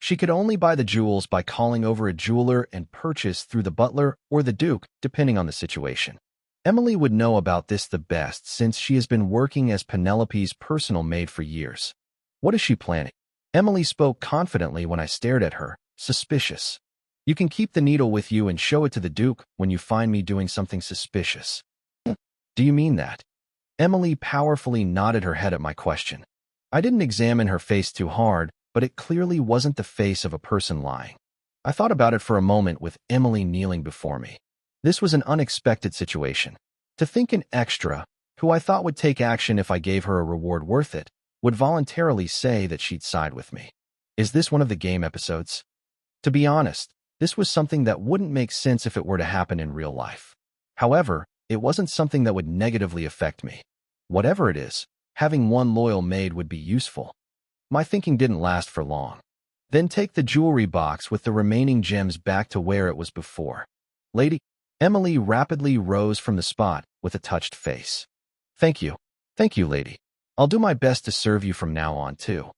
She could only buy the jewels by calling over a jeweler and purchase through the butler or the duke, depending on the situation. Emily would know about this the best since she has been working as Penelope's personal maid for years. What is she planning? Emily spoke confidently when I stared at her, suspicious. You can keep the needle with you and show it to the duke when you find me doing something suspicious. Do you mean that? Emily powerfully nodded her head at my question. I didn't examine her face too hard, but it clearly wasn't the face of a person lying. I thought about it for a moment with Emily kneeling before me. This was an unexpected situation. To think an extra, who I thought would take action if I gave her a reward worth it, would voluntarily say that she'd side with me. Is this one of the game episodes? To be honest, this was something that wouldn't make sense if it were to happen in real life. However, it wasn't something that would negatively affect me. Whatever it is, having one loyal maid would be useful. My thinking didn't last for long. Then take the jewelry box with the remaining gems back to where it was before. Lady, Emily rapidly rose from the spot with a touched face. Thank you. Thank you, lady. I'll do my best to serve you from now on, too.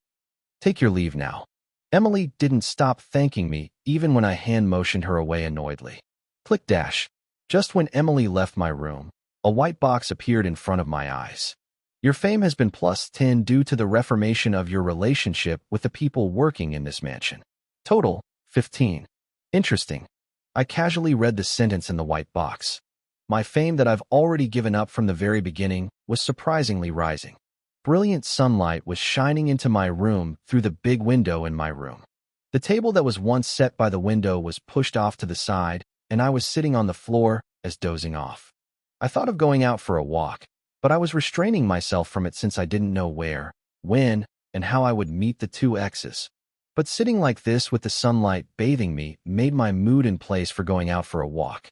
Take your leave now. Emily didn't stop thanking me even when I hand motioned her away annoyedly. Click dash. Just when Emily left my room, a white box appeared in front of my eyes. Your fame has been +10 due to the reformation of your relationship with the people working in this mansion. Total, 15. Interesting. I casually read the sentence in the white box. My fame that I've already given up from the very beginning was surprisingly rising. Brilliant sunlight was shining into my room through the big window in my room. The table that was once set by the window was pushed off to the side, and I was sitting on the floor as dozing off. I thought of going out for a walk, but I was restraining myself from it since I didn't know where, when, and how I would meet the two exes. But sitting like this with the sunlight bathing me made my mood in place for going out for a walk.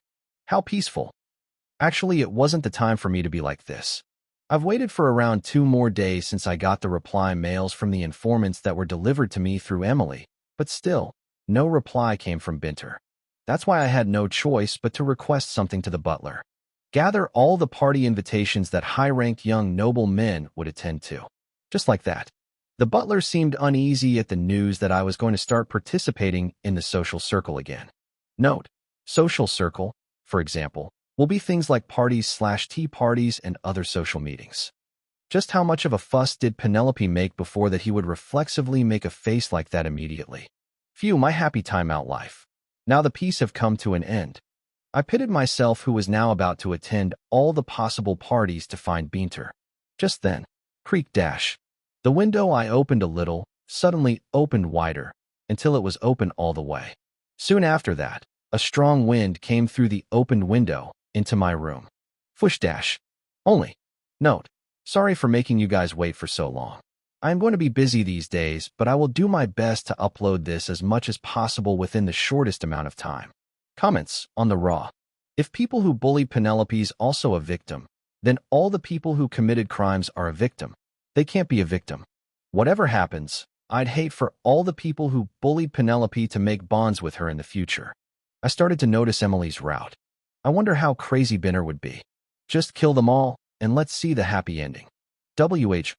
How peaceful. Actually, it wasn't the time for me to be like this. I've waited for around 2 more days since I got the reply mails from the informants that were delivered to me through Emily, but still, no reply came from Binter. That's why I had no choice but to request something to the butler. Gather all the party invitations that high-ranked young noble men would attend to. Just like that. The butler seemed uneasy at the news that I was going to start participating in the social circle again. Note, social circle, for example, will be things like parties/tea parties and other social meetings. Just how much of a fuss did Penelope make before that he would reflexively make a face like that immediately? Phew, my happy time-out life. Now the peace have come to an end. I pitted myself who was now about to attend all the possible parties to find Binter. Just then, creak dash. The window I opened a little, suddenly opened wider, until it was open all the way. Soon after that, a strong wind came through the opened window into my room. Fush dash. Only. Note. Sorry for making you guys wait for so long. I am going to be busy these days, but I will do my best to upload this as much as possible within the shortest amount of time. Comments on the raw. If people who bullied Penelope is also a victim, then all the people who committed crimes are a victim. They can't be a victim. Whatever happens, I'd hate for all the people who bullied Penelope to make bonds with her in the future. I started to notice Emily's route. I wonder how crazy Binter would be. Just kill them all, and let's see the happy ending.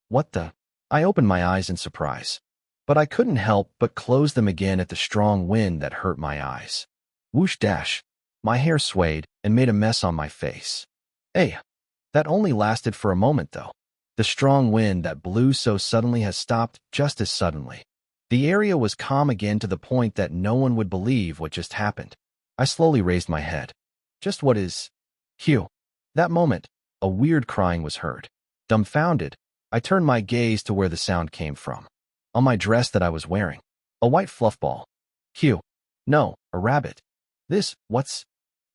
What the? I opened my eyes in surprise. But I couldn't help but close them again at the strong wind that hurt my eyes. Whoosh dash. My hair swayed and made a mess on my face. Hey, that only lasted for a moment though. The strong wind that blew so suddenly has stopped just as suddenly. The area was calm again to the point that no one would believe what just happened. I slowly raised my head. Just what is? Phew. That moment, a weird crying was heard. Dumbfounded, I turned my gaze to where the sound came from. On my dress that I was wearing. A white fluff ball. Phew. No, a rabbit. What's?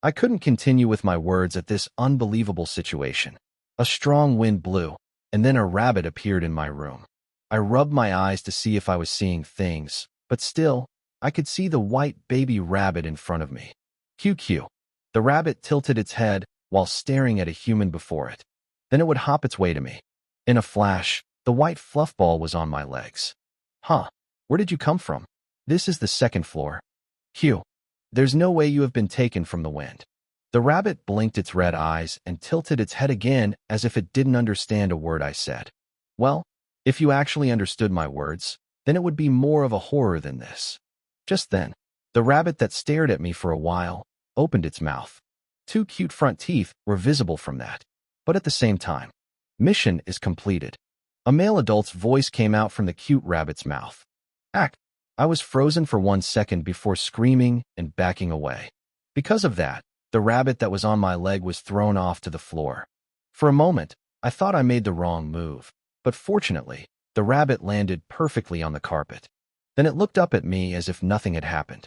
I couldn't continue with my words at this unbelievable situation. A strong wind blew, and then a rabbit appeared in my room. I rubbed my eyes to see if I was seeing things, but still, I could see the white baby rabbit in front of me. QQ. The rabbit tilted its head while staring at a human before it. Then it would hop its way to me. In a flash, the white fluff ball was on my legs. Huh, where did you come from? This is the 2nd floor. Q. There's no way you have been taken from the wind. The rabbit blinked its red eyes and tilted its head again as if it didn't understand a word I said. Well, if you actually understood my words, then it would be more of a horror than this. Just then, the rabbit that stared at me for a while opened its mouth. Two cute front teeth were visible from that. But at the same time, mission is completed. A male adult's voice came out from the cute rabbit's mouth. Ack! I was frozen for 1 second before screaming and backing away. Because of that, the rabbit that was on my leg was thrown off to the floor. For a moment, I thought I made the wrong move, but fortunately, the rabbit landed perfectly on the carpet. Then it looked up at me as if nothing had happened.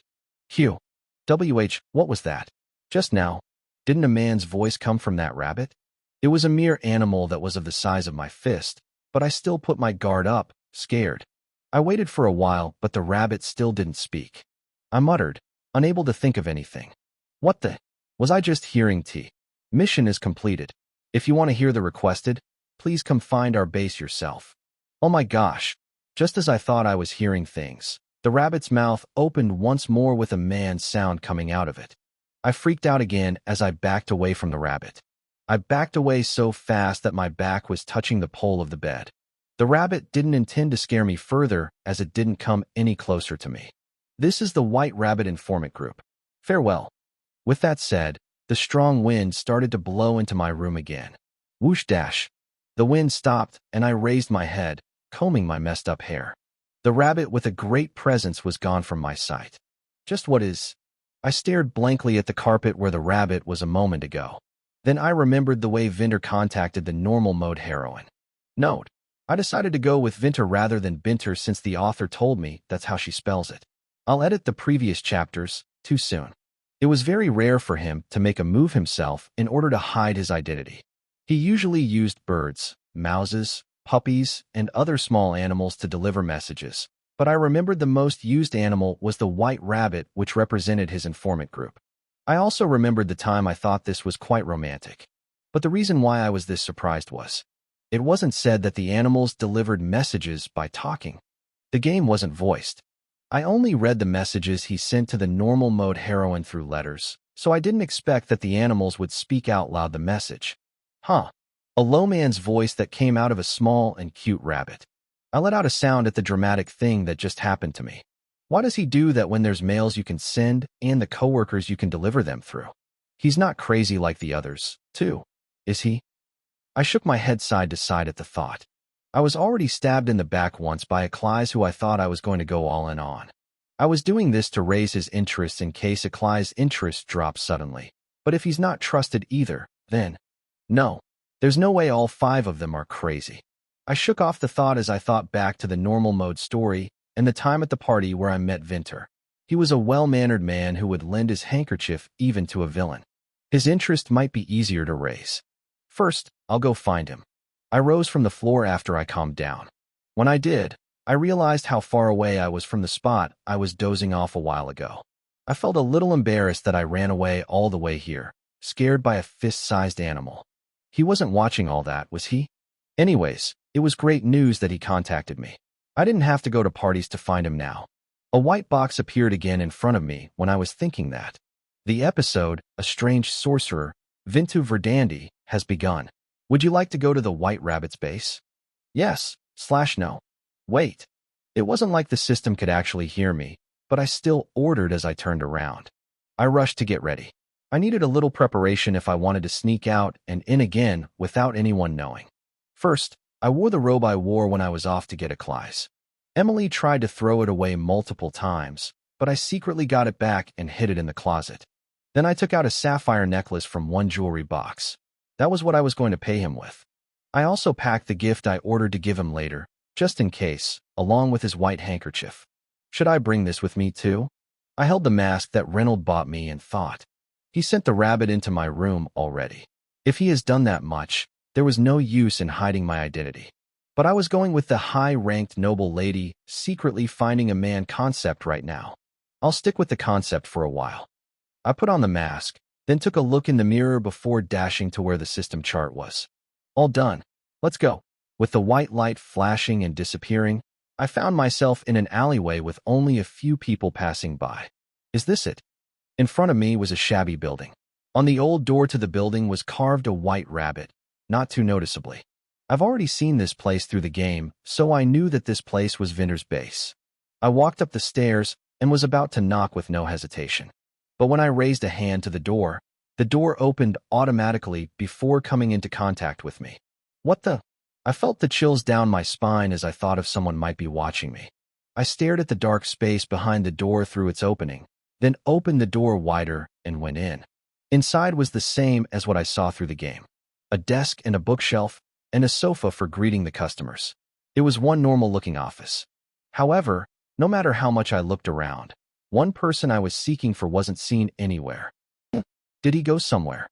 What was that? Just now, didn't a man's voice come from that rabbit? It was a mere animal that was of the size of my fist, but I still put my guard up, scared. I waited for a while, but the rabbit still didn't speak. I muttered, unable to think of anything. What the? Was I just hearing T? Mission is completed. If you want to hear the requested, please come find our base yourself. Oh my gosh. Just as I thought I was hearing things, the rabbit's mouth opened once more with a man's sound coming out of it. I freaked out again as I backed away from the rabbit. I backed away so fast that my back was touching the pole of the bed. The rabbit didn't intend to scare me further as it didn't come any closer to me. This is the White Rabbit Informant Group. Farewell. With that said, the strong wind started to blow into my room again. Whoosh dash. The wind stopped and I raised my head, combing my messed up hair. The rabbit with a great presence was gone from my sight. Just what is? I stared blankly at the carpet where the rabbit was a moment ago. Then I remembered the way Vinter contacted the normal mode heroine. Note, I decided to go with Vinter rather than Binter since the author told me that's how she spells it. I'll edit the previous chapters, too soon. It was very rare for him to make a move himself in order to hide his identity. He usually used birds, mouses, puppies, and other small animals to deliver messages, but I remembered the most used animal was the white rabbit, which represented his informant group. I also remembered the time I thought this was quite romantic. But the reason why I was this surprised was, it wasn't said that the animals delivered messages by talking. The game wasn't voiced. I only read the messages he sent to the normal mode heroine through letters, so I didn't expect that the animals would speak out loud the message. A low man's voice that came out of a small and cute rabbit. I let out a sound at the dramatic thing that just happened to me. Why does he do that when there's mails you can send and the coworkers you can deliver them through? He's not crazy like the others, too, is he? I shook my head side to side at the thought. I was already stabbed in the back once by a Clyde who I thought I was going to go all in on. I was doing this to raise his interest in case a Clyde's interest drops suddenly. But if he's not trusted either, then... No, there's no way all 5 of them are crazy. I shook off the thought as I thought back to the normal mode story and the time at the party where I met Vinter. He was a well-mannered man who would lend his handkerchief even to a villain. His interest might be easier to raise. First, I'll go find him. I rose from the floor after I calmed down. When I did, I realized how far away I was from the spot I was dozing off a while ago. I felt a little embarrassed that I ran away all the way here, scared by a fist-sized animal. He wasn't watching all that, was he? Anyways, it was great news that he contacted me. I didn't have to go to parties to find him now. A white box appeared again in front of me when I was thinking that. The episode, A Strange Sorcerer, Vintu Verdandi, has begun. Would you like to go to the White Rabbit's base? Yes/no. Wait. It wasn't like the system could actually hear me, but I still ordered as I turned around. I rushed to get ready. I needed a little preparation if I wanted to sneak out and in again without anyone knowing. First, I wore the robe I wore when I was off to get a Clyde. Emily tried to throw it away multiple times, but I secretly got it back and hid it in the closet. Then I took out a sapphire necklace from one jewelry box. That was what I was going to pay him with. I also packed the gift I ordered to give him later, just in case, along with his white handkerchief. Should I bring this with me too? I held the mask that Reynold bought me and thought. He sent the rabbit into my room already. If he has done that much, there was no use in hiding my identity. But I was going with the high-ranked noble lady, secretly finding a man concept right now. I'll stick with the concept for a while. I put on the mask, then took a look in the mirror before dashing to where the system chart was. All done. Let's go. With the white light flashing and disappearing, I found myself in an alleyway with only a few people passing by. Is this it? In front of me was a shabby building. On the old door to the building was carved a white rabbit, not too noticeably. I've already seen this place through the game, so I knew that this place was Vinter's base. I walked up the stairs and was about to knock with no hesitation. But when I raised a hand to the door opened automatically before coming into contact with me. What the? I felt the chills down my spine as I thought if someone might be watching me. I stared at the dark space behind the door through its opening, then opened the door wider and went in. Inside was the same as what I saw through the game. A desk and a bookshelf, and a sofa for greeting the customers. It was one normal-looking office. However, no matter how much I looked around, one person I was seeking for wasn't seen anywhere. Did he go somewhere?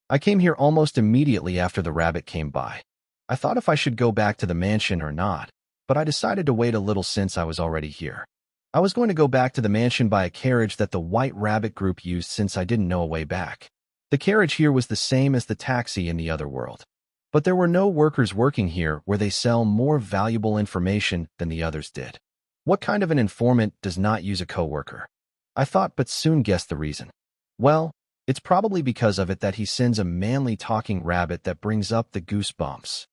I came here almost immediately after the rabbit came by. I thought if I should go back to the mansion or not, but I decided to wait a little since I was already here. I was going to go back to the mansion by a carriage that the White Rabbit group used since I didn't know a way back. The carriage here was the same as the taxi in the other world. But there were no workers working here where they sell more valuable information than the others did. What kind of an informant does not use a coworker? I thought, but soon guessed the reason. Well, it's probably because of it that he sends a manly talking rabbit that brings up the goosebumps.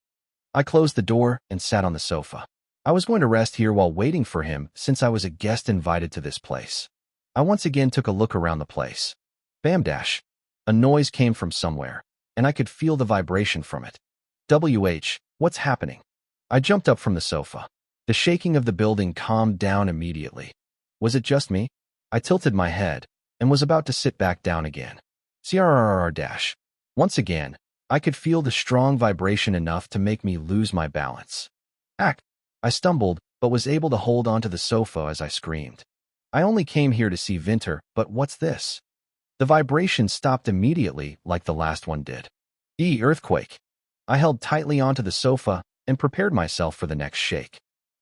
I closed the door and sat on the sofa. I was going to rest here while waiting for him since I was a guest invited to this place. I once again took a look around the place. Bam dash. A noise came from somewhere, and I could feel the vibration from it. What's happening? I jumped up from the sofa. The shaking of the building calmed down immediately. Was it just me? I tilted my head and was about to sit back down again. Crrr. Once again, I could feel the strong vibration enough to make me lose my balance. I stumbled, but was able to hold onto the sofa as I screamed. I only came here to see Vinter, but what's this? The vibration stopped immediately like the last one did. Earthquake. I held tightly onto the sofa and prepared myself for the next shake.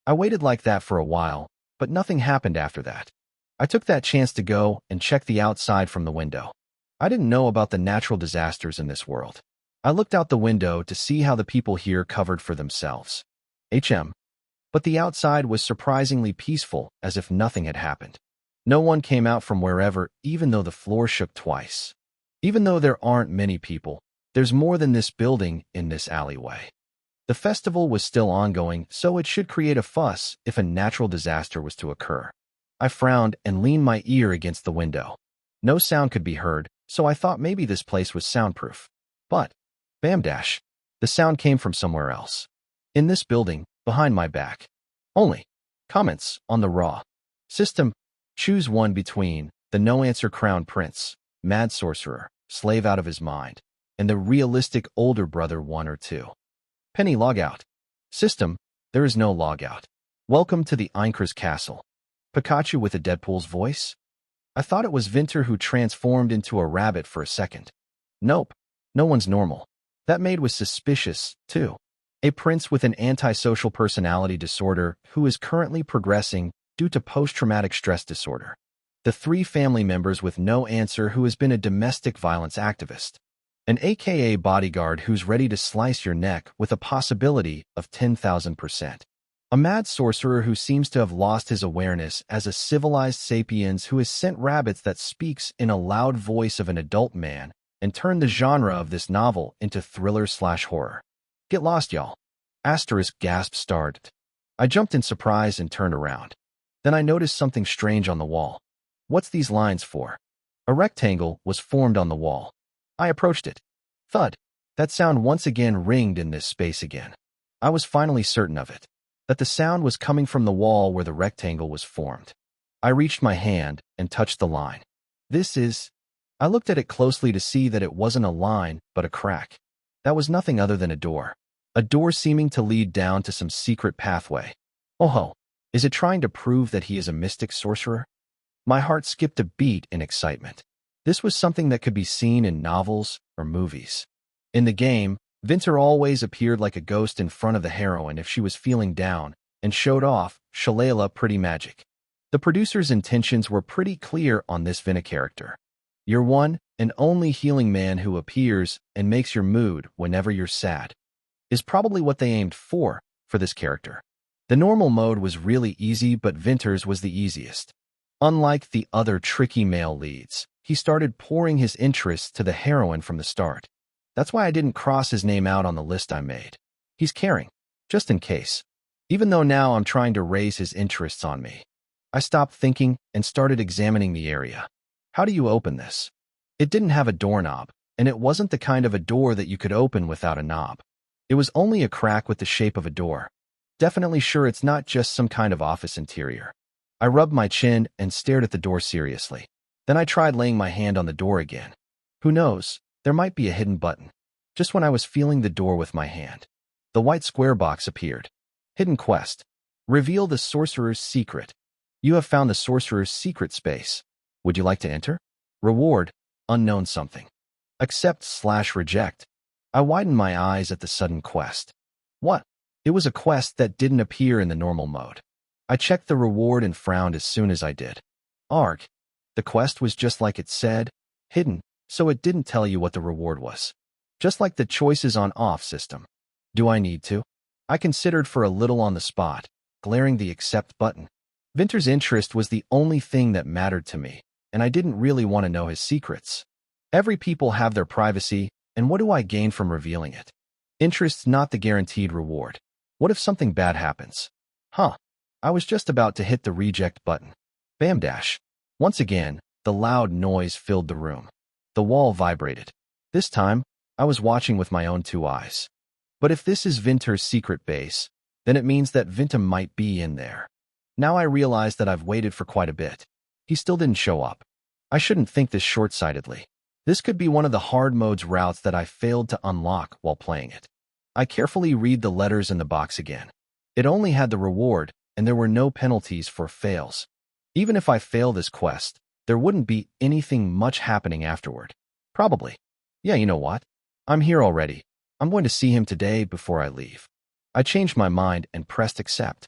I waited like that for a while, but nothing happened after that. I took that chance to go and check the outside from the window. I didn't know about the natural disasters in this world. I looked out the window to see how the people here covered for themselves. But the outside was surprisingly peaceful, as if nothing had happened. No one came out from wherever, even though the floor shook twice. Even though there aren't many people, there's more than this building in this alleyway. The festival was still ongoing, so it should create a fuss if a natural disaster was to occur. I frowned and leaned my ear against the window. No sound could be heard, so I thought maybe this place was soundproof. But, bam dash, the sound came from somewhere else. In this building, behind my back. Only. Comments on the raw system. Choose one between the no-answer crown prince, mad sorcerer, slave out of his mind, and the realistic older brother 1 or 2. Penny logout. System. There is no logout. Welcome to the Einker's castle. Pikachu with a Deadpool's voice? I thought it was Vinter who transformed into a rabbit for a second. Nope. No one's normal. That maid was suspicious, too. A prince with an antisocial personality disorder who is currently progressing due to post-traumatic stress disorder. The 3 family members with no answer who has been a domestic violence activist. An AKA bodyguard who's ready to slice your neck with a possibility of 10,000%. A mad sorcerer who seems to have lost his awareness as a civilized sapiens who has sent rabbits that speaks in a loud voice of an adult man and turned the genre of this novel into thriller/horror. Get lost, y'all. Asterisk gasp started. I jumped in surprise and turned around. Then I noticed something strange on the wall. What's these lines for? A rectangle was formed on the wall. I approached it. Thud. That sound once again ringed in this space again. I was finally certain of it. That the sound was coming from the wall where the rectangle was formed. I reached my hand and touched the line. This is... I looked at it closely to see that it wasn't a line, but a crack. That was nothing other than a door. A door seeming to lead down to some secret pathway. Oh ho, is it trying to prove that he is a mystic sorcerer? My heart skipped a beat in excitement. This was something that could be seen in novels or movies. In the game, Vinter always appeared like a ghost in front of the heroine if she was feeling down, and showed off, Shalala pretty magic. The producer's intentions were pretty clear on this Vinna character. You're one and only healing man who appears and makes your mood whenever you're sad. Is probably what they aimed for this character. The normal mode was really easy, but Vinter's was the easiest. Unlike the other tricky male leads, he started pouring his interests to the heroine from the start. That's why I didn't cross his name out on the list I made. He's caring, just in case. Even though now I'm trying to raise his interests on me. I stopped thinking and started examining the area. How do you open this? It didn't have a doorknob, and it wasn't the kind of a door that you could open without a knob. It was only a crack with the shape of a door. Definitely sure it's not just some kind of office interior. I rubbed my chin and stared at the door seriously. Then I tried laying my hand on the door again. Who knows, there might be a hidden button. Just when I was feeling the door with my hand, the white square box appeared. Hidden quest. Reveal the sorcerer's secret. You have found the sorcerer's secret space. Would you like to enter? Reward. Unknown something. Accept/reject. I widened my eyes at the sudden quest. What? It was a quest that didn't appear in the normal mode. I checked the reward and frowned as soon as I did. Arg. The quest was just like it said, hidden, so it didn't tell you what the reward was. Just like the choices on off system. Do I need to? I considered for a little on the spot, glaring the accept button. Vinter's interest was the only thing that mattered to me, and I didn't really want to know his secrets. Every people have their privacy, and what do I gain from revealing it? Interest's not the guaranteed reward. What if something bad happens? Huh. I was just about to hit the reject button. Bam dash. Once again, the loud noise filled the room. The wall vibrated. This time, I was watching with my own two eyes. But if this is Vinter's secret base, then it means that Vinta might be in there. Now I realize that I've waited for quite a bit. He still didn't show up. I shouldn't think this short-sightedly. This could be one of the hard mode's routes that I failed to unlock while playing it. I carefully read the letters in the box again. It only had the reward, and there were no penalties for fails. Even if I fail this quest, there wouldn't be anything much happening afterward. Probably. Yeah, you know what? I'm here already. I'm going to see him today before I leave. I changed my mind and pressed accept.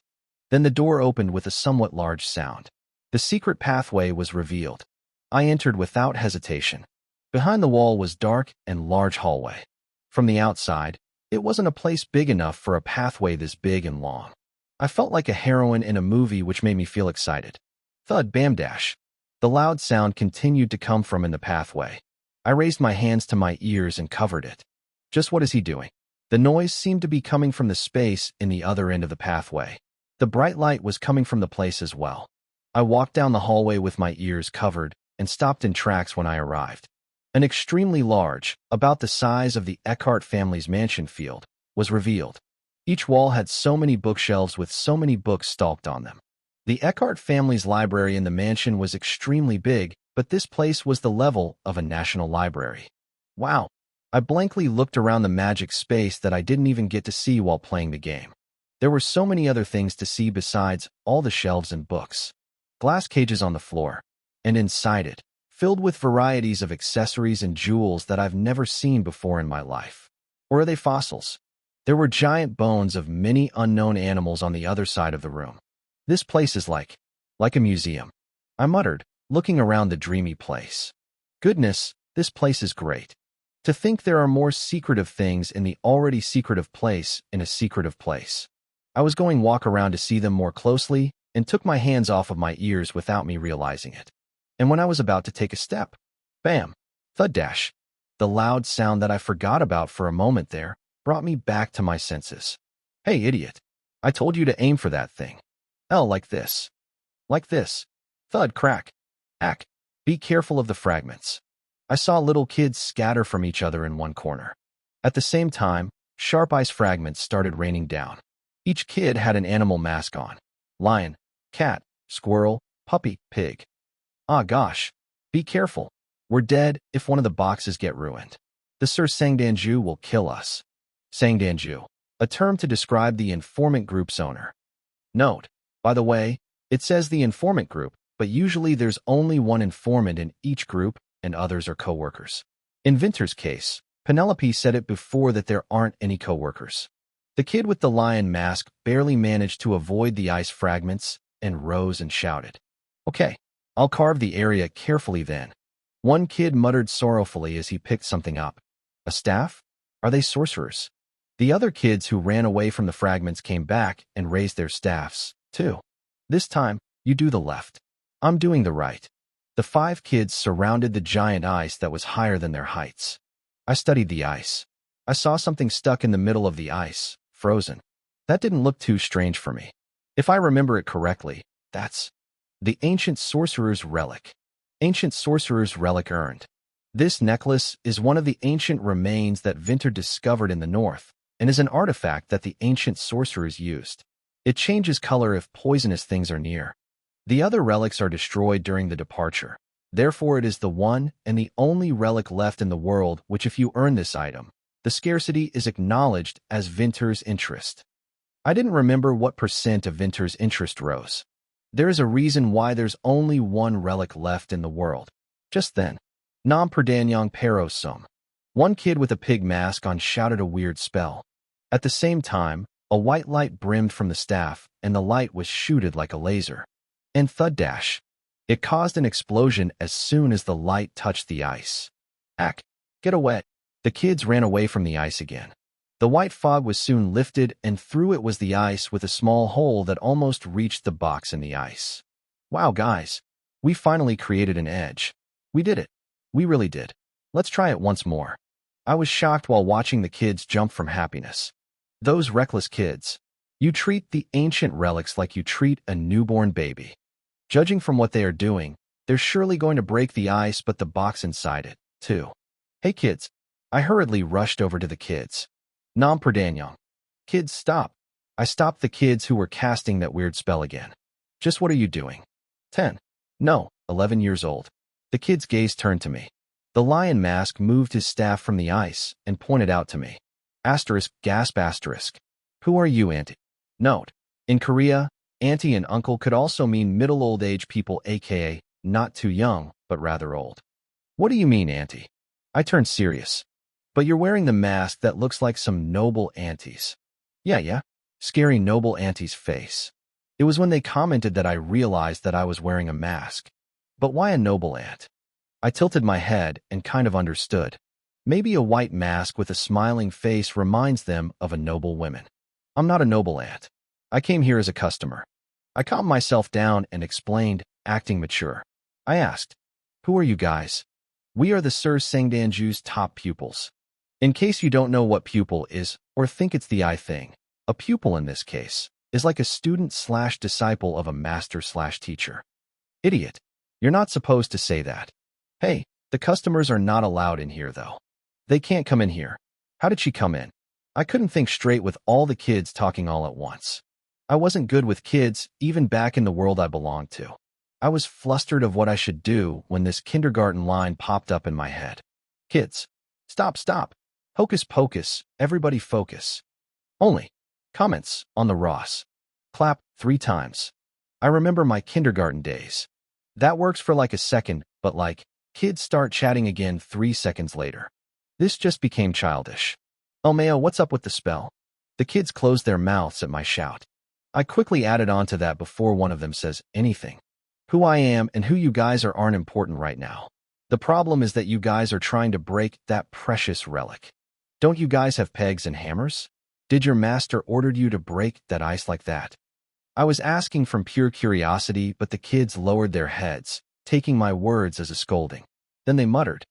Then the door opened with a somewhat large sound. The secret pathway was revealed. I entered without hesitation. Behind the wall was dark and large hallway. From the outside, it wasn't a place big enough for a pathway this big and long. I felt like a heroine in a movie, which made me feel excited. Thud bam dash. The loud sound continued to come from in the pathway. I raised my hands to my ears and covered it. Just what is he doing? The noise seemed to be coming from the space in the other end of the pathway. The bright light was coming from the place as well. I walked down the hallway with my ears covered and stopped in tracks when I arrived. An extremely large, about the size of the Eckhart family's mansion field, was revealed. Each wall had so many bookshelves with so many books stalked on them. The Eckhart family's library in the mansion was extremely big, but this place was the level of a national library. Wow. I blankly looked around the magic space that I didn't even get to see while playing the game. There were so many other things to see besides all the shelves and books. Glass cages on the floor, and inside it, filled with varieties of accessories and jewels that I've never seen before in my life. Or are they fossils? There were giant bones of many unknown animals on the other side of the room. This place is like a museum, I muttered, looking around the dreamy place. Goodness, this place is great. To think there are more secretive things in the already secretive place in a secretive place. I was going walk around to see them more closely and took my hands off of my ears without me realizing it. And when I was about to take a step, bam, thud dash. The loud sound that I forgot about for a moment there brought me back to my senses. Hey, idiot. I told you to aim for that thing. L like this. Like this. Thud crack. Ack. Be careful of the fragments. I saw little kids scatter from each other in one corner. At the same time, sharp ice fragments started raining down. Each kid had an animal mask on. Lion, cat, squirrel, puppy, pig. Ah gosh. Be careful. We're dead if one of the boxes get ruined. The Sir Sangdanju will kill us. Sangdanju, a term to describe the informant group's owner. Note, by the way, it says the informant group, but usually there's only one informant in each group and others are co-workers. In Vinter's case, Penelope said it before that there aren't any co-workers. The kid with the lion mask barely managed to avoid the ice fragments and rose and shouted. Okay, I'll carve the area carefully then. One kid muttered sorrowfully as he picked something up. A staff? Are they sorcerers? The other kids who ran away from the fragments came back and raised their staffs, too. This time, you do the left. I'm doing the right. The 5 kids surrounded the giant ice that was higher than their heights. I studied the ice. I saw something stuck in the middle of the ice, frozen. That didn't look too strange for me. If I remember it correctly, that's The Ancient Sorcerer's Relic. Ancient Sorcerer's Relic earned. This necklace is one of the ancient remains that Vinter discovered in the north, and is an artifact that the ancient sorcerers used. It changes color if poisonous things are near. The other relics are destroyed during the departure. Therefore, it is the one and the only relic left in the world which, if you earn this item, the scarcity is acknowledged as Vinter's interest. I didn't remember what percent of Vinter's interest rose. There is a reason why there's only one relic left in the world. Just then, Nam Perdanyang Pero Sum. One kid with a pig mask on shouted a weird spell. At the same time, a white light brimmed from the staff, and the light was shooted like a laser. And thud dash. It caused an explosion as soon as the light touched the ice. Ack! Get away! The kids ran away from the ice again. The white fog was soon lifted, and through it was the ice with a small hole that almost reached the box in the ice. Wow, guys! We finally created an edge. We did it. We really did. Let's try it once more. I was shocked while watching the kids jump from happiness. Those reckless kids. You treat the ancient relics like you treat a newborn baby. Judging from what they are doing, they're surely going to break the ice but the box inside it, too. Hey kids. I hurriedly rushed over to the kids. Nam Perdanyang. Kids, stop. I stopped the kids who were casting that weird spell again. Just what are you doing? 10. No, 11 years old. The kid's gaze turned to me. The lion mask moved his staff from the ice and pointed out to me. Asterisk, gasp asterisk. Who are you, auntie? Note. In Korea, auntie and uncle could also mean middle-old age people, aka not too young, but rather old. What do you mean, auntie? I turned serious. But you're wearing the mask that looks like some noble aunties. Yeah. Scary noble auntie's face. It was when they commented that I realized that I was wearing a mask. But why a noble aunt? I tilted my head and kind of understood. Maybe a white mask with a smiling face reminds them of a noble woman. I'm not a noble aunt. I came here as a customer. I calmed myself down and explained, acting mature. I asked, who are you guys? We are the Sir Sangdanju's top pupils. In case you don't know what pupil is, or think it's the I thing, a pupil in this case is like a student/disciple of a master/teacher. Idiot. You're not supposed to say that. Hey, the customers are not allowed in here, though. They can't come in here. How did she come in? I couldn't think straight with all the kids talking all at once. I wasn't good with kids, even back in the world I belonged to. I was flustered of what I should do when this kindergarten line popped up in my head. Kids. Stop. Hocus pocus, everybody focus. Only. Comments on the Ross. Clap 3 times. I remember my kindergarten days. That works for like a second, but like, kids start chatting again 3 seconds later. This just became childish. Oh Mayo, what's up with the spell? The kids closed their mouths at my shout. I quickly added on to that before one of them says anything. Who I am and who you guys are aren't important right now. The problem is that you guys are trying to break that precious relic. Don't you guys have pegs and hammers? Did your master order you to break that ice like that? I was asking from pure curiosity, but the kids lowered their heads, taking my words as a scolding. Then they muttered.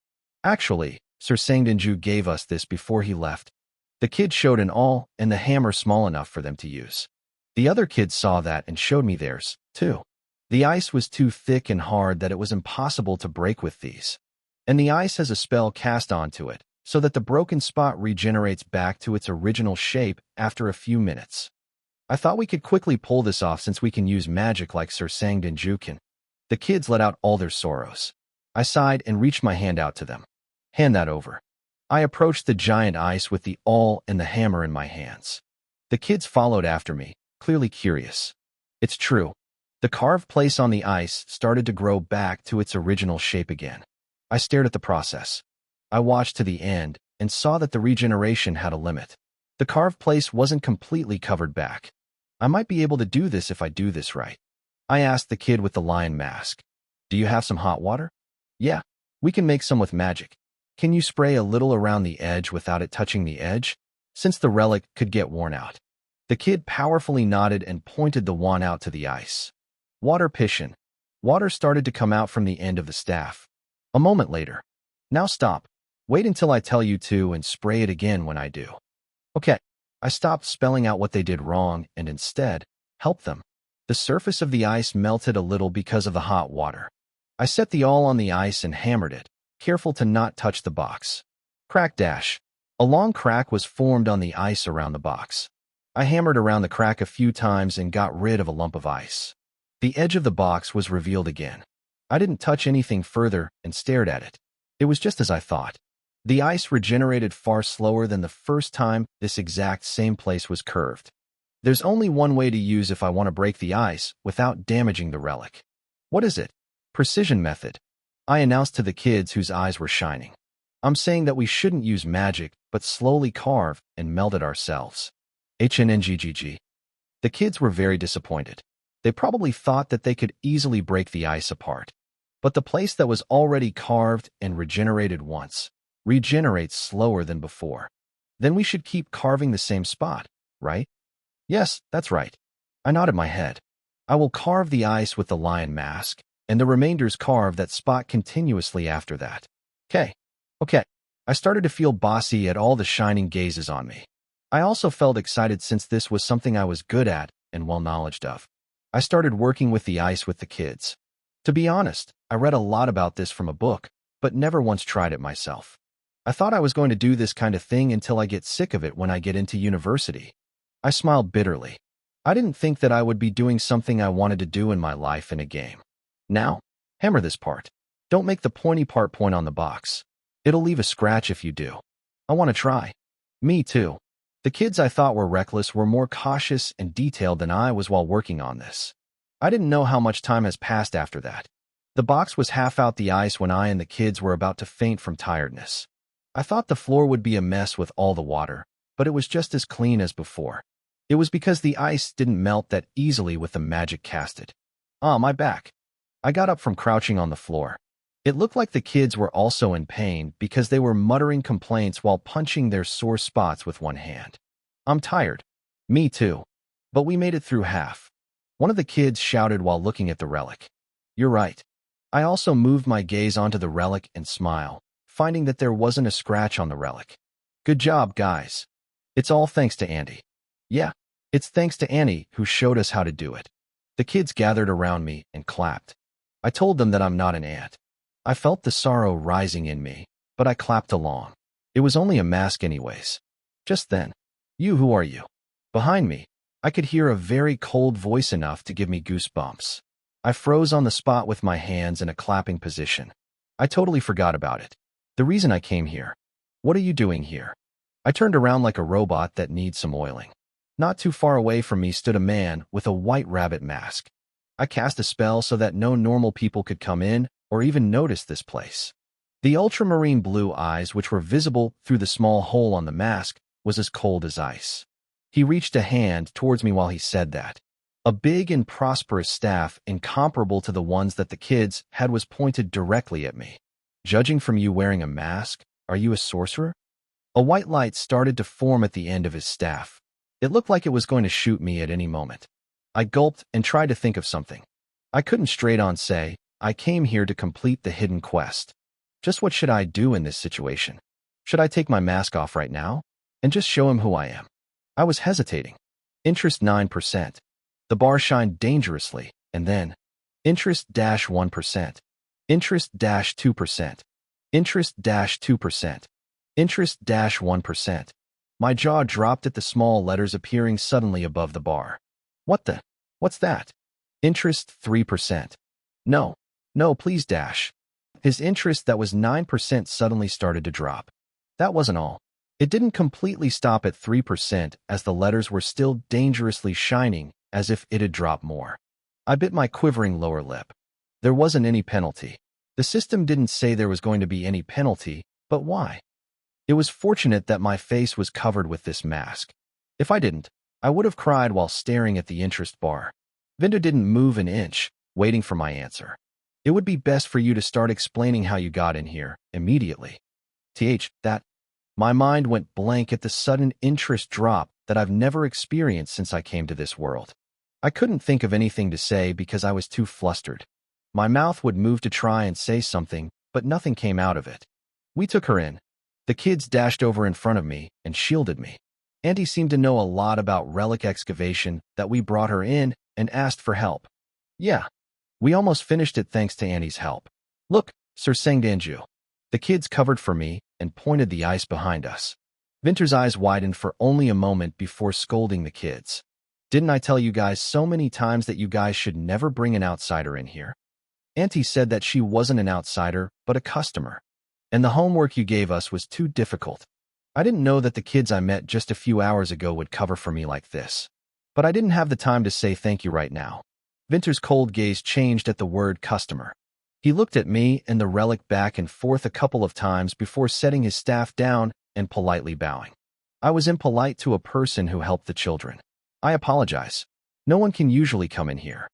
Actually, Sir Sangdanju gave us this before he left. The kid showed an awl and the hammer small enough for them to use. The other kids saw that and showed me theirs, too. The ice was too thick and hard that it was impossible to break with these. And the ice has a spell cast onto it, so that the broken spot regenerates back to its original shape after a few minutes. I thought we could quickly pull this off since we can use magic like Sir Sangdanju can. The kids let out all their sorrows. I sighed and reached my hand out to them. Hand that over. I approached the giant ice with the awl and the hammer in my hands. The kids followed after me, clearly curious. It's true. The carved place on the ice started to grow back to its original shape again. I stared at the process. I watched to the end and saw that the regeneration had a limit. The carved place wasn't completely covered back. I might be able to do this if I do this right. I asked the kid with the lion mask. Do you have some hot water? Yeah, we can make some with magic. Can you spray a little around the edge without it touching the edge? Since the relic could get worn out. The kid powerfully nodded and pointed the wand out to the ice. Water pishin. Water started to come out from the end of the staff. A moment later. Now stop. Wait until I tell you to and spray it again when I do. Okay. I stopped spelling out what they did wrong and instead, helped them. The surface of the ice melted a little because of the hot water. I set the awl on the ice and hammered it, careful to not touch the box. Crack dash. A long crack was formed on the ice around the box. I hammered around the crack a few times and got rid of a lump of ice. The edge of the box was revealed again. I didn't touch anything further and stared at it. It was just as I thought. The ice regenerated far slower than the first time this exact same place was curved. There's only one way to use if I want to break the ice without damaging the relic. What is it? Precision method. I announced to the kids whose eyes were shining. I'm saying that we shouldn't use magic, but slowly carve and melt it ourselves. HNNGGG. The kids were very disappointed. They probably thought that they could easily break the ice apart. But the place that was already carved and regenerated once regenerates slower than before. Then we should keep carving the same spot, right? Yes, that's right. I nodded my head. I will carve the ice with the lion mask, and the remainders carve that spot continuously after that. Okay. I started to feel bossy at all the shining gazes on me. I also felt excited since this was something I was good at and well-knowledged of. I started working with the ice with the kids. To be honest, I read a lot about this from a book, but never once tried it myself. I thought I was going to do this kind of thing until I get sick of it when I get into university. I smiled bitterly. I didn't think that I would be doing something I wanted to do in my life in a game. Now, hammer this part. Don't make the pointy part point on the box. It'll leave a scratch if you do. I want to try. Me too. The kids I thought were reckless were more cautious and detailed than I was while working on this. I didn't know how much time has passed after that. The box was half out the ice when I and the kids were about to faint from tiredness. I thought the floor would be a mess with all the water, but it was just as clean as before. It was because the ice didn't melt that easily with the magic casted. My back. I got up from crouching on the floor. It looked like the kids were also in pain because they were muttering complaints while punching their sore spots with one hand. I'm tired. Me too. But we made it through half. One of the kids shouted while looking at the relic. You're right. I also moved my gaze onto the relic and smiled, finding that there wasn't a scratch on the relic. Good job, guys. It's all thanks to Andy. Yeah, it's thanks to Annie who showed us how to do it. The kids gathered around me and clapped. I told them that I'm not an ant. I felt the sorrow rising in me, but I clapped along. It was only a mask anyways. Just then, who are you? Behind me, I could hear a very cold voice enough to give me goosebumps. I froze on the spot with my hands in a clapping position. I totally forgot about it. The reason I came here. What are you doing here? I turned around like a robot that needs some oiling. Not too far away from me stood a man with a white rabbit mask. I cast a spell so that no normal people could come in or even notice this place. The ultramarine blue eyes, which were visible through the small hole on the mask, was as cold as ice. He reached a hand towards me while he said that. A big and prosperous staff, incomparable to the ones that the kids had, was pointed directly at me. Judging from you wearing a mask, are you a sorcerer? A white light started to form at the end of his staff. It looked like it was going to shoot me at any moment. I gulped and tried to think of something. I couldn't straight on say, I came here to complete the hidden quest. Just what should I do in this situation? Should I take my mask off right now and just show him who I am? I was hesitating. Interest 9%. The bar shined dangerously, and then interest -1%. Interest -2%. Interest -2%. Interest -1%. My jaw dropped at the small letters appearing suddenly above the bar. What's that? Interest 3%. No, please dash. His interest that was 9% suddenly started to drop. That wasn't all. It didn't completely stop at 3% as the letters were still dangerously shining as if it had dropped more. I bit my quivering lower lip. There wasn't any penalty. The system didn't say there was going to be any penalty, but why? It was fortunate that my face was covered with this mask. If I didn't, I would have cried while staring at the interest bar. Vinda didn't move an inch, waiting for my answer. It would be best for you to start explaining how you got in here, immediately. That. My mind went blank at the sudden interest drop that I've never experienced since I came to this world. I couldn't think of anything to say because I was too flustered. My mouth would move to try and say something, but nothing came out of it. We took her in. The kids dashed over in front of me and shielded me. Auntie seemed to know a lot about relic excavation that we brought her in and asked for help. Yeah, we almost finished it thanks to Annie's help. Look, Sir Sangdanju. The kids covered for me and pointed the ice behind us. Vinter's eyes widened for only a moment before scolding the kids. Didn't I tell you guys so many times that you guys should never bring an outsider in here? Auntie said that she wasn't an outsider, but a customer. And the homework you gave us was too difficult. I didn't know that the kids I met just a few hours ago would cover for me like this. But I didn't have the time to say thank you right now. Vinter's cold gaze changed at the word customer. He looked at me and the relic back and forth a couple of times before setting his staff down and politely bowing. I was impolite to a person who helped the children. I apologize. No one can usually come in here.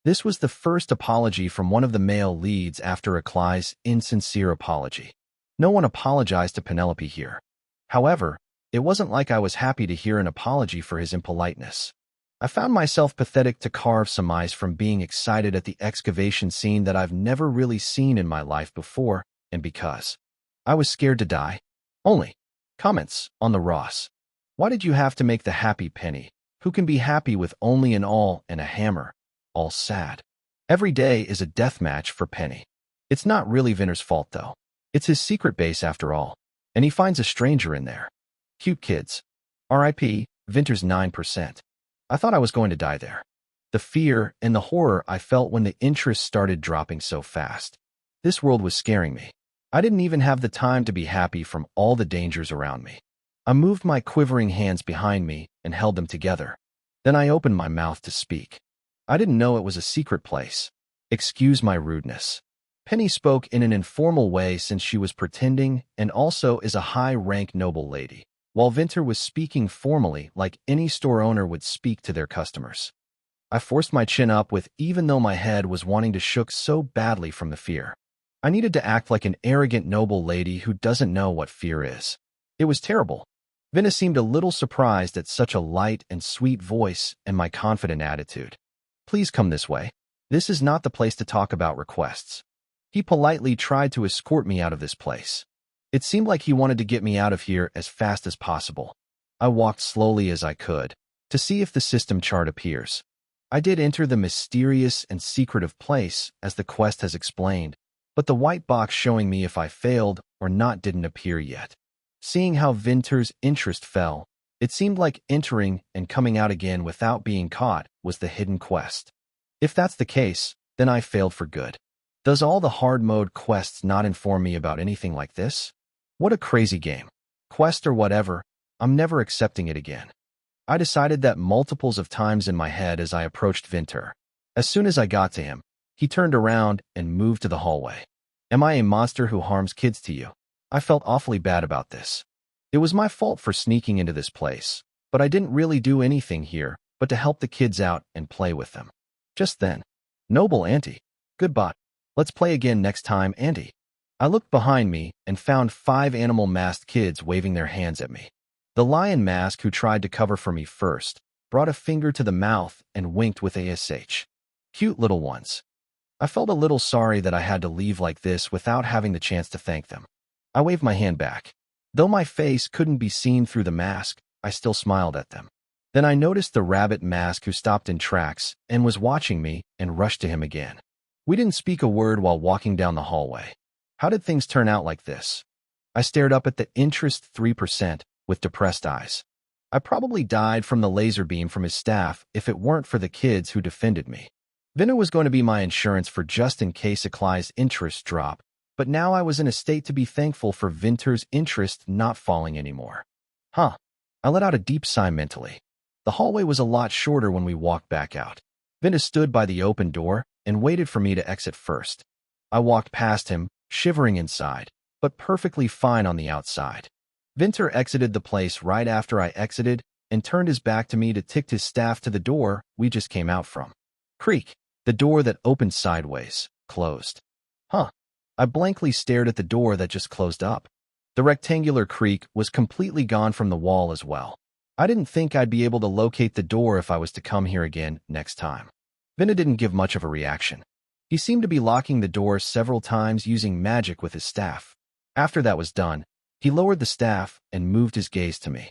This was the first apology from one of the male leads after Akai's insincere apology. No one apologized to Penelope here. However, it wasn't like I was happy to hear an apology for his impoliteness. I found myself pathetic to carve some ice from being excited at the excavation scene that I've never really seen in my life before, and because I was scared to die. Only comments on the Ross. Why did you have to make the happy Penny, who can be happy with only an awl and a hammer, all sad? Every day is a death match for Penny. It's not really Vinter's fault, though. It's his secret base after all, and he finds a stranger in there. Cute kids. R.I.P. Vinter's 9%. I thought I was going to die there. The fear and the horror I felt when the interest started dropping so fast. This world was scaring me. I didn't even have the time to be happy from all the dangers around me. I moved my quivering hands behind me and held them together. Then I opened my mouth to speak. I didn't know it was a secret place. Excuse my rudeness. Penny spoke in an informal way since she was pretending and also is a high-rank noble lady, while Vinter was speaking formally like any store owner would speak to their customers. I forced my chin up even though my head was wanting to shook so badly from the fear. I needed to act like an arrogant noble lady who doesn't know what fear is. It was terrible. Vinter seemed a little surprised at such a light and sweet voice and my confident attitude. Please come this way. This is not the place to talk about requests. He politely tried to escort me out of this place. It seemed like he wanted to get me out of here as fast as possible. I walked slowly as I could, to see if the system chart appears. I did enter the mysterious and secretive place, as the quest has explained, but the white box showing me if I failed or not didn't appear yet. Seeing how Vinter's interest fell, it seemed like entering and coming out again without being caught was the hidden quest. If that's the case, then I failed for good. Does all the hard mode quests not inform me about anything like this? What a crazy game. Quest or whatever, I'm never accepting it again. I decided that multiples of times in my head as I approached Vinter. As soon as I got to him, he turned around and moved to the hallway. Am I a monster who harms kids to you? I felt awfully bad about this. It was my fault for sneaking into this place, but I didn't really do anything here but to help the kids out and play with them. Just then, noble auntie. Goodbye. Let's play again next time, auntie. I looked behind me and found 5 animal-masked kids waving their hands at me. The lion mask who tried to cover for me first brought a finger to the mouth and winked with ASH. Cute little ones. I felt a little sorry that I had to leave like this without having the chance to thank them. I waved my hand back. Though my face couldn't be seen through the mask, I still smiled at them. Then I noticed the rabbit mask who stopped in tracks and was watching me and rushed to him again. We didn't speak a word while walking down the hallway. How did things turn out like this? I stared up at the interest 3% with depressed eyes. I probably died from the laser beam from his staff if it weren't for the kids who defended me. Vinter was going to be my insurance for just in case Akai's interest dropped, but now I was in a state to be thankful for Vinter's interest not falling anymore. I let out a deep sigh mentally. The hallway was a lot shorter when we walked back out. Vinter stood by the open door and waited for me to exit first. I walked past him, shivering inside, but perfectly fine on the outside. Vinter exited the place right after I exited and turned his back to me to tick his staff to the door we just came out from. Creak. The door that opened sideways, closed. I blankly stared at the door that just closed up. The rectangular creak was completely gone from the wall as well. I didn't think I'd be able to locate the door if I was to come here again next time. Vinter didn't give much of a reaction. He seemed to be locking the door several times using magic with his staff. After that was done, he lowered the staff and moved his gaze to me.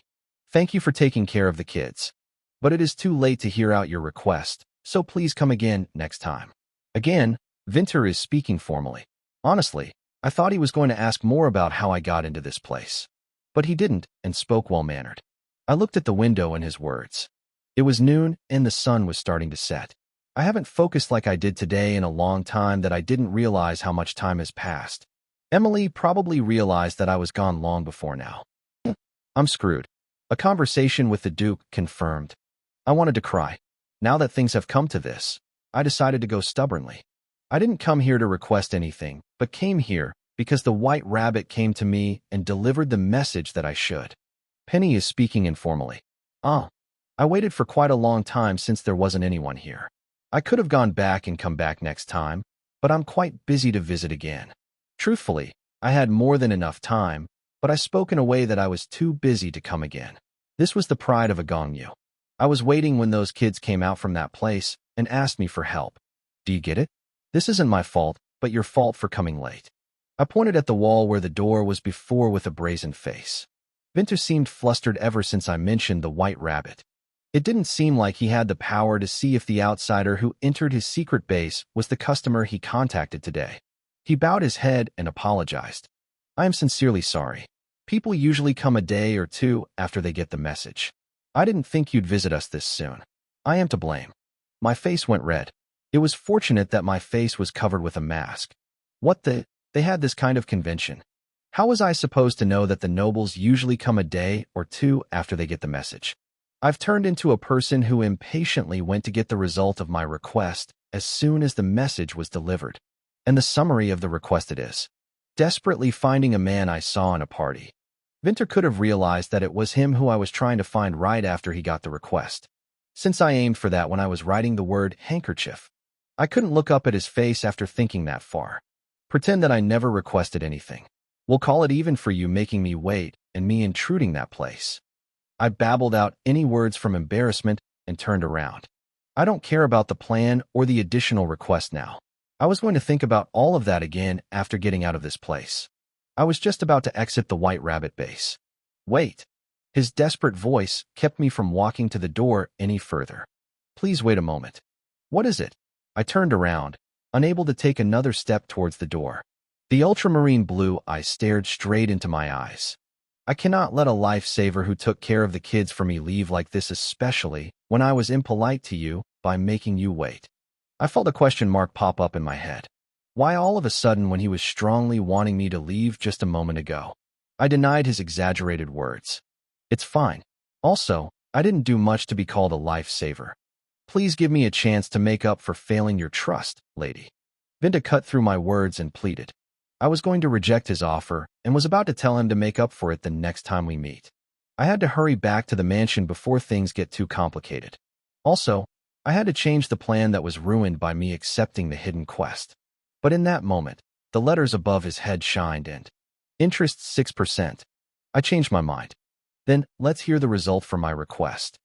Thank you for taking care of the kids. But it is too late to hear out your request, so please come again next time. Again, Winter is speaking formally. Honestly, I thought he was going to ask more about how I got into this place. But he didn't and spoke well-mannered. I looked at the window and his words. It was noon and the sun was starting to set. I haven't focused like I did today in a long time that I didn't realize how much time has passed. Emily probably realized that I was gone long before now. I'm screwed. A conversation with the Duke confirmed. I wanted to cry. Now that things have come to this, I decided to go stubbornly. I didn't come here to request anything, but came here because the White Rabbit came to me and delivered the message that I should. Penny is speaking informally. I waited for quite a long time since there wasn't anyone here. I could have gone back and come back next time, but I'm quite busy to visit again. Truthfully, I had more than enough time, but I spoke in a way that I was too busy to come again. This was the pride of a Gongyu. I was waiting when those kids came out from that place and asked me for help. Do you get it? This isn't my fault, but your fault for coming late. I pointed at the wall where the door was before with a brazen face. Winter seemed flustered ever since I mentioned the White Rabbit. It didn't seem like he had the power to see if the outsider who entered his secret base was the customer he contacted today. He bowed his head and apologized. I am sincerely sorry. People usually come a day or two after they get the message. I didn't think you'd visit us this soon. I am to blame. My face went red. It was fortunate that my face was covered with a mask. They had this kind of convention. How was I supposed to know that the nobles usually come a day or two after they get the message? I've turned into a person who impatiently went to get the result of my request as soon as the message was delivered. And the summary of the request it is: desperately finding a man I saw in a party. Winter could have realized that it was him who I was trying to find right after he got the request, since I aimed for that when I was writing the word handkerchief. I couldn't look up at his face after thinking that far. Pretend that I never requested anything. We'll call it even for you making me wait and me intruding that place. I babbled out any words from embarrassment and turned around. I don't care about the plan or the additional request now. I was going to think about all of that again after getting out of this place. I was just about to exit the White Rabbit base. Wait. His desperate voice kept me from walking to the door any further. Please wait a moment. What is it? I turned around, unable to take another step towards the door. The ultramarine blue eyes stared straight into my eyes. I cannot let a lifesaver who took care of the kids for me leave like this, especially when I was impolite to you by making you wait. I felt a question mark pop up in my head. Why all of a sudden when he was strongly wanting me to leave just a moment ago? I denied his exaggerated words. It's fine. Also, I didn't do much to be called a lifesaver. Please give me a chance to make up for failing your trust, lady. Vinda cut through my words and pleaded. I was going to reject his offer and was about to tell him to make up for it the next time we meet. I had to hurry back to the mansion before things get too complicated. Also, I had to change the plan that was ruined by me accepting the hidden quest. But in that moment, the letters above his head shined and interest 6%. I changed my mind. Then, let's hear the result for my request.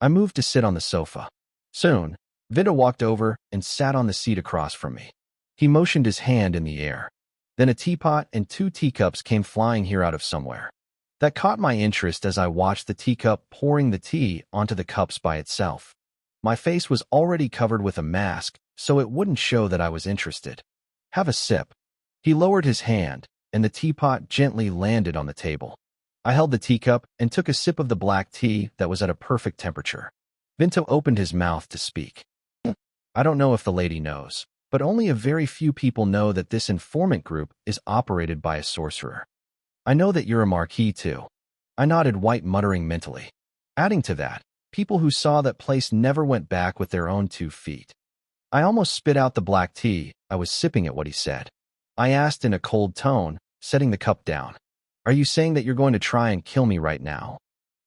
I moved to sit on the sofa. Soon, Vinda walked over and sat on the seat across from me. He motioned his hand in the air. Then a teapot and 2 teacups came flying here out of somewhere. That caught my interest as I watched the teacup pouring the tea onto the cups by itself. My face was already covered with a mask, so it wouldn't show that I was interested. Have a sip. He lowered his hand, and the teapot gently landed on the table. I held the teacup and took a sip of the black tea that was at a perfect temperature. Vinto opened his mouth to speak. I don't know if the lady knows, but only a very few people know that this informant group is operated by a sorcerer. I know that you're a marquis too. I nodded, white muttering mentally. Adding to that, people who saw that place never went back with their own 2 feet. I almost spit out the black tea. I was sipping at what he said. I asked in a cold tone, setting the cup down. Are you saying that you're going to try and kill me right now?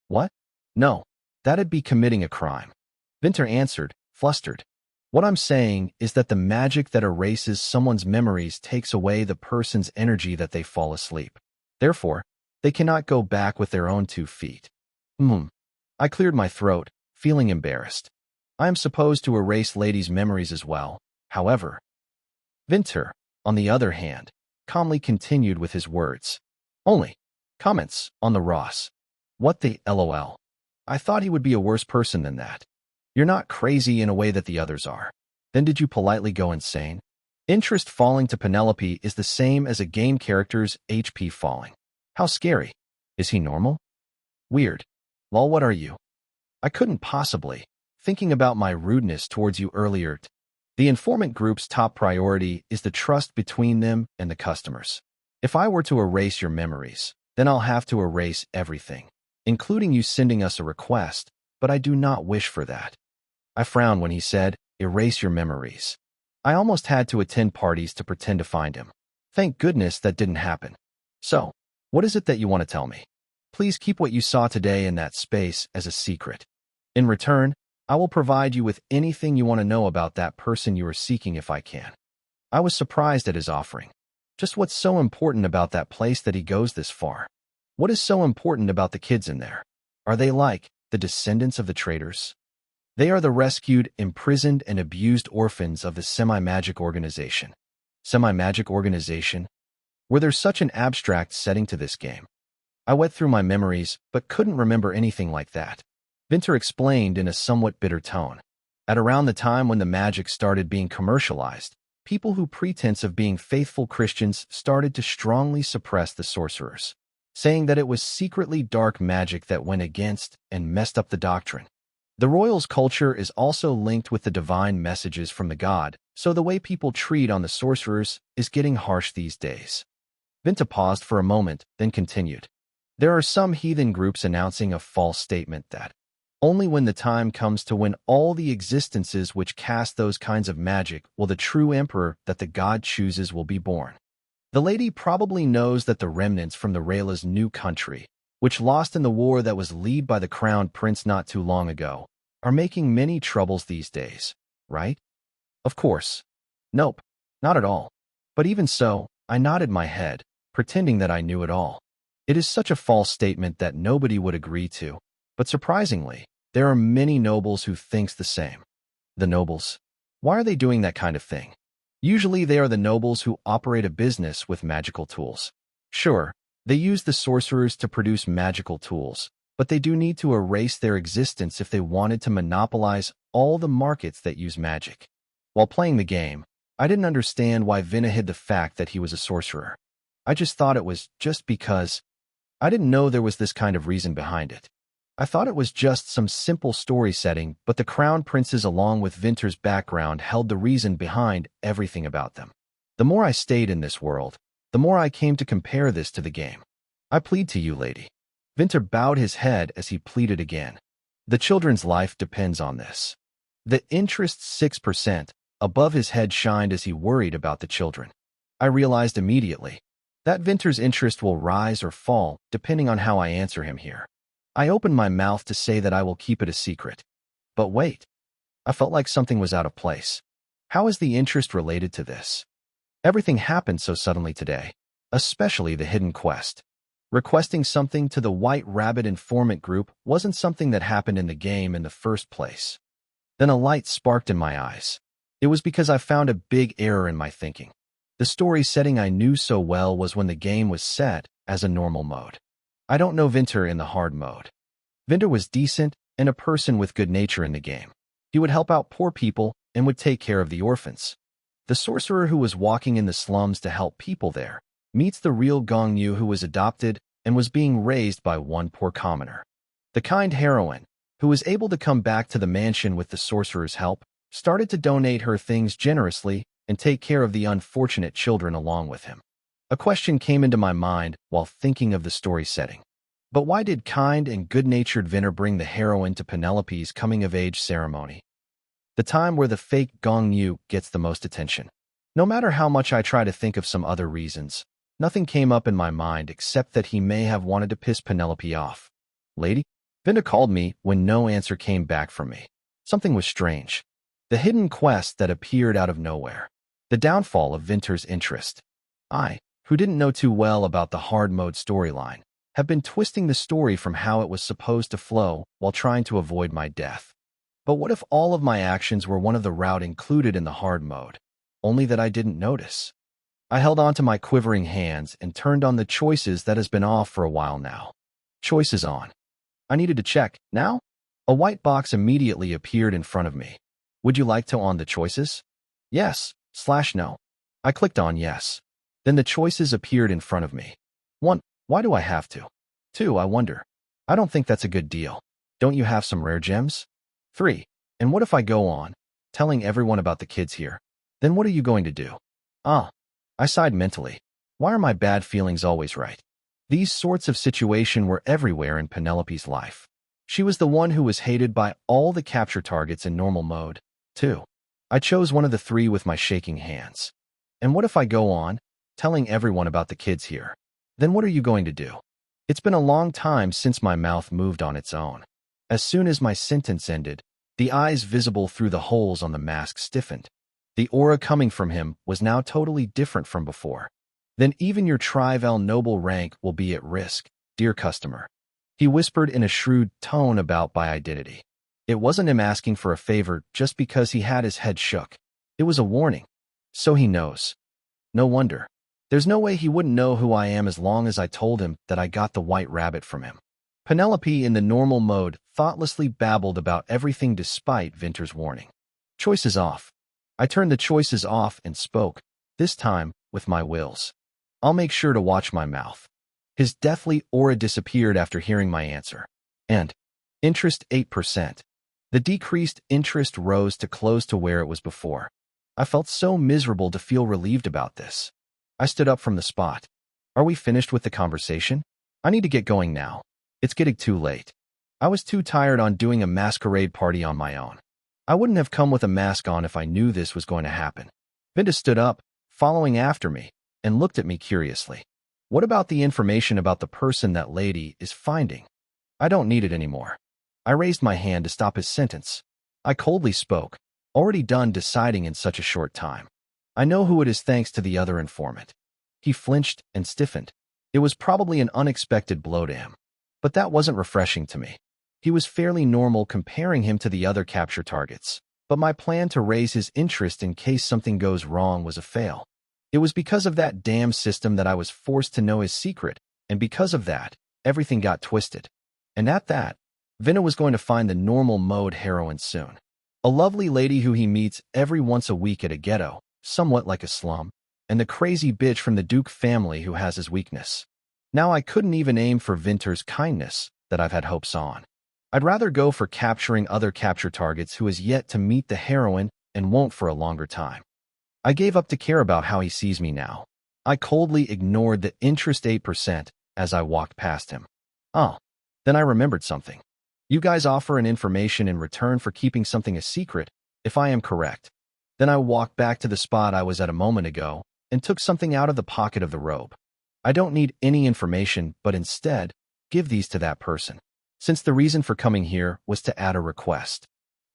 What? No. That'd be committing a crime. Vinter answered, flustered. What I'm saying is that the magic that erases someone's memories takes away the person's energy that they fall asleep. Therefore, they cannot go back with their own 2 feet. I cleared my throat, feeling embarrassed. I am supposed to erase ladies' memories as well, however. Vinter, on the other hand, calmly continued with his words. Only. Comments on the Ross. What the LOL. I thought he would be a worse person than that. You're not crazy in a way that the others are. Then did you politely go insane? Interest falling to Penelope is the same as a game character's HP falling. How scary. Is he normal? Weird. Lol, what are you? I couldn't possibly. Thinking about my rudeness towards you earlier. The informant group's top priority is the trust between them and the customers. If I were to erase your memories, then I'll have to erase everything, including you sending us a request, but I do not wish for that. I frowned when he said, erase your memories. I almost had to attend parties to pretend to find him. Thank goodness that didn't happen. So, what is it that you want to tell me? Please keep what you saw today in that space as a secret. In return, I will provide you with anything you want to know about that person you are seeking if I can. I was surprised at his offering. Just what's so important about that place that he goes this far? What is so important about the kids in there? Are they like the descendants of the traitors? They are the rescued, imprisoned, and abused orphans of the semi-magic organization. Semi-magic organization? Were there such an abstract setting to this game? I went through my memories, but couldn't remember anything like that. Vinter explained in a somewhat bitter tone. At around the time when the magic started being commercialized, people who pretense of being faithful Christians started to strongly suppress the sorcerers, saying that it was secretly dark magic that went against and messed up the doctrine. The royals' culture is also linked with the divine messages from the god, so the way people treat on the sorcerers is getting harsh these days. Vinta paused for a moment, then continued. There are some heathen groups announcing a false statement that only when the time comes to when all the existences which cast those kinds of magic will the true emperor that the god chooses will be born. The lady probably knows that the remnants from the Rayla's new country, which lost in the war that was led by the crowned prince not too long ago, are making many troubles these days, right? Of course. Nope, not at all. But even so, I nodded my head, pretending that I knew it all. It is such a false statement that nobody would agree to, but surprisingly, there are many nobles who thinks the same. The nobles? Why are they doing that kind of thing? Usually they are the nobles who operate a business with magical tools. Sure, they use the sorcerers to produce magical tools, but they do need to erase their existence if they wanted to monopolize all the markets that use magic. While playing the game, I didn't understand why Vinna hid the fact that he was a sorcerer. I just thought it was just because. I didn't know there was this kind of reason behind it. I thought it was just some simple story setting, but the crown princes along with Vinter's background held the reason behind everything about them. The more I stayed in this world, the more I came to compare this to the game. I plead to you, lady. Vinter bowed his head as he pleaded again. The children's life depends on this. The interest 6% above his head shined as he worried about the children. I realized immediately that Vinter's interest will rise or fall depending on how I answer him here. I opened my mouth to say that I will keep it a secret. But wait. I felt like something was out of place. How is the interest related to this? Everything happened so suddenly today, especially the hidden quest. Requesting something to the White Rabbit informant group wasn't something that happened in the game in the first place. Then a light sparked in my eyes. It was because I found a big error in my thinking. The story setting I knew so well was when the game was set as a normal mode. I don't know Vinter in the hard mode. Vinter was decent and a person with good nature in the game. He would help out poor people and would take care of the orphans. The sorcerer who was walking in the slums to help people there meets the real Gong Yu who was adopted and was being raised by one poor commoner. The kind heroine, who was able to come back to the mansion with the sorcerer's help, started to donate her things generously and take care of the unfortunate children along with him. A question came into my mind while thinking of the story setting. But why did kind and good-natured Vinter bring the heroine to Penelope's coming-of-age ceremony? The time where the fake Gong Yu gets the most attention. No matter how much I try to think of some other reasons, nothing came up in my mind except that he may have wanted to piss Penelope off. Lady? Vinter called me when no answer came back from me. Something was strange. The hidden quest that appeared out of nowhere. The downfall of Vinter's interest. I, who didn't know too well about the hard mode storyline, have been twisting the story from how it was supposed to flow while trying to avoid my death. But what if all of my actions were one of the route included in the hard mode, only that I didn't notice? I held on to my quivering hands and turned on the choices that has been off for a while now. Choices on. I needed to check. Now? A white box immediately appeared in front of me. Would you like to on the choices? Yes/no. I clicked on yes. Then the choices appeared in front of me. 1. Why do I have to? 2. I wonder. I don't think that's a good deal. Don't you have some rare gems? 3. And what if I go on, telling everyone about the kids here? Then what are you going to do? I sighed mentally. Why are my bad feelings always right? These sorts of situations were everywhere in Penelope's life. She was the one who was hated by all the capture targets in normal mode, too. I chose one of the 3 with my shaking hands. And what if I go on, telling everyone about the kids here? Then what are you going to do? It's been a long time since my mouth moved on its own. As soon as my sentence ended, the eyes visible through the holes on the mask stiffened. The aura coming from him was now totally different from before. Then even your trival noble rank will be at risk, dear customer. He whispered in a shrewd tone about my identity. It wasn't him asking for a favor just because he had his head shook. It was a warning. So he knows. No wonder. There's no way he wouldn't know who I am as long as I told him that I got the white rabbit from him. Penelope, in the normal mode, thoughtlessly babbled about everything despite Vinter's warning. Choices off. I turned the choices off and spoke, this time with my wills. I'll make sure to watch my mouth. His deathly aura disappeared after hearing my answer. And interest 8%. The decreased interest rose to close to where it was before. I felt so miserable to feel relieved about this. I stood up from the spot. Are we finished with the conversation? I need to get going now. It's getting too late. I was too tired on doing a masquerade party on my own. I wouldn't have come with a mask on if I knew this was going to happen. Vinta stood up, following after me, and looked at me curiously. What about the information about the person that lady is finding? I don't need it anymore. I raised my hand to stop his sentence. I coldly spoke, already done deciding in such a short time. I know who it is thanks to the other informant. He flinched and stiffened. It was probably an unexpected blow to him. But that wasn't refreshing to me. He was fairly normal comparing him to the other capture targets. But my plan to raise his interest in case something goes wrong was a fail. It was because of that damn system that I was forced to know his secret, and because of that, everything got twisted. And at that, Vinna was going to find the normal mode heroine soon. A lovely lady who he meets every once a week at a ghetto, somewhat like a slum, and the crazy bitch from the Duke family who has his weakness. Now I couldn't even aim for Vinter's kindness that I've had hopes on. I'd rather go for capturing other capture targets who has yet to meet the heroine and won't for a longer time. I gave up to care about how he sees me now. I coldly ignored the interest 8% as I walked past him. Then I remembered something. You guys offer an information in return for keeping something a secret, if I am correct. Then I walked back to the spot I was at a moment ago and took something out of the pocket of the robe. I don't need any information, but instead, give these to that person. Since the reason for coming here was to add a request.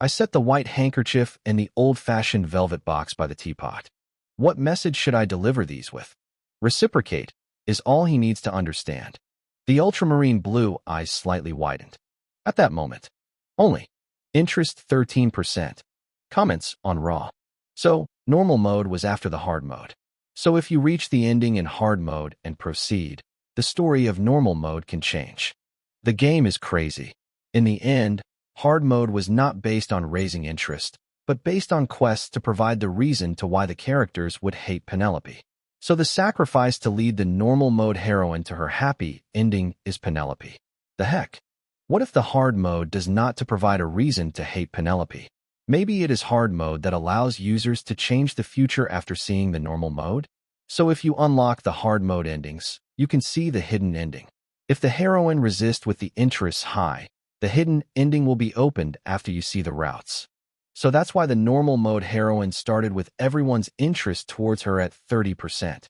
I set the white handkerchief in the old-fashioned velvet box by the teapot. What message should I deliver these with? Reciprocate is all he needs to understand. The ultramarine blue eyes slightly widened. At that moment, only. Interest 13%. Comments on raw. So, normal mode was after the hard mode. So if you reach the ending in hard mode and proceed, the story of normal mode can change. The game is crazy. In the end, hard mode was not based on raising interest, but based on quests to provide the reason to why the characters would hate Penelope. So the sacrifice to lead the normal mode heroine to her happy ending is Penelope. The heck? What if the hard mode does not to provide a reason to hate Penelope? Maybe it is hard mode that allows users to change the future after seeing the normal mode? So if you unlock the hard mode endings, you can see the hidden ending. If the heroine resists with the interest high, the hidden ending will be opened after you see the routes. So that's why the normal mode heroine started with everyone's interest towards her at 30%.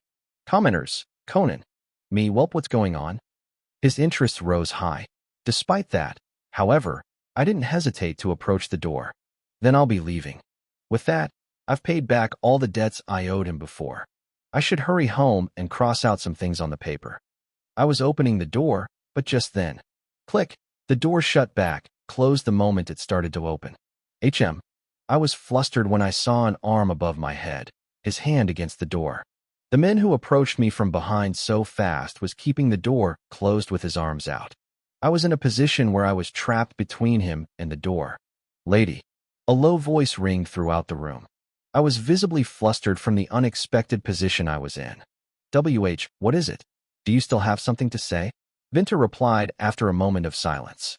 Commenters, Conan. Me, what's going on? His interest rose high. Despite that, however, I didn't hesitate to approach the door. Then I'll be leaving. With that, I've paid back all the debts I owed him before. I should hurry home and cross out some things on the paper. I was opening the door, but just then, click, the door shut back, closed the moment it started to open. I was flustered when I saw an arm above my head, his hand against the door. The man who approached me from behind so fast was keeping the door closed with his arms out. I was in a position where I was trapped between him and the door. Lady. A low voice ringed throughout the room. I was visibly flustered from the unexpected position I was in. What is it? Do you still have something to say? Vinter replied after a moment of silence.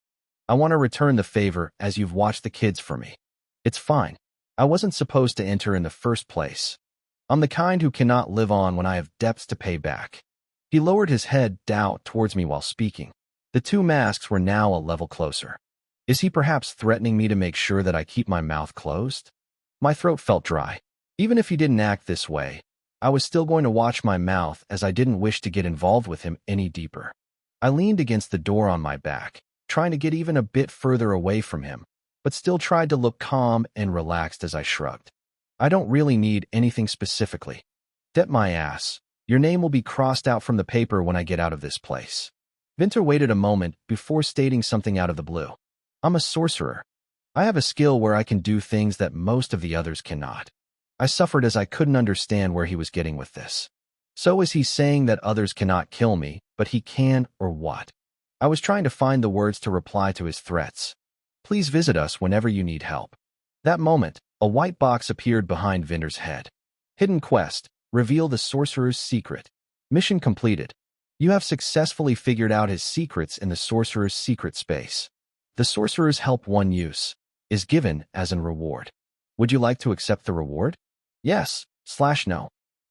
I want to return the favor as you've watched the kids for me. It's fine. I wasn't supposed to enter in the first place. I'm the kind who cannot live on when I have debts to pay back. He lowered his head down towards me while speaking. The two masks were now a level closer. Is he perhaps threatening me to make sure that I keep my mouth closed? My throat felt dry. Even if he didn't act this way, I was still going to watch my mouth as I didn't wish to get involved with him any deeper. I leaned against the door on my back, trying to get even a bit further away from him, but still tried to look calm and relaxed as I shrugged. I don't really need anything specifically. Det my ass. Your name will be crossed out from the paper when I get out of this place. Vinter waited a moment before stating something out of the blue. I'm a sorcerer. I have a skill where I can do things that most of the others cannot. I suffered as I couldn't understand where he was getting with this. So is he saying that others cannot kill me, but he can, or what? I was trying to find the words to reply to his threats. Please visit us whenever you need help. That moment, a white box appeared behind Vinter's head. Hidden quest. Reveal the sorcerer's secret. Mission completed. You have successfully figured out his secrets in the sorcerer's secret space. The sorcerer's help one use is given as an reward. Would you like to accept the reward? Yes/no.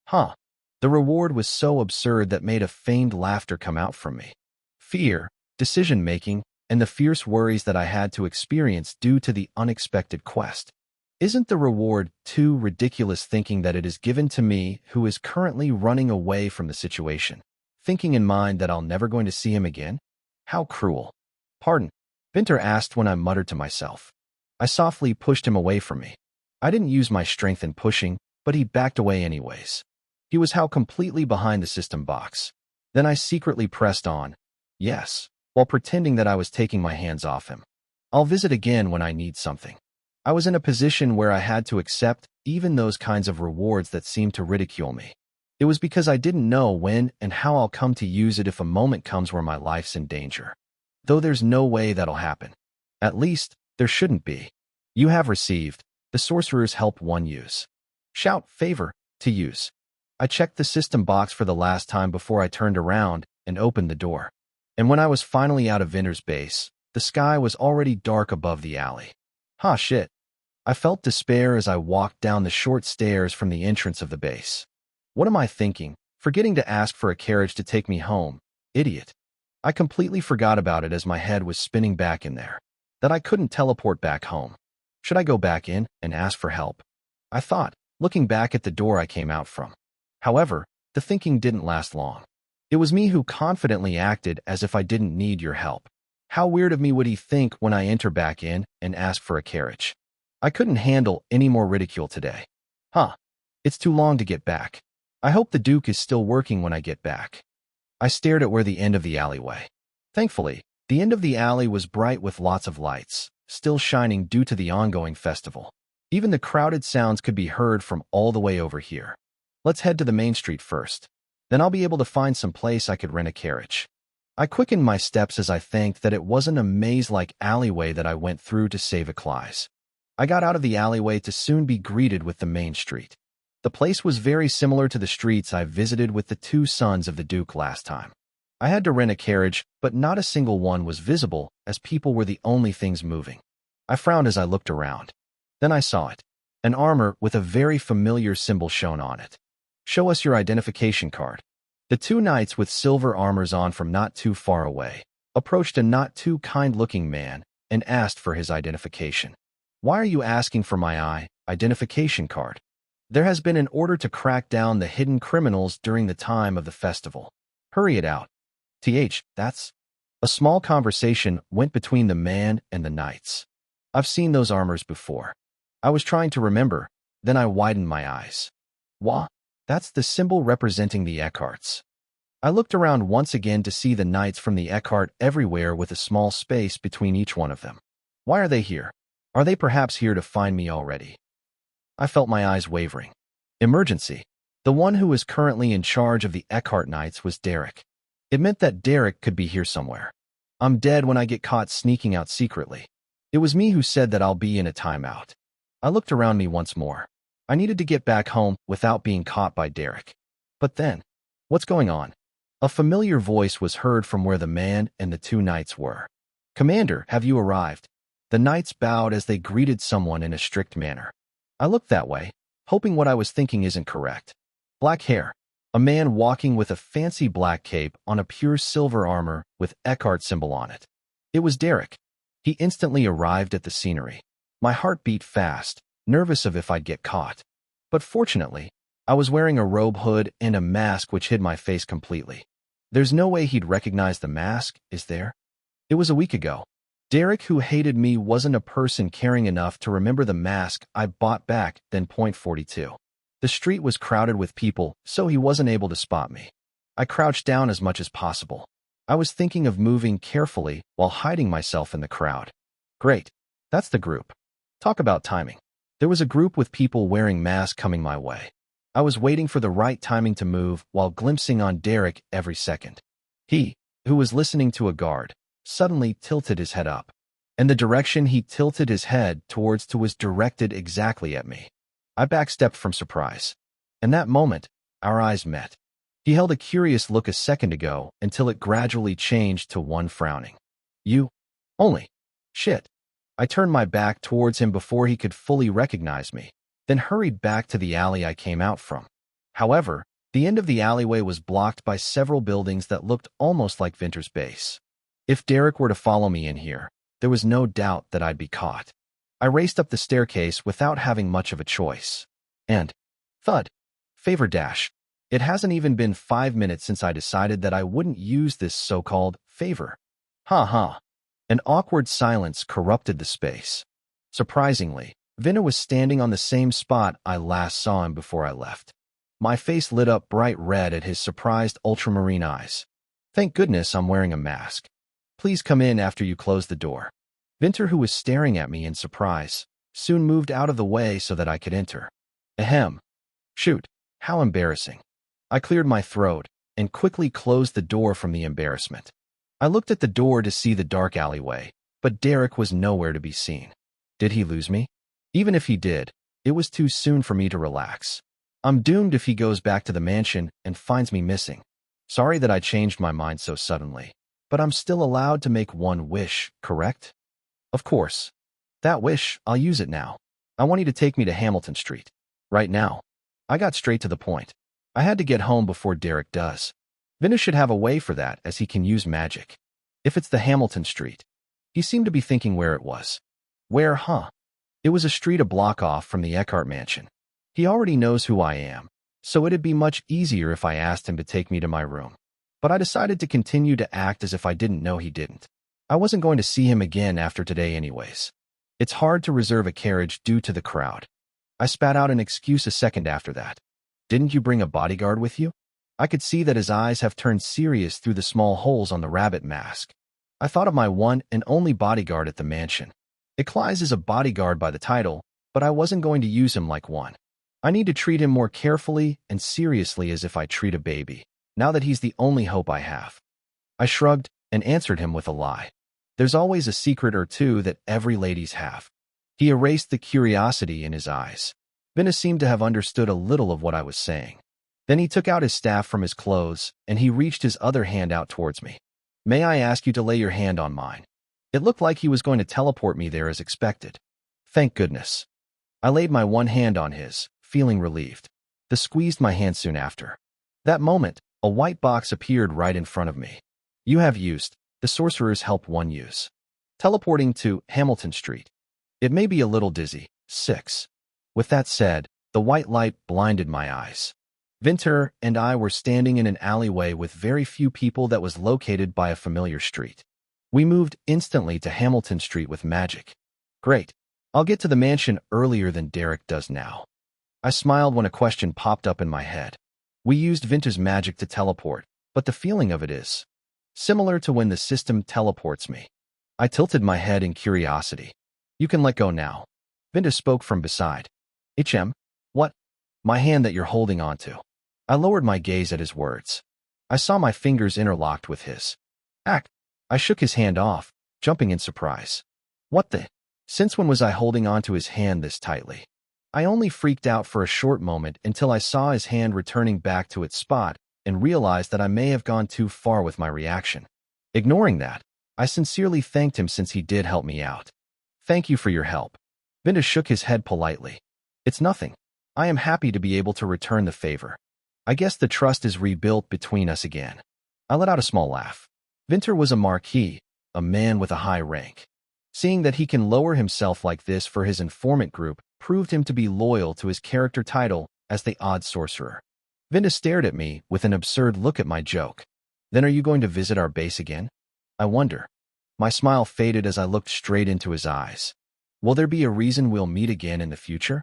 Huh. The reward was so absurd that made a feigned laughter come out from me. Fear, decision-making, and the fierce worries that I had to experience due to the unexpected quest. Isn't the reward too ridiculous, thinking that it is given to me who is currently running away from the situation, thinking in mind that I'll never going to see him again? How cruel. Pardon, Vinter asked when I muttered to myself. I softly pushed him away from me. I didn't use my strength in pushing, but he backed away anyways. He was how completely behind the system box. Then I secretly pressed on, yes, while pretending that I was taking my hands off him. I'll visit again when I need something. I was in a position where I had to accept even those kinds of rewards that seemed to ridicule me. It was because I didn't know when and how I'll come to use it if a moment comes where my life's in danger. Though there's no way that'll happen. At least, there shouldn't be. You have received the sorcerer's help one use. Shout favor to use. I checked the system box for the last time before I turned around and opened the door. And when I was finally out of Vinter's base, the sky was already dark above the alley. Shit. I felt despair as I walked down the short stairs from the entrance of the base. What am I thinking? Forgetting to ask for a carriage to take me home. Idiot. I completely forgot about it as my head was spinning back in there. That I couldn't teleport back home. Should I go back in and ask for help? I thought, looking back at the door I came out from. However, the thinking didn't last long. It was me who confidently acted as if I didn't need your help. How weird of me would he think when I enter back in and ask for a carriage? I couldn't handle any more ridicule today. It's too long to get back. I hope the Duke is still working when I get back. I stared at where the end of the alleyway. Thankfully, the end of the alley was bright with lots of lights, still shining due to the ongoing festival. Even the crowded sounds could be heard from all the way over here. Let's head to the main street first. Then I'll be able to find some place I could rent a carriage. I quickened my steps as I thanked that it wasn't a maze-like alleyway that I went through to save Eclise. I got out of the alleyway to soon be greeted with the main street. The place was very similar to the streets I visited with the two sons of the Duke last time. I had to rent a carriage, but not a single one was visible, as people were the only things moving. I frowned as I looked around. Then I saw it. An armor with a very familiar symbol shown on it. Show us your identification card. The two knights with silver armors on from not too far away approached a not too kind-looking man and asked for his identification. Why are you asking for my identification card? There has been an order to crack down the hidden criminals during the time of the festival. Hurry it out. That's... A small conversation went between the man and the knights. I've seen those armors before. I was trying to remember, then I widened my eyes. That's the symbol representing the Eckharts. I looked around once again to see the knights from the Eckhart everywhere with a small space between each one of them. Why are they here? Are they perhaps here to find me already? I felt my eyes wavering. Emergency. The one who was currently in charge of the Eckhart Knights was Derek. It meant that Derek could be here somewhere. I'm dead when I get caught sneaking out secretly. It was me who said that I'll be in a timeout. I looked around me once more. I needed to get back home without being caught by Derek. But then, what's going on? A familiar voice was heard from where the man and the two knights were. Commander, have you arrived? The knights bowed as they greeted someone in a strict manner. I looked that way, hoping what I was thinking isn't correct. Black hair. A man walking with a fancy black cape on a pure silver armor with Eckhart symbol on it. It was Derek. He instantly arrived at the scenery. My heart beat fast, nervous of if I'd get caught. But fortunately, I was wearing a robe hood and a mask which hid my face completely. There's no way he'd recognize the mask, is there? It was a week ago. Derek, who hated me, wasn't a person caring enough to remember the mask I bought back then. Point 42. The street was crowded with people, so he wasn't able to spot me. I crouched down as much as possible. I was thinking of moving carefully while hiding myself in the crowd. Great. That's the group. Talk about timing. There was a group with people wearing masks coming my way. I was waiting for the right timing to move while glimpsing on Derek every second. He, who was listening to a guard, suddenly tilted his head up. And the direction he tilted his head towards was directed exactly at me. I backstepped from surprise. In that moment, our eyes met. He held a curious look a second ago until it gradually changed to one frowning. You? Only. Shit. I turned my back towards him before he could fully recognize me, then hurried back to the alley I came out from. However, the end of the alleyway was blocked by several buildings that looked almost like Vinter's base. If Derek were to follow me in here, there was no doubt that I'd be caught. I raced up the staircase without having much of a choice. And, thud, favor dash. It hasn't even been 5 minutes since I decided that I wouldn't use this so-called favor. Ha ha. An awkward silence corrupted the space. Surprisingly, Vinter was standing on the same spot I last saw him before I left. My face lit up bright red at his surprised ultramarine eyes. Thank goodness I'm wearing a mask. Please come in after you close the door. Vinter, who was staring at me in surprise, soon moved out of the way so that I could enter. Ahem. Shoot, how embarrassing. I cleared my throat and quickly closed the door from the embarrassment. I looked at the door to see the dark alleyway, but Derek was nowhere to be seen. Did he lose me? Even if he did, it was too soon for me to relax. I'm doomed if he goes back to the mansion and finds me missing. Sorry that I changed my mind so suddenly, but I'm still allowed to make one wish, correct? Of course. That wish, I'll use it now. I want you to take me to Hamilton Street. Right now. I got straight to the point. I had to get home before Derek does. Vinter should have a way for that, as he can use magic. If it's the Hamilton Street. He seemed to be thinking where it was. Where, huh? It was a street a block off from the Eckhart mansion. He already knows who I am, so it'd be much easier if I asked him to take me to my room. But I decided to continue to act as if I didn't know he didn't. I wasn't going to see him again after today anyways. It's hard to reserve a carriage due to the crowd. I spat out an excuse a second after that. Didn't you bring a bodyguard with you? I could see that his eyes have turned serious through the small holes on the rabbit mask. I thought of my one and only bodyguard at the mansion. Eclise is a bodyguard by the title, but I wasn't going to use him like one. I need to treat him more carefully and seriously as if I treat a baby, now that he's the only hope I have. I shrugged and answered him with a lie. There's always a secret or two that every ladies have. He erased the curiosity in his eyes. Vinter seemed to have understood a little of what I was saying. Then he took out his staff from his clothes, and he reached his other hand out towards me. May I ask you to lay your hand on mine? It looked like he was going to teleport me there as expected. Thank goodness. I laid my one hand on his, feeling relieved. The squeezed my hand soon after. That moment, a white box appeared right in front of me. You have used the sorcerer's help one use. Teleporting to Hamilton Street. It may be a little dizzy. 6. With that said, the white light blinded my eyes. Vinter and I were standing in an alleyway with very few people that was located by a familiar street. We moved instantly to Hamilton Street with magic. Great. I'll get to the mansion earlier than Derek does now. I smiled when a question popped up in my head. We used Vinter's magic to teleport, but the feeling of it is similar to when the system teleports me. I tilted my head in curiosity. You can let go now. Vinter spoke from beside. What? My hand that you're holding onto. I lowered my gaze at his words. I saw my fingers interlocked with his. I shook his hand off, jumping in surprise. What the? Since when was I holding onto his hand this tightly? I only freaked out for a short moment until I saw his hand returning back to its spot and realized that I may have gone too far with my reaction. Ignoring that, I sincerely thanked him since he did help me out. Thank you for your help. Vinta shook his head politely. It's nothing. I am happy to be able to return the favor. I guess the trust is rebuilt between us again. I let out a small laugh. Vinter was a marquis, a man with a high rank. Seeing that he can lower himself like this for his informant group proved him to be loyal to his character title as the odd sorcerer. Vinta stared at me with an absurd look at my joke. Then are you going to visit our base again? I wonder. My smile faded as I looked straight into his eyes. Will there be a reason we'll meet again in the future?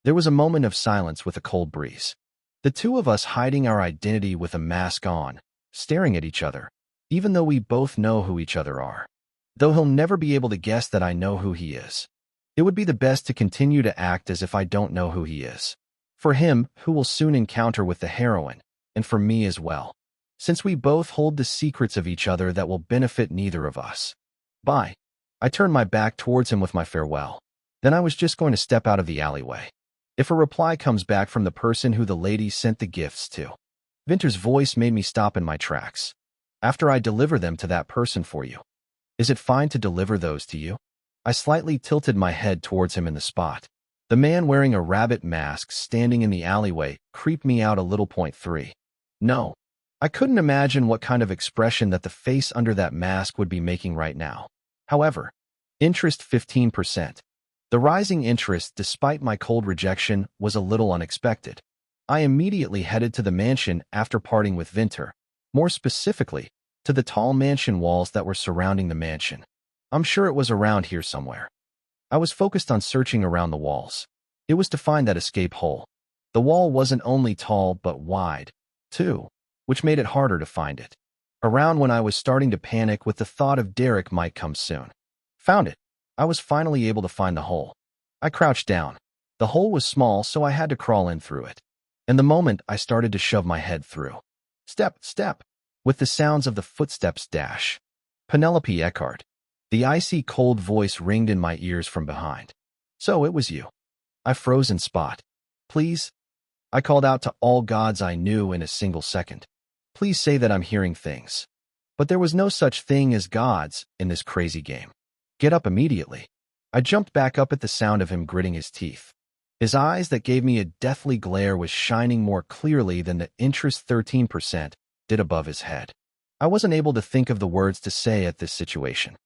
There was a moment of silence with a cold breeze. The two of us hiding our identity with a mask on, staring at each other, even though we both know who each other are. Though he'll never be able to guess that I know who he is. It would be the best to continue to act as if I don't know who he is. For him, who will soon encounter with the heroine, and for me as well. Since we both hold the secrets of each other that will benefit neither of us. Bye. I turned my back towards him with my farewell. Then I was just going to step out of the alleyway. If a reply comes back from the person who the lady sent the gifts to. Vinter's voice made me stop in my tracks. After I deliver them to that person for you. Is it fine to deliver those to you? I slightly tilted my head towards him in the spot. The man wearing a rabbit mask standing in the alleyway creeped me out a little. 3. No. I couldn't imagine what kind of expression that the face under that mask would be making right now. However, interest 15%. The rising interest, despite my cold rejection, was a little unexpected. I immediately headed to the mansion after parting with Vinter. More specifically, to the tall mansion walls that were surrounding the mansion. I'm sure it was around here somewhere. I was focused on searching around the walls. It was to find that escape hole. The wall wasn't only tall but wide, too, which made it harder to find it. Around when I was starting to panic with the thought of Derek might come soon. Found it. I was finally able to find the hole. I crouched down. The hole was small, so I had to crawl in through it. And the moment I started to shove my head through. Step, step. With the sounds of the footsteps dash. Penelope Eckhart. The icy cold voice ringed in my ears from behind. So it was you. I froze in spot. Please? I called out to all gods I knew in a single second. Please say that I'm hearing things. But there was no such thing as gods in this crazy game. Get up immediately. I jumped back up at the sound of him gritting his teeth. His eyes that gave me a deathly glare was shining more clearly than the interest 13% did above his head. I wasn't able to think of the words to say at this situation.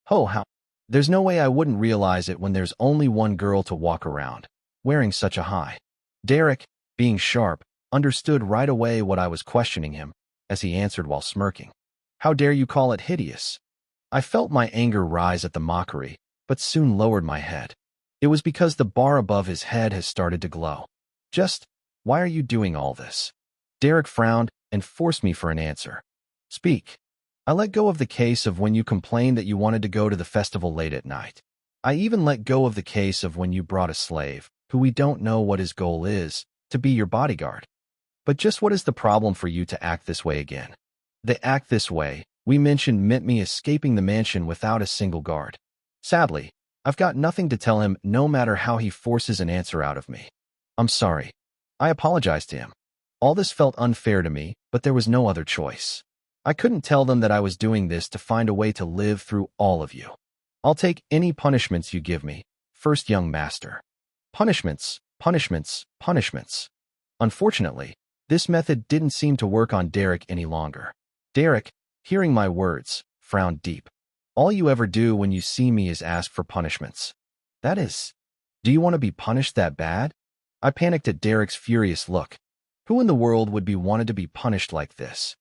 Oh, how? There's no way I wouldn't realize it when there's only one girl to walk around, wearing such a high. Derek, being sharp, understood right away what I was questioning him, as he answered while smirking. How dare you call it hideous? I felt my anger rise at the mockery, but soon lowered my head. It was because the bar above his head has started to glow. Just, why are you doing all this? Derek frowned and forced me for an answer. Speak. I let go of the case of when you complained that you wanted to go to the festival late at night. I even let go of the case of when you brought a slave, who we don't know what his goal is, to be your bodyguard. But just what is the problem for you to act this way again? The act this way, we mentioned, meant me escaping the mansion without a single guard. Sadly, I've got nothing to tell him no matter how he forces an answer out of me. I'm sorry. I apologized to him. All this felt unfair to me, but there was no other choice. I couldn't tell them that I was doing this to find a way to live through all of you. I'll take any punishments you give me, first young master. Punishments, punishments, punishments. Unfortunately, this method didn't seem to work on Derek any longer. Derek, hearing my words, frowned deep. All you ever do when you see me is ask for punishments. That is, do you want to be punished that bad? I panicked at Derek's furious look. Who in the world would be wanted to be punished like this?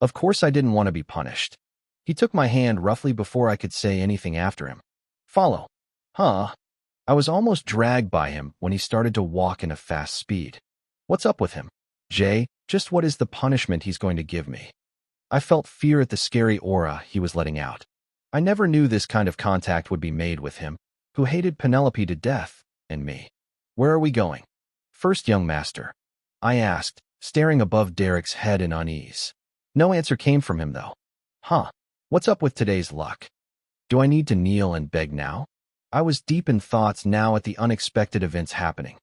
Of course I didn't want to be punished. He took my hand roughly before I could say anything after him. Follow. Huh? I was almost dragged by him when he started to walk in a fast speed. What's up with him? Jay, just what is the punishment he's going to give me? I felt fear at the scary aura he was letting out. I never knew this kind of contact would be made with him, who hated Penelope to death, and me. Where are we going? First young master. I asked, staring above Derek's head in unease. No answer came from him, though. Huh. What's up with today's luck? Do I need to kneel and beg now? I was deep in thoughts now at the unexpected events happening.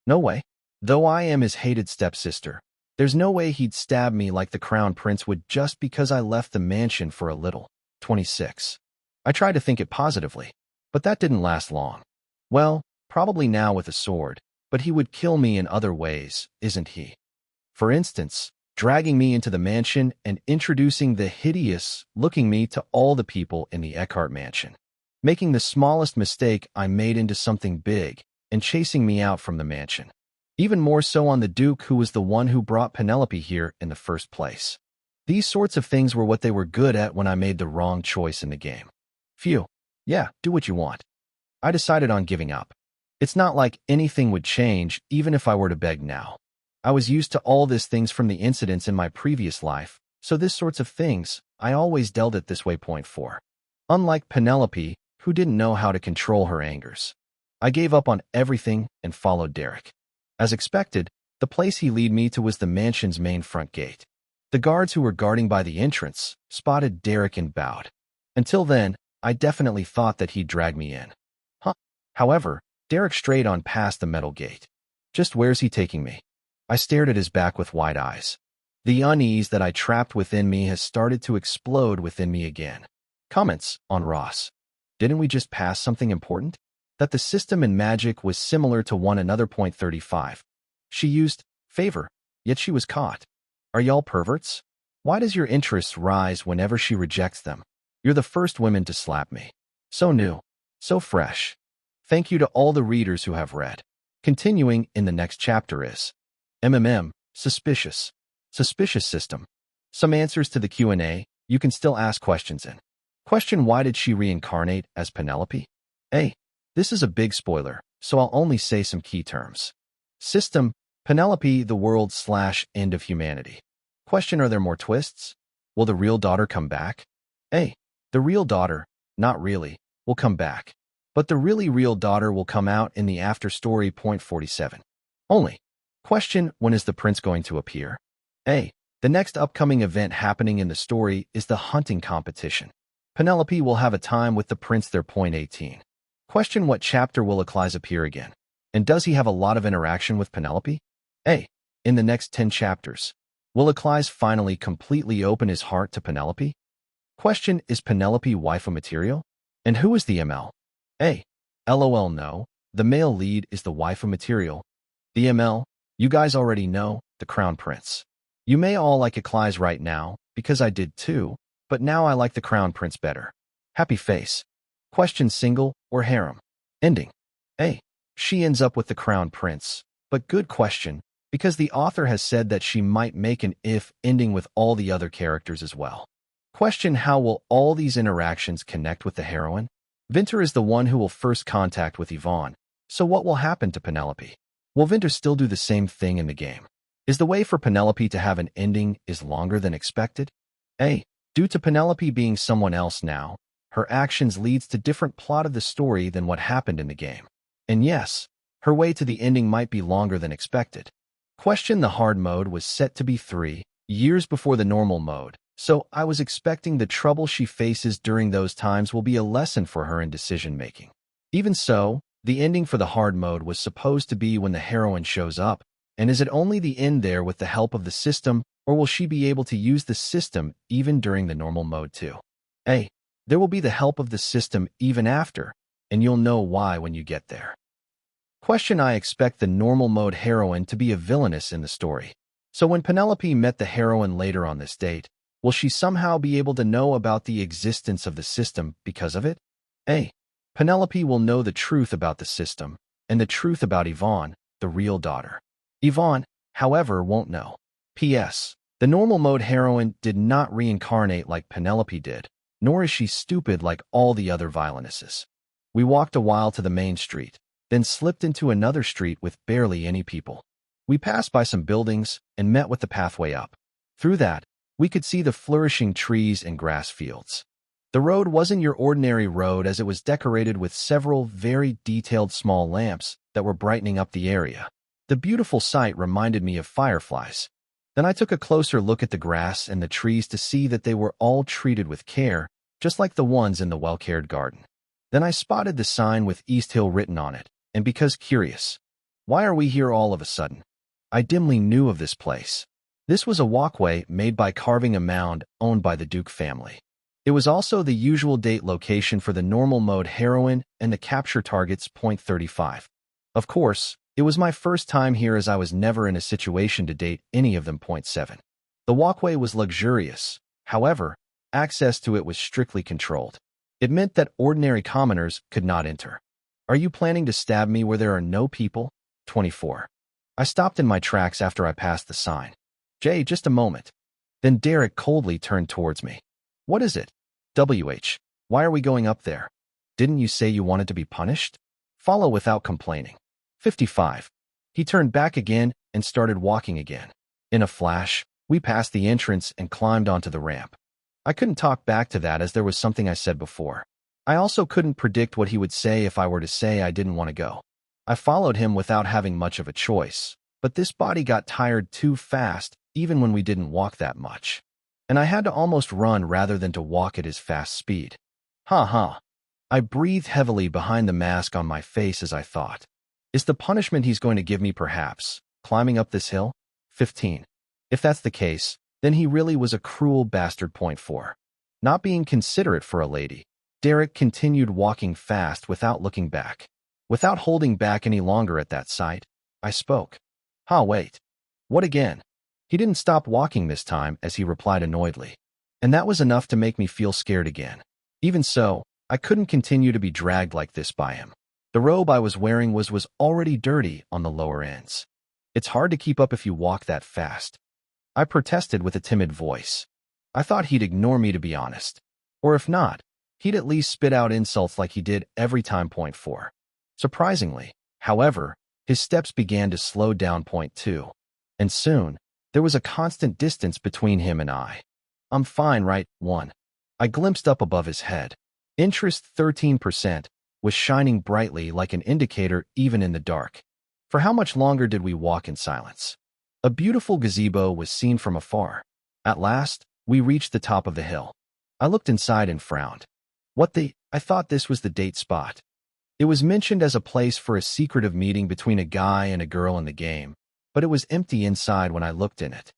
No way. Though I am his hated stepsister, there's no way he'd stab me like the crown prince would just because I left the mansion for a little. 26. I tried to think it positively, but that didn't last long. Well, probably now with a sword, but he would kill me in other ways, isn't he? For instance, dragging me into the mansion and introducing the hideous-looking me to all the people in the Eckhart mansion, making the smallest mistake I made into something big and chasing me out from the mansion. Even more so on the Duke, who was the one who brought Penelope here in the first place. These sorts of things were what they were good at when I made the wrong choice in the game. Phew. Yeah, do what you want. I decided on giving up. It's not like anything would change even if I were to beg now. I was used to all these things from the incidents in my previous life, so this sorts of things, I always dealt it this way. Point 4. Unlike Penelope, who didn't know how to control her angers, I gave up on everything and followed Derek. As expected, the place he led me to was the mansion's main front gate. The guards who were guarding by the entrance spotted Derek and bowed. Until then, I definitely thought that he'd drag me in. However, Derek strayed on past the metal gate. Just where's he taking me? I stared at his back with wide eyes. The unease that I trapped within me has started to explode within me again. Comments on Ross. Didn't we just pass something important? That the system in magic was similar to one another. Point 35. She used favor, yet she was caught. Are y'all perverts? Why does your interest rise whenever she rejects them? You're the first women to slap me. So new, so fresh. Thank you to all the readers who have read. Continuing in the next chapter is suspicious. Suspicious system. Some answers to the Q&A, you can still ask questions in. Question: why did she reincarnate as Penelope? A. This is a big spoiler, so I'll only say some key terms. System: Penelope, the world/end of humanity. Question: are there more twists? Will the real daughter come back? A. The real daughter, not really, will come back. But the really real daughter will come out in the after story. Point 47. Only. Question: when is the prince going to appear? A. The next upcoming event happening in the story is the hunting competition. Penelope will have a time with the prince there. Point 18. Question: what chapter will Achilles appear again? And does he have a lot of interaction with Penelope? A. In the next 10 chapters. Will Achilles finally completely open his heart to Penelope? Question: is Penelope waifu material? And who is the ML? A. LOL no, the male lead is the waifu material. The ML, you guys already know, the crown prince. You may all like Achilles right now, because I did too, but now I like the crown prince better. Happy face. Question: single or harem? Ending. A. She ends up with the crown prince, but good question, because the author has said that she might make an if ending with all the other characters as well. Question: how will all these interactions connect with the heroine? Vinter is the one who will first contact with Yvonne, so what will happen to Penelope? Will Vinter still do the same thing in the game? Is the way for Penelope to have an ending is longer than expected? A. Due to Penelope being someone else now, her actions leads to different plot of the story than what happened in the game. And yes, her way to the ending might be longer than expected. Question: the hard mode was set to be 3 years before the normal mode, so I was expecting the trouble she faces during those times will be a lesson for her in decision-making. Even so, the ending for the hard mode was supposed to be when the heroine shows up, and is it only the end there with the help of the system, or will she be able to use the system even during the normal mode too? A. There will be the help of the system even after, and you'll know why when you get there. Question: I expect the normal mode heroine to be a villainess in the story. So when Penelope met the heroine later on this date, will she somehow be able to know about the existence of the system because of it? A. Penelope will know the truth about the system, and the truth about Yvonne, the real daughter. Yvonne, however, won't know. P.S. The normal mode heroine did not reincarnate like Penelope did, nor is she stupid like all the other violinnesses. We walked a while to the main street, then slipped into another street with barely any people. We passed by some buildings and met with the pathway up. Through that, we could see the flourishing trees and grass fields. The road wasn't your ordinary road, as it was decorated with several very detailed small lamps that were brightening up the area. The beautiful sight reminded me of fireflies. Then I took a closer look at the grass and the trees to see that they were all treated with care, just like the ones in the well-cared garden. Then I spotted the sign with East Hill written on it, and because curious, why are we here all of a sudden? I dimly knew of this place. This was a walkway made by carving a mound owned by the Duke family. It was also the usual date location for the normal mode heroine and the capture targets .35. Of course, it was my first time here as I was never in a situation to date any of them .7. The walkway was luxurious. However, access to it was strictly controlled. It meant that ordinary commoners could not enter. Are you planning to stab me where there are no people? 24. I stopped in my tracks after I passed the sign. Jay, just a moment. Then Derek coldly turned towards me. What is it? Why are we going up there? Didn't you say you wanted to be punished? Follow without complaining. 55. He turned back again and started walking again. In a flash, we passed the entrance and climbed onto the ramp. I couldn't talk back to that as there was something I said before. I also couldn't predict what he would say if I were to say I didn't want to go. I followed him without having much of a choice, but this body got tired too fast even when we didn't walk that much. And I had to almost run rather than to walk at his fast speed. Ha. I breathed heavily behind the mask on my face as I thought. Is the punishment he's going to give me perhaps climbing up this hill? 15. If that's the case, then he really was a cruel bastard. 4. Not being considerate for a lady, Derek continued walking fast without looking back. Without holding back any longer at that sight, I spoke. Wait. What again? He didn't stop walking this time as he replied annoyedly. And that was enough to make me feel scared again. Even so, I couldn't continue to be dragged like this by him. The robe I was wearing was already dirty on the lower ends. It's hard to keep up if you walk that fast. I protested with a timid voice. I thought he'd ignore me, to be honest. Or if not, he'd at least spit out insults like he did every time. 4. Surprisingly, however, his steps began to slow down. 2. And soon, there was a constant distance between him and I. I'm fine, right? 1. I glimpsed up above his head. Interest 13% was shining brightly like an indicator even in the dark. For how much longer did we walk in silence? A beautiful gazebo was seen from afar. At last, we reached the top of the hill. I looked inside and frowned. I thought this was the date spot. It was mentioned as a place for a secretive meeting between a guy and a girl in the game, but it was empty inside when I looked in it.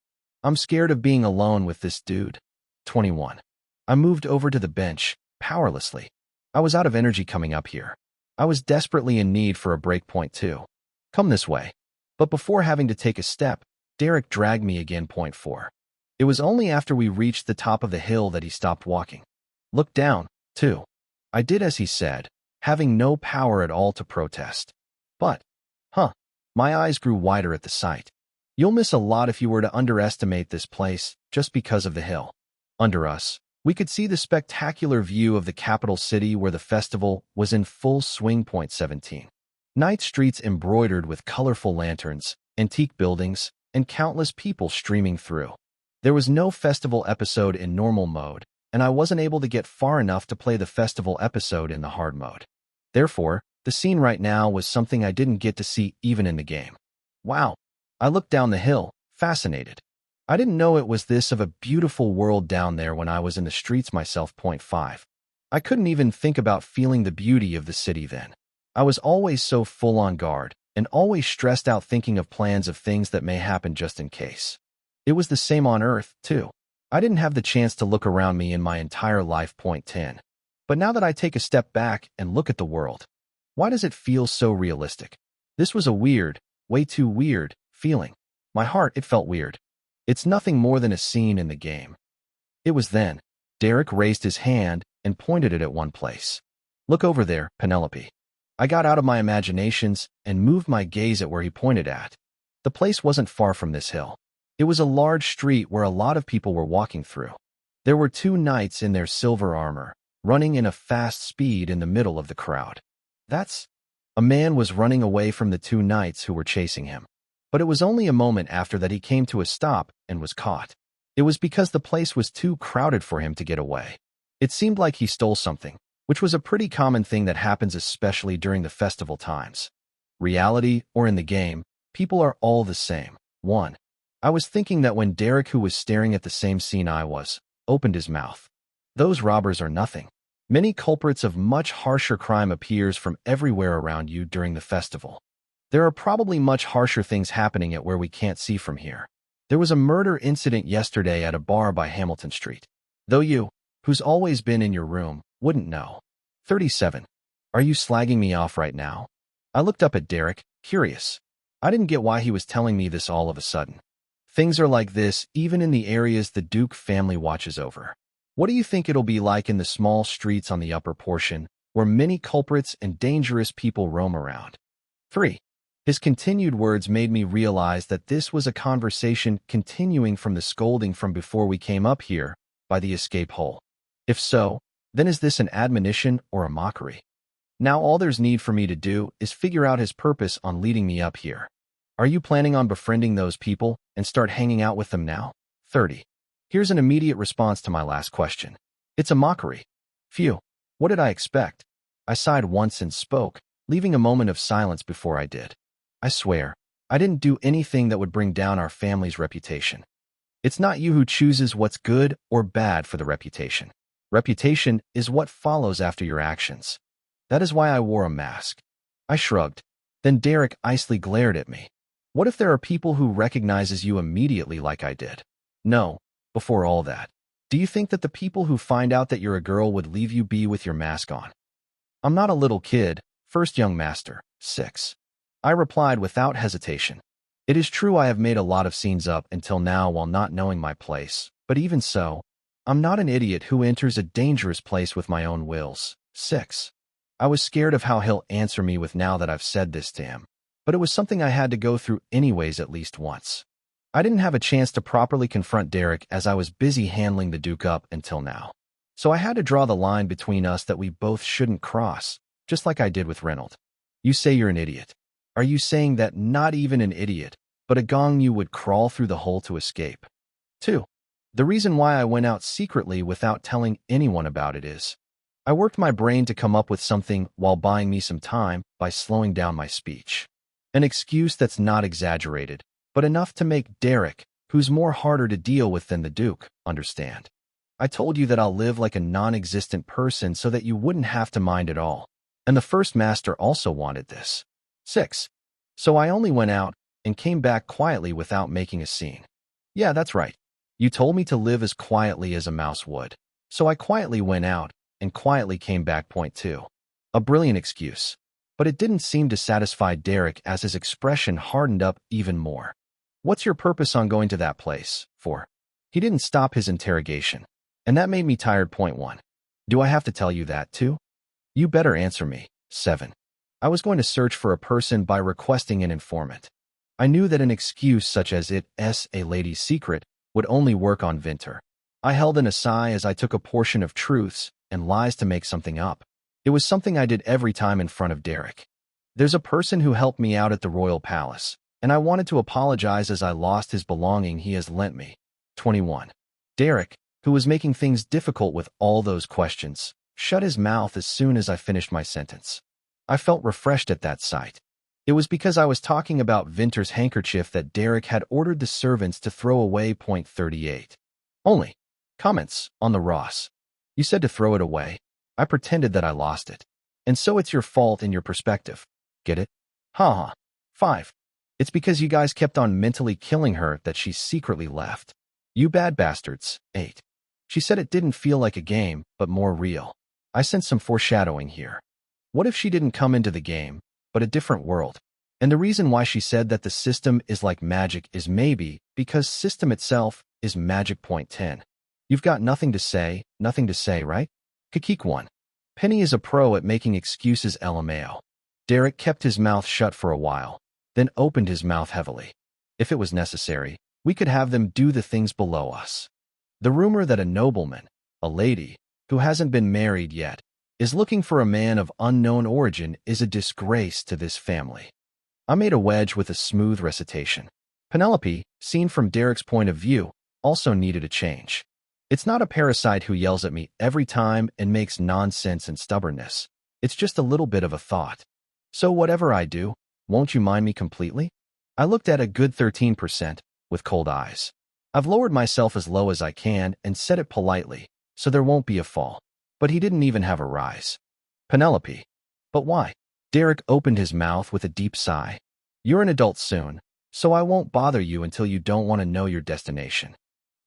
I'm scared of being alone with this dude. 21. I moved over to the bench, powerlessly. I was out of energy coming up here. I was desperately in need for a break. 2. Come this way. But before having to take a step, Derek dragged me again. 4. It was only after we reached the top of the hill that he stopped walking. Look down, 2. I did as he said, having no power at all to protest. But, my eyes grew wider at the sight. You'll miss a lot if you were to underestimate this place just because of the hill. Under us, we could see the spectacular view of the capital city where the festival was in full swing. 17. Night streets embroidered with colorful lanterns, antique buildings, and countless people streaming through. There was no festival episode in normal mode, and I wasn't able to get far enough to play the festival episode in the hard mode. Therefore, the scene right now was something I didn't get to see even in the game. Wow. I looked down the hill, fascinated. I didn't know it was this of a beautiful world down there when I was in the streets myself. 5. I couldn't even think about feeling the beauty of the city then. I was always so full on guard, and always stressed out thinking of plans of things that may happen just in case. It was the same on Earth, too. I didn't have the chance to look around me in my entire life. 10. But now that I take a step back and look at the world, why does it feel so realistic? This was a weird, way too weird, feeling. My heart, it felt weird. It's nothing more than a scene in the game. It was then. Derek raised his hand and pointed it at one place. Look over there, Penelope. I got out of my imaginations and moved my gaze at where he pointed at. The place wasn't far from this hill. It was a large street where a lot of people were walking through. There were 2 knights in their silver armor, running in a fast speed in the middle of the crowd. A man was running away from the 2 knights who were chasing him. But it was only a moment after that he came to a stop and was caught. It was because the place was too crowded for him to get away. It seemed like he stole something, which was a pretty common thing that happens especially during the festival times. Reality or in the game, people are all the same. 1. I was thinking that when Derek, who was staring at the same scene I was, opened his mouth. Those robbers are nothing. Many culprits of much harsher crime appears from everywhere around you during the festival. There are probably much harsher things happening at where we can't see from here. There was a murder incident yesterday at a bar by Hamilton Street. Though you, who's always been in your room, wouldn't know. 37. Are you slagging me off right now? I looked up at Derek, curious. I didn't get why he was telling me this all of a sudden. Things are like this even in the areas the Duke family watches over. What do you think it'll be like in the small streets on the upper portion, where many culprits and dangerous people roam around? 3. His continued words made me realize that this was a conversation continuing from the scolding from before we came up here by the escape hole. If so, then is this an admonition or a mockery? Now all there's need for me to do is figure out his purpose on leading me up here. Are you planning on befriending those people and start hanging out with them now? 30. Here's an immediate response to my last question. It's a mockery. Phew, what did I expect? I sighed once and spoke, leaving a moment of silence before I did. I swear, I didn't do anything that would bring down our family's reputation. It's not you who chooses what's good or bad for the reputation. Reputation is what follows after your actions. That is why I wore a mask. I shrugged. Then Derek icily glared at me. What if there are people who recognizes you immediately like I did? No, before all that. Do you think that the people who find out that you're a girl would leave you be with your mask on? I'm not a little kid, first young master, 6. I replied without hesitation. It is true I have made a lot of scenes up until now while not knowing my place, but even so, I'm not an idiot who enters a dangerous place with my own wills. 6. I was scared of how he'll answer me with now that I've said this to him, but it was something I had to go through anyways at least once. I didn't have a chance to properly confront Derek as I was busy handling the Duke up until now. So I had to draw the line between us that we both shouldn't cross, just like I did with Reynolds. You say you're an idiot. Are you saying that not even an idiot, but a gong you would crawl through the hole to escape? 2. The reason why I went out secretly without telling anyone about it is, I worked my brain to come up with something while buying me some time by slowing down my speech. An excuse that's not exaggerated, but enough to make Derek, who's more harder to deal with than the Duke, understand. I told you that I'll live like a non-existent person so that you wouldn't have to mind at all. And the first master also wanted this. 6. So I only went out and came back quietly without making a scene. Yeah, that's right. You told me to live as quietly as a mouse would. So I quietly went out and quietly came back. Point 2. A brilliant excuse. But it didn't seem to satisfy Derek as his expression hardened up even more. What's your purpose on going to that place? 4. He didn't stop his interrogation. And that made me tired. Point 1. Do I have to tell you that too? You better answer me. 7. I was going to search for a person by requesting an informant. I knew that an excuse such as it's a lady's secret would only work on Vinter. I held in a sigh as I took a portion of truths and lies to make something up. It was something I did every time in front of Derek. There's a person who helped me out at the Royal Palace, and I wanted to apologize as I lost his belonging he has lent me. 21. Derek, who was making things difficult with all those questions, shut his mouth as soon as I finished my sentence. I felt refreshed at that sight. It was because I was talking about Vinter's handkerchief that Derek had ordered the servants to throw away. Point 38. Only. Comments on the Ross. You said to throw it away. I pretended that I lost it. And so it's your fault in your perspective. Get it? Ha ha. 5. It's because you guys kept on mentally killing her that she secretly left. You bad bastards. 8. She said it didn't feel like a game, but more real. I sensed some foreshadowing here. What if she didn't come into the game, but a different world? And the reason why she said that the system is like magic is maybe because system itself is magic. Point 10. You've got nothing to say, right? Kikik 1. Penny is a pro at making excuses. LMAO. Derek kept his mouth shut for a while, then opened his mouth heavily. If it was necessary, we could have them do the things below us. The rumor that a nobleman, a lady, who hasn't been married yet, is looking for a man of unknown origin is a disgrace to this family. I made a wedge with a smooth recitation. Penelope, seen from Derek's point of view, also needed a change. It's not a parasite who yells at me every time and makes nonsense and stubbornness. It's just a little bit of a thought. So whatever I do, won't you mind me completely? I looked at a good 13%, with cold eyes. I've lowered myself as low as I can and said it politely, so there won't be a fall. But he didn't even have a rise. Penelope. But why? Derek opened his mouth with a deep sigh. You're an adult soon, so I won't bother you until you don't want to know your destination.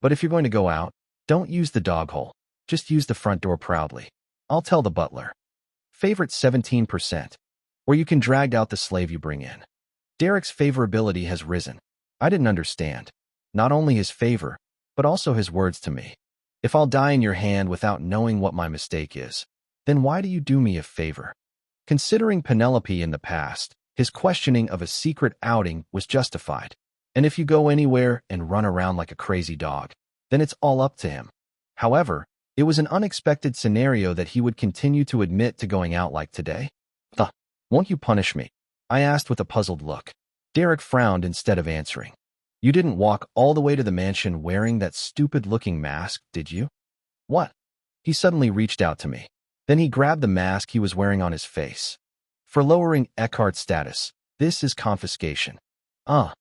But if you're going to go out, don't use the dog hole. Just use the front door proudly. I'll tell the butler. Favorite 17%. Or you can drag out the slave you bring in. Derek's favorability has risen. I didn't understand. Not only his favor, but also his words to me. If I'll die in your hand without knowing what my mistake is, then why do you do me a favor? Considering Penelope in the past, his questioning of a secret outing was justified. And if you go anywhere and run around like a crazy dog, then it's all up to him. However, it was an unexpected scenario that he would continue to admit to going out like today. Won't you punish me? I asked with a puzzled look. Derek frowned instead of answering. You didn't walk all the way to the mansion wearing that stupid-looking mask, did you? What? He suddenly reached out to me. Then he grabbed the mask he was wearing on his face. For lowering Eckhart's status, this is confiscation. The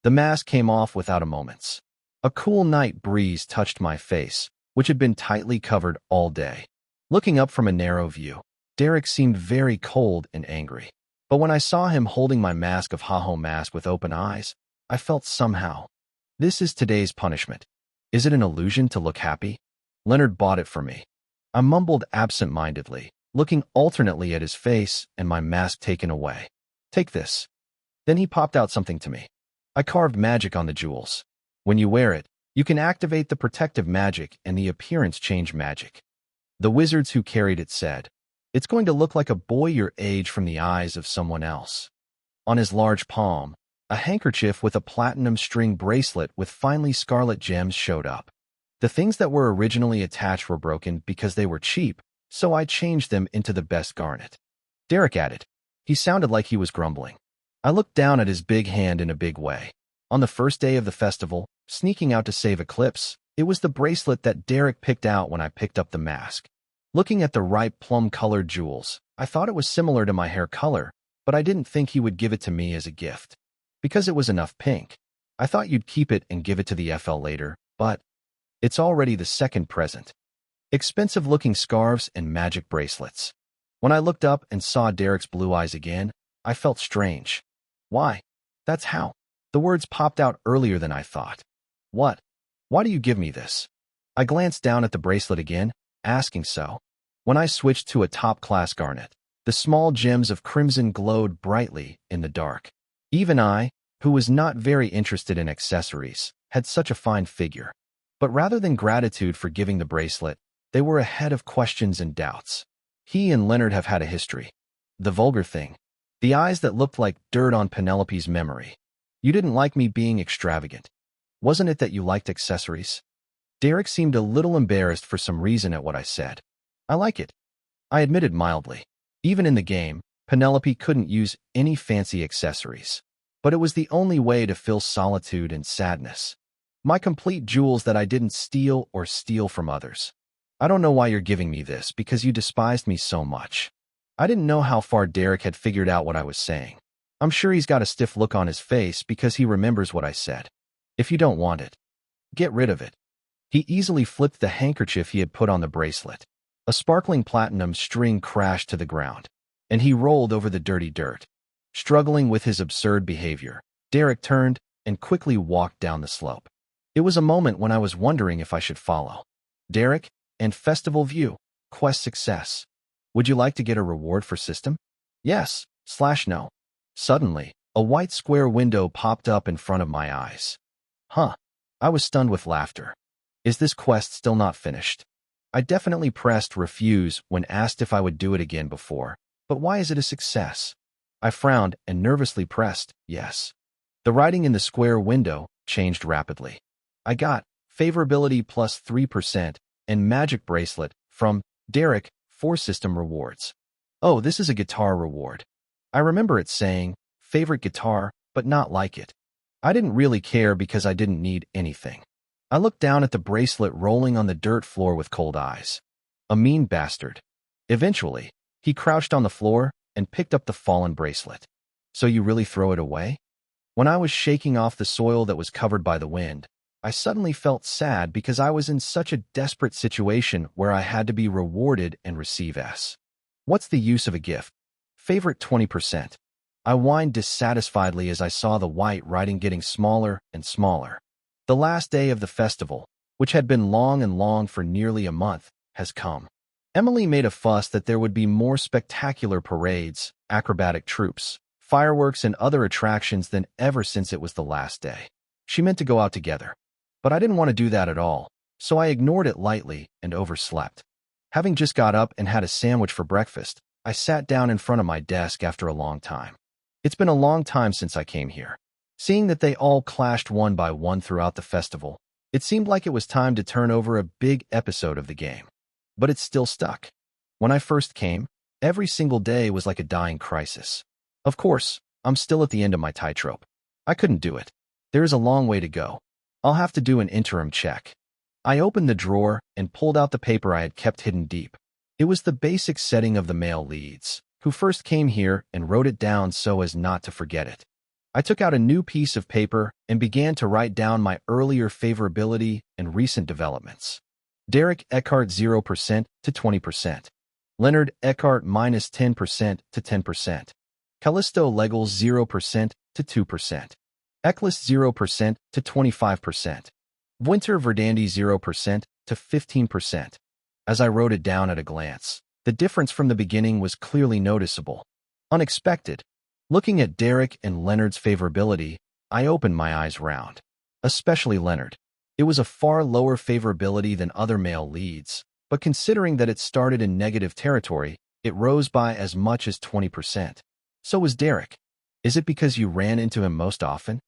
mask came off without a moment's. A cool night breeze touched my face, which had been tightly covered all day. Looking up from a narrow view, Derek seemed very cold and angry. But when I saw him holding my mask of Haho mask with open eyes, I felt somehow. This is today's punishment. Is it an illusion to look happy? Leonard bought it for me. I mumbled absent-mindedly, looking alternately at his face and my mask taken away. Take this. Then he popped out something to me. I carved magic on the jewels. When you wear it, you can activate the protective magic and the appearance change magic. The wizards who carried it said, it's going to look like a boy your age from the eyes of someone else. On his large palm, a handkerchief with a platinum string bracelet with finely scarlet gems showed up. The things that were originally attached were broken because they were cheap, so I changed them into the best garnet. Derek added. He sounded like he was grumbling. I looked down at his big hand in a big way. On the first day of the festival, sneaking out to save Eclipse, it was the bracelet that Derek picked out when I picked up the mask. Looking at the ripe plum-colored jewels, I thought it was similar to my hair color, but I didn't think he would give it to me as a gift. Because it was enough pink. I thought you'd keep it and give it to the FL later, but it's already the second present. Expensive-looking scarves and magic bracelets. When I looked up and saw Derek's blue eyes again, I felt strange. Why? That's how. The words popped out earlier than I thought. What? Why do you give me this? I glanced down at the bracelet again, asking so. When I switched to a top-class garnet, the small gems of crimson glowed brightly in the dark. Even I, who was not very interested in accessories, had such a fine figure. But rather than gratitude for giving the bracelet, they were ahead of questions and doubts. He and Leonard have had a history. The vulgar thing. The eyes that looked like dirt on Penelope's memory. You didn't like me being extravagant. Wasn't it that you liked accessories? Derek seemed a little embarrassed for some reason at what I said. I like it. I admitted mildly. Even in the game, Penelope couldn't use any fancy accessories. But it was the only way to fill solitude and sadness. My complete jewels that I didn't steal or steal from others. I don't know why you're giving me this because you despised me so much. I didn't know how far Derek had figured out what I was saying. I'm sure he's got a stiff look on his face because he remembers what I said. If you don't want it, get rid of it. He easily flipped the handkerchief he had put on the bracelet. A sparkling platinum string crashed to the ground, and he rolled over the dirty dirt. Struggling with his absurd behavior, Derek turned and quickly walked down the slope. It was a moment when I was wondering if I should follow. Derek, and Festival View, quest success. Would you like to get a reward for system? Yes/no. Suddenly, a white square window popped up in front of my eyes. I was stunned with laughter. Is this quest still not finished? I definitely pressed refuse when asked if I would do it again before, but why is it a success? I frowned and nervously pressed yes. The writing in the square window changed rapidly. I got favorability plus 3% and magic bracelet from Derek for system rewards. Oh, this is a guitar reward. I remember it saying, favorite guitar, but not like it. I didn't really care because I didn't need anything. I looked down at the bracelet rolling on the dirt floor with cold eyes. A mean bastard. Eventually, he crouched on the floor and picked up the fallen bracelet. So you really throw it away? When I was shaking off the soil that was covered by the wind, I suddenly felt sad because I was in such a desperate situation where I had to be rewarded and receive S. What's the use of a gift? Favorite 20%. I whined dissatisfiedly as I saw the white writing getting smaller and smaller. The last day of the festival, which had been long and long for nearly a month, has come. Emily made a fuss that there would be more spectacular parades, acrobatic troops, fireworks, and other attractions than ever since it was the last day. She meant to go out together. But I didn't want to do that at all, so I ignored it lightly and overslept. Having just got up and had a sandwich for breakfast, I sat down in front of my desk after a long time. It's been a long time since I came here. Seeing that they all clashed one by one throughout the festival, it seemed like it was time to turn over a big episode of the game. But it's still stuck. When I first came, every single day was like a dying crisis. Of course, I'm still at the end of my tightrope. I couldn't do it. There is a long way to go. I'll have to do an interim check. I opened the drawer and pulled out the paper I had kept hidden deep. It was the basic setting of the male leads, who first came here, and wrote it down so as not to forget it. I took out a new piece of paper and began to write down my earlier favorability and recent developments. Derek Eckhart 0% to 20%. Leonard Eckhart minus 10% to 10%. Callisto Legals 0% to 2%. Eccles 0% to 25%. Winter Verdandi 0% to 15%. As I wrote it down at a glance, the difference from the beginning was clearly noticeable. Unexpected. Looking at Derek and Leonard's favorability, I opened my eyes round. Especially Leonard. It was a far lower favorability than other male leads, but considering that it started in negative territory, it rose by as much as 20%. So was Derek. Is it because you ran into him most often?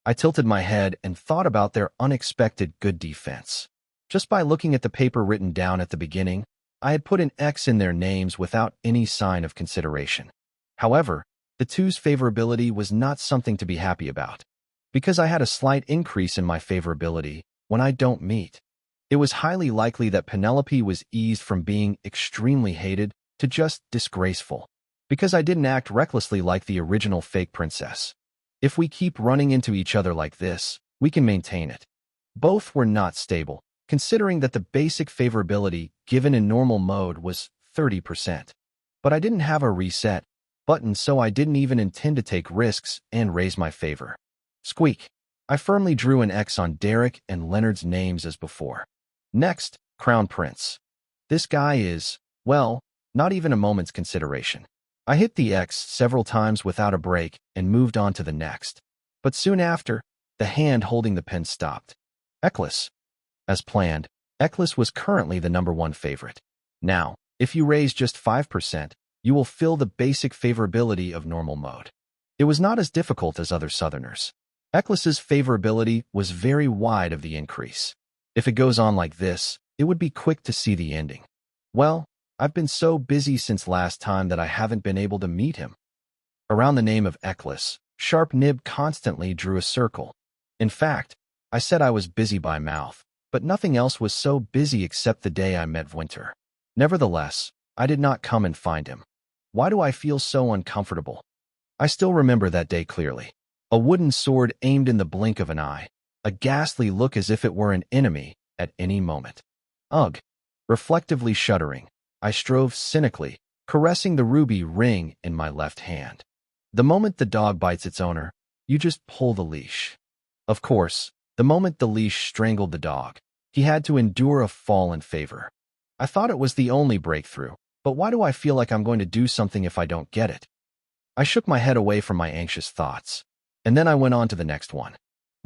I tilted my head and thought about their unexpected good defense. Just by looking at the paper written down at the beginning, I had put an X in their names without any sign of consideration. However, the two's favorability was not something to be happy about. Because I had a slight increase in my favorability when I don't meet, it was highly likely that Penelope was eased from being extremely hated to just disgraceful, because I didn't act recklessly like the original fake princess. If we keep running into each other like this, we can maintain it. Both were not stable, considering that the basic favorability given in normal mode was 30%. But I didn't have a reset button, so I didn't even intend to take risks and raise my favor. Squeak. I firmly drew an X on Derek and Leonard's names as before. Next, Crown Prince. This guy is, well, not even a moment's consideration. I hit the X several times without a break and moved on to the next. But soon after, the hand holding the pen stopped. Eccles. As planned, Eccles was currently the #1 favorite. Now, if you raise just 5%, you will fill the basic favorability of normal mode. It was not as difficult as other Southerners. Eccles's favorability was very wide of the increase. If it goes on like this, it would be quick to see the ending. Well, I've been so busy since last time that I haven't been able to meet him. Around the name of Eccles, Sharp Nib constantly drew a circle. In fact, I said I was busy by mouth, but nothing else was so busy except the day I met Winter. Nevertheless, I did not come and find him. Why do I feel so uncomfortable? I still remember that day clearly. A wooden sword aimed in the blink of an eye, a ghastly look as if it were an enemy at any moment. Ugh! Reflectively shuddering, I strove cynically, caressing the ruby ring in my left hand. The moment the dog bites its owner, you just pull the leash. Of course, the moment the leash strangled the dog, he had to endure a fall in favor. I thought it was the only breakthrough, but why do I feel like I'm going to do something if I don't get it? I shook my head away from my anxious thoughts, and then I went on to the next one.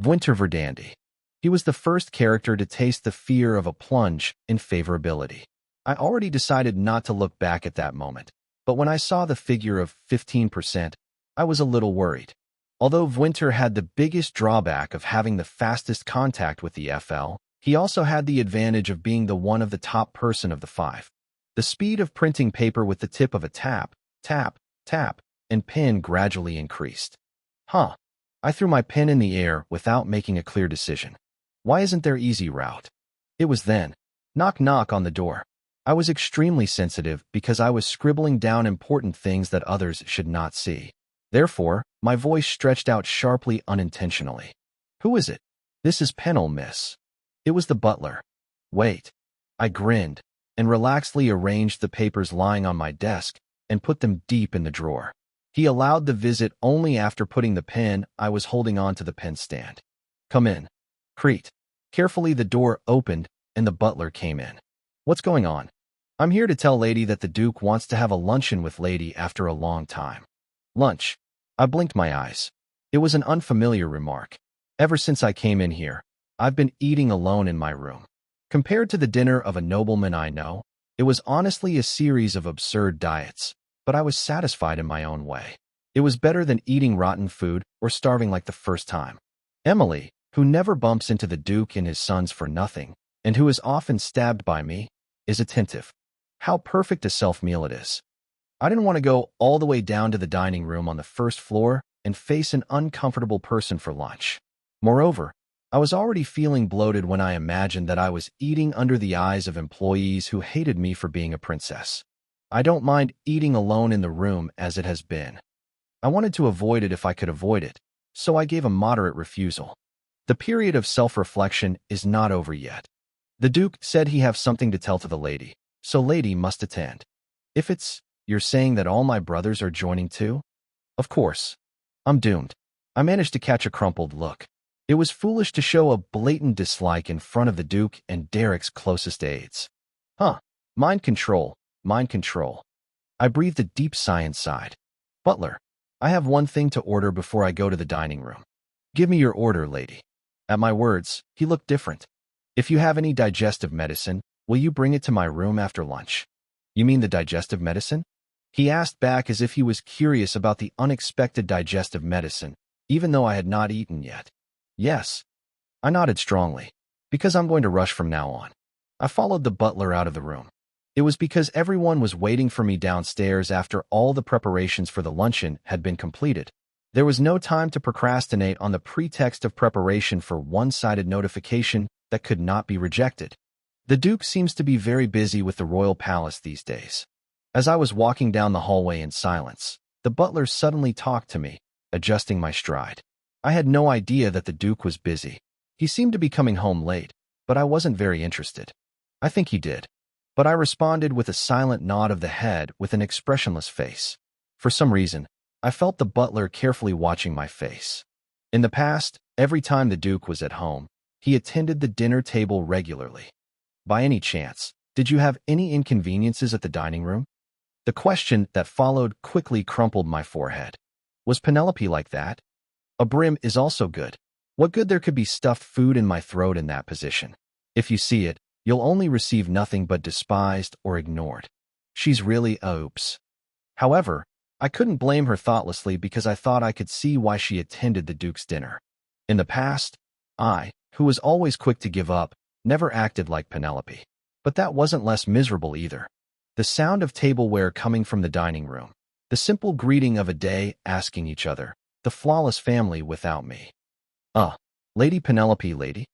Winter Verdandi. He was the first character to taste the fear of a plunge in favorability. I already decided not to look back at that moment, but when I saw the figure of 15%, I was a little worried. Although Winter had the biggest drawback of having the fastest contact with the FL, he also had the advantage of being the one of the top person of the 5. The speed of printing paper with the tip of a tap, tap, tap, and pen gradually increased. I threw my pen in the air without making a clear decision. Why isn't there easy route? It was then. Knock knock on the door. I was extremely sensitive because I was scribbling down important things that others should not see. Therefore, my voice stretched out sharply unintentionally. Who is it? This is Pennell, miss. It was the butler. Wait. I grinned and relaxedly arranged the papers lying on my desk and put them deep in the drawer. He allowed the visit only after putting the pen I was holding onto the pen stand. Come in. Creaked. Carefully the door opened and the butler came in. What's going on? I'm here to tell Lady that the Duke wants to have a luncheon with Lady after a long time. Lunch. I blinked my eyes. It was an unfamiliar remark. Ever since I came in here, I've been eating alone in my room. Compared to the dinner of a nobleman I know, it was honestly a series of absurd diets, but I was satisfied in my own way. It was better than eating rotten food or starving like the first time. Emily, who never bumps into the Duke and his sons for nothing, and who is often stabbed by me, is attentive. How perfect a self-meal it is. I didn't want to go all the way down to the dining room on the first floor and face an uncomfortable person for lunch. Moreover, I was already feeling bloated when I imagined that I was eating under the eyes of employees who hated me for being a princess. I don't mind eating alone in the room as it has been. I wanted to avoid it if I could avoid it, so I gave a moderate refusal. The period of self-reflection is not over yet. The Duke said he have something to tell to the lady, so Lady must attend. If it's, you're saying that all my brothers are joining too? Of course. I'm doomed. I managed to catch a crumpled look. It was foolish to show a blatant dislike in front of the Duke and Derek's closest aides. Mind control, mind control. I breathed a deep sigh and sighed. Butler, I have one thing to order before I go to the dining room. Give me your order, Lady. At my words, he looked different. If you have any digestive medicine, will you bring it to my room after lunch? You mean the digestive medicine? He asked back as if he was curious about the unexpected digestive medicine, even though I had not eaten yet. Yes. I nodded strongly. Because I'm going to rush from now on. I followed the butler out of the room. It was because everyone was waiting for me downstairs after all the preparations for the luncheon had been completed. There was no time to procrastinate on the pretext of preparation for one-sided notification that could not be rejected. The Duke seems to be very busy with the royal palace these days. As I was walking down the hallway in silence, the butler suddenly talked to me, adjusting my stride. I had no idea that the Duke was busy. He seemed to be coming home late, but I wasn't very interested. I think he did. But I responded with a silent nod of the head with an expressionless face. For some reason, I felt the butler carefully watching my face. In the past, every time the Duke was at home, he attended the dinner table regularly. By any chance, did you have any inconveniences at the dining room? The question that followed quickly crumpled my forehead. Was Penelope like that? A brim is also good. What good there could be stuffed food in my throat in that position? If you see it, you'll only receive nothing but despised or ignored. She's really oops. However, I couldn't blame her thoughtlessly because I thought I could see why she attended the Duke's dinner. In the past, I, who was always quick to give up, never acted like Penelope. But that wasn't less miserable either. The sound of tableware coming from the dining room, the simple greeting of a day asking each other, the flawless family without me. Lady Penelope, lady.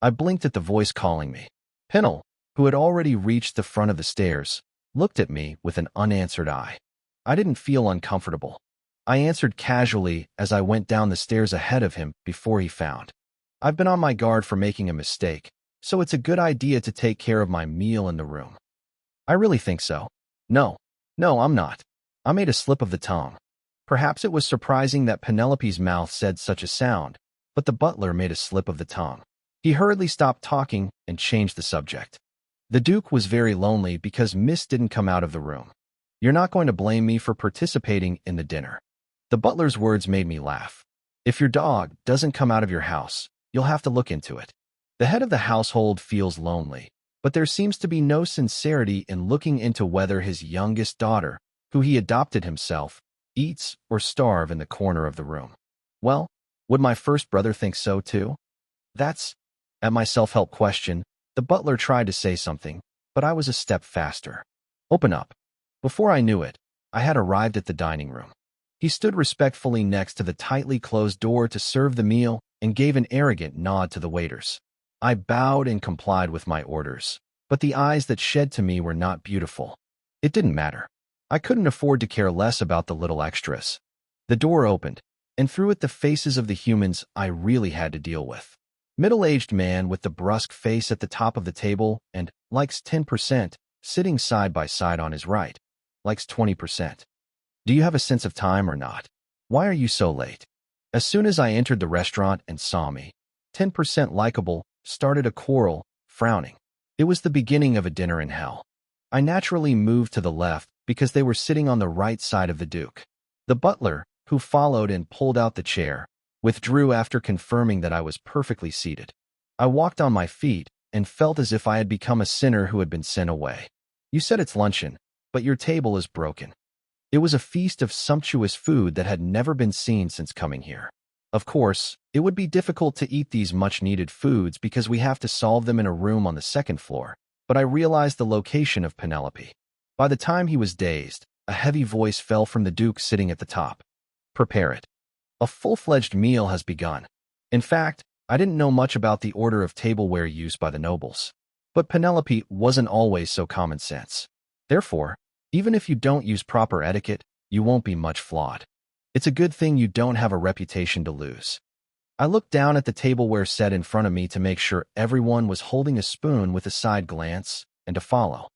I blinked at the voice calling me. Pennell, who had already reached the front of the stairs, looked at me with an unanswered eye. I didn't feel uncomfortable. I answered casually as I went down the stairs ahead of him before he found. I've been on my guard for making a mistake, so it's a good idea to take care of my meal in the room. I really think so. No, I'm not. I made a slip of the tongue. Perhaps it was surprising that Penelope's mouth said such a sound, but the butler made a slip of the tongue. He hurriedly stopped talking and changed the subject. The Duke was very lonely because Miss didn't come out of the room. You're not going to blame me for participating in the dinner. The butler's words made me laugh. If your dog doesn't come out of your house, you'll have to look into it. The head of the household feels lonely, but there seems to be no sincerity in looking into whether his youngest daughter, who he adopted himself, eats or starve in the corner of the room. Well, would my first brother think so too? At my self-help question, the butler tried to say something, but I was a step faster. Open up. Before I knew it, I had arrived at the dining room. He stood respectfully next to the tightly closed door to serve the meal and gave an arrogant nod to the waiters. I bowed and complied with my orders, but the eyes that shed to me were not beautiful. It didn't matter. I couldn't afford to care less about the little extras. The door opened, and through it the faces of the humans I really had to deal with. Middle-aged man with the brusque face at the top of the table and likes 10%, sitting side by side on his right. Likes 20%. Do you have a sense of time or not? Why are you so late? As soon as I entered the restaurant and saw me, 10% likable, started a quarrel, frowning. It was the beginning of a dinner in hell. I naturally moved to the left because they were sitting on the right side of the Duke. The butler, who followed and pulled out the chair, withdrew after confirming that I was perfectly seated. I walked on my feet and felt as if I had become a sinner who had been sent away. You said it's luncheon, but your table is broken. It was a feast of sumptuous food that had never been seen since coming here. Of course, it would be difficult to eat these much-needed foods because we have to solve them in a room on the second floor, but I realized the location of Penelope. By the time he was dazed, a heavy voice fell from the Duke sitting at the top. Prepare it. A full-fledged meal has begun. In fact, I didn't know much about the order of tableware used by the nobles. But Penelope wasn't always so common sense. Therefore, even if you don't use proper etiquette, you won't be much flawed. It's a good thing you don't have a reputation to lose. I looked down at the tableware set in front of me to make sure everyone was holding a spoon with a side glance and to follow.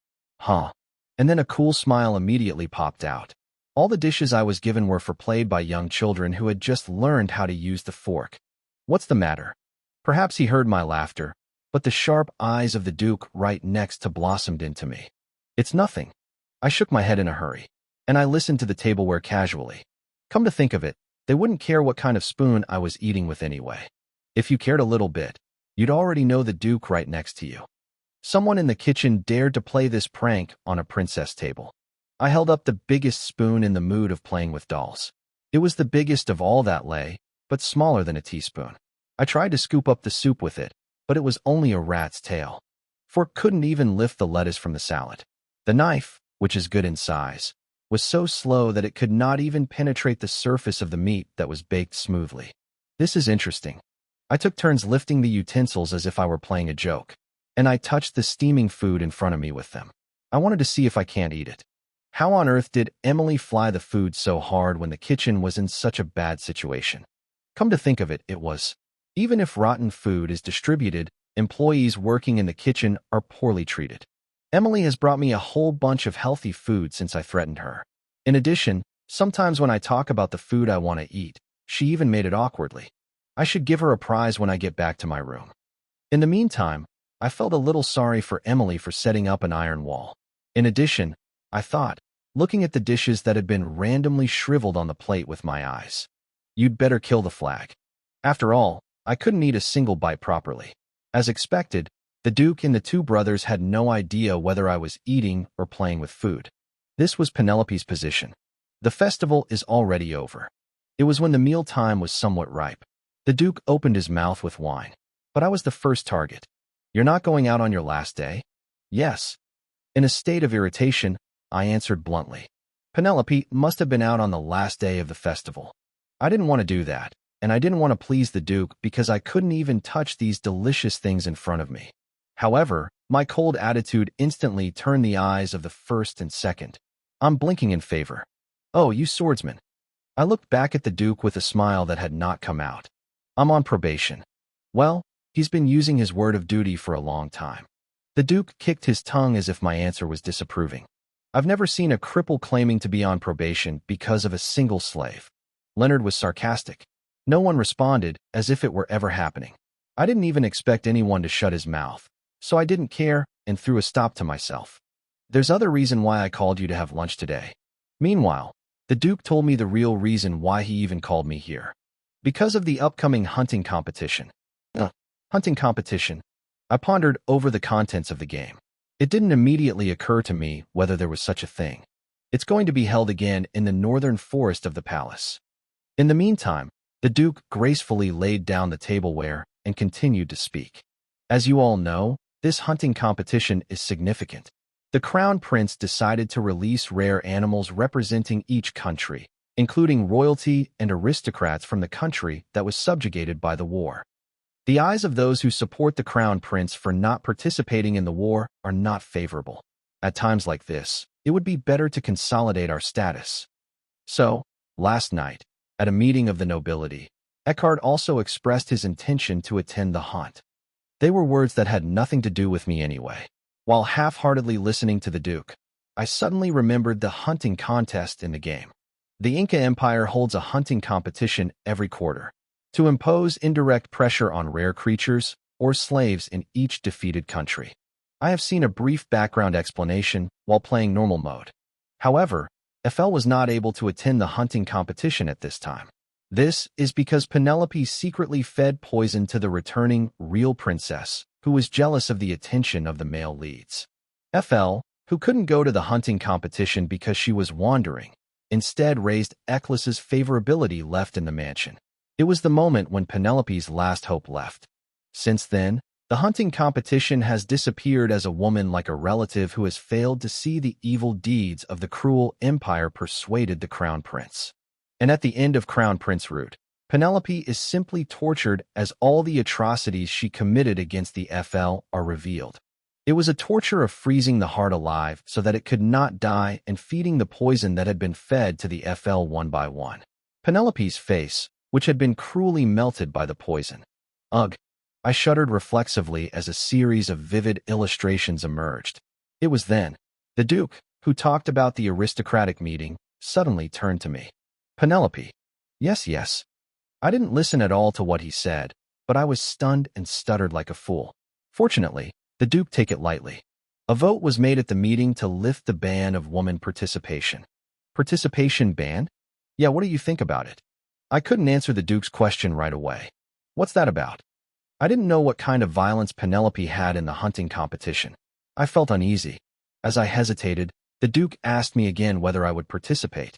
And then a cool smile immediately popped out. All the dishes I was given were for played by young children who had just learned how to use the fork. What's the matter? Perhaps he heard my laughter, but the sharp eyes of the Duke right next to blossomed into me. It's nothing. I shook my head in a hurry, and I listened to the tableware casually. Come to think of it, they wouldn't care what kind of spoon I was eating with anyway. If you cared a little bit, you'd already know the Duke right next to you. Someone in the kitchen dared to play this prank on a princess table. I held up the biggest spoon in the mood of playing with dolls. It was the biggest of all that lay, but smaller than a teaspoon. I tried to scoop up the soup with it, but it was only a rat's tail. Fork couldn't even lift the lettuce from the salad. The knife, which is good in size, was so slow that it could not even penetrate the surface of the meat that was baked smoothly. This is interesting. I took turns lifting the utensils as if I were playing a joke, and I touched the steaming food in front of me with them. I wanted to see if I can't eat it. How on earth did Emily fly the food so hard when the kitchen was in such a bad situation? Come to think of it, it was. Even if rotten food is distributed, employees working in the kitchen are poorly treated. Emily has brought me a whole bunch of healthy food since I threatened her. In addition, sometimes when I talk about the food I want to eat, she even made it awkwardly. I should give her a prize when I get back to my room. In the meantime, I felt a little sorry for Emily for setting up an iron wall. In addition, I thought, looking at the dishes that had been randomly shriveled on the plate with my eyes. You'd better kill the flag. After all, I couldn't eat a single bite properly. As expected, the Duke and the two brothers had no idea whether I was eating or playing with food. This was Penelope's position. The festival is already over. It was when the meal time was somewhat ripe. The Duke opened his mouth with wine. But I was the first target. You're not going out on your last day? Yes. In a state of irritation, I answered bluntly. Penelope must have been out on the last day of the festival. I didn't want to do that, and I didn't want to please the Duke because I couldn't even touch these delicious things in front of me. However, my cold attitude instantly turned the eyes of the first and second. I'm blinking in favor. Oh, you swordsman. I looked back at the Duke with a smile that had not come out. I'm on probation. Well, he's been using his word of duty for a long time. The Duke kicked his tongue as if my answer was disapproving. I've never seen a cripple claiming to be on probation because of a single slave. Leonard was sarcastic. No one responded, as if it were ever happening. I didn't even expect anyone to shut his mouth, so I didn't care and threw a stop to myself. There's other reason why I called you to have lunch today. Meanwhile, the Duke told me the real reason why he even called me here. Because of the upcoming hunting competition. Hunting competition. I pondered over the contents of the game. It didn't immediately occur to me whether there was such a thing. It's going to be held again in the northern forest of the palace. In the meantime, the Duke gracefully laid down the tableware and continued to speak. As you all know, this hunting competition is significant. The Crown Prince decided to release rare animals representing each country, including royalty and aristocrats from the country that was subjugated by the war. The eyes of those who support the Crown Prince for not participating in the war are not favorable. At times like this, it would be better to consolidate our status. So, last night, at a meeting of the nobility, Eckhart also expressed his intention to attend the hunt. They were words that had nothing to do with me anyway. While half-heartedly listening to the Duke, I suddenly remembered the hunting contest in the game. The Inca Empire holds a hunting competition every quarter to impose indirect pressure on rare creatures or slaves in each defeated country. I have seen a brief background explanation while playing normal mode. However, FL was not able to attend the hunting competition at this time. This is because Penelope secretly fed poison to the returning real princess, who was jealous of the attention of the male leads. FL, who couldn't go to the hunting competition because she was wandering, instead raised Eccles's favorability left in the mansion. It was the moment when Penelope's last hope left. Since then, the hunting competition has disappeared as a woman like a relative who has failed to see the evil deeds of the cruel empire persuaded the crown prince. And at the end of Crown Prince Route, Penelope is simply tortured as all the atrocities she committed against the FL are revealed. It was a torture of freezing the heart alive so that it could not die and feeding the poison that had been fed to the FL one by one. Penelope's face, which had been cruelly melted by the poison. Ugh! I shuddered reflexively as a series of vivid illustrations emerged. It was then the Duke, who talked about the aristocratic meeting, suddenly turned to me. Penelope. Yes, yes. I didn't listen at all to what he said, but I was stunned and stuttered like a fool. Fortunately, the Duke took it lightly. A vote was made at the meeting to lift the ban of woman participation. Participation ban? Yeah, what do you think about it? I couldn't answer the Duke's question right away. What's that about? I didn't know what kind of violence Penelope had in the hunting competition. I felt uneasy. As I hesitated, the Duke asked me again whether I would participate.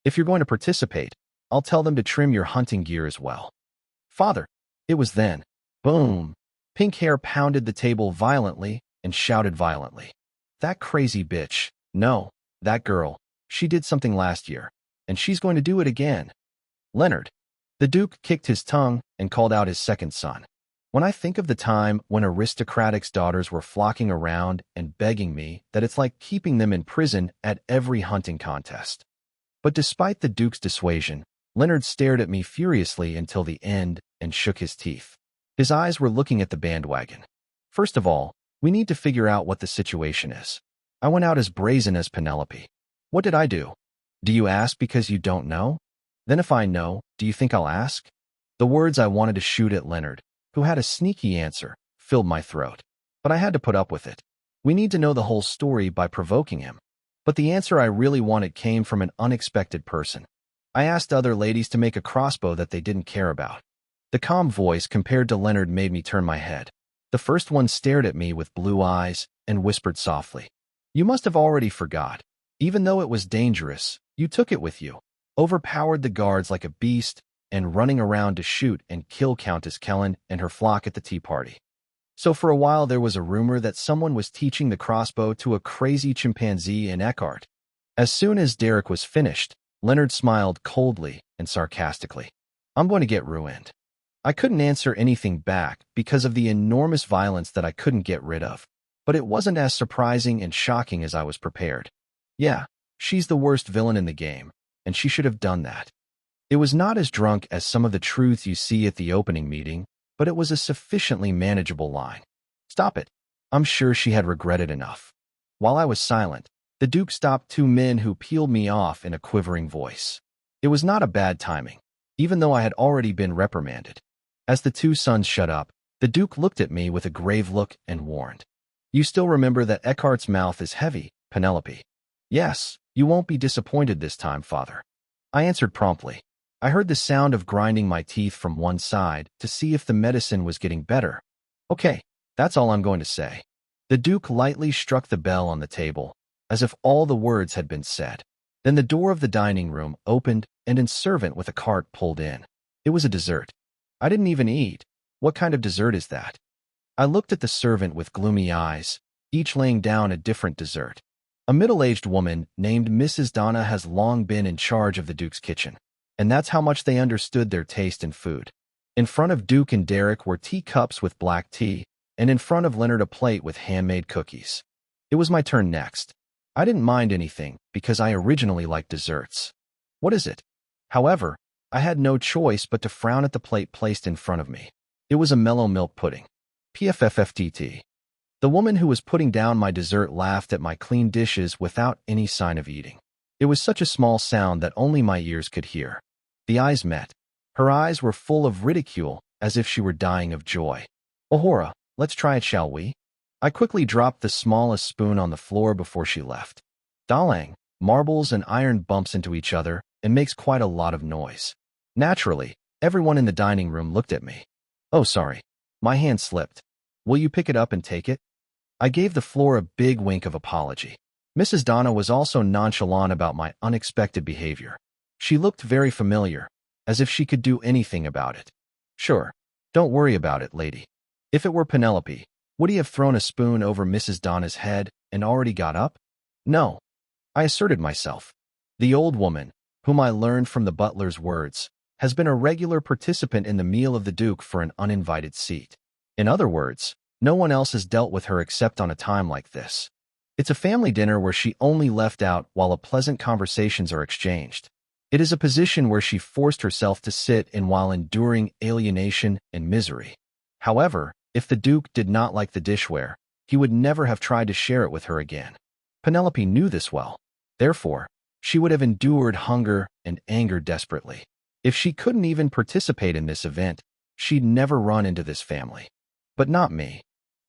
If you're going to participate, I'll tell them to trim your hunting gear as well. Father, it was then. Boom! Pink Hair pounded the table violently and shouted violently. That crazy bitch. No, that girl. She did something last year, and she's going to do it again. Leonard. The Duke kicked his tongue and called out his second son. When I think of the time when aristocrats' daughters were flocking around and begging me that it's like keeping them in prison at every hunting contest. But despite the Duke's dissuasion, Leonard stared at me furiously until the end and shook his teeth. His eyes were looking at the bandwagon. First of all, we need to figure out what the situation is. I went out as brazen as Penelope. What did I do? Do you ask because you don't know? Then if I know, do you think I'll ask? The words I wanted to shoot at Leonard, who had a sneaky answer, filled my throat. But I had to put up with it. We need to know the whole story by provoking him. But the answer I really wanted came from an unexpected person. I asked other ladies to make a crossbow that they didn't care about. The calm voice compared to Leonard made me turn my head. The first one stared at me with blue eyes and whispered softly. You must have already forgot. Even though it was dangerous, you took it with you, overpowered the guards like a beast, and running around to shoot and kill Countess Kellen and her flock at the tea party. So for a while there was a rumor that someone was teaching the crossbow to a crazy chimpanzee in Eckhart. As soon as Derek was finished, Leonard smiled coldly and sarcastically. I'm going to get ruined. I couldn't answer anything back because of the enormous violence that I couldn't get rid of, but it wasn't as surprising and shocking as I was prepared. Yeah, she's the worst villain in the game, and she should have done that. It was not as drunk as some of the truths you see at the opening meeting, but it was a sufficiently manageable line. Stop it. I'm sure she had regretted enough. While I was silent, the Duke stopped two men who peeled me off in a quivering voice. It was not a bad timing, even though I had already been reprimanded. As the two sons shut up, the Duke looked at me with a grave look and warned. You still remember that Eckhart's mouth is heavy, Penelope? Yes, you won't be disappointed this time, father. I answered promptly. I heard the sound of grinding my teeth from one side to see if the medicine was getting better. Okay, that's all I'm going to say. The Duke lightly struck the bell on the table, as if all the words had been said. Then the door of the dining room opened and a servant with a cart pulled in. It was a dessert. I didn't even eat. What kind of dessert is that? I looked at the servant with gloomy eyes, each laying down a different dessert. A middle-aged woman named Mrs. Donna has long been in charge of the Duke's kitchen, and that's how much they understood their taste in food. In front of Duke and Derek were teacups with black tea, and in front of Leonard a plate with handmade cookies. It was my turn next. I didn't mind anything because I originally liked desserts. What is it? However, I had no choice but to frown at the plate placed in front of me. It was a mellow milk pudding. PFFFTT. The woman who was putting down my dessert laughed at my clean dishes without any sign of eating. It was such a small sound that only my ears could hear. The eyes met. Her eyes were full of ridicule, as if she were dying of joy. Ohora, let's try it, shall we? I quickly dropped the smallest spoon on the floor before she left. Dalang, marbles and iron bumps into each other and makes quite a lot of noise. Naturally, everyone in the dining room looked at me. Oh, sorry. My hand slipped. Will you pick it up and take it? I gave the floor a big wink of apology. Mrs. Donna was also nonchalant about my unexpected behavior. She looked very familiar, as if she could do anything about it. Sure, don't worry about it, lady. If it were Penelope, would he have thrown a spoon over Mrs. Donna's head and already got up? No. I asserted myself. The old woman, whom I learned from the butler's words, has been a regular participant in the meal of the Duke for an uninvited seat. In other words, no one else has dealt with her except on a time like this. It's a family dinner where she only left out while a pleasant conversations are exchanged. It is a position where she forced herself to sit in while enduring alienation and misery. However, if the Duke did not like the dishware, he would never have tried to share it with her again. Penelope knew this well. Therefore, she would have endured hunger and anger desperately. If she couldn't even participate in this event, she'd never run into this family. But not me.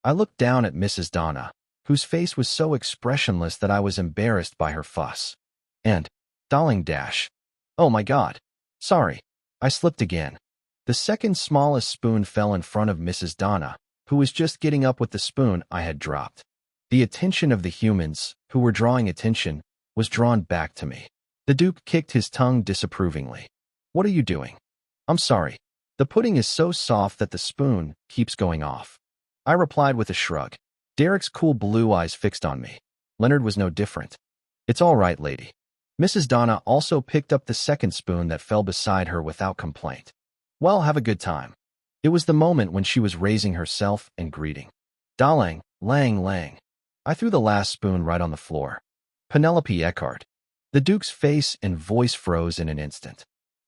I looked down at Mrs. Donna, whose face was so expressionless that I was embarrassed by her fuss. And, darling dash. Oh my God. Sorry. I slipped again. The second smallest spoon fell in front of Mrs. Donna, who was just getting up with the spoon I had dropped. The attention of the humans, who were drawing attention, was drawn back to me. The Duke kicked his tongue disapprovingly. What are you doing? I'm sorry. The pudding is so soft that the spoon keeps going off. I replied with a shrug. Derek's cool blue eyes fixed on me. Leonard was no different. It's all right, lady. Mrs. Donna also picked up the second spoon that fell beside her without complaint. Well, have a good time. It was the moment when she was raising herself and greeting. Dalang, lang lang. I threw the last spoon right on the floor. Penelope Eckhart. The Duke's face and voice froze in an instant.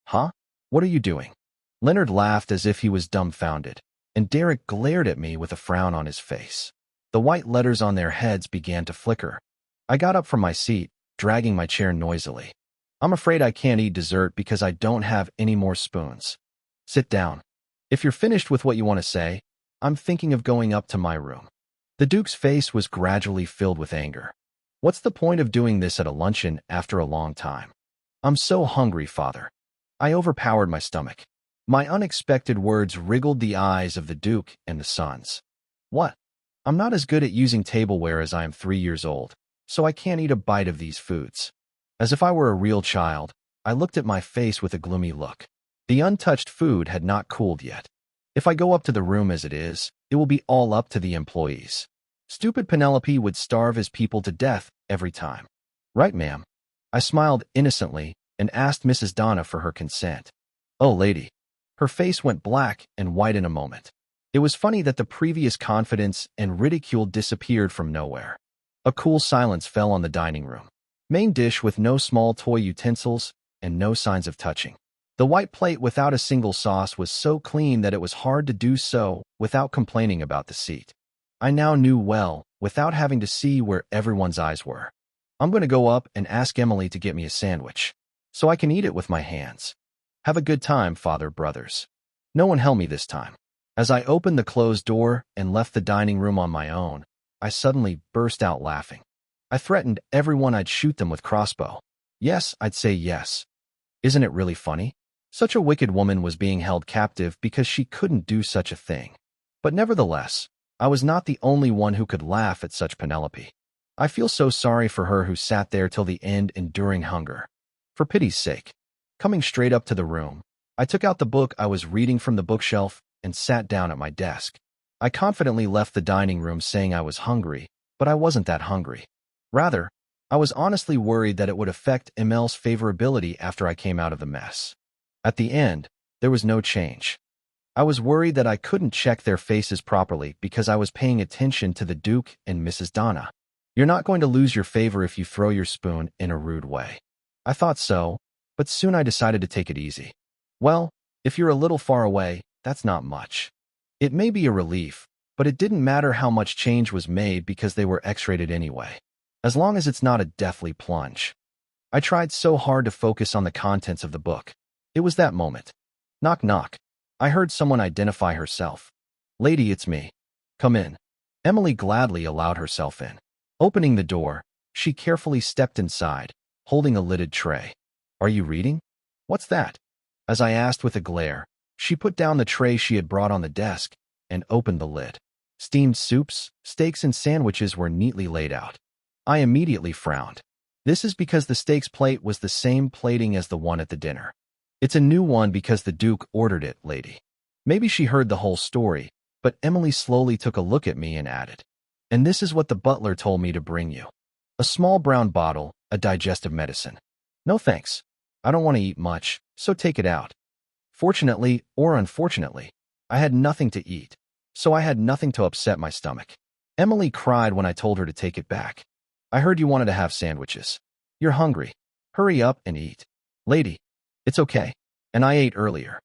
Huh? What are you doing? Leonard laughed as if he was dumbfounded, and Derek glared at me with a frown on his face. The white letters on their heads began to flicker. I got up from my seat, dragging my chair noisily. I'm afraid I can't eat dessert because I don't have any more spoons. Sit down. If you're finished with what you want to say, I'm thinking of going up to my room. The Duke's face was gradually filled with anger. What's the point of doing this at a luncheon after a long time? I'm so hungry, father. I overpowered my stomach. My unexpected words wriggled the eyes of the Duke and the sons. What? I'm not as good at using tableware as I am 3 years old, so I can't eat a bite of these foods. As if I were a real child, I looked at my face with a gloomy look. The untouched food had not cooled yet. If I go up to the room as it is, it will be all up to the employees. Stupid Penelope would starve his people to death every time. Right, ma'am. I smiled innocently and asked Mrs. Donna for her consent. Oh, lady. Her face went black and white in a moment. It was funny that the previous confidence and ridicule disappeared from nowhere. A cool silence fell on the dining room. Main dish with no small toy utensils and no signs of touching. The white plate without a single sauce was so clean that it was hard to do so without complaining about the seat. I now knew well, without having to see where everyone's eyes were. I'm going to go up and ask Emily to get me a sandwich, so I can eat it with my hands. Have a good time, father, brothers. No one held me this time. As I opened the closed door and left the dining room on my own, I suddenly burst out laughing. I threatened everyone I'd shoot them with crossbow. Yes, I'd say yes. Isn't it really funny? Such a wicked woman was being held captive because she couldn't do such a thing. But nevertheless, I was not the only one who could laugh at such Penelope. I feel so sorry for her who sat there till the end enduring hunger. For pity's sake. Coming straight up to the room, I took out the book I was reading from the bookshelf and sat down at my desk. I confidently left the dining room saying I was hungry, but I wasn't that hungry. Rather, I was honestly worried that it would affect Emel's favorability after I came out of the mess. At the end, there was no change. I was worried that I couldn't check their faces properly because I was paying attention to the Duke and Mrs. Donna. You're not going to lose your favor if you throw your spoon in a rude way. I thought so, but soon I decided to take it easy. Well, if you're a little far away, that's not much. It may be a relief, but it didn't matter how much change was made because they were X-rated anyway. As long as it's not a deathly plunge. I tried so hard to focus on the contents of the book. It was that moment. Knock knock. I heard someone identify herself. Lady, it's me. Come in. Emily gladly allowed herself in. Opening the door, she carefully stepped inside, holding a lidded tray. Are you reading? What's that? As I asked with a glare, she put down the tray she had brought on the desk and opened the lid. Steamed soups, steaks, and sandwiches were neatly laid out. I immediately frowned. This is because the steaks plate was the same plating as the one at the dinner. It's a new one because the Duke ordered it, lady. Maybe she heard the whole story, but Emily slowly took a look at me and added, and this is what the butler told me to bring you. A small brown bottle, a digestive medicine. No thanks. I don't want to eat much, so take it out. Fortunately, or unfortunately, I had nothing to eat, so I had nothing to upset my stomach. Emily cried when I told her to take it back. I heard you wanted to have sandwiches. You're hungry. Hurry up and eat. Lady, it's okay. And I ate earlier.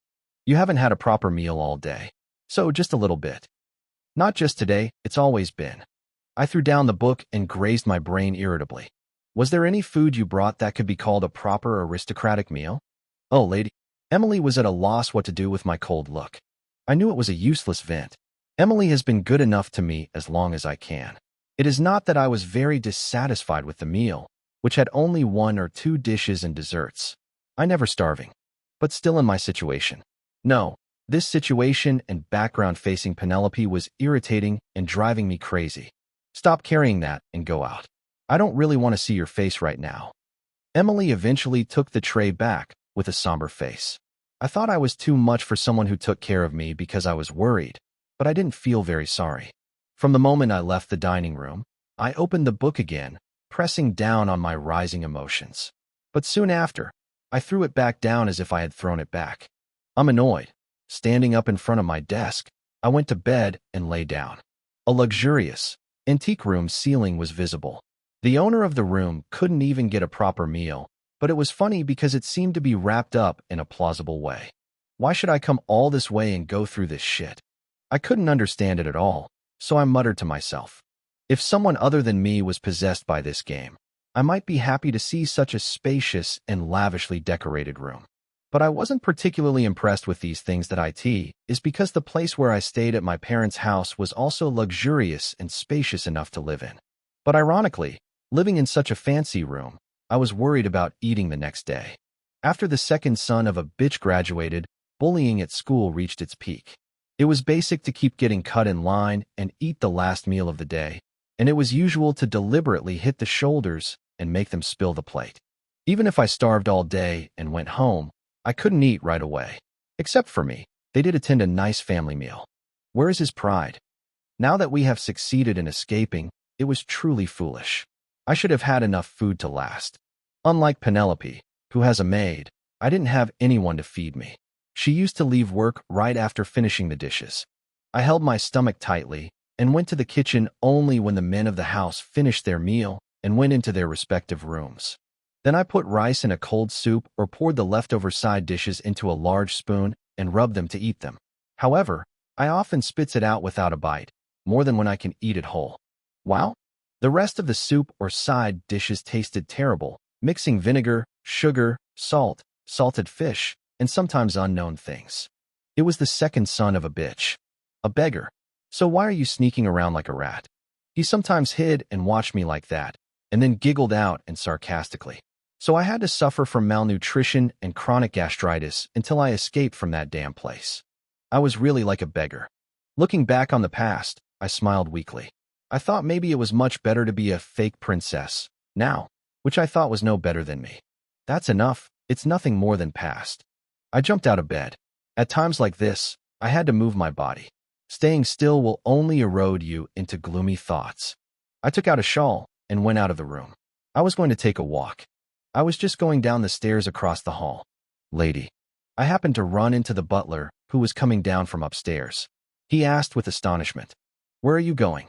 You haven't had a proper meal all day, so just a little bit. Not just today, it's always been. I threw down the book and grazed my brain irritably. Was there any food you brought that could be called a proper aristocratic meal? Oh, lady. Emily was at a loss what to do with my cold look. I knew it was a useless vent. Emily has been good enough to me as long as I can. It is not that I was very dissatisfied with the meal, which had only 1 or 2 dishes and desserts. I never starving. But still in my situation. No, this situation and background facing Penelope was irritating and driving me crazy. Stop carrying that and go out. I don't really want to see your face right now. Emily eventually took the tray back with a somber face. I thought I was too much for someone who took care of me because I was worried, but I didn't feel very sorry. From the moment I left the dining room, I opened the book again, pressing down on my rising emotions. But soon after, I threw it back down as if I had thrown it back. I'm annoyed. Standing up in front of my desk, I went to bed and lay down. A luxurious, antique room ceiling was visible. The owner of the room couldn't even get a proper meal, but it was funny because it seemed to be wrapped up in a plausible way. Why should I come all this way and go through this shit? I couldn't understand it at all. So I muttered to myself, if someone other than me was possessed by this game, I might be happy to see such a spacious and lavishly decorated room. But I wasn't particularly impressed with these things that is because the place where I stayed at my parents' house was also luxurious and spacious enough to live in. But ironically, living in such a fancy room, I was worried about eating the next day. After the second son of a bitch graduated, bullying at school reached its peak. It was basic to keep getting cut in line and eat the last meal of the day, and it was usual to deliberately hit the shoulders and make them spill the plate. Even if I starved all day and went home, I couldn't eat right away. Except for me, they did attend a nice family meal. Where is his pride? Now that we have succeeded in escaping, it was truly foolish. I should have had enough food to last. Unlike Penelope, who has a maid, I didn't have anyone to feed me. She used to leave work right after finishing the dishes. I held my stomach tightly and went to the kitchen only when the men of the house finished their meal and went into their respective rooms. Then I put rice in a cold soup or poured the leftover side dishes into a large spoon and rubbed them to eat them. However, I often spits it out without a bite, more than when I can eat it whole. Wow! The rest of the soup or side dishes tasted terrible, mixing vinegar, sugar, salt, salted fish, and sometimes unknown things. It was the second son of a bitch. A beggar. So why are you sneaking around like a rat? He sometimes hid and watched me like that, and then giggled out and sarcastically. So I had to suffer from malnutrition and chronic gastritis until I escaped from that damn place. I was really like a beggar. Looking back on the past, I smiled weakly. I thought maybe it was much better to be a fake princess, now, which I thought was no better than me. That's enough. It's nothing more than past. I jumped out of bed. At times like this, I had to move my body. Staying still will only erode you into gloomy thoughts. I took out a shawl and went out of the room. I was going to take a walk. I was just going down the stairs across the hall. Lady. I happened to run into the butler, who was coming down from upstairs. He asked with astonishment, "Where are you going?"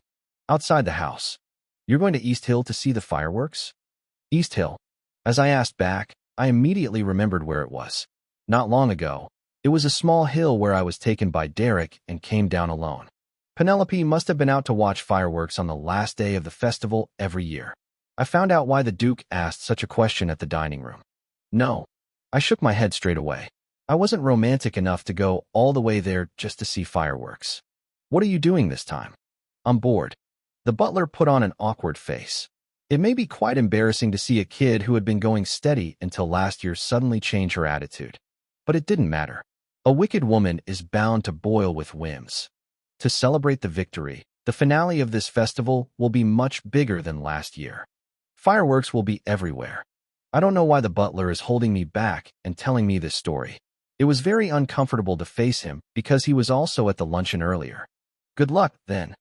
"Outside the house." "You're going to East Hill to see the fireworks?" East Hill. As I asked back, I immediately remembered where it was. Not long ago, It was a small hill where I was taken by Derek and came down alone. Penelope must have been out to watch fireworks on the last day of the festival every year. I found out why the Duke asked such a question at the dining room. No. I shook my head straight away. I wasn't romantic enough to go all the way there just to see fireworks. What are you doing this time? I'm bored. The butler put on an awkward face. It may be quite embarrassing to see a kid who had been going steady until last year suddenly change her attitude. But it didn't matter. A wicked woman is bound to boil with whims. To celebrate the victory, the finale of this festival will be much bigger than last year. Fireworks will be everywhere. I don't know why the butler is holding me back and telling me this story. It was very uncomfortable to face him because he was also at the luncheon earlier. Good luck, then.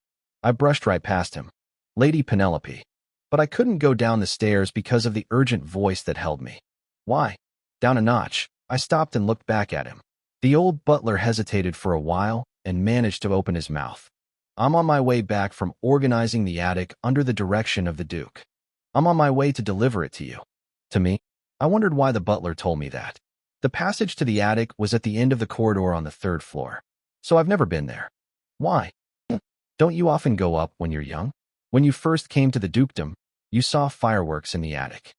I brushed right past him. Lady Penelope. But I couldn't go down the stairs because of the urgent voice that held me. Why? Down a notch. I stopped and looked back at him. The old butler hesitated for a while and managed to open his mouth. I'm on my way back from organizing the attic under the direction of the Duke. I'm on my way to deliver it to you. To me? I wondered why the butler told me that. The passage to the attic was at the end of the corridor on the 3rd floor. So I've never been there. Why? Don't you often go up when you're young? When you first came to the dukedom, you saw fireworks in the attic.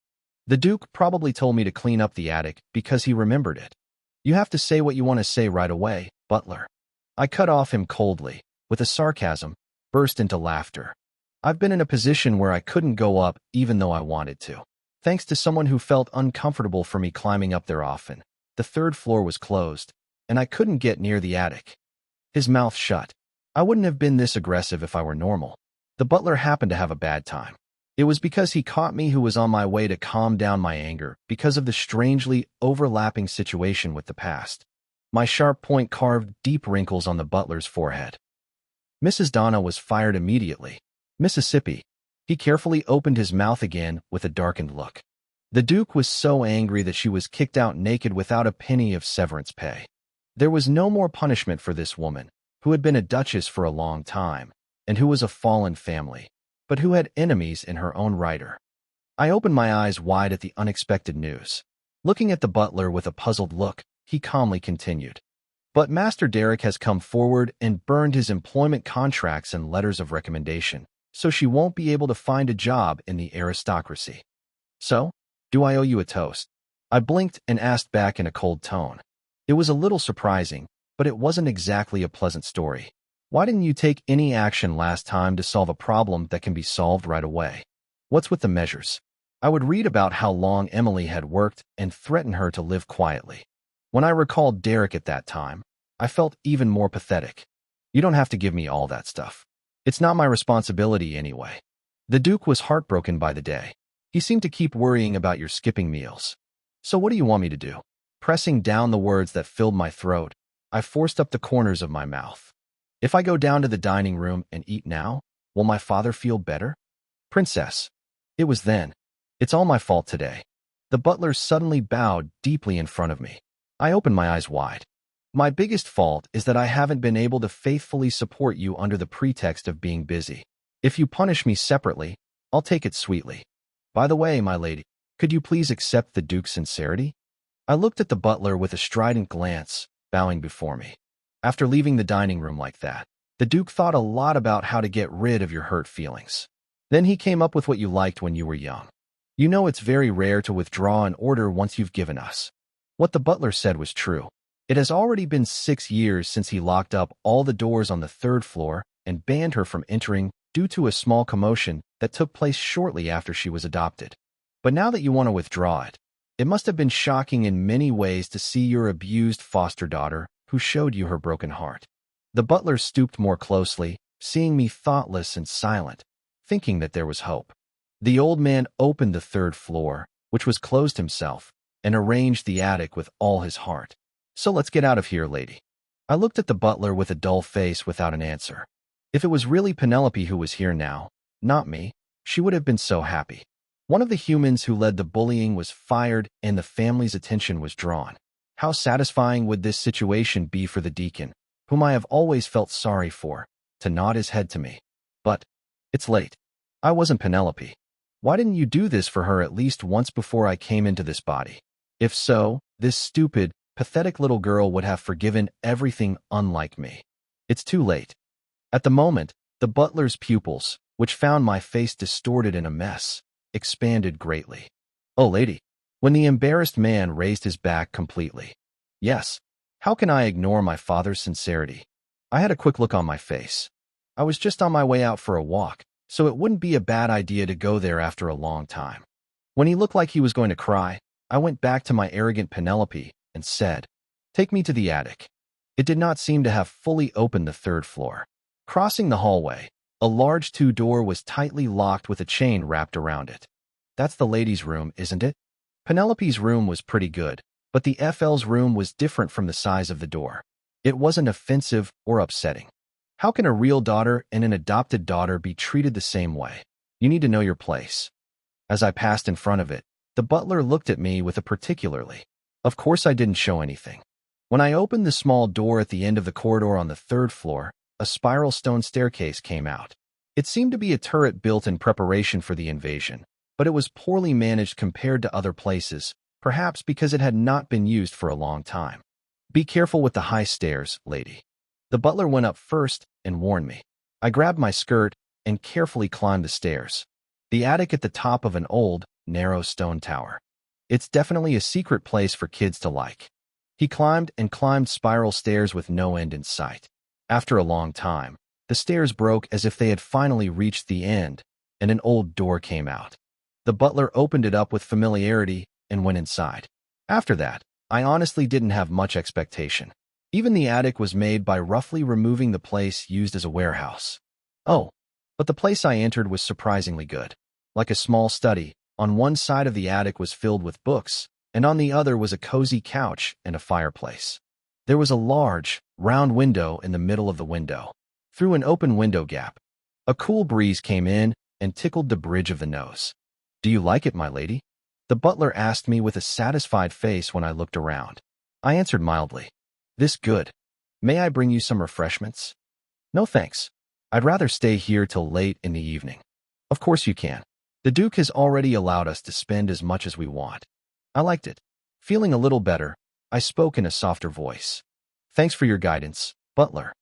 The Duke probably told me to clean up the attic because he remembered it. You have to say what you want to say right away, butler. I cut off him coldly, with a sarcasm, burst into laughter. I've been in a position where I couldn't go up even though I wanted to. Thanks to someone who felt uncomfortable for me climbing up there often. The 3rd floor was closed, and I couldn't get near the attic. His mouth shut. I wouldn't have been this aggressive if I were normal. The butler happened to have a bad time. It was because he caught me who was on my way to calm down my anger because of the strangely overlapping situation with the past. My sharp point carved deep wrinkles on the butler's forehead. Mrs. Donna was fired immediately. Mississippi. He carefully opened his mouth again with a darkened look. The Duke was so angry that she was kicked out naked without a penny of severance pay. There was no more punishment for this woman, who had been a duchess for a long time, and who was a fallen family, but who had enemies in her own writer. I opened my eyes wide at the unexpected news. Looking at the butler with a puzzled look, he calmly continued. But Master Derek has come forward and burned his employment contracts and letters of recommendation, so she won't be able to find a job in the aristocracy. So, do I owe you a toast? I blinked and asked back in a cold tone. It was a little surprising, but it wasn't exactly a pleasant story. Why didn't you take any action last time to solve a problem that can be solved right away? What's with the measures? I would read about how long Emily had worked and threaten her to live quietly. When I recalled Derek at that time, I felt even more pathetic. You don't have to give me all that stuff. It's not my responsibility anyway. The Duke was heartbroken by the day. He seemed to keep worrying about your skipping meals. So what do you want me to do? Pressing down the words that filled my throat, I forced up the corners of my mouth. If I go down to the dining room and eat now, will my father feel better? Princess. It was then. It's all my fault today. The butler suddenly bowed deeply in front of me. I opened my eyes wide. My biggest fault is that I haven't been able to faithfully support you under the pretext of being busy. If you punish me separately, I'll take it sweetly. By the way, my lady, could you please accept the Duke's sincerity? I looked at the butler with a strident glance, bowing before me. After leaving the dining room like that, the Duke thought a lot about how to get rid of your hurt feelings. Then he came up with what you liked when you were young. You know it's very rare to withdraw an order once you've given us. What the butler said was true. It has already been 6 years since he locked up all the doors on the 3rd floor and banned her from entering due to a small commotion that took place shortly after she was adopted. But now that you want to withdraw it, it must have been shocking in many ways to see your abused foster daughter who showed you her broken heart. The butler stooped more closely, seeing me thoughtless and silent, thinking that there was hope. The old man opened the 3rd floor, which was closed himself, and arranged the attic with all his heart. So let's get out of here, lady. I looked at the butler with a dull face without an answer. If it was really Penelope who was here now, not me, she would have been so happy. One of the humans who led the bullying was fired and the family's attention was drawn. How satisfying would this situation be for the deacon, whom I have always felt sorry for, to nod his head to me. But it's late. I wasn't Penelope. Why didn't you do this for her at least once before I came into this body? If so, this stupid pathetic little girl would have forgiven everything unlike me. It's too late. At the moment, the butler's pupils, which found my face distorted in a mess, expanded greatly. "Oh, lady." When the embarrassed man raised his back completely. "Yes. How can I ignore my father's sincerity?" I had a quick look on my face. I was just on my way out for a walk, so it wouldn't be a bad idea to go there after a long time. When he looked like he was going to cry, I went back to my arrogant Penelope and said, "Take me to the attic." It did not seem to have fully opened the third floor. Crossing the hallway, a large two-door was tightly locked with a chain wrapped around it. "That's the ladies' room, isn't it?" Penelope's room was pretty good, but the FL's room was different from the size of the door. It wasn't offensive or upsetting. How can a real daughter and an adopted daughter be treated the same way? You need to know your place. As I passed in front of it, the butler looked at me with a particularly. Of course I didn't show anything. When I opened the small door at the end of the corridor on the third floor, a spiral stone staircase came out. It seemed to be a turret built in preparation for the invasion, but it was poorly managed compared to other places, perhaps because it had not been used for a long time. "Be careful with the high stairs, lady." The butler went up first and warned me. I grabbed my skirt and carefully climbed the stairs. The attic at the top of an old, narrow stone tower. It's definitely a secret place for kids to like. He climbed and climbed spiral stairs with no end in sight. After a long time, the stairs broke as if they had finally reached the end, and an old door came out. The butler opened it up with familiarity and went inside. After that, I honestly didn't have much expectation. Even the attic was made by roughly removing the place used as a warehouse. Oh, but the place I entered was surprisingly good. Like a small study, on one side of the attic was filled with books, and on the other was a cozy couch and a fireplace. There was a large, round window in the middle of the window. Through an open window gap, a cool breeze came in and tickled the bridge of the nose. "Do you like it, my lady?" The butler asked me with a satisfied face when I looked around. I answered mildly, "This good. May I bring you some refreshments?" "No thanks. I'd rather stay here till late in the evening." "Of course you can. The Duke has already allowed us to spend as much as we want." I liked it. Feeling a little better, I spoke in a softer voice. "Thanks for your guidance, butler."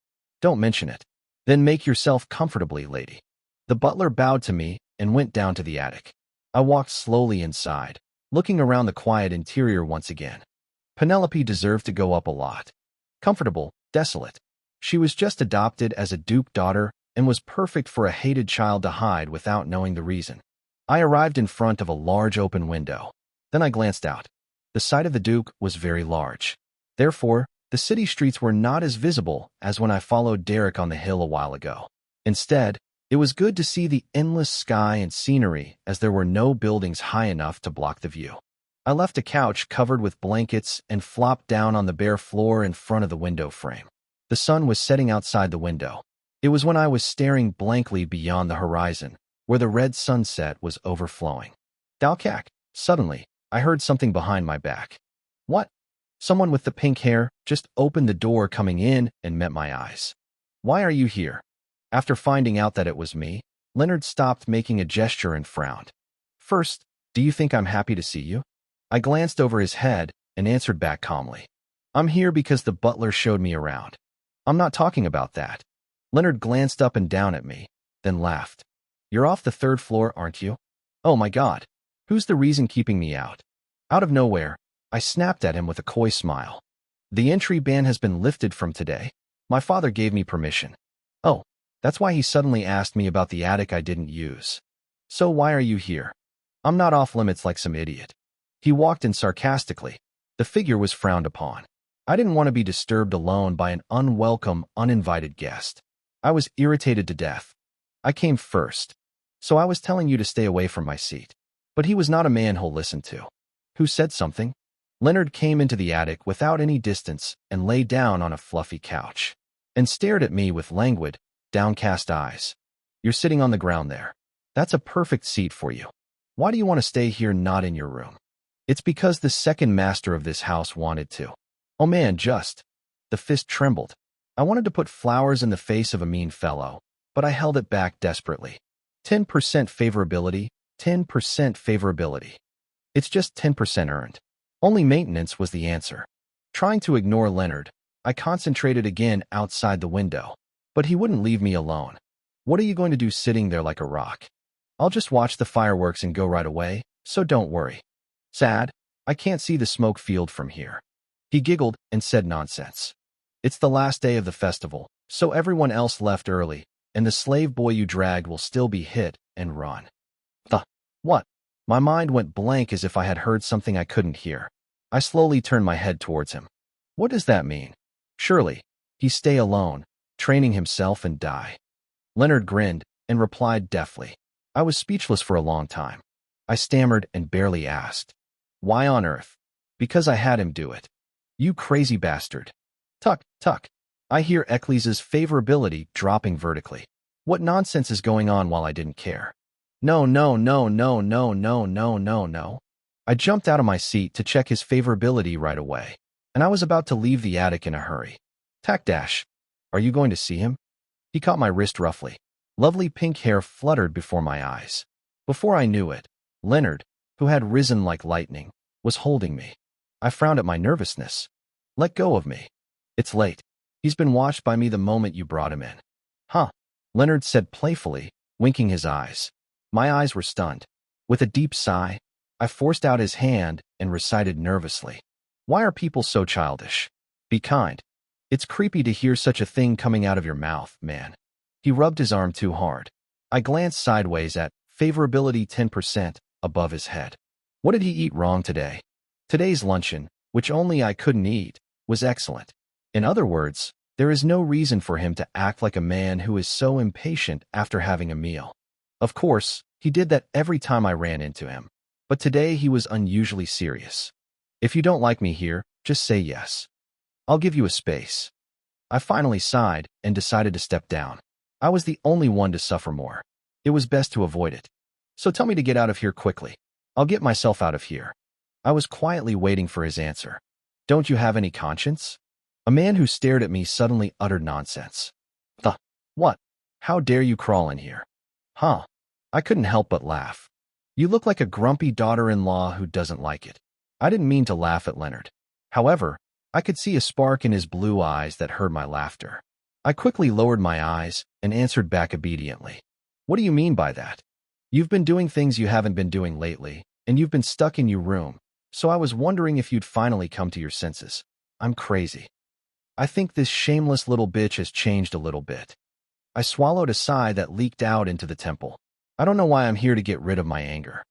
"Don't mention it." "Then make yourself comfortably, lady." The butler bowed to me and went down to the attic. I walked slowly inside, looking around the quiet interior once again. Penelope deserved to go up a lot. Comfortable, desolate. She was just adopted as a Duke daughter and was perfect for a hated child to hide without knowing the reason. I arrived in front of a large open window. Then I glanced out. The sight of the Duke was very large. Therefore, the city streets were not as visible as when I followed Derek on the hill a while ago. Instead, it was good to see the endless sky and scenery as there were no buildings high enough to block the view. I left a couch covered with blankets and flopped down on the bare floor in front of the window frame. The sun was setting outside the window. It was when I was staring blankly beyond the horizon, where the red sunset was overflowing. Dalkak, suddenly, I heard something behind my back. What? Someone with the pink hair just opened the door coming in and met my eyes. "Why are you here?" After finding out that it was me, Leonard stopped making a gesture and frowned. "First, do you think I'm happy to see you?" I glanced over his head and answered back calmly. "I'm here because the butler showed me around." "I'm not talking about that." Leonard glanced up and down at me, then laughed. "You're off the third floor, aren't you?" "Oh my God. Who's the reason keeping me out?" Out of nowhere, I snapped at him with a coy smile. "The entry ban has been lifted from today. My father gave me permission." "Oh, that's why he suddenly asked me about the attic I didn't use." "So why are you here?" "I'm not off limits like some idiot." He walked in sarcastically. The figure was frowned upon. I didn't want to be disturbed alone by an unwelcome, uninvited guest. I was irritated to death. "I came first. So I was telling you to stay away from my seat." But he was not a man who'll listen to. "Who said something?" Leonard came into the attic without any distance and lay down on a fluffy couch and stared at me with languid, downcast eyes. "You're sitting on the ground there. That's a perfect seat for you. Why do you want to stay here, not in your room?" "It's because the second master of this house wanted to." "Oh man, just." The fist trembled. I wanted to put flowers in the face of a mean fellow, but I held it back desperately. 10% favorability, 10% favorability. It's just 10% earned. Only maintenance was the answer. Trying to ignore Leonard, I concentrated again outside the window. But he wouldn't leave me alone. What are you going to do sitting there like a rock? I'll just watch the fireworks and go right away, so don't worry. Sad, I can't see the smoke field from here. He giggled and said nonsense. It's the last day of the festival, so everyone else left early, and the slave boy you dragged will still be hit and run. What? My mind went blank as if I had heard something I couldn't hear. I slowly turned my head towards him. What does that mean? Surely, he stay alone, training himself and die. Leonard grinned and replied deftly. I was speechless for a long time. I stammered and barely asked. Why on earth? Because I had him do it. You crazy bastard. Tuck, tuck. I hear Eccles's favorability dropping vertically. What nonsense is going on while I didn't care? No, no, no, no, no, no, no, no, no. I jumped out of my seat to check his favorability right away, and I was about to leave the attic in a hurry. Tack dash. Are you going to see him? He caught my wrist roughly. Lovely pink hair fluttered before my eyes. Before I knew it, Leonard, who had risen like lightning, was holding me. I frowned at my nervousness. Let go of me. It's late. He's been watched by me the moment you brought him in. Huh, Leonard said playfully, winking his eyes. My eyes were stunned. With a deep sigh, I forced out his hand and recited nervously. Why are people so childish? Be kind. It's creepy to hear such a thing coming out of your mouth, man. He rubbed his arm too hard. I glanced sideways at favorability 10% above his head. What did he eat wrong today? Today's luncheon, which only I couldn't eat, was excellent. In other words, there is no reason for him to act like a man who is so impatient after having a meal. Of course, he did that every time I ran into him. But today he was unusually serious. If you don't like me here, just say yes. I'll give you a space. I finally sighed and decided to step down. I was the only one to suffer more. It was best to avoid it. So tell me to get out of here quickly. I'll get myself out of here. I was quietly waiting for his answer. Don't you have any conscience? A man who stared at me suddenly uttered nonsense. What? How dare you crawl in here? Huh. I couldn't help but laugh. You look like a grumpy daughter-in-law who doesn't like it. I didn't mean to laugh at Leonard. However, I could see a spark in his blue eyes that heard my laughter. I quickly lowered my eyes and answered back obediently. What do you mean by that? You've been doing things you haven't been doing lately, and you've been stuck in your room, so I was wondering if you'd finally come to your senses. I'm crazy. I think this shameless little bitch has changed a little bit. I swallowed a sigh that leaked out into the temple. I don't know why I'm here to get rid of my anger.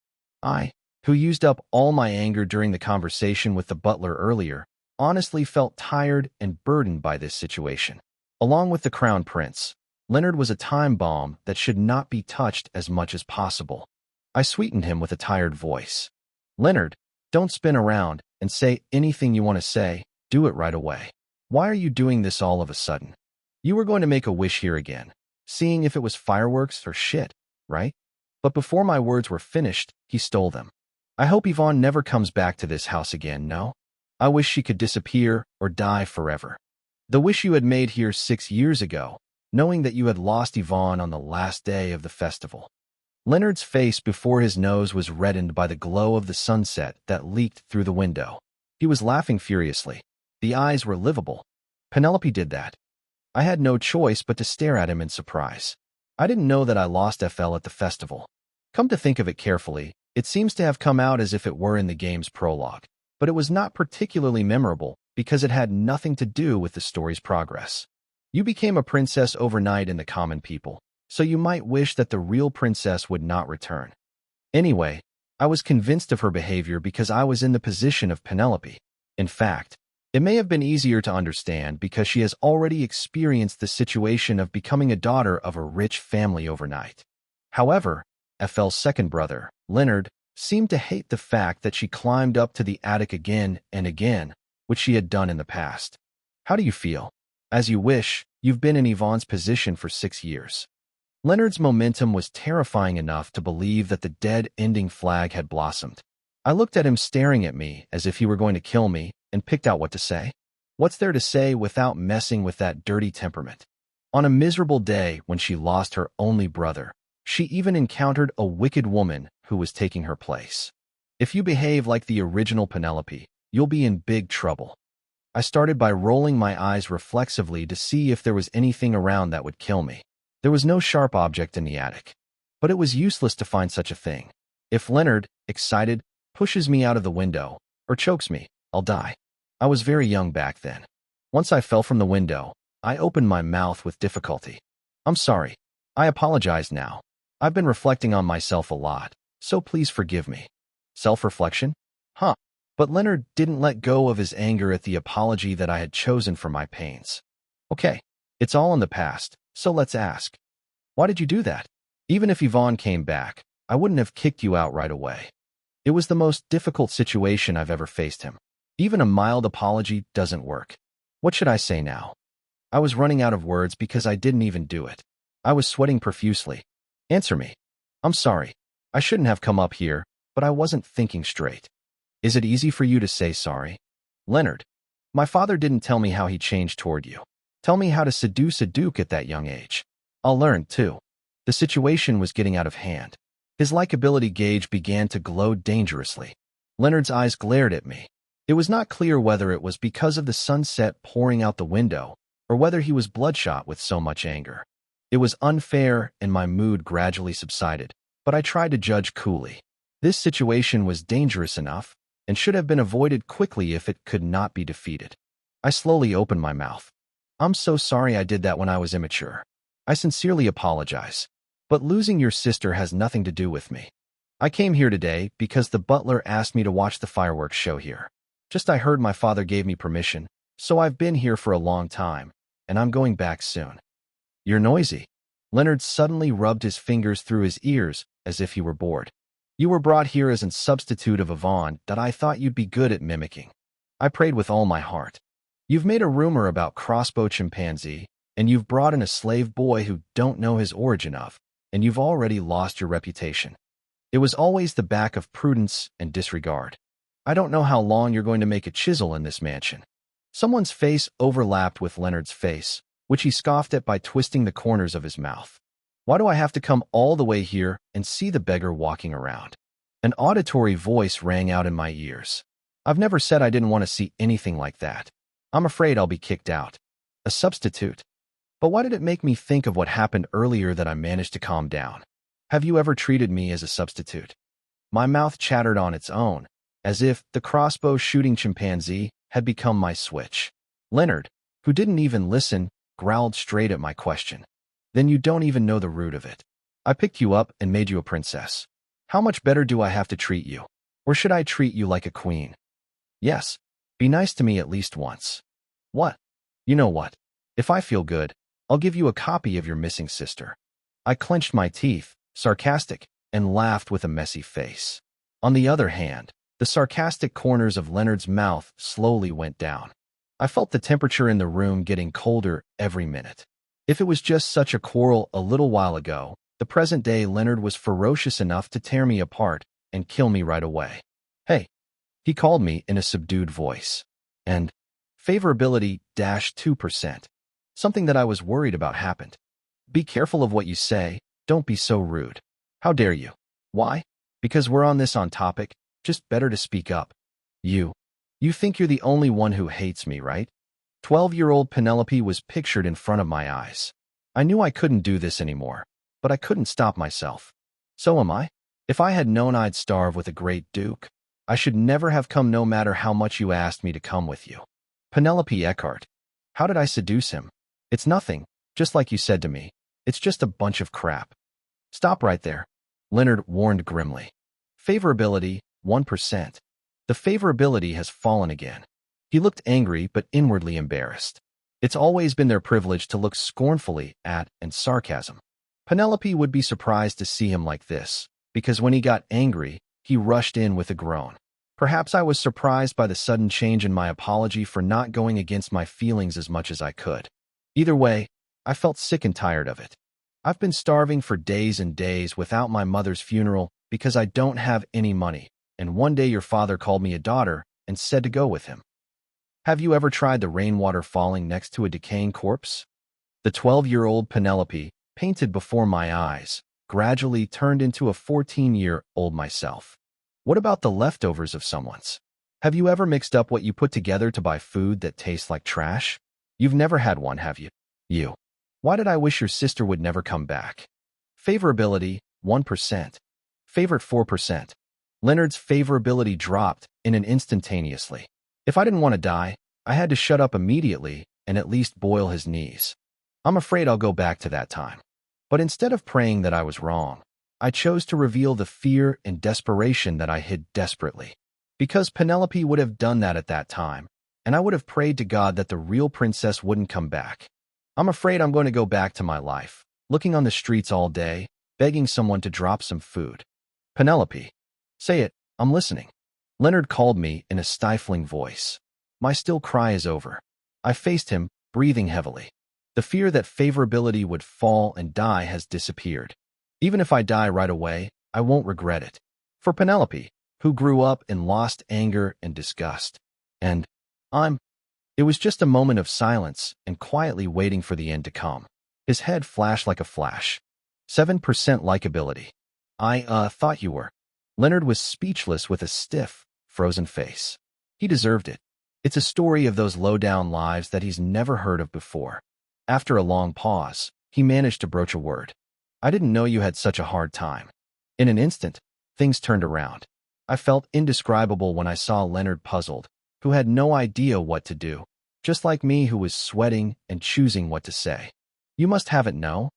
I, who used up all my anger during the conversation with the butler earlier, honestly felt tired and burdened by this situation. Along with the crown prince, Leonard was a time bomb that should not be touched as much as possible. I sweetened him with a tired voice. Leonard, don't spin around and say anything you want to say. Do it right away. Why are you doing this all of a sudden? You were going to make a wish here again, seeing if it was fireworks or shit, right? But before my words were finished, he stole them. I hope Yvonne never comes back to this house again, no? I wish she could disappear or die forever. The wish you had made here 6 years ago, knowing that you had lost Yvonne on the last day of the festival. Leonard's face before his nose was reddened by the glow of the sunset that leaked through the window. He was laughing furiously. The eyes were livable. Penelope did that. I had no choice but to stare at him in surprise. I didn't know that I lost FL at the festival. Come to think of it carefully, it seems to have come out as if it were in the game's prologue. But it was not particularly memorable because it had nothing to do with the story's progress. You became a princess overnight in the common people, so you might wish that the real princess would not return. Anyway, I was convinced of her behavior because I was in the position of Penelope. In fact, it may have been easier to understand because she has already experienced the situation of becoming a daughter of a rich family overnight. However, FL's second brother, Leonard, seemed to hate the fact that she climbed up to the attic again and again, which she had done in the past. How do you feel? As you wish, you've been in Yvonne's position for 6 years. Leonard's momentum was terrifying enough to believe that the dead-ending flag had blossomed. I looked at him staring at me as if he were going to kill me and picked out what to say. What's there to say without messing with that dirty temperament? On a miserable day when she lost her only brother, she even encountered a wicked woman who was taking her place. If you behave like the original Penelope, you'll be in big trouble. I started by rolling my eyes reflexively to see if there was anything around that would kill me. There was no sharp object in the attic. But it was useless to find such a thing. If Leonard, excited, pushes me out of the window, or chokes me, I'll die. I was very young back then. Once I fell from the window, I opened my mouth with difficulty. I'm sorry. I apologize now. I've been reflecting on myself a lot, so please forgive me. Self-reflection? Huh. But Leonard didn't let go of his anger at the apology that I had chosen for my pains. Okay, it's all in the past, so let's ask. Why did you do that? Even if Yvonne came back, I wouldn't have kicked you out right away. It was the most difficult situation I've ever faced him. Even a mild apology doesn't work. What should I say now? I was running out of words because I didn't even do it. I was sweating profusely. Answer me. I'm sorry. I shouldn't have come up here, but I wasn't thinking straight. Is it easy for you to say sorry? Leonard, my father didn't tell me how he changed toward you. Tell me how to seduce a duke at that young age. I'll learn, too. The situation was getting out of hand. His likability gauge began to glow dangerously. Leonard's eyes glared at me. It was not clear whether it was because of the sunset pouring out the window, or whether he was bloodshot with so much anger. It was unfair, and my mood gradually subsided, but I tried to judge coolly. This situation was dangerous enough, and should have been avoided quickly if it could not be defeated. I slowly opened my mouth. I'm so sorry I did that when I was immature. I sincerely apologize. But losing your sister has nothing to do with me. I came here today because the butler asked me to watch the fireworks show here. Just I heard my father gave me permission, so I've been here for a long time, and I'm going back soon. You're noisy. Leonard suddenly rubbed his fingers through his ears as if he were bored. You were brought here as a substitute of Yvonne that I thought you'd be good at mimicking. I prayed with all my heart. You've made a rumor about crossbow chimpanzee, and you've brought in a slave boy who don't know his origin of, and you've already lost your reputation. It was always the back of prudence and disregard. I don't know how long you're going to make a chisel in this mansion. Someone's face overlapped with Leonard's face, which he scoffed at by twisting the corners of his mouth. Why do I have to come all the way here and see the beggar walking around? An auditory voice rang out in my ears. I've never said I didn't want to see anything like that. I'm afraid I'll be kicked out. A substitute. But why did it make me think of what happened earlier that I managed to calm down? Have you ever treated me as a substitute? My mouth chattered on its own, as if the crossbow-shooting chimpanzee had become my switch. Leonard, who didn't even listen, growled straight at my question. Then you don't even know the root of it. I picked you up and made you a princess. How much better do I have to treat you? Or should I treat you like a queen? Yes, be nice to me at least once. What? You know what? If I feel good, I'll give you a copy of your missing sister. I clenched my teeth, sarcastic, and laughed with a messy face. On the other hand, the sarcastic corners of Leonard's mouth slowly went down. I felt the temperature in the room getting colder every minute. If it was just such a quarrel a little while ago, the present day Leonard was ferocious enough to tear me apart and kill me right away. Hey, he called me in a subdued voice. And favorability -2%. Something that I was worried about happened. Be careful of what you say. Don't be so rude. How dare you? Why? Because we're on this topic. Just better to speak up. You think you're the only one who hates me, right? 12-year-old Penelope was pictured in front of my eyes. I knew I couldn't do this anymore, but I couldn't stop myself. So am I? If I had known I'd starve with a great duke, I should never have come no matter how much you asked me to come with you. Penelope Eckhart. How did I seduce him? It's nothing, just like you said to me. It's just a bunch of crap. Stop right there, Leonard warned grimly. Favorability, 1%. The favorability has fallen again. He looked angry but inwardly embarrassed. It's always been their privilege to look scornfully at and sarcasm. Penelope would be surprised to see him like this, because when he got angry, he rushed in with a groan. Perhaps I was surprised by the sudden change in my apology for not going against my feelings as much as I could. Either way, I felt sick and tired of it. I've been starving for days and days without my mother's funeral because I don't have any money, and one day your father called me a daughter and said to go with him. Have you ever tried the rainwater falling next to a decaying corpse? The 12-year-old Penelope, painted before my eyes, gradually turned into a 14-year-old myself. What about the leftovers of someone's? Have you ever mixed up what you put together to buy food that tastes like trash? You've never had one, have you? You. Why did I wish your sister would never come back? Favorability, 1%. Favorite 4%. Leonard's favorability dropped in an instantaneously. If I didn't want to die, I had to shut up immediately and at least boil his knees. I'm afraid I'll go back to that time. But instead of praying that I was wrong, I chose to reveal the fear and desperation that I hid desperately. Because Penelope would have done that at that time, and I would have prayed to God that the real princess wouldn't come back. I'm afraid I'm going to go back to my life, looking on the streets all day, begging someone to drop some food. Penelope. Say it, I'm listening. Leonard called me in a stifling voice. My still cry is over. I faced him, breathing heavily. The fear that favorability would fall and die has disappeared. Even if I die right away, I won't regret it. For Penelope, who grew up in lost anger and disgust. And it was just a moment of silence and quietly waiting for the end to come. His head flashed like a flash. 7% likability. I thought you were. Leonard was speechless with a stiff, frozen face. He deserved it. It's a story of those low-down lives that he's never heard of before. After a long pause, he managed to broach a word. I didn't know you had such a hard time. In an instant, things turned around. I felt indescribable when I saw Leonard puzzled, who had no idea what to do, just like me who was sweating and choosing what to say. You must have it, no?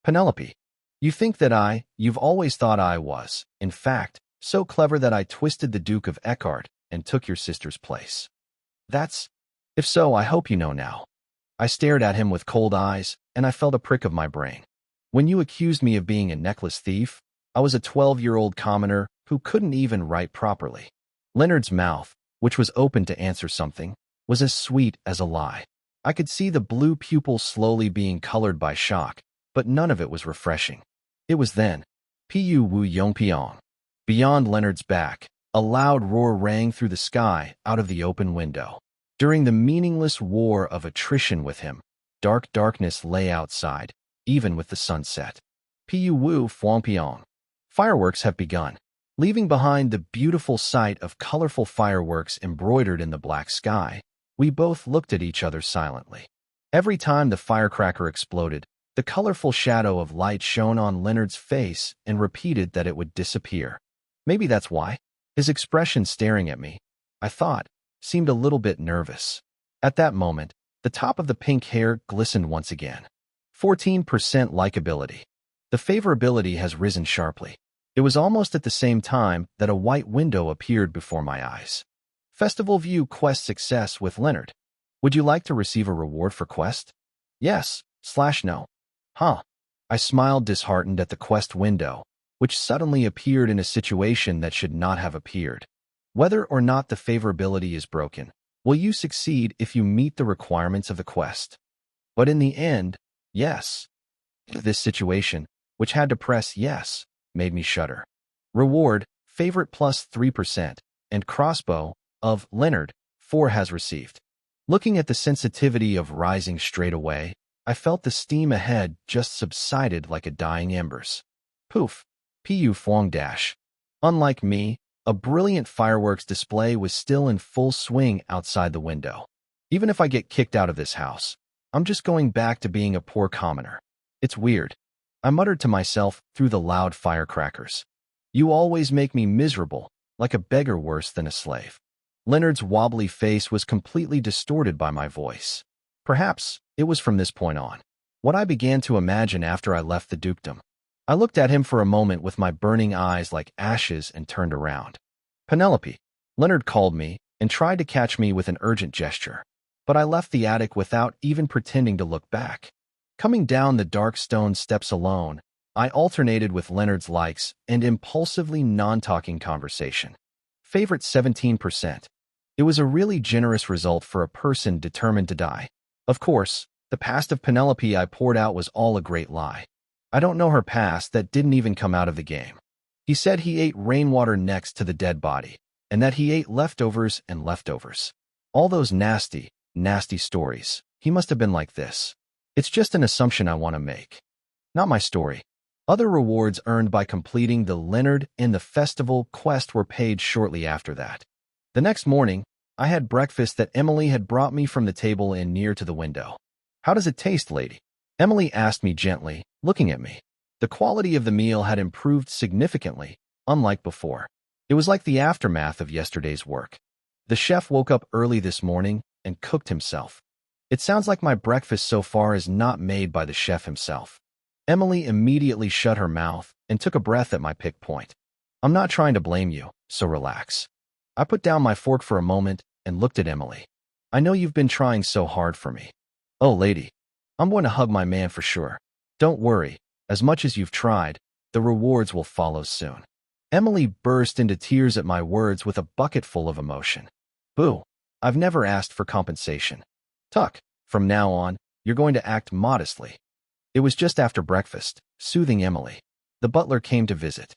Penelope. You think that you've always thought I was, in fact, so clever that I twisted the Duke of Eckhart and took your sister's place. If so, I hope you know now. I stared at him with cold eyes, and I felt a prick of my brain. When you accused me of being a necklace thief, I was a 12-year-old commoner who couldn't even write properly. Leonard's mouth, which was open to answer something, was as sweet as a lie. I could see the blue pupil slowly being colored by shock, but none of it was refreshing. It was then. Pu Wu Yongpiong. Beyond Leonard's back, a loud roar rang through the sky out of the open window. During the meaningless war of attrition with him, darkness lay outside, even with the sunset. Pu Wu Fuangpiong. Fireworks have begun. Leaving behind the beautiful sight of colorful fireworks embroidered in the black sky, we both looked at each other silently. Every time the firecracker exploded, the colorful shadow of light shone on Leonard's face and repeated that it would disappear. Maybe that's why. His expression staring at me, I thought, seemed a little bit nervous. At that moment, the top of the pink hair glistened once again. 14% likability. The favorability has risen sharply. It was almost at the same time that a white window appeared before my eyes. Festival View Quest success with Leonard. Would you like to receive a reward for quest? Yes/no. Huh. I smiled disheartened at the quest window, which suddenly appeared in a situation that should not have appeared. Whether or not the favorability is broken, will you succeed if you meet the requirements of the quest? But in the end, yes. This situation, which had to press yes, made me shudder. Reward, favorite plus 3%, and crossbow, of Leonard, 4 has received. Looking at the sensitivity of rising straight away, I felt the steam ahead just subsided like a dying embers. Poof. Pu Fuang dash. Unlike me, a brilliant fireworks display was still in full swing outside the window. Even if I get kicked out of this house, I'm just going back to being a poor commoner. It's weird. I muttered to myself through the loud firecrackers. You always make me miserable, like a beggar worse than a slave. Leonard's wobbly face was completely distorted by my voice. Perhaps it was from this point on what I began to imagine after I left the dukedom. I looked at him for a moment with my burning eyes like ashes and turned around. Penelope. Leonard called me and tried to catch me with an urgent gesture, but I left the attic without even pretending to look back. Coming down the dark stone steps alone, I alternated with Leonard's likes and impulsively non-talking conversation. Favorite 17%. It was a really generous result for a person determined to die. Of course, the past of Penelope I poured out was all a great lie. I don't know her past that didn't even come out of the game. He said he ate rainwater next to the dead body, and that he ate leftovers and leftovers. All those nasty stories. He must have been like this. It's just an assumption I want to make. Not my story. Other rewards earned by completing the Leonard and the Festival quest were paid shortly after that. The next morning, I had breakfast that Emily had brought me from the table in near to the window. "How does it taste, lady?" Emily asked me gently, looking at me. The quality of the meal had improved significantly, unlike before. It was like the aftermath of yesterday's work. The chef woke up early this morning and cooked himself. It sounds like my breakfast so far is not made by the chef himself. Emily immediately shut her mouth and took a breath at my pick point. "I'm not trying to blame you, so relax." I put down my fork for a moment and looked at Emily. "I know you've been trying so hard for me." "Oh, lady, I'm going to hug my man for sure. Don't worry, as much as you've tried, the rewards will follow soon." Emily burst into tears at my words with a bucket full of emotion. "Boo, I've never asked for compensation. Tuck, from now on, you're going to act modestly." It was just after breakfast, soothing Emily. The butler came to visit.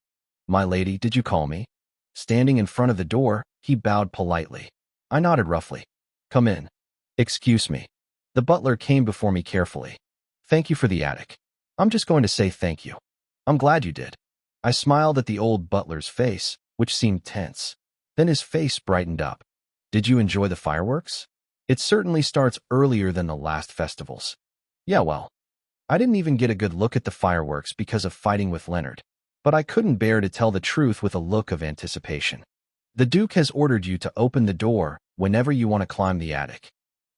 "My lady, did you call me?" Standing in front of the door, he bowed politely. I nodded roughly. "Come in." "Excuse me." The butler came before me carefully. "Thank you for the attic." "I'm just going to say thank you." "I'm glad you did." I smiled at the old butler's face, which seemed tense. Then his face brightened up. "Did you enjoy the fireworks? It certainly starts earlier than the last festivals." "Yeah, well, I didn't even get a good look at the fireworks because of fighting with Leonard, but I couldn't bear to tell the truth with a look of anticipation." "The Duke has ordered you to open the door whenever you want to climb the attic."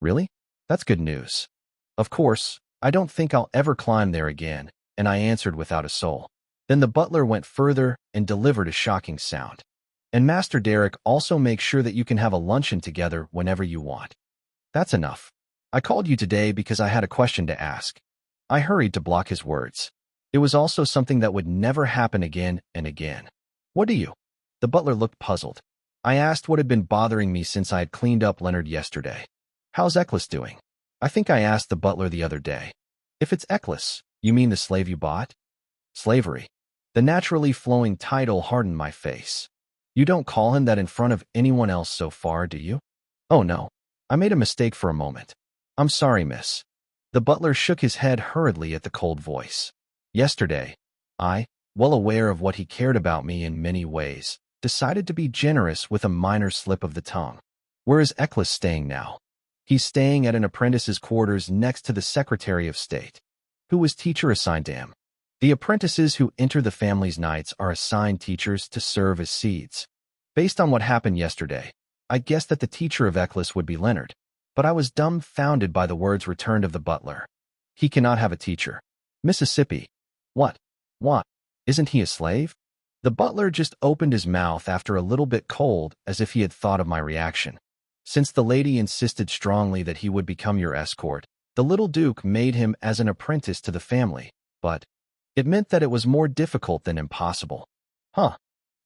"Really? That's good news." "Of course, I don't think I'll ever climb there again," and I answered without a soul. Then the butler went further and delivered a shocking sound. "And Master Derek also makes sure that you can have a luncheon together whenever you want." "That's enough. I called you today because I had a question to ask." I hurried to block his words. It was also something that would never happen again and again. "What do you?" The butler looked puzzled. I asked what had been bothering me since I had cleaned up Leonard yesterday. "How's Eccles doing?" I think I asked the butler the other day. "If it's Eccles, you mean the slave you bought?" Slavery. The naturally flowing title hardened my face. "You don't call him that in front of anyone else so far, do you?" "Oh no, I made a mistake for a moment." "I'm sorry, miss." The butler shook his head hurriedly at the cold voice. "Yesterday, I, well aware of what he cared about me in many ways, decided to be generous with a minor slip of the tongue." "Where is Eccles staying now?" "He's staying at an apprentice's quarters next to the Secretary of State." "Who was teacher assigned to him?" "The apprentices who enter the family's nights are assigned teachers to serve as seeds." Based on what happened yesterday, I guessed that the teacher of Eccles would be Leonard, but I was dumbfounded by the words returned of the butler. "He cannot have a teacher." "Mississippi." "What? What? Isn't he a slave?" The butler just opened his mouth after a little bit cold, as if he had thought of my reaction. "Since the lady insisted strongly that he would become your escort, the little Duke made him as an apprentice to the family, but it meant that it was more difficult than impossible." "Huh."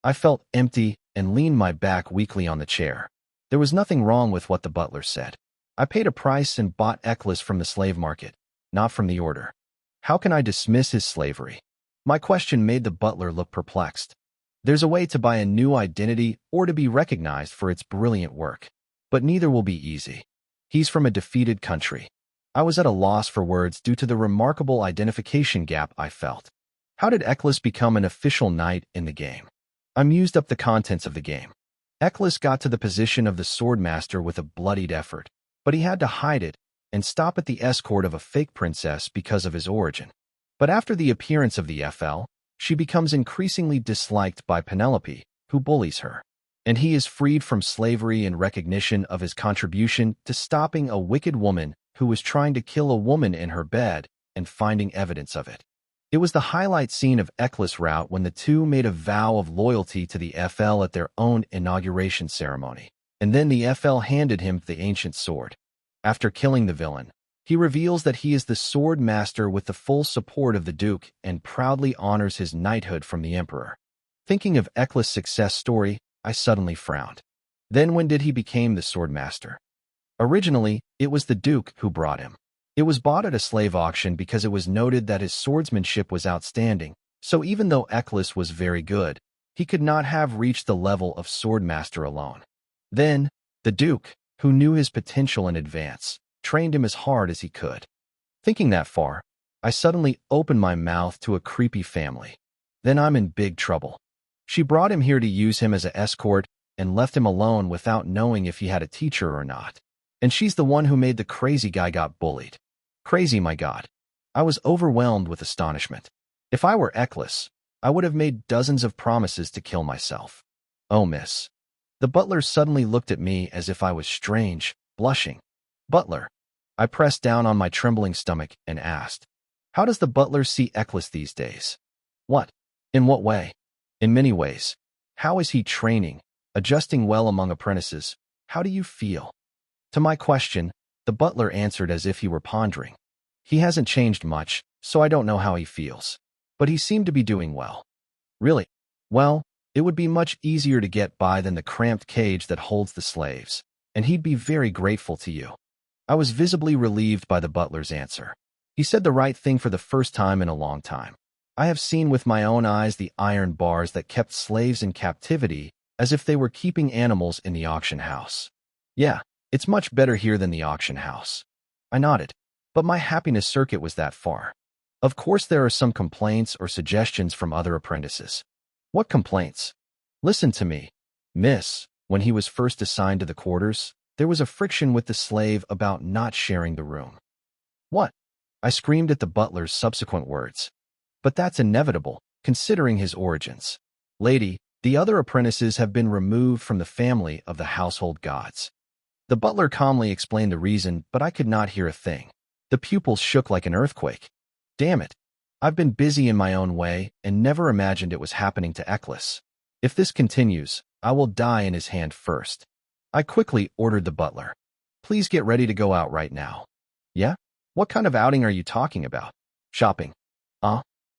I felt empty and leaned my back weakly on the chair. There was nothing wrong with what the butler said. I paid a price and bought Eccles from the slave market, not from the order. How can I dismiss his slavery? My question made the butler look perplexed. "There's a way to buy a new identity or to be recognized for its brilliant work, but neither will be easy. He's from a defeated country." I was at a loss for words due to the remarkable identification gap I felt. "How did Eccles become an official knight in the game?" I mused up the contents of the game. Eccles got to the position of the swordmaster with a bloodied effort, but he had to hide it and stop at the escort of a fake princess because of his origin. But after the appearance of the FL, she becomes increasingly disliked by Penelope, who bullies her. And he is freed from slavery in recognition of his contribution to stopping a wicked woman who was trying to kill a woman in her bed and finding evidence of it. It was the highlight scene of Eccles' route when the two made a vow of loyalty to the FL at their own inauguration ceremony, and then the FL handed him the ancient sword. After killing the villain, he reveals that he is the sword master with the full support of the Duke and proudly honors his knighthood from the Emperor. Thinking of Eccles' success story, I suddenly frowned. Then when did he become the sword master? Originally, it was the Duke who brought him. It was bought at a slave auction because it was noted that his swordsmanship was outstanding, so even though Eccles was very good, he could not have reached the level of swordmaster alone. Then, the Duke, who knew his potential in advance, trained him as hard as he could. Thinking that far, I suddenly opened my mouth to a creepy family. Then I'm in big trouble. She brought him here to use him as an escort, and left him alone without knowing if he had a teacher or not. And she's the one who made the crazy guy got bullied. Crazy, my God. I was overwhelmed with astonishment. If I were Eccles, I would have made dozens of promises to kill myself. Oh, miss. The butler suddenly looked at me as if I was strange, blushing. Butler. I pressed down on my trembling stomach and asked, how does the butler see Eccles these days? What? In what way? In many ways. How is he training, adjusting well among apprentices? How do you feel? To my question, the butler answered as if he were pondering. He hasn't changed much, so I don't know how he feels. But he seemed to be doing well. Really? Well, it would be much easier to get by than the cramped cage that holds the slaves, and he'd be very grateful to you. I was visibly relieved by the butler's answer. He said the right thing for the first time in a long time. I have seen with my own eyes the iron bars that kept slaves in captivity as if they were keeping animals in the auction house. Yeah, it's much better here than the auction house. I nodded, but my happiness circuit was that far. Of course there are some complaints or suggestions from other apprentices. What complaints? Listen to me. Miss, when he was first assigned to the quarters, there was a friction with the slave about not sharing the room. What? I screamed at the butler's subsequent words. But that's inevitable, considering his origins. Lady, the other apprentices have been removed from the family of the household gods. The butler calmly explained the reason, but I could not hear a thing. The pupils shook like an earthquake. Damn it. I've been busy in my own way and never imagined it was happening to Eccles. If this continues, I will die in his hand first. I quickly ordered the butler. Please get ready to go out right now. Yeah? What kind of outing are you talking about? Shopping.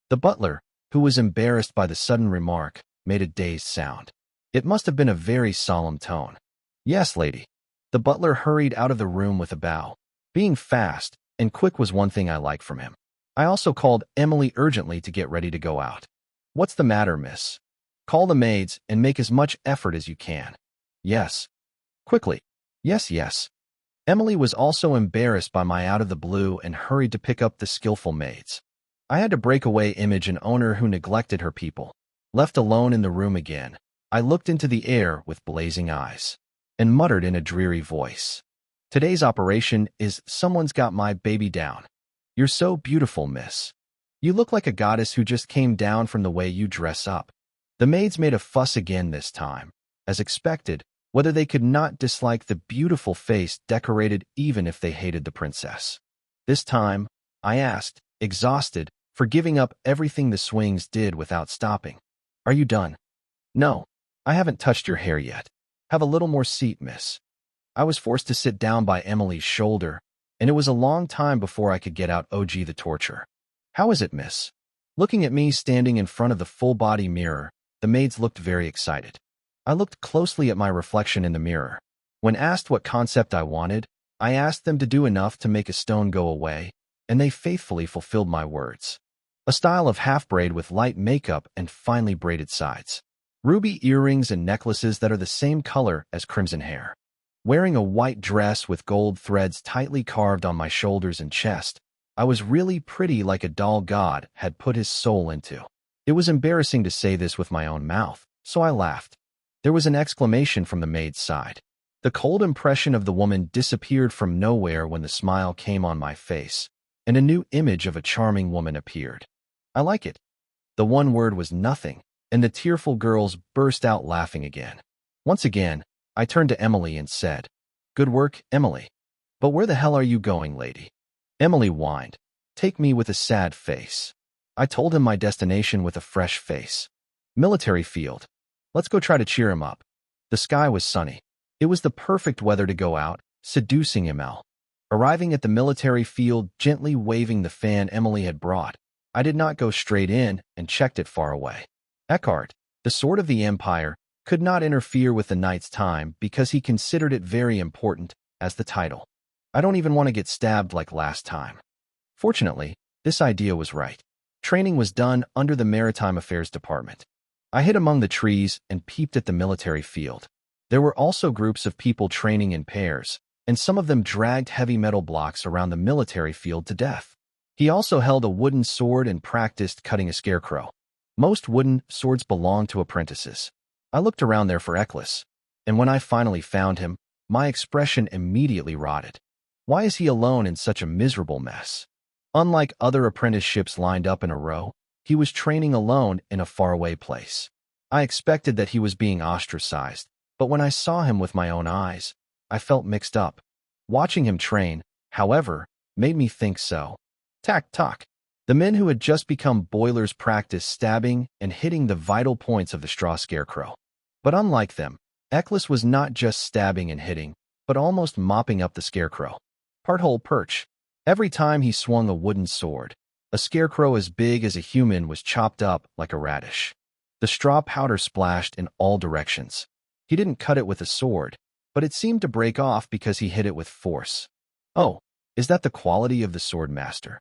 The butler, who was embarrassed by the sudden remark, made a dazed sound. It must have been a very solemn tone. Yes, lady. The butler hurried out of the room with a bow. Being fast and quick was one thing I liked from him. I also called Emily urgently to get ready to go out. What's the matter, miss? Call the maids and make as much effort as you can. Yes. Quickly. Yes, yes. Emily was also embarrassed by my out of the blue and hurried to pick up the skillful maids. I had to break away image an owner who neglected her people. Left alone in the room again, I looked into the air with blazing eyes and muttered in a dreary voice. Today's operation is someone's got my baby down. You're so beautiful, miss. You look like a goddess who just came down from the way you dress up. The maids made a fuss again this time, as expected, whether they could not dislike the beautiful face decorated even if they hated the princess. This time, I asked, exhausted, for giving up everything the swings did without stopping. Are you done? No, I haven't touched your hair yet. Have a little more seat, miss. I was forced to sit down by Emily's shoulder, and it was a long time before I could get out OG the torture. How is it, miss? Looking at me standing in front of the full-body mirror, the maids looked very excited. I looked closely at my reflection in the mirror. When asked what concept I wanted, I asked them to do enough to make a stone go away, and they faithfully fulfilled my words. A style of half-braid with light makeup and finely braided sides. Ruby earrings and necklaces that are the same color as crimson hair. Wearing a white dress with gold threads tightly carved on my shoulders and chest, I was really pretty like a doll God had put his soul into. It was embarrassing to say this with my own mouth, so I laughed. There was an exclamation from the maid's side. The cold impression of the woman disappeared from nowhere when the smile came on my face, and a new image of a charming woman appeared. I like it. The one word was nothing, and the tearful girls burst out laughing again. Once again, I turned to Emily and said, "Good work, Emily. But where the hell are you going, lady?" Emily whined, "Take me," with a sad face. I told him my destination with a fresh face. Military field. Let's go try to cheer him up. The sky was sunny. It was the perfect weather to go out, seducing Emil. Arriving at the military field, gently waving the fan Emily had brought, I did not go straight in and checked it far away. Eckhart, the sword of the Empire, could not interfere with the knight's time because he considered it very important as the title. I don't even want to get stabbed like last time. Fortunately, this idea was right. Training was done under the Maritime Affairs Department. I hid among the trees and peeped at the military field. There were also groups of people training in pairs, and some of them dragged heavy metal blocks around the military field to death. He also held a wooden sword and practiced cutting a scarecrow. Most wooden swords belonged to apprentices. I looked around there for Eccles. And when I finally found him, my expression immediately rotted. Why is he alone in such a miserable mess? Unlike other apprenticeships lined up in a row, he was training alone in a faraway place. I expected that he was being ostracized, but when I saw him with my own eyes, I felt mixed up. Watching him train, however, made me think so. Tack-tock. The men who had just become boilers practiced stabbing and hitting the vital points of the straw scarecrow. But unlike them, Eccles was not just stabbing and hitting, but almost mopping up the scarecrow. Part-hole perch. Every time he swung a wooden sword, a scarecrow as big as a human was chopped up like a radish. The straw powder splashed in all directions. He didn't cut it with a sword, but it seemed to break off because he hit it with force. Oh, is that the quality of the sword master?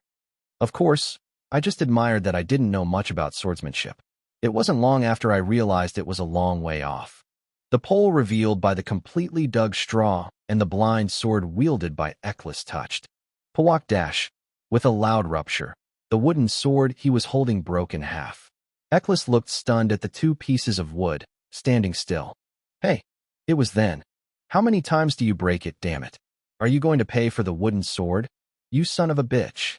Of course, I just admired that I didn't know much about swordsmanship. It wasn't long after I realized it was a long way off. The pole revealed by the completely dug straw and the blind sword wielded by Eccles touched. Pawak dash. With a loud rupture, the wooden sword he was holding broke in half. Eccles looked stunned at the two pieces of wood, standing still. Hey, it was then. How many times do you break it, damn it? Are you going to pay for the wooden sword? You son of a bitch.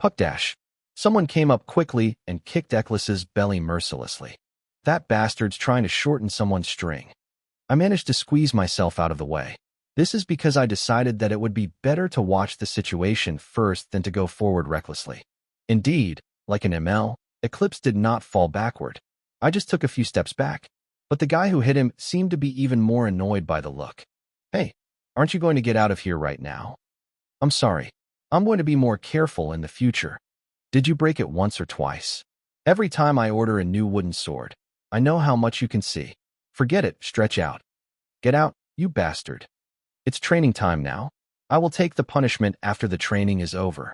Puck dash. Someone came up quickly and kicked Eccles's belly mercilessly. That bastard's trying to shorten someone's string. I managed to squeeze myself out of the way. This is because I decided that it would be better to watch the situation first than to go forward recklessly. Indeed, like an ML, Eclipse did not fall backward. I just took a few steps back. But the guy who hit him seemed to be even more annoyed by the look. Hey, aren't you going to get out of here right now? I'm sorry. I'm going to be more careful in the future. Did you break it once or twice? Every time I order a new wooden sword, I know how much you can see. Forget it, stretch out. Get out, you bastard. It's training time now. I will take the punishment after the training is over.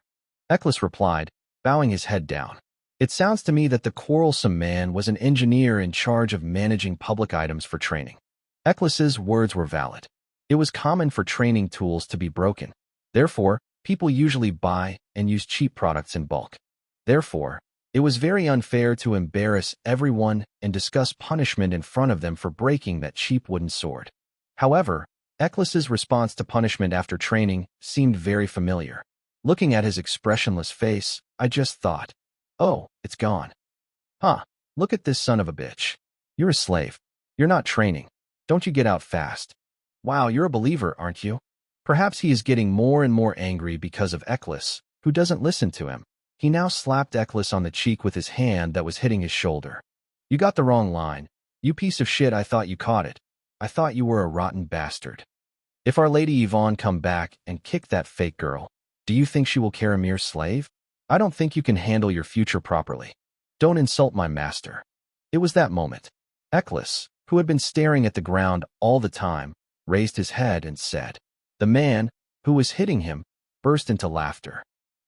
Eccles replied, bowing his head down. It sounds to me that the quarrelsome man was an engineer in charge of managing public items for training. Eccles's words were valid. It was common for training tools to be broken. Therefore, people usually buy and use cheap products in bulk. Therefore, it was very unfair to embarrass everyone and discuss punishment in front of them for breaking that cheap wooden sword. However, Eccles's response to punishment after training seemed very familiar. Looking at his expressionless face, I just thought, oh, it's gone. Huh, look at this son of a bitch. You're a slave. You're not training. Don't you get out fast. Wow, you're a believer, aren't you? Perhaps he is getting more and more angry because of Eccles, who doesn't listen to him. He now slapped Eccles on the cheek with his hand that was hitting his shoulder. You got the wrong line. You piece of shit, I thought you caught it. I thought you were a rotten bastard. If Our Lady Yvonne come back and kick that fake girl, do you think she will care a mere slave? I don't think you can handle your future properly. Don't insult my master. It was that moment. Eccles, who had been staring at the ground all the time, raised his head and said. The man, who was hitting him, burst into laughter.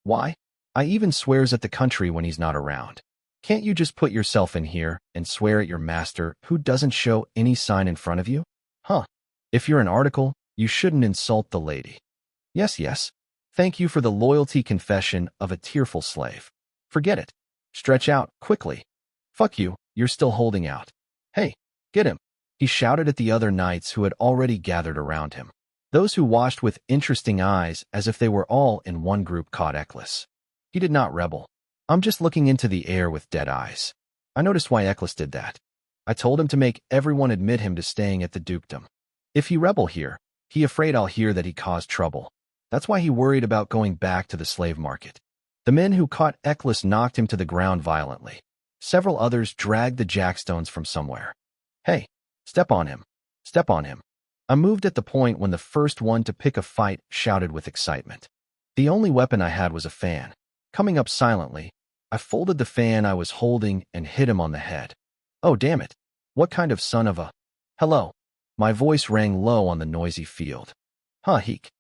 Why? I even swears at the country when he's not around. Can't you just put yourself in here and swear at your master who doesn't show any sign in front of you? Huh. If you're an article, you shouldn't insult the lady. Yes. Thank you for the loyalty confession of a tearful slave. Forget it. Stretch out, quickly. Fuck you, you're still holding out. Hey, get him. He shouted at the other knights who had already gathered around him. Those who watched with interesting eyes as if they were all in one group caught Eccles. He did not rebel. I'm just looking into the air with dead eyes. I noticed why Eccles did that. I told him to make everyone admit him to staying at the dukedom. If he rebel here, he afraid I'll hear that he caused trouble. That's why he worried about going back to the slave market. The men who caught Eccles knocked him to the ground violently. Several others dragged the jackstones from somewhere. Hey, step on him. Step on him. I moved at the point when the first one to pick a fight shouted with excitement. The only weapon I had was a fan. Coming up silently, I folded the fan I was holding and hit him on the head. Oh, damn it. What kind of son of a... Hello. My voice rang low on the noisy field. Huh, heek.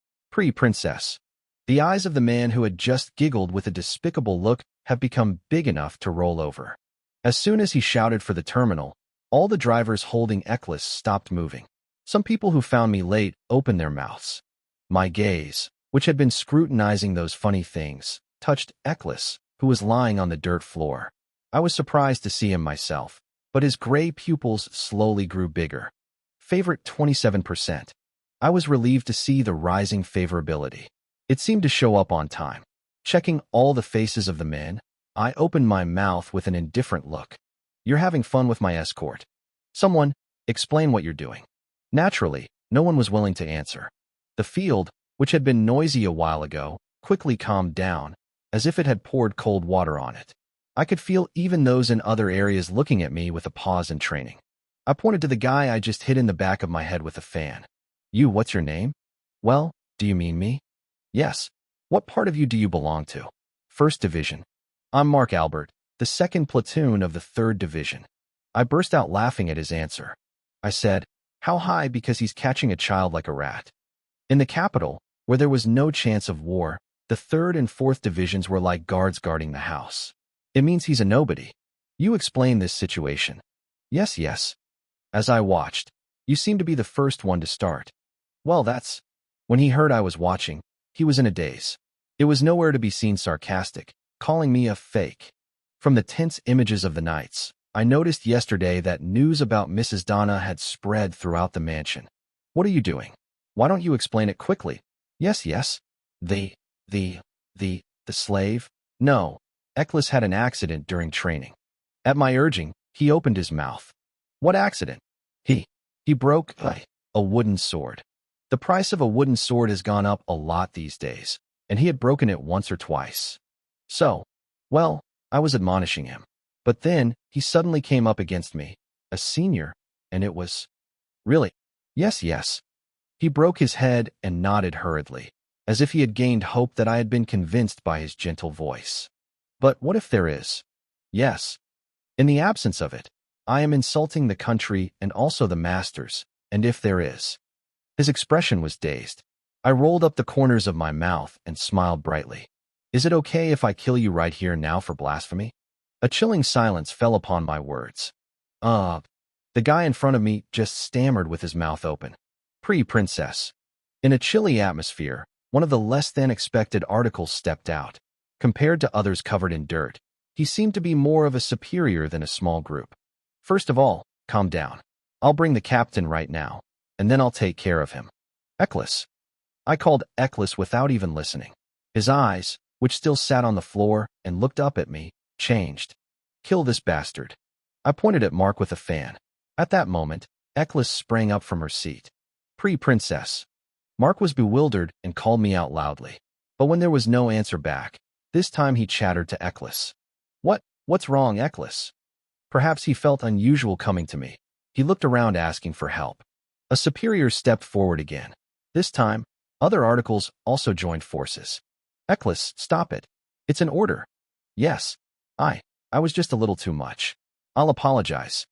Princess. The eyes of the man who had just giggled with a despicable look have become big enough to roll over. As soon as he shouted for the terminal, all the drivers holding Eccles stopped moving. Some people who found me late opened their mouths. My gaze, which had been scrutinizing those funny things, touched Eccles, who was lying on the dirt floor. I was surprised to see him myself, but his gray pupils slowly grew bigger. Favorite 27%. I was relieved to see the rising favorability. It seemed to show up on time. Checking all the faces of the men, I opened my mouth with an indifferent look. You're having fun with my escort. Someone, explain what you're doing. Naturally, no one was willing to answer. The field, which had been noisy a while ago, quickly calmed down, as if it had poured cold water on it. I could feel even those in other areas looking at me with a pause in training. I pointed to the guy I just hit in the back of my head with a fan. You, what's your name? Well, do you mean me? Yes. What part of you do you belong to? First Division. I'm Mark Albert, the 2nd platoon of the 3rd Division. I burst out laughing at his answer. I said, how high, because he's catching a child like a rat. In the capital, where there was no chance of war, the 3rd and 4th Divisions were like guards guarding the house. It means he's a nobody. You explain this situation. Yes. As I watched, you seemed to be the first one to start. Well, that's... When he heard I was watching, he was in a daze. It was nowhere to be seen sarcastic, calling me a fake. From the tense images of the nights, I noticed yesterday that news about Mrs. Donna had spread throughout the mansion. What are you doing? Why don't you explain it quickly? Yes. The slave? No. Eccles had an accident during training. At my urging, he opened his mouth. What accident? He broke a wooden sword. The price of a wooden sword has gone up a lot these days, and he had broken it once or twice. So, well, I was admonishing him. But then, he suddenly came up against me, a senior, and it was... Really? Yes. He broke his head and nodded hurriedly, as if he had gained hope that I had been convinced by his gentle voice. But what if there is? Yes. In the absence of it, I am insulting the country and also the masters, and if there is... His expression was dazed. I rolled up the corners of my mouth and smiled brightly. Is it okay if I kill you right here now for blasphemy? A chilling silence fell upon my words. The guy in front of me just stammered with his mouth open. Princess. In a chilly atmosphere, one of the less-than-expected articles stepped out. Compared to others covered in dirt, he seemed to be more of a superior than a small group. First of all, calm down. I'll bring the captain right now, and then I'll take care of him. Eccles. I called Eccles without even listening. His eyes, which still sat on the floor and looked up at me, changed. Kill this bastard. I pointed at Mark with a fan. At that moment, Eccles sprang up from her seat. Princess. Mark was bewildered and called me out loudly. But when there was no answer back, this time he chattered to Eccles. What's wrong, Eccles? Perhaps he felt unusual coming to me. He looked around asking for help. A superior stepped forward again. This time, other articles also joined forces. Eccles, stop it. It's an order. Yes. I was just a little too much. I'll apologize.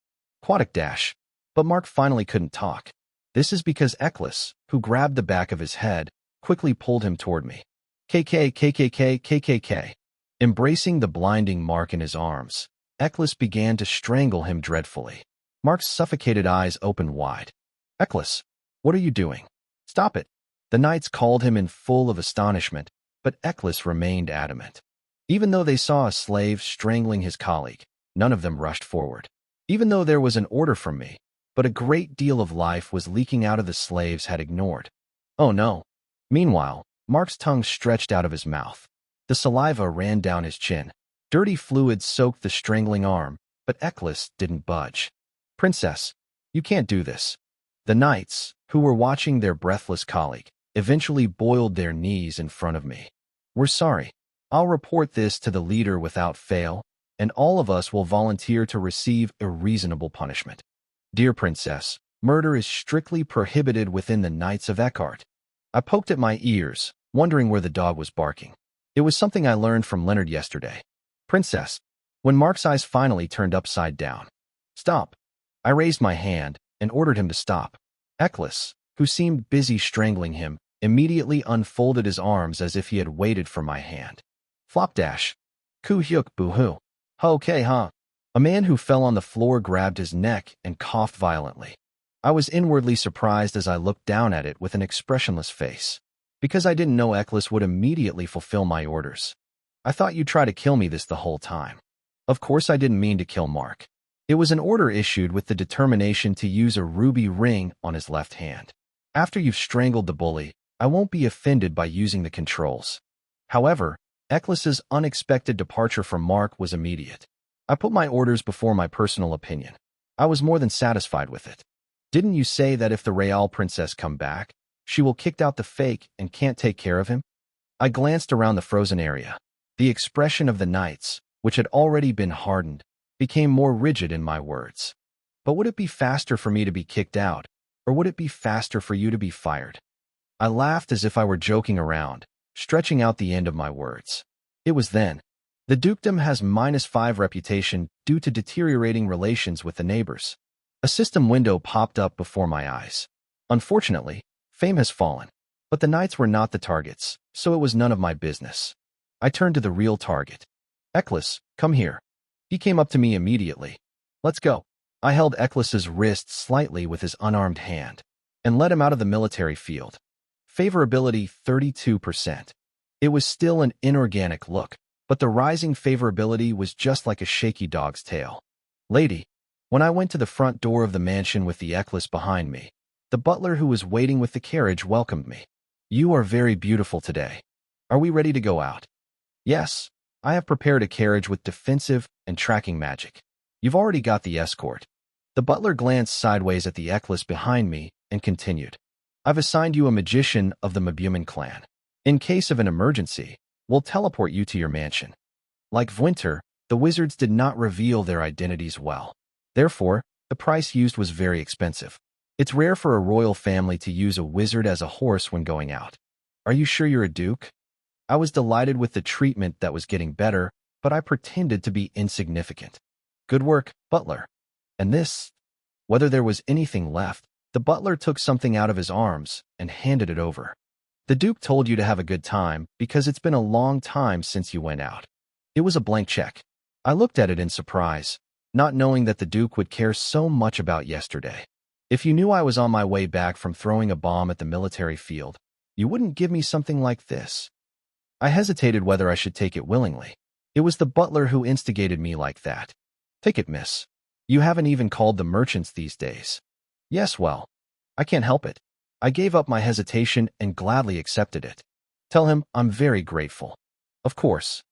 Quadic dash. But Mark finally couldn't talk. This is because Eccles, who grabbed the back of his head, quickly pulled him toward me. KKK. Embracing the blinding Mark in his arms, Eccles began to strangle him dreadfully. Mark's suffocated eyes opened wide. Eccles, what are you doing? Stop it. The knights called him in full of astonishment, but Eccles remained adamant. Even though they saw a slave strangling his colleague, none of them rushed forward. Even though there was an order from me, but a great deal of life was leaking out of the slaves had ignored. Oh no. Meanwhile, Mark's tongue stretched out of his mouth. The saliva ran down his chin. Dirty fluid soaked the strangling arm, but Eccles didn't budge. Princess, you can't do this. The knights, who were watching their breathless colleague, eventually boiled their knees in front of me. We're sorry. I'll report this to the leader without fail, and all of us will volunteer to receive a reasonable punishment. Dear Princess, murder is strictly prohibited within the Knights of Eckhart. I poked at my ears, wondering where the dog was barking. It was something I learned from Leonard yesterday. Princess, when Mark's eyes finally turned upside down. Stop. I raised my hand and ordered him to stop. Eccles, who seemed busy strangling him, immediately unfolded his arms as if he had waited for my hand. Flopdash. Ku-hyuk boo-hoo. Okay, huh? A man who fell on the floor grabbed his neck and coughed violently. I was inwardly surprised as I looked down at it with an expressionless face, because I didn't know Eccles would immediately fulfill my orders. I thought you'd try to kill me the whole time. Of course I didn't mean to kill Mark. It was an order issued with the determination to use a ruby ring on his left hand. After you've strangled the bully, I won't be offended by using the controls. However, Eccles's unexpected departure from Mark was immediate. I put my orders before my personal opinion. I was more than satisfied with it. Didn't you say that if the Real Princess come back, she will kick out the fake and can't take care of him? I glanced around the frozen area. The expression of the knights, which had already been hardened, became more rigid in my words. But would it be faster for me to be kicked out, or would it be faster for you to be fired? I laughed as if I were joking around, stretching out the end of my words. It was then. The dukedom has -5 reputation due to deteriorating relations with the neighbors. A system window popped up before my eyes. Unfortunately, fame has fallen, but the knights were not the targets, so it was none of my business. I turned to the real target. Eccles, come here. He came up to me immediately. Let's go. I held Eccles's wrist slightly with his unarmed hand and led him out of the military field. Favorability 32%. It was still an inorganic look, but the rising favorability was just like a shaky dog's tail. Lady, when I went to the front door of the mansion with the Eccles behind me, the butler who was waiting with the carriage welcomed me. You are very beautiful today. Are we ready to go out? Yes, I have prepared a carriage with defensive and tracking magic. You've already got the escort. The butler glanced sideways at the Eccles behind me and continued. I've assigned you a magician of the Mabuman clan. In case of an emergency, we'll teleport you to your mansion. Like Winter, the wizards did not reveal their identities well. Therefore, the price used was very expensive. It's rare for a royal family to use a wizard as a horse when going out. Are you sure you're a duke? I was delighted with the treatment that was getting better, but I pretended to be insignificant. Good work, butler. And this? Whether there was anything left, the butler took something out of his arms and handed it over. The Duke told you to have a good time because it's been a long time since you went out. It was a blank check. I looked at it in surprise, not knowing that the Duke would care so much about yesterday. If you knew I was on my way back from throwing a bomb at the military field, you wouldn't give me something like this. I hesitated whether I should take it willingly. It was the butler who instigated me like that. Take it, miss. You haven't even called the merchants these days. Yes, well, I can't help it. I gave up my hesitation and gladly accepted it. Tell him I'm very grateful. Of course.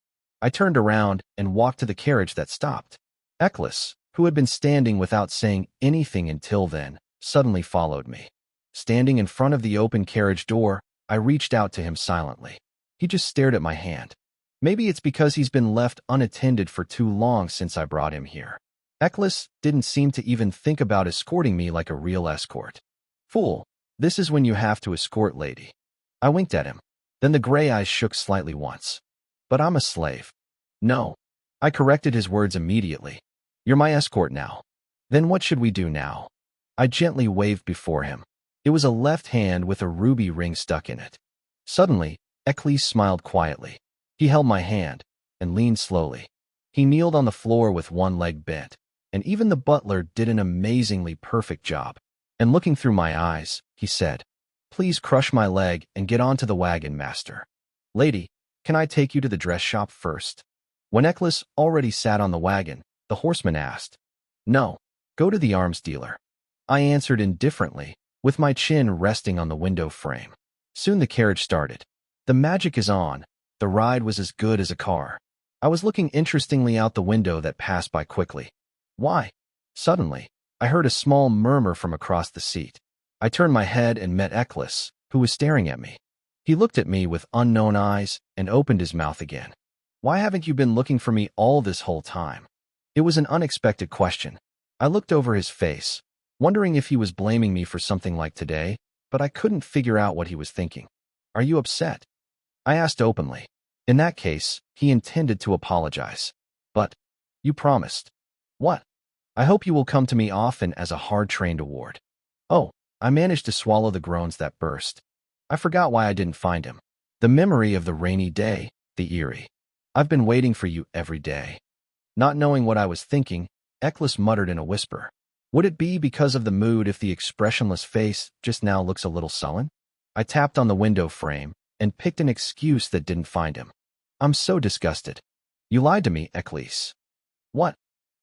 I turned around and walked to the carriage that stopped. Eccles, who had been standing without saying anything until then, suddenly followed me. Standing in front of the open carriage door, I reached out to him silently. He just stared at my hand. Maybe it's because he's been left unattended for too long since I brought him here. Eccles didn't seem to even think about escorting me like a real escort. Fool, this is when you have to escort, lady. I winked at him. Then the gray eyes shook slightly once. But I'm a slave. No. I corrected his words immediately. You're my escort now. Then what should we do now? I gently waved before him. It was a left hand with a ruby ring stuck in it. Suddenly, Eccles smiled quietly. He held my hand and leaned slowly. He kneeled on the floor with one leg bent, and even the butler did an amazingly perfect job. And looking through my eyes, he said, Please crush my leg and get onto the wagon, master. Lady, can I take you to the dress shop first? When Eccles already sat on the wagon, the horseman asked. No, go to the arms dealer. I answered indifferently, with my chin resting on the window frame. Soon the carriage started. The magic is on. The ride was as good as a car. I was looking interestingly out the window that passed by quickly. Why? Suddenly, I heard a small murmur from across the seat. I turned my head and met Eccles, who was staring at me. He looked at me with unknown eyes and opened his mouth again. Why haven't you been looking for me all this whole time? It was an unexpected question. I looked over his face, wondering if he was blaming me for something like today, but I couldn't figure out what he was thinking. Are you upset? I asked openly. In that case, he intended to apologize. But, you promised. What? I hope you will come to me often as a hard-trained award. Oh, I managed to swallow the groans that burst. I forgot why I didn't find him. The memory of the rainy day, the eerie. I've been waiting for you every day. Not knowing what I was thinking, Eccles muttered in a whisper. Would it be because of the mood if the expressionless face just now looks a little sullen? I tapped on the window frame and picked an excuse that didn't find him. I'm so disgusted. You lied to me, Eccles. What?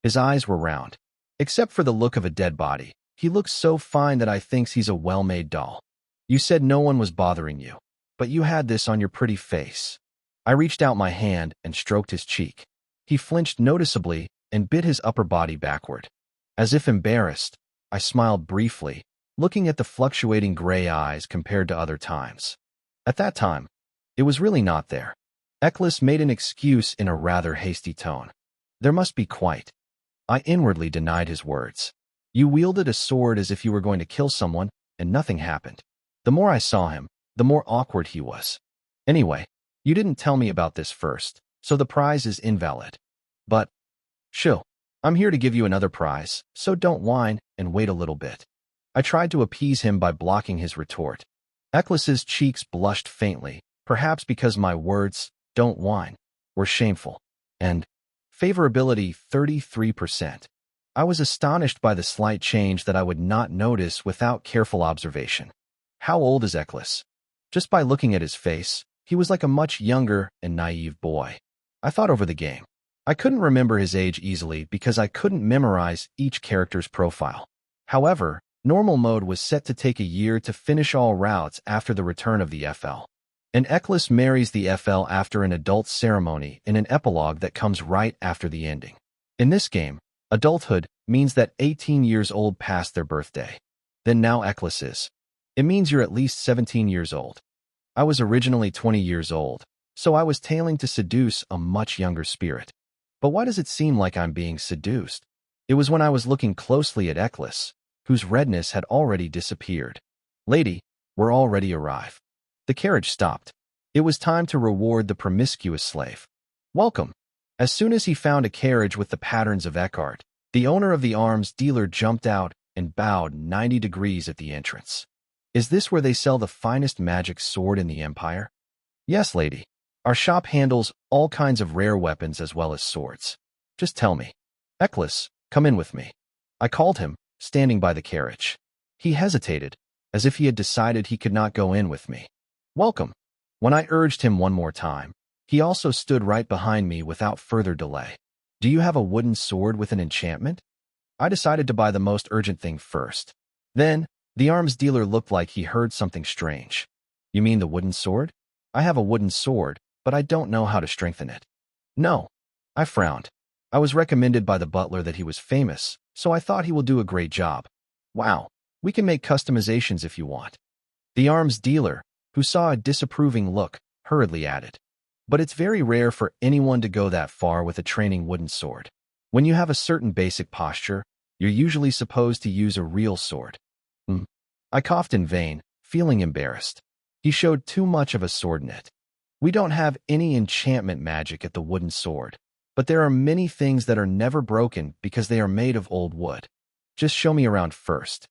His eyes were round. Except for the look of a dead body. He looks so fine that I thinks he's a well-made doll. You said no one was bothering you, but you had this on your pretty face. I reached out my hand and stroked his cheek. He flinched noticeably and bit his upper body backward. As if embarrassed, I smiled briefly, looking at the fluctuating gray eyes compared to other times. At that time, it was really not there. Eklis made an excuse in a rather hasty tone. There must be quite. I inwardly denied his words. You wielded a sword as if you were going to kill someone, and nothing happened. The more I saw him, the more awkward he was. Anyway, you didn't tell me about this first, so the prize is invalid. But, shoo, I'm here to give you another prize, so don't whine and wait a little bit. I tried to appease him by blocking his retort. Eklis's cheeks blushed faintly, perhaps because my words, don't whine, were shameful. And favorability 33%. I was astonished by the slight change that I would not notice without careful observation. How old is Eklis? Just by looking at his face, he was like a much younger and naive boy. I thought over the game. I couldn't remember his age easily because I couldn't memorize each character's profile. However, normal mode was set to take a year to finish all routes after the return of the FL. And Eklis marries the FL after an adult ceremony in an epilogue that comes right after the ending. In this game, adulthood means that 18 years old past their birthday. Then now Eklis is. It means you're at least 17 years old. I was originally 20 years old, so I was tailing to seduce a much younger spirit. But why does it seem like I'm being seduced? It was when I was looking closely at Eklis, whose redness had already disappeared. Lady, we're already arrived. The carriage stopped. It was time to reward the promiscuous slave. Welcome. As soon as he found a carriage with the patterns of Eckhart, the owner of the arms dealer jumped out and bowed 90 degrees at the entrance. Is this where they sell the finest magic sword in the Empire? Yes, lady. Our shop handles all kinds of rare weapons as well as swords. Just tell me. Eklis, come in with me. I called him, standing by the carriage. He hesitated, as if he had decided he could not go in with me. Welcome. When I urged him one more time, he also stood right behind me without further delay. Do you have a wooden sword with an enchantment? I decided to buy the most urgent thing first. Then, the arms dealer looked like he heard something strange. You mean the wooden sword? I have a wooden sword, but I don't know how to strengthen it. No. I frowned. I was recommended by the butler that he was famous, so I thought he will do a great job. Wow, we can make customizations if you want. The arms dealer, who saw a disapproving look, hurriedly added. But it's very rare for anyone to go that far with a training wooden sword. When you have a certain basic posture, you're usually supposed to use a real sword. I coughed in vain, feeling embarrassed. He showed too much of a sword in it. We don't have any enchantment magic at the wooden sword, but there are many things that are never broken because they are made of old wood. Just show me around first.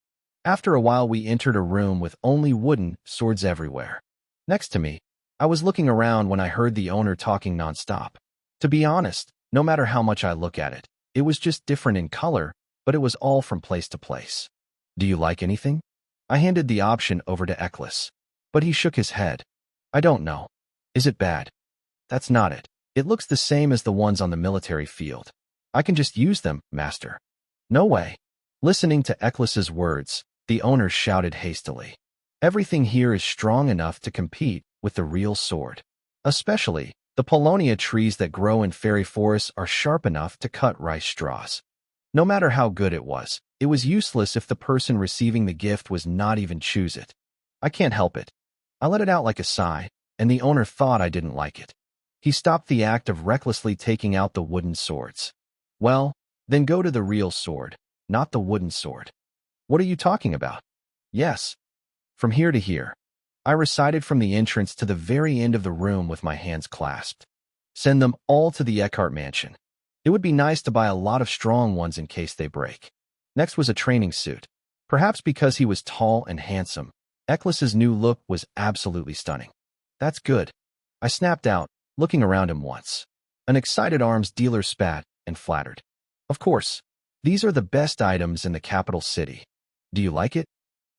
After a while we entered a room with only wooden swords everywhere. Next to me, I was looking around when I heard the owner talking nonstop. To be honest, no matter how much I look at it, it was just different in color, but it was all from place to place. Do you like anything? I handed the option over to Eklis, but he shook his head. I don't know. Is it bad? That's not it. It looks the same as the ones on the military field. I can just use them, master. No way. Listening to Eklis's words, the owner shouted hastily. Everything here is strong enough to compete with the real sword. Especially, the Polonia trees that grow in fairy forests are sharp enough to cut rice straws. No matter how good it was useless if the person receiving the gift was not even choose it. I can't help it. I let it out like a sigh, and the owner thought I didn't like it. He stopped the act of recklessly taking out the wooden swords. Well, then go to the real sword, not the wooden sword. What are you talking about? Yes. From here to here. I recited from the entrance to the very end of the room with my hands clasped. Send them all to the Eckhart mansion. It would be nice to buy a lot of strong ones in case they break. Next was a training suit. Perhaps because he was tall and handsome, Eklis's new look was absolutely stunning. That's good. I snapped out, looking around him once. An excited arms dealer spat and flattered. Of course, these are the best items in the capital city. Do you like it?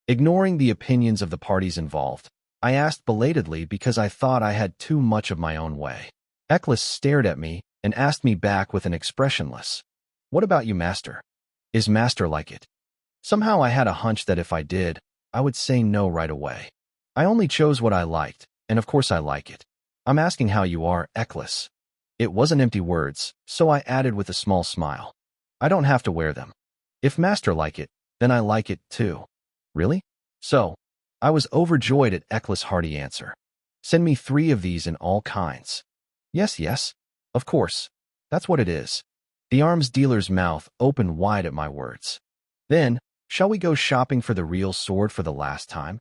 Ignoring the opinions of the parties involved, I asked belatedly because I thought I had too much of my own way. Eklis stared at me and asked me back with an expressionless. What about you, master? Is master like it? Somehow I had a hunch that if I did, I would say no right away. I only chose what I liked, and of course I like it. I'm asking how you are, Eklis. It wasn't empty words, so I added with a small smile. I don't have to wear them. If master like it, then I like it too. Really? So, I was overjoyed at Eklis' hearty answer. Send me 3 of these in all kinds. Yes, yes. Of course. That's what it is. The arms dealer's mouth opened wide at my words. Then, shall we go shopping for the real sword for the last time?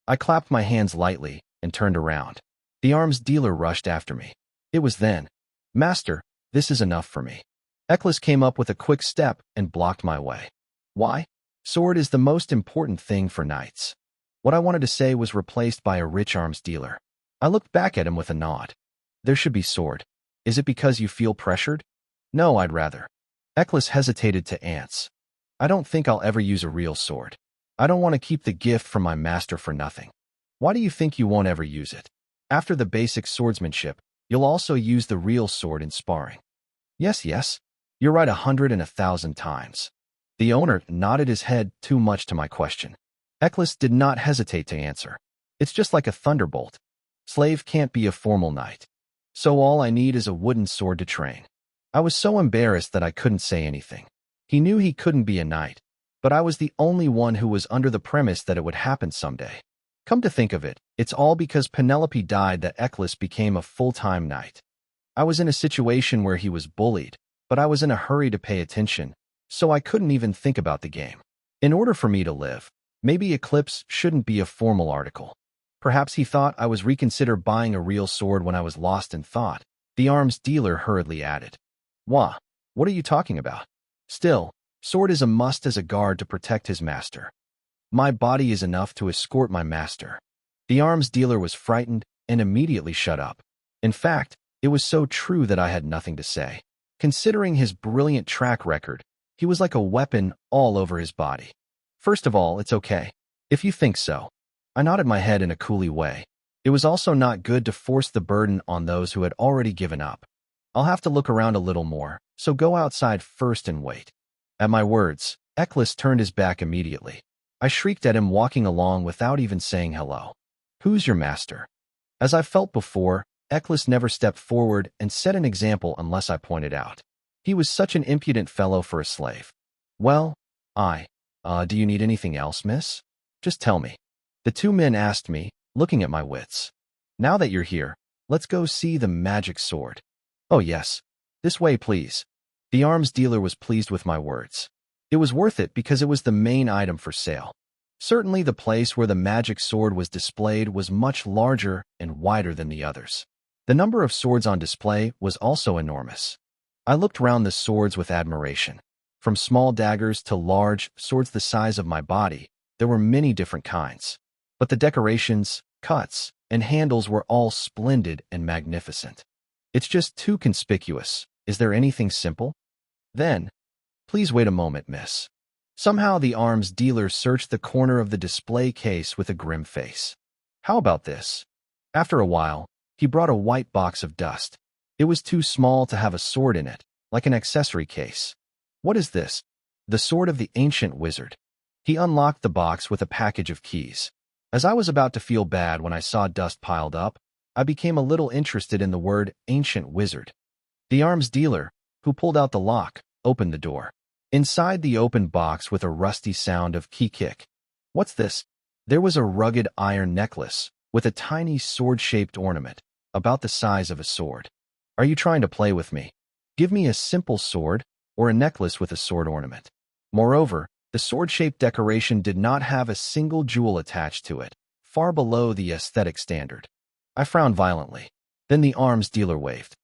I clapped my hands lightly and turned around. The arms dealer rushed after me. It was then. Master, this is enough for me. Eklis came up with a quick step and blocked my way. Why? Sword is the most important thing for knights. What I wanted to say was replaced by a rich arms dealer. I looked back at him with a nod. There should be sword. Is it because you feel pressured? No, I'd rather. Eklis hesitated to answer. I don't think I'll ever use a real sword. I don't want to keep the gift from my master for nothing. Why do you think you won't ever use it? After the basic swordsmanship, you'll also use the real sword in sparring. Yes, yes. You're right 100 and 1,000 times. The owner nodded his head too much to my question. Eklis did not hesitate to answer. It's just like a thunderbolt. Slave can't be a formal knight. So all I need is a wooden sword to train. I was so embarrassed that I couldn't say anything. He knew he couldn't be a knight, but I was the only one who was under the premise that it would happen someday. Come to think of it, it's all because Penelope died that Eklis became a full-time knight. I was in a situation where he was bullied, but I was in a hurry to pay attention, so I couldn't even think about the game. In order for me to live, maybe Eclipse shouldn't be a formal article. Perhaps he thought I was reconsider buying a real sword when I was lost in thought. The arms dealer hurriedly added. Wah, what are you talking about? Still, sword is a must as a guard to protect his master. My body is enough to escort my master. The arms dealer was frightened and immediately shut up. In fact, it was so true that I had nothing to say. Considering his brilliant track record, he was like a weapon all over his body. First of all, it's okay. If you think so. I nodded my head in a coolly way. It was also not good to force the burden on those who had already given up. I'll have to look around a little more, so go outside first and wait. At my words, Eklis turned his back immediately. I shrieked at him walking along without even saying hello. Who's your master? As I felt before, Eklis never stepped forward and set an example unless I pointed out. He was such an impudent fellow for a slave. Well, do you need anything else, miss? Just tell me. The 2 men asked me, looking at my wits. Now that you're here, let's go see the magic sword. Oh yes. This way, please. The arms dealer was pleased with my words. It was worth it because it was the main item for sale. Certainly the place where the magic sword was displayed was much larger and wider than the others. The number of swords on display was also enormous. I looked round the swords with admiration. From small daggers to large swords the size of my body, there were many different kinds. But the decorations, cuts, and handles were all splendid and magnificent. It's just too conspicuous. Is there anything simple? Then, please wait a moment, miss. Somehow the arms dealer searched the corner of the display case with a grim face. How about this? After a while, he brought a white box of dust. It was too small to have a sword in it, like an accessory case. What is this? The sword of the ancient wizard. He unlocked the box with a package of keys. As I was about to feel bad when I saw dust piled up, I became a little interested in the word ancient wizard. The arms dealer, who pulled out the lock, opened the door. Inside the open box with a rusty sound of key kick. What's this? There was a rugged iron necklace with a tiny sword-shaped ornament, about the size of a sword. Are you trying to play with me? Give me a simple sword or a necklace with a sword ornament. Moreover, the sword-shaped decoration did not have a single jewel attached to it, far below the aesthetic standard. I frowned violently. Then the arms dealer waved.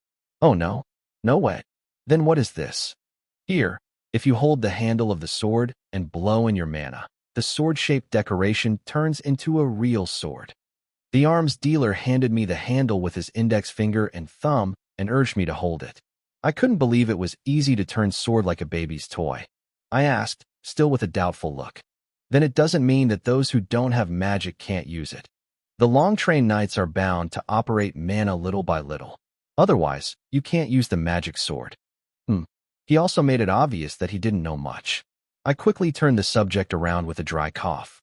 Oh no, no way. Then what is this? Here, if you hold the handle of the sword and blow in your mana, the sword-shaped decoration turns into a real sword. The arms dealer handed me the handle with his index finger and thumb and urged me to hold it. I couldn't believe it was easy to turn sword like a baby's toy. I asked, still with a doubtful look. Then it doesn't mean that those who don't have magic can't use it. The long-trained knights are bound to operate mana little by little. Otherwise, you can't use the magic sword. He also made it obvious that he didn't know much. I quickly turned the subject around with a dry cough.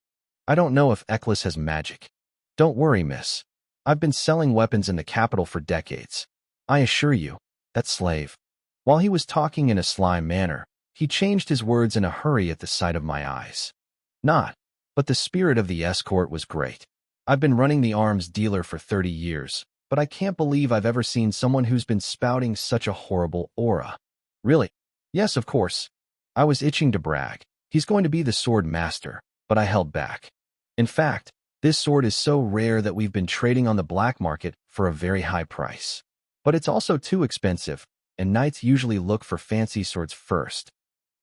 I don't know if Eccles has magic. Don't worry, miss. I've been selling weapons in the capital for decades. I assure you, that slave. While he was talking in a sly manner, he changed his words in a hurry at the sight of my eyes. Not, but the spirit of the escort was great. I've been running the arms dealer for 30 years, but I can't believe I've ever seen someone who's been spouting such a horrible aura. Really? Yes, of course. I was itching to brag. He's going to be the sword master, but I held back. In fact, this sword is so rare that we've been trading on the black market for a very high price. But it's also too expensive, and knights usually look for fancy swords first.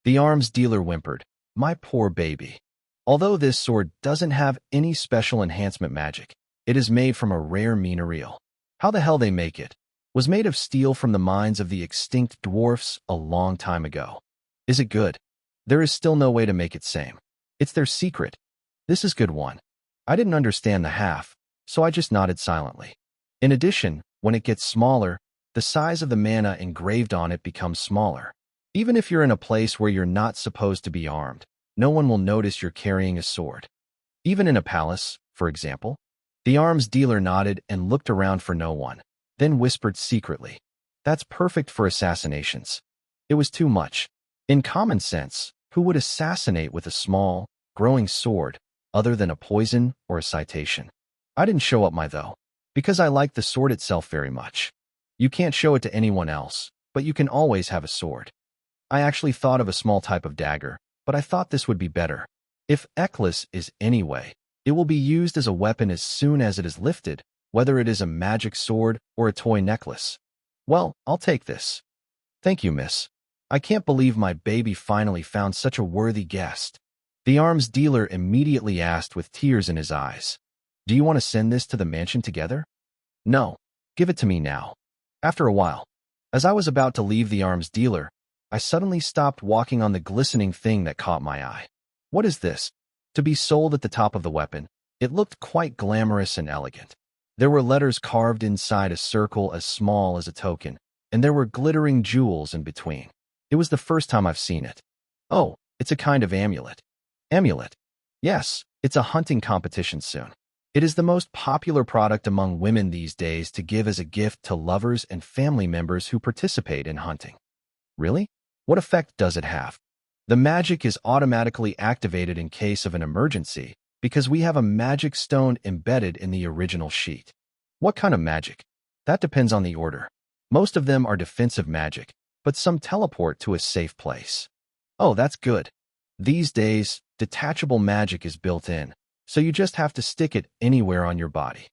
The arms dealer whimpered, "My poor baby. Although this sword doesn't have any special enhancement magic, it is made from a rare mineral. How the hell they make it? Was made of steel from the mines of the extinct dwarfs a long time ago. Is it good? There is still no way to make it same. It's their secret. This is good one." I didn't understand the half, so I just nodded silently. In addition, when it gets smaller, the size of the mana engraved on it becomes smaller. Even if you're in a place where you're not supposed to be armed, no one will notice you're carrying a sword. Even in a palace, for example. The arms dealer nodded and looked around for no one, then whispered secretly, "That's perfect for assassinations." It was too much. In common sense, who would assassinate with a small, growing sword, other than a poison or a citation? I didn't show up though, because I like the sword itself very much. You can't show it to anyone else, but you can always have a sword. I actually thought of a small type of dagger, but I thought this would be better. If Eccles is anyway, it will be used as a weapon as soon as it is lifted, whether it is a magic sword or a toy necklace. Well, I'll take this. Thank you, miss. I can't believe my baby finally found such a worthy guest. The arms dealer immediately asked with tears in his eyes, "Do you want to send this to the mansion together?" "No, give it to me now." After a while, as I was about to leave the arms dealer, I suddenly stopped walking on the glistening thing that caught my eye. What is this? To be sold at the top of the weapon, it looked quite glamorous and elegant. There were letters carved inside a circle as small as a token, and there were glittering jewels in between. It was the first time I've seen it. Oh, it's a kind of amulet. Amulet. Yes, it's a hunting competition soon. It is the most popular product among women these days to give as a gift to lovers and family members who participate in hunting. Really? What effect does it have? The magic is automatically activated in case of an emergency because we have a magic stone embedded in the original sheet. What kind of magic? That depends on the order. Most of them are defensive magic, but some teleport to a safe place. Oh, that's good. These days, detachable magic is built in, so you just have to stick it anywhere on your body.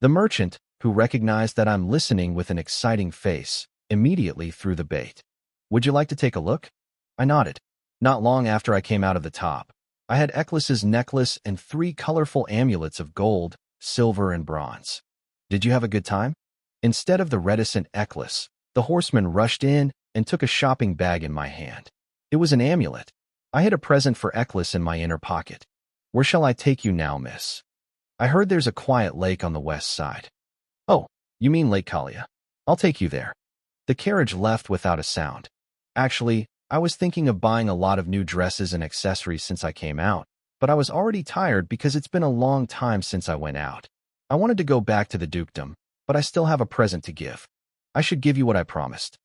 The merchant, who recognized that I'm listening with an exciting face, immediately threw the bait. "Would you like to take a look?" I nodded. Not long after I came out of the top, I had Eccles's necklace and 3 colorful amulets of gold, silver, and bronze. Did you have a good time? Instead of the reticent Eccles, the horseman rushed in and took a shopping bag in my hand. It was an amulet. I had a present for Eccles in my inner pocket. "Where shall I take you now, miss?" "I heard there's a quiet lake on the west side." "Oh, you mean Lake Kalia? I'll take you there." The carriage left without a sound. Actually, I was thinking of buying a lot of new dresses and accessories since I came out, but I was already tired because it's been a long time since I went out. I wanted to go back to the dukedom, but I still have a present to give. I should give you what I promised.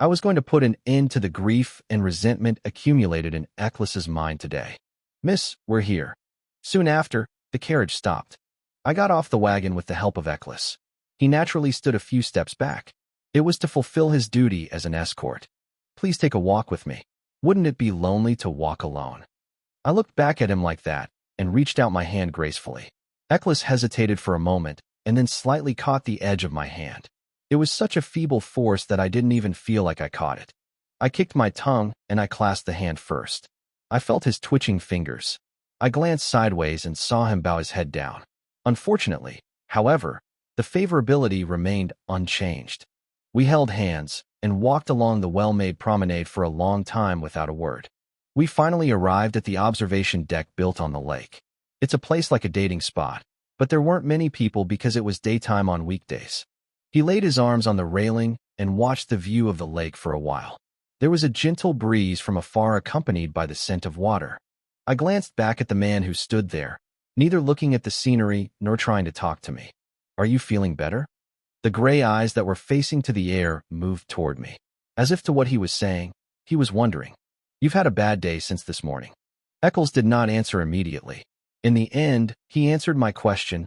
I was going to put an end to the grief and resentment accumulated in Eccles's mind today. "Miss, we're here." Soon after, the carriage stopped. I got off the wagon with the help of Eccles. He naturally stood a few steps back. It was to fulfill his duty as an escort. "Please take a walk with me. Wouldn't it be lonely to walk alone?" I looked back at him like that and reached out my hand gracefully. Eccles hesitated for a moment and then slightly caught the edge of my hand. It was such a feeble force that I didn't even feel like I caught it. I kicked my tongue and I clasped the hand first. I felt his twitching fingers. I glanced sideways and saw him bow his head down. Unfortunately, however, the favorability remained unchanged. We held hands and walked along the well-made promenade for a long time without a word. We finally arrived at the observation deck built on the lake. It's a place like a dating spot, but there weren't many people because it was daytime on weekdays. He laid his arms on the railing and watched the view of the lake for a while. There was a gentle breeze from afar accompanied by the scent of water. I glanced back at the man who stood there, neither looking at the scenery nor trying to talk to me. Are you feeling better? The gray eyes that were facing to the air moved toward me. As if to what he was saying, he was wondering. You've had a bad day since this morning. Eccles did not answer immediately. In the end, he answered my question,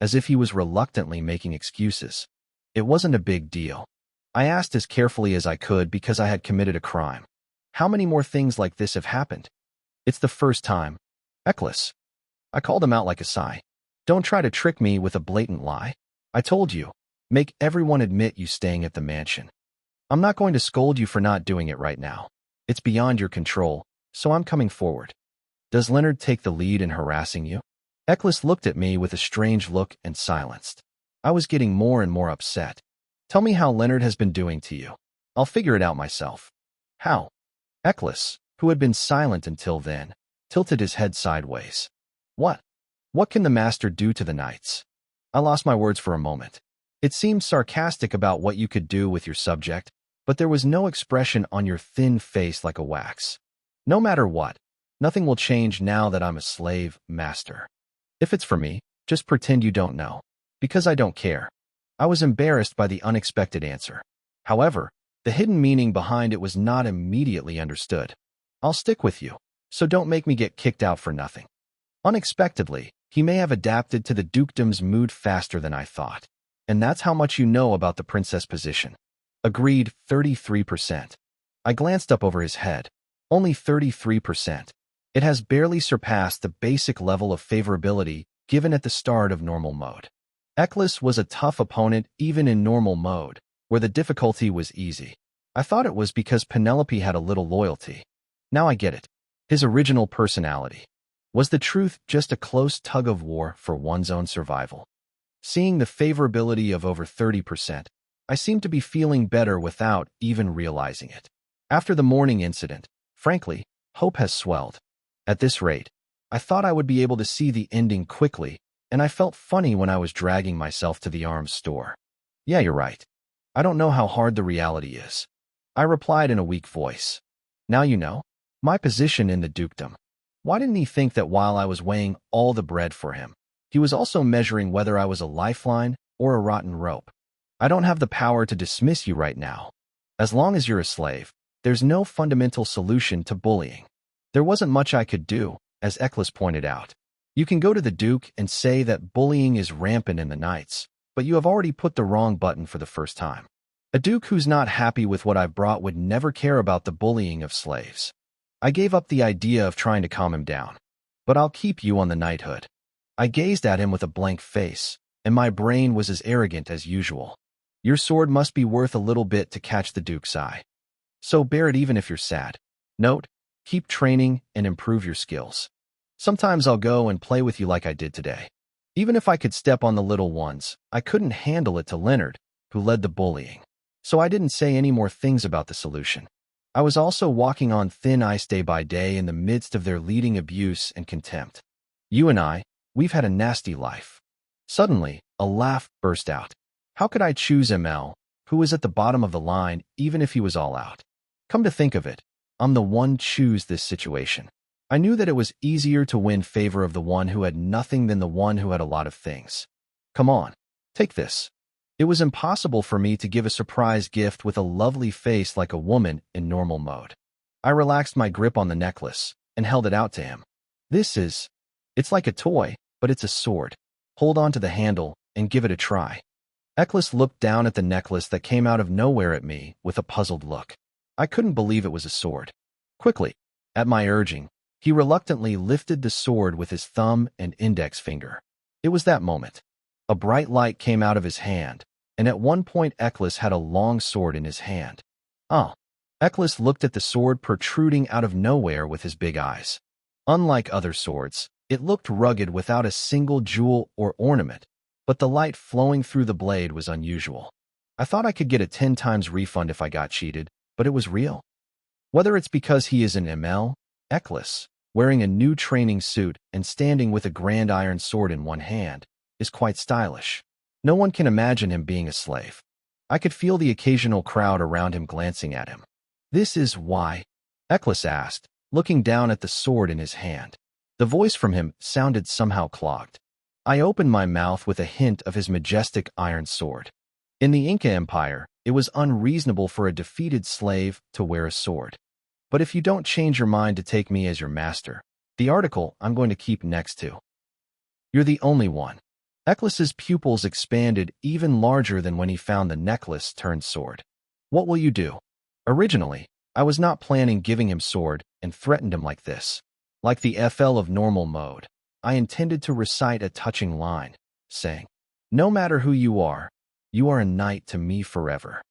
as if he was reluctantly making excuses. It wasn't a big deal. I asked as carefully as I could because I had committed a crime. How many more things like this have happened? It's the first time. Eccles. I called him out like a sigh. Don't try to trick me with a blatant lie. I told you. Make everyone admit you staying at the mansion. I'm not going to scold you for not doing it right now. It's beyond your control, so I'm coming forward. Does Leonard take the lead in harassing you? Eccles looked at me with a strange look and silenced. I was getting more and more upset. Tell me how Leonard has been doing to you. I'll figure it out myself. How? Eccles, who had been silent until then, tilted his head sideways. What? What can the master do to the knights? I lost my words for a moment. It seemed sarcastic about what you could do with your subject, but there was no expression on your thin face like a wax. No matter what, nothing will change now that I'm a slave, master. If it's for me, just pretend you don't know. Because I don't care. I was embarrassed by the unexpected answer. However, the hidden meaning behind it was not immediately understood. I'll stick with you, so don't make me get kicked out for nothing. Unexpectedly, he may have adapted to the dukedom's mood faster than I thought. And that's how much you know about the princess position. Agreed, 33%. I glanced up over his head. Only 33%. It has barely surpassed the basic level of favorability given at the start of normal mode. Eccles was a tough opponent even in normal mode, where the difficulty was easy. I thought it was because Penelope had a little loyalty. Now I get it. His original personality. Was the truth just a close tug-of-war for one's own survival? Seeing the favorability of over 30%, I seemed to be feeling better without even realizing it. After the morning incident, frankly, hope has swelled. At this rate, I thought I would be able to see the ending quickly, and I felt funny when I was dragging myself to the arms store. Yeah, you're right. I don't know how hard the reality is. I replied in a weak voice. Now you know. My position in the dukedom. Why didn't he think that while I was weighing all the bread for him, he was also measuring whether I was a lifeline or a rotten rope? I don't have the power to dismiss you right now. As long as you're a slave, there's no fundamental solution to bullying. There wasn't much I could do, as Eccles pointed out. You can go to the Duke and say that bullying is rampant in the Knights, but you have already put the wrong button for the first time. A Duke who's not happy with what I've brought would never care about the bullying of slaves. I gave up the idea of trying to calm him down. But I'll keep you on the knighthood. I gazed at him with a blank face, and my brain was as arrogant as usual. Your sword must be worth a little bit to catch the Duke's eye. So bear it even if you're sad. Note, keep training and improve your skills. Sometimes I'll go and play with you like I did today. Even if I could step on the little ones, I couldn't handle it to Leonard, who led the bullying. So I didn't say any more things about the solution. I was also walking on thin ice day by day in the midst of their leading abuse and contempt. You and I, we've had a nasty life. Suddenly, a laugh burst out. How could I choose ML, who was at the bottom of the line, even if he was all out? Come to think of it, I'm the one choose this situation. I knew that it was easier to win favor of the one who had nothing than the one who had a lot of things. Come on, take this. It was impossible for me to give a surprise gift with a lovely face like a woman in normal mode. I relaxed my grip on the necklace and held it out to him. It's like a toy, but it's a sword. Hold on to the handle and give it a try. Eccles looked down at the necklace that came out of nowhere at me with a puzzled look. I couldn't believe it was a sword. Quickly, at my urging, he reluctantly lifted the sword with his thumb and index finger. It was that moment. A bright light came out of his hand, and at one point Eccles had a long sword in his hand. Eccles looked at the sword protruding out of nowhere with his big eyes. Unlike other swords, it looked rugged without a single jewel or ornament, but the light flowing through the blade was unusual. I thought I could get a 10 times refund if I got cheated, but it was real. Whether it's because he is an ML, Eccles, wearing a new training suit and standing with a grand iron sword in one hand, is quite stylish. No one can imagine him being a slave. I could feel the occasional crowd around him glancing at him. "This is why?" Eklis asked, looking down at the sword in his hand. The voice from him sounded somehow clogged. I opened my mouth with a hint of his majestic iron sword. In the Inca Empire, it was unreasonable for a defeated slave to wear a sword. But if you don't change your mind to take me as your master, the article I'm going to keep next to. You're the only one. Eklis's pupils expanded even larger than when he found the necklace turned sword. What will you do? Originally, I was not planning giving him sword and threatened him like this. Like the FL of normal mode, I intended to recite a touching line, saying, "No matter who you are a knight to me forever."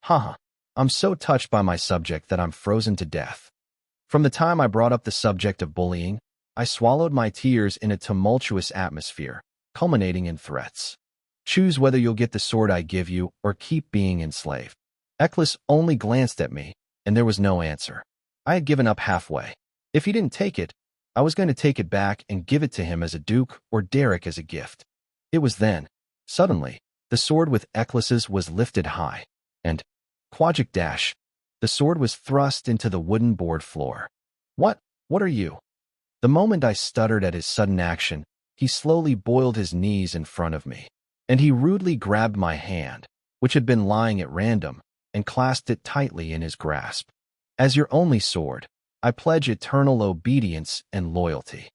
Haha, I'm so touched by my subject that I'm frozen to death. From the time I brought up the subject of bullying, I swallowed my tears in a tumultuous atmosphere, culminating in threats. Choose whether you'll get the sword I give you or keep being enslaved. Eklis only glanced at me, and there was no answer. I had given up halfway. If he didn't take it, I was going to take it back and give it to him as a duke or Derek as a gift. It was then, suddenly, the sword with Eklis's was lifted high, and, quagic dash, the sword was thrust into the wooden board floor. What are you? The moment I stuttered at his sudden action, he slowly boiled his knees in front of me, and he rudely grabbed my hand, which had been lying at random, and clasped it tightly in his grasp. As your only sword, I pledge eternal obedience and loyalty.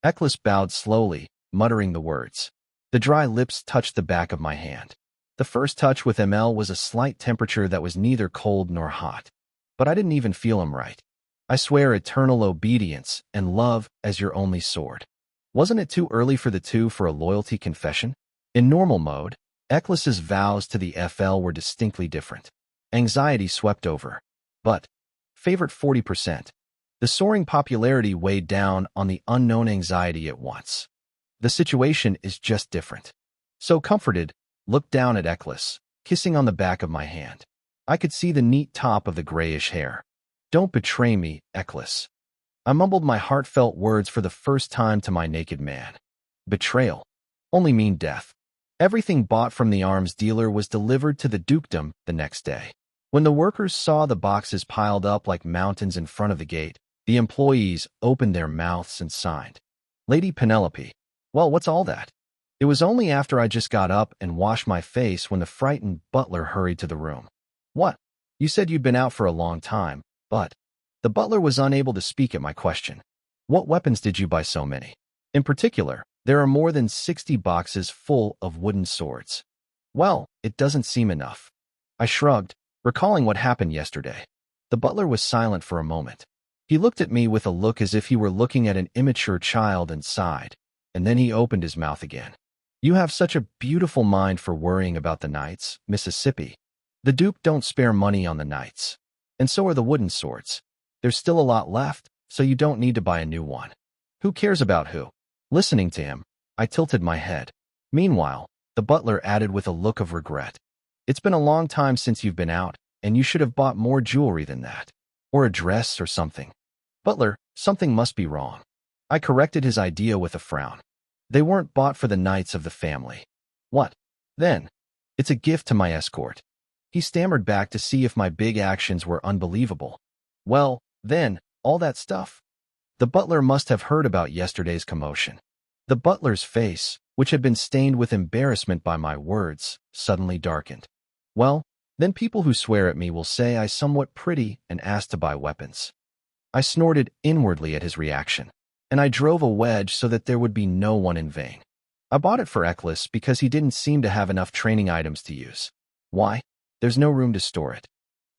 Eklis bowed slowly, muttering the words. The dry lips touched the back of my hand. The first touch with ML was a slight temperature that was neither cold nor hot, but I didn't even feel him right. I swear eternal obedience and love as your only sword. Wasn't it too early for the two for a loyalty confession? In normal mode, Eklis's vows to the FL were distinctly different. Anxiety swept over. But, favorite 40%. The soaring popularity weighed down on the unknown anxiety at once. The situation is just different. So comforted, looked down at Eklis, kissing on the back of my hand. I could see the neat top of the grayish hair. Don't betray me, Eklis. I mumbled my heartfelt words for the first time to my naked man. Betrayal. Only mean death. Everything bought from the arms dealer was delivered to the dukedom the next day. When the workers saw the boxes piled up like mountains in front of the gate, the employees opened their mouths and signed. Lady Penelope. Well, what's all that? It was only after I just got up and washed my face when the frightened butler hurried to the room. What? You said you'd been out for a long time, but... The butler was unable to speak at my question. What weapons did you buy so many? In particular, there are more than 60 boxes full of wooden swords. Well, it doesn't seem enough. I shrugged, recalling what happened yesterday. The butler was silent for a moment. He looked at me with a look as if he were looking at an immature child and sighed, and then he opened his mouth again. You have such a beautiful mind for worrying about the knights, Mississippi. The Duke don't spare money on the knights. And so are the wooden swords. There's still a lot left, so you don't need to buy a new one. Who cares about who? Listening to him, I tilted my head. Meanwhile, the butler added with a look of regret. It's been a long time since you've been out, and you should have bought more jewelry than that. Or a dress or something. Butler, something must be wrong. I corrected his idea with a frown. They weren't bought for the knights of the family. What? Then? It's a gift to my escort. He stammered back to see if my big actions were unbelievable. Well, then, all that stuff. The butler must have heard about yesterday's commotion. The butler's face, which had been stained with embarrassment by my words, suddenly darkened. Well, then people who swear at me will say I somewhat pretty and ask to buy weapons. I snorted inwardly at his reaction, and I drove a wedge so that there would be no one in vain. I bought it for Eklis because he didn't seem to have enough training items to use. Why? There's no room to store it.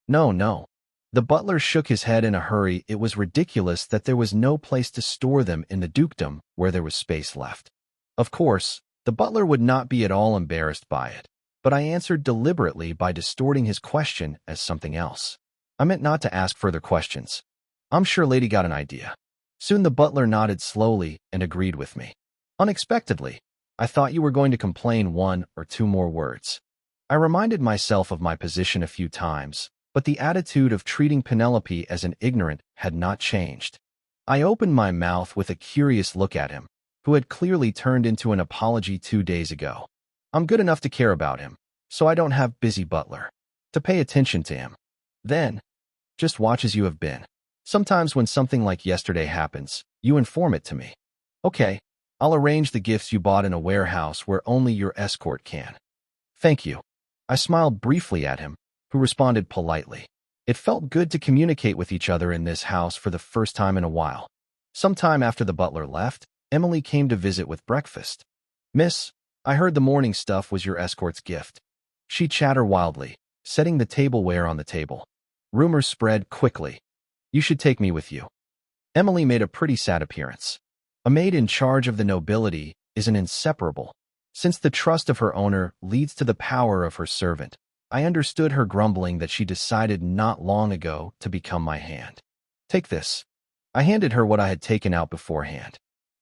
No. The butler shook his head in a hurry. It was ridiculous that there was no place to store them in the dukedom where there was space left. Of course, the butler would not be at all embarrassed by it, but I answered deliberately by distorting his question as something else. I meant not to ask further questions. I'm sure Lady got an idea. Soon the butler nodded slowly and agreed with me. Unexpectedly, I thought you were going to complain 1 or 2 more words. I reminded myself of my position a few times, but the attitude of treating Penelope as an ignorant had not changed. I opened my mouth with a curious look at him, who had clearly turned into an apology 2 days ago. I'm good enough to care about him, so I don't have busy butler to pay attention to him. Then, just watch as you have been. Sometimes when something like yesterday happens, you inform it to me. Okay, I'll arrange the gifts you bought in a warehouse where only your escort can. Thank you. I smiled briefly at him, who responded politely. It felt good to communicate with each other in this house for the first time in a while. Sometime after the butler left, Emily came to visit with breakfast. Miss, I heard the morning stuff was your escort's gift. She chattered wildly, setting the tableware on the table. Rumors spread quickly. You should take me with you. Emily made a pretty sad appearance. A maid in charge of the nobility is an inseparable. Since the trust of her owner leads to the power of her servant, I understood her grumbling that she decided not long ago to become my hand. Take this. I handed her what I had taken out beforehand.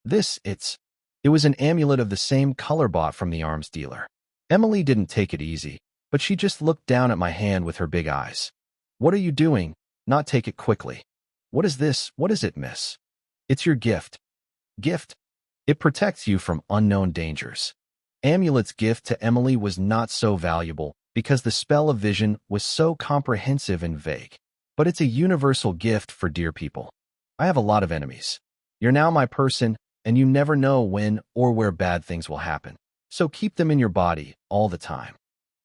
It was an amulet of the same color bought from the arms dealer. Emily didn't take it easy, but she just looked down at my hand with her big eyes. What are you doing? Not take it quickly. What is this? What is it, miss? It's your gift. Gift? It protects you from unknown dangers. Amulet's gift to Emily was not so valuable because the spell of vision was so comprehensive and vague. But it's a universal gift for dear people. I have a lot of enemies. You're now my person, and you never know when or where bad things will happen. So keep them in your body all the time.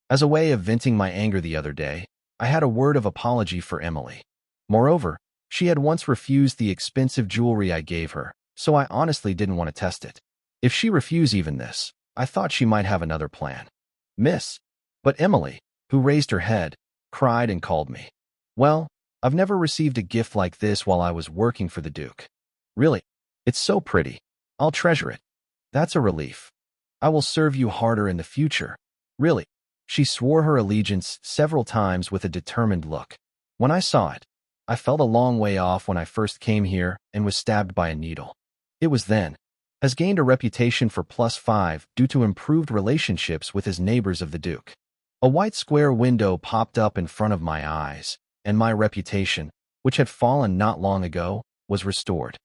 As a way of venting my anger the other day, I had a word of apology for Emily. Moreover, she had once refused the expensive jewelry I gave her, so I honestly didn't want to test it. If she refused even this, I thought she might have another plan. Miss. But Emily, who raised her head, cried and called me. Well, I've never received a gift like this while I was working for the Duke. Really, it's so pretty. I'll treasure it. That's a relief. I will serve you harder in the future. Really. She swore her allegiance several times with a determined look. When I saw it, I felt a long way off when I first came here and was stabbed by a needle. It was then. Has gained a reputation for +5 due to improved relationships with his neighbors of the Duke. A white square window popped up in front of my eyes, and my reputation, which had fallen not long ago, was restored.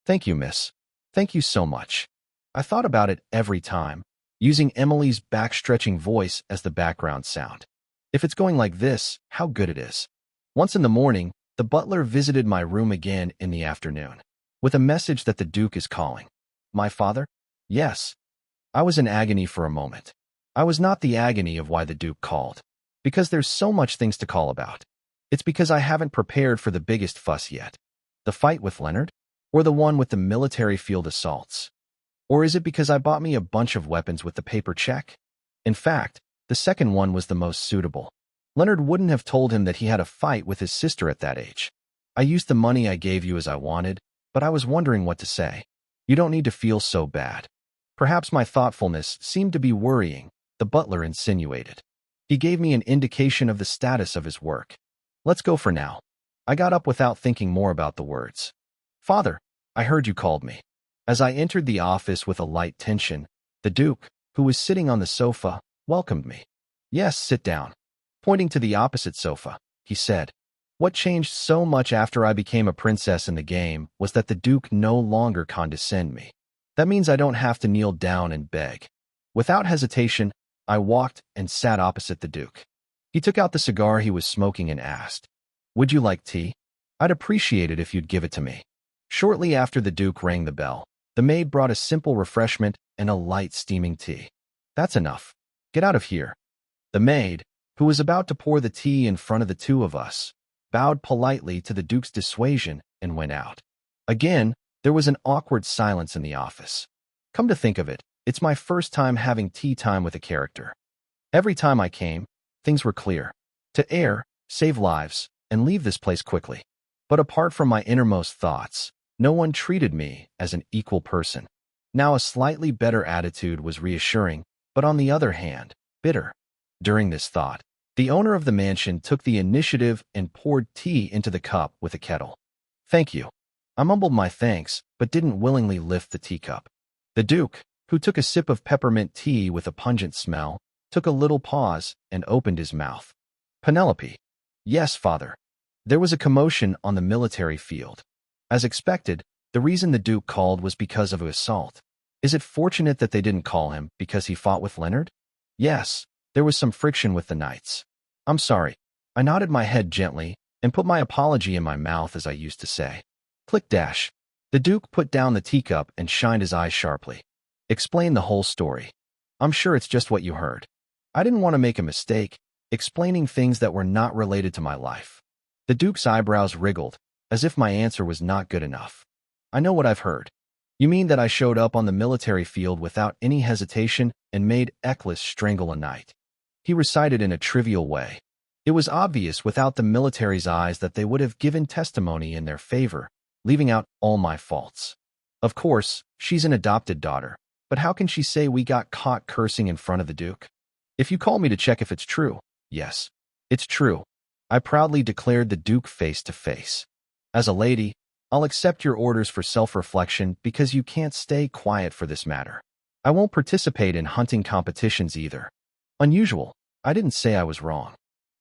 Thank you, miss. Thank you so much. I thought about it every time, using Emily's back-stretching voice as the background sound. If it's going like this, how good it is. Once in the morning, the butler visited my room again in the afternoon, with a message that the Duke is calling. My father? Yes. I was in agony for a moment. I was not the agony of why the Duke called, because there's so much things to call about. It's because I haven't prepared for the biggest fuss yet. The fight with Leonard? Or the one with the military field assaults? Or is it because I bought me a bunch of weapons with the paper check? In fact, the second one was the most suitable. Leonard wouldn't have told him that he had a fight with his sister at that age. I used the money I gave you as I wanted, but I was wondering what to say. You don't need to feel so bad. Perhaps my thoughtfulness seemed to be worrying, the butler insinuated. He gave me an indication of the status of his work. Let's go for now. I got up without thinking more about the words. Father, I heard you called me. As I entered the office with a light tension, the Duke, who was sitting on the sofa, welcomed me. Yes, sit down. Pointing to the opposite sofa, he said. What changed so much after I became a princess in the game was that the Duke no longer condescend me. That means I don't have to kneel down and beg. Without hesitation, I walked and sat opposite the Duke. He took out the cigar he was smoking and asked, Would you like tea? I'd appreciate it if you'd give it to me. Shortly after the Duke rang the bell, the maid brought a simple refreshment and a light steaming tea. That's enough. Get out of here. The maid, who was about to pour the tea in front of the two of us, bowed politely to the Duke's dissuasion and went out. Again, there was an awkward silence in the office. Come to think of it, it's my first time having tea time with a character. Every time I came, things were clear. To err, save lives, and leave this place quickly. But apart from my innermost thoughts, no one treated me as an equal person. Now a slightly better attitude was reassuring, but on the other hand, bitter. During this thought, the owner of the mansion took the initiative and poured tea into the cup with a kettle. Thank you. I mumbled my thanks, but didn't willingly lift the teacup. The Duke, who took a sip of peppermint tea with a pungent smell, took a little pause and opened his mouth. Penelope. Yes, father. There was a commotion on the military field. As expected, the reason the Duke called was because of an assault. Is it fortunate that they didn't call him because he fought with Leonard? Yes, there was some friction with the knights. I'm sorry. I nodded my head gently, and put my apology in my mouth, as I used to say. Click dash. The Duke put down the teacup and shined his eyes sharply. Explain the whole story. I'm sure it's just what you heard. I didn't want to make a mistake, explaining things that were not related to my life. The Duke's eyebrows wriggled, as if my answer was not good enough. I know what I've heard. You mean that I showed up on the military field without any hesitation and made Eccles strangle a knight? He recited in a trivial way. It was obvious without the military's eyes that they would have given testimony in their favor, leaving out all my faults. Of course, she's an adopted daughter, but how can she say we got caught cursing in front of the Duke? If you call me to check if it's true, yes, it's true. I proudly declared the Duke face to face. As a lady, I'll accept your orders for self-reflection because you can't stay quiet for this matter. I won't participate in hunting competitions either. Unusual, I didn't say I was wrong.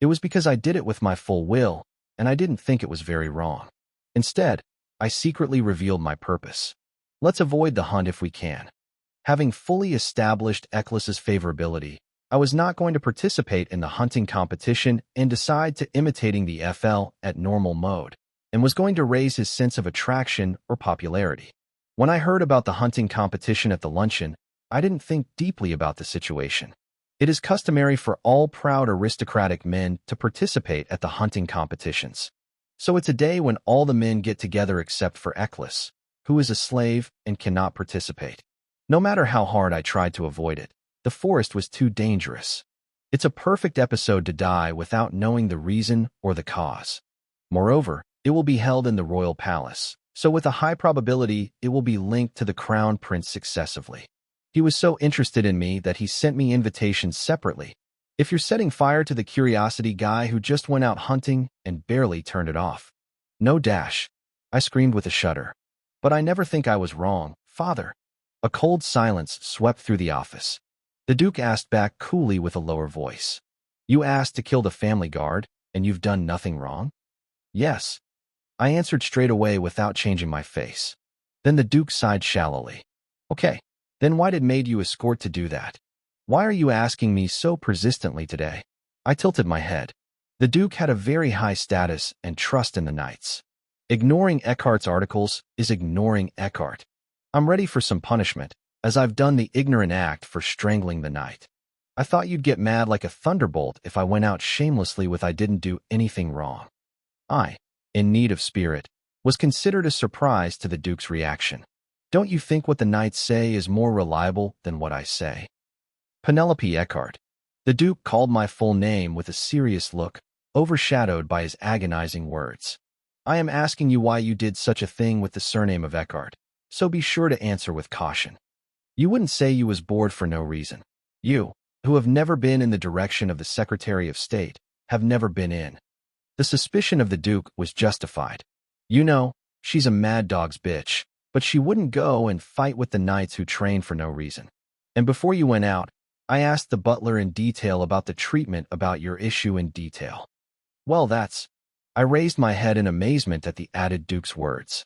It was because I did it with my full will, and I didn't think it was very wrong. Instead, I secretly revealed my purpose. Let's avoid the hunt if we can. Having fully established Eccles's favorability, I was not going to participate in the hunting competition and decide to imitating the FL at normal mode, and was going to raise his sense of attraction or popularity. When I heard about the hunting competition at the luncheon, I didn't think deeply about the situation. It is customary for all proud aristocratic men to participate at the hunting competitions. So it's a day when all the men get together except for Eccles, who is a slave and cannot participate. No matter how hard I tried to avoid it, the forest was too dangerous. It's a perfect episode to die without knowing the reason or the cause. Moreover, it will be held in the royal palace, so with a high probability it will be linked to the crown prince successively. He was so interested in me that he sent me invitations separately. If you're setting fire to the curiosity guy who just went out hunting and barely turned it off. No dash. I screamed with a shudder. But I never think I was wrong, father. A cold silence swept through the office. The Duke asked back coolly with a lower voice. You asked to kill the family guard, and you've done nothing wrong? Yes. I answered straight away without changing my face. Then the Duke sighed shallowly. Okay, then why did made you escort to do that? Why are you asking me so persistently today? I tilted my head. The Duke had a very high status and trust in the knights. Ignoring Eckhart's articles is ignoring Eckhart. I'm ready for some punishment, as I've done the ignorant act for strangling the knight. I thought you'd get mad like a thunderbolt if I went out shamelessly with I didn't do anything wrong. I, in need of spirit, was considered a surprise to the Duke's reaction. Don't you think what the knights say is more reliable than what I say? Penelope Eckhart. The Duke called my full name with a serious look, overshadowed by his agonizing words. I am asking you why you did such a thing with the surname of Eckhart, so be sure to answer with caution. You wouldn't say you was bored for no reason. You, who have never been in the direction of the Secretary of State, have never been in. The suspicion of the Duke was justified. You know, she's a mad dog's bitch, but she wouldn't go and fight with the knights who train for no reason. And before you went out, I asked the butler in detail about the treatment about your issue in detail. Well, that's... I raised my head in amazement at the added Duke's words.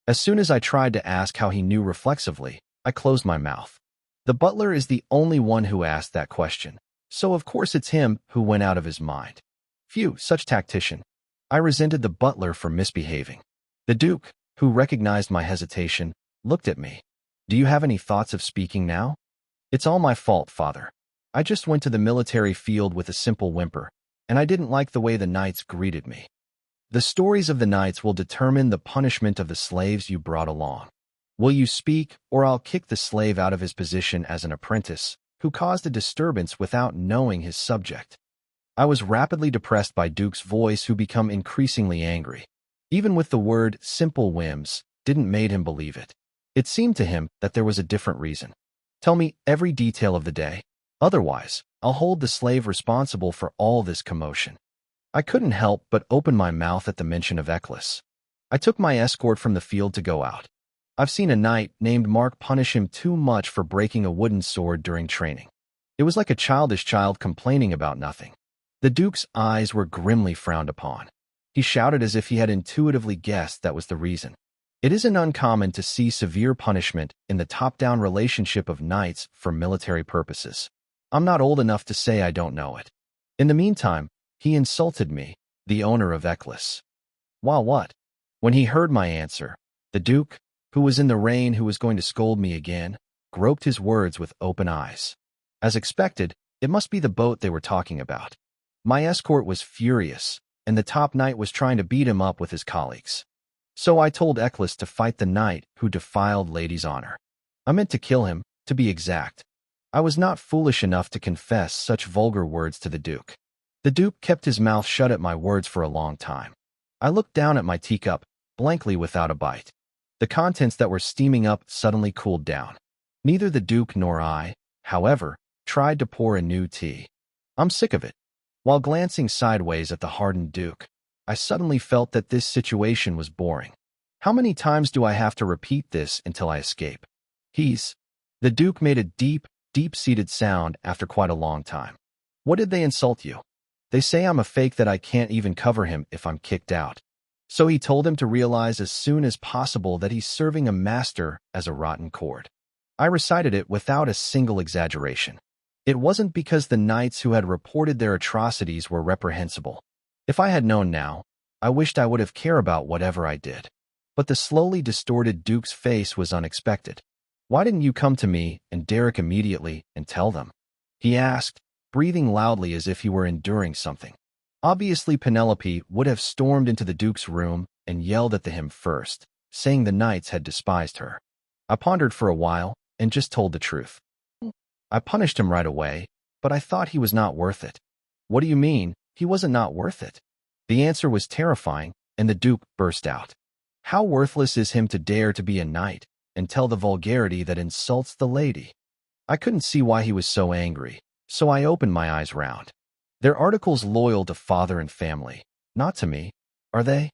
As soon as I tried to ask how he knew reflexively, I closed my mouth. The butler is the only one who asked that question, so of course it's him who went out of his mind. Phew, such tactician. I resented the butler for misbehaving. The Duke, who recognized my hesitation, looked at me. Do you have any thoughts of speaking now? It's all my fault, father. I just went to the military field with a simple whimper, and I didn't like the way the knights greeted me. The stories of the knights will determine the punishment of the slaves you brought along. Will you speak, or I'll kick the slave out of his position as an apprentice, who caused a disturbance without knowing his subject? I was rapidly depressed by Duke's voice, who became increasingly angry. Even with the word simple whims, didn't made him believe it. It seemed to him that there was a different reason. Tell me every detail of the day. Otherwise, I'll hold the slave responsible for all this commotion. I couldn't help but open my mouth at the mention of Eccles. I took my escort from the field to go out. I've seen a knight named Mark punish him too much for breaking a wooden sword during training. It was like a childish child complaining about nothing. The Duke's eyes were grimly frowned upon. He shouted as if he had intuitively guessed that was the reason. It isn't uncommon to see severe punishment in the top-down relationship of knights for military purposes. I'm not old enough to say I don't know it. In the meantime, he insulted me, the owner of Eccles. While what? When he heard my answer, the Duke, who was in the rain who was going to scold me again, groped his words with open eyes. As expected, it must be the boat they were talking about. My escort was furious, and the top knight was trying to beat him up with his colleagues. So I told Eklis to fight the knight who defiled lady's honor. I meant to kill him, to be exact. I was not foolish enough to confess such vulgar words to the Duke. The Duke kept his mouth shut at my words for a long time. I looked down at my teacup, blankly without a bite. The contents that were steaming up suddenly cooled down. Neither the Duke nor I, however, tried to pour a new tea. I'm sick of it. While glancing sideways at the hardened Duke, I suddenly felt that this situation was boring. How many times do I have to repeat this until I escape? The Duke made a deep, deep-seated sound after quite a long time. What did they insult you? They say I'm a fake, that I can't even cover him if I'm kicked out. So he told him to realize as soon as possible that he's serving a master as a rotten cord. I recited it without a single exaggeration. It wasn't because the knights who had reported their atrocities were reprehensible. If I had known now, I wished I would have cared about whatever I did. But the slowly distorted Duke's face was unexpected. Why didn't you come to me and Derek immediately and tell them? He asked, breathing loudly as if he were enduring something. Obviously, Penelope would have stormed into the Duke's room and yelled at him first, saying the knights had despised her. I pondered for a while and just told the truth. I punished him right away, but I thought he was not worth it. What do you mean, he wasn't not worth it? The answer was terrifying, and the Duke burst out. How worthless is him to dare to be a knight and tell the vulgarity that insults the lady? I couldn't see why he was so angry, so I opened my eyes round. They're articles loyal to father and family, not to me, are they?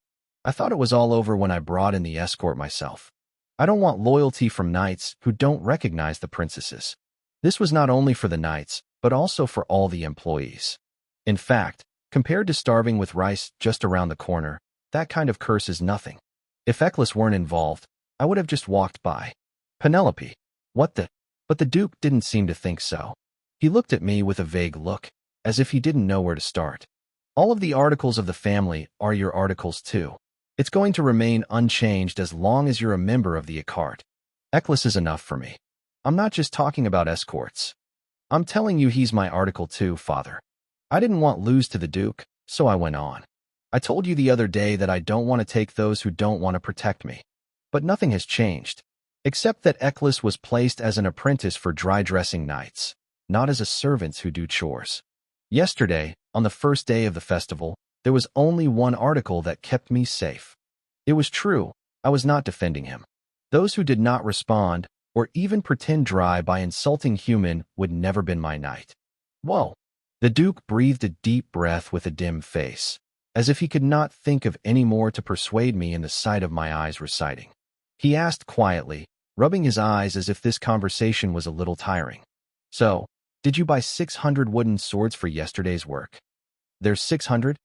I thought it was all over when I brought in the escort myself. I don't want loyalty from knights who don't recognize the princesses. This was not only for the knights, but also for all the employees. In fact, compared to starving with rice just around the corner, that kind of curse is nothing. If Eklis weren't involved, I would have just walked by. Penelope, what the? But the Duke didn't seem to think so. He looked at me with a vague look, as if he didn't know where to start. All of the articles of the family are your articles too. It's going to remain unchanged as long as you're a member of the Ecart. Eklis is enough for me. I'm not just talking about escorts. I'm telling you he's my article too, father. I didn't want lose to the Duke, so I went on. I told you the other day that I don't want to take those who don't want to protect me. But nothing has changed, except that Eklis was placed as an apprentice for dry-dressing knights, not as a servant who do chores. Yesterday, on the first day of the festival, there was only one article that kept me safe. It was true, I was not defending him. Those who did not respond, or even pretend dry by insulting human would never been my knight. Whoa! The Duke breathed a deep breath with a dim face, as if he could not think of any more to persuade me in the sight of my eyes reciting. He asked quietly, rubbing his eyes as if this conversation was a little tiring. So, did you buy 600 wooden swords for yesterday's work? There's 600?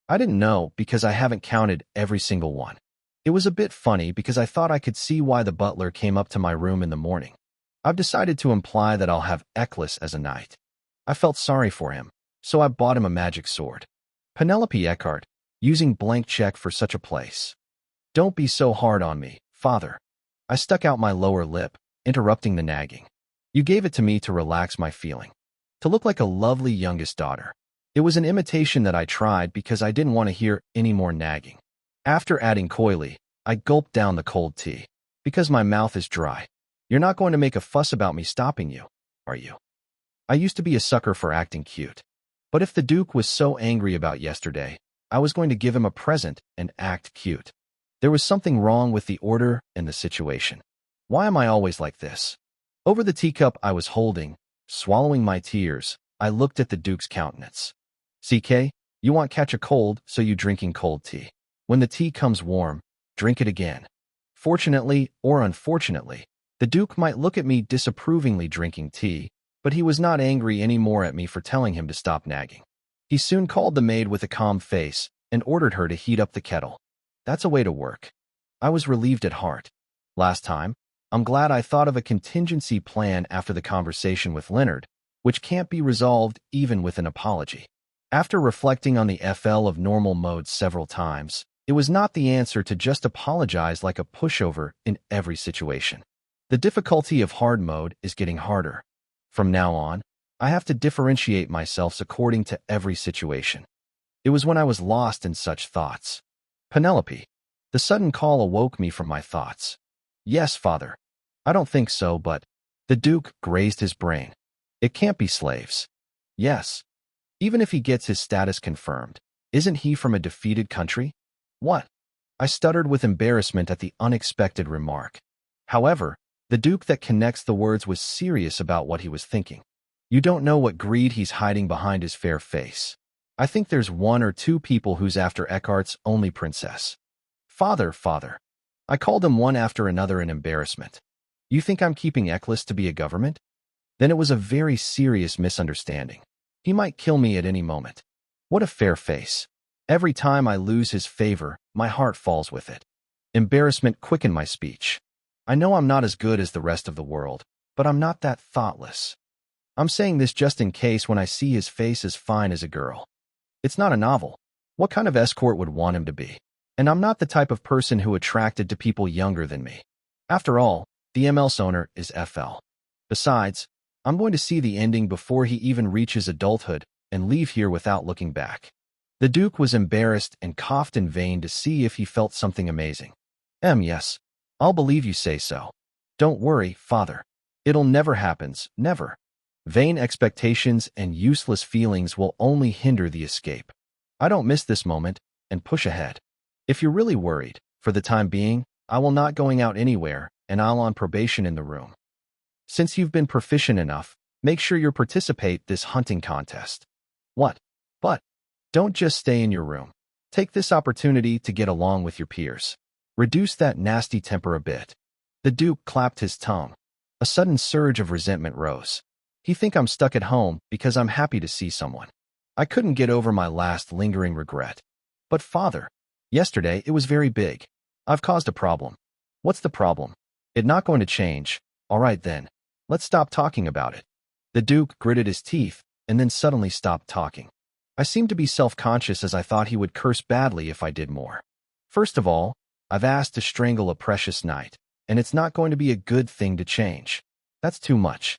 I didn't know because I haven't counted every single one. It was a bit funny because I thought I could see why the butler came up to my room in the morning. I've decided to imply that I'll have Eklis as a knight. I felt sorry for him, so I bought him a magic sword. Penelope Eckhart, using blank check for such a place. Don't be so hard on me, father. I stuck out my lower lip, interrupting the nagging. You gave it to me to relax my feeling, to look like a lovely youngest daughter. It was an imitation that I tried because I didn't want to hear any more nagging. After adding coyly, I gulped down the cold tea. Because my mouth is dry. You're not going to make a fuss about me stopping you, are you? I used to be a sucker for acting cute. But if the Duke was so angry about yesterday, I was going to give him a present and act cute. There was something wrong with the order and the situation. Why am I always like this? Over the teacup I was holding, swallowing my tears, I looked at the Duke's countenance. CK, you want catch a cold, so you drinking cold tea. When the tea comes warm, drink it again. Fortunately, or unfortunately, the Duke might look at me disapprovingly drinking tea, but he was not angry anymore at me for telling him to stop nagging. He soon called the maid with a calm face and ordered her to heat up the kettle. That's a way to work. I was relieved at heart. Last time, I'm glad I thought of a contingency plan after the conversation with Leonard, which can't be resolved even with an apology. After reflecting on the FL of normal mode several times, It was not the answer to just apologize like a pushover in every situation. The difficulty of hard mode is getting harder. From now on, I have to differentiate myself according to every situation. It was when I was lost in such thoughts. Penelope. The sudden call awoke me from my thoughts. Yes, father. I don't think so, but... The Duke grazed his brain. It can't be slaves. Yes. Even if he gets his status confirmed, isn't he from a defeated country? What? I stuttered with embarrassment at the unexpected remark. However, the Duke that connects the words was serious about what he was thinking. You don't know what greed he's hiding behind his fair face. I think there's one or two people who's after Eckhart's only princess. Father. I called him one after another in embarrassment. You think I'm keeping Eckles to be a government? Then it was a very serious misunderstanding. He might kill me at any moment. What a fair face. Every time I lose his favor, my heart falls with it. Embarrassment quickened my speech. I know I'm not as good as the rest of the world, but I'm not that thoughtless. I'm saying this just in case when I see his face as fine as a girl. It's not a novel. What kind of escort would want him to be? And I'm not the type of person who attracted to people younger than me. After all, the ML's owner is FL. Besides, I'm going to see the ending before he even reaches adulthood and leave here without looking back. The Duke was embarrassed and coughed in vain to see if he felt something amazing. Yes. I'll believe you say so. Don't worry, father. It'll never happens, never. Vain expectations and useless feelings will only hinder the escape. I don't miss this moment and push ahead. If you're really worried, for the time being, I will not going out anywhere and I'll on probation in the room. Since you've been proficient enough, make sure you participate this hunting contest. What? But don't just stay in your room. Take this opportunity to get along with your peers. Reduce that nasty temper a bit. The Duke clapped his tongue. A sudden surge of resentment rose. He think I'm stuck at home because I'm happy to see someone. I couldn't get over my last lingering regret. But father, yesterday it was very big. I've caused a problem. What's the problem? It not going to change. All right then. Let's stop talking about it. The Duke gritted his teeth and then suddenly stopped talking. I seemed to be self-conscious as I thought he would curse badly if I did more. First of all, I've asked to strangle a precious knight, and it's not going to be a good thing to change. That's too much.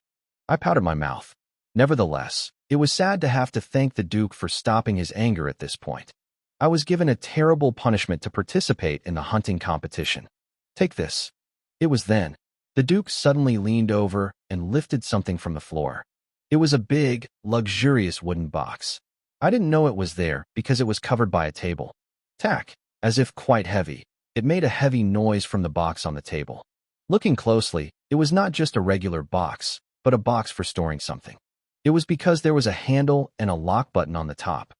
I pouted my mouth. Nevertheless, it was sad to have to thank the Duke for stopping his anger at this point. I was given a terrible punishment to participate in the hunting competition. Take this. It was then. The Duke suddenly leaned over and lifted something from the floor. It was a big, luxurious wooden box. I didn't know it was there because it was covered by a table. Tack, as if quite heavy. It made a heavy noise from the box on the table. Looking closely, it was not just a regular box, but a box for storing something. It was because there was a handle and a lock button on the top.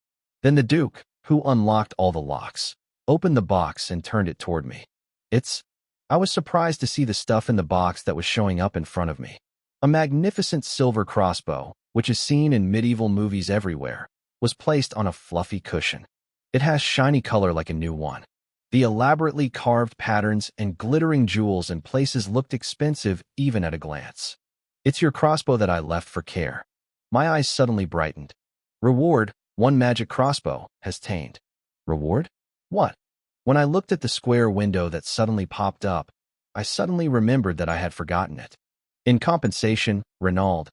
Then the Duke, who unlocked all the locks, opened the box and turned it toward me. I was surprised to see the stuff in the box that was showing up in front of me. A magnificent silver crossbow, which is seen in medieval movies everywhere, was placed on a fluffy cushion. It has shiny color like a new one. The elaborately carved patterns and glittering jewels in places looked expensive even at a glance. It's your crossbow that I left for care. My eyes suddenly brightened. Reward, 1 magic crossbow, has tamed. Reward? What? When I looked at the square window that suddenly popped up, I suddenly remembered that I had forgotten it. In compensation, Renaud's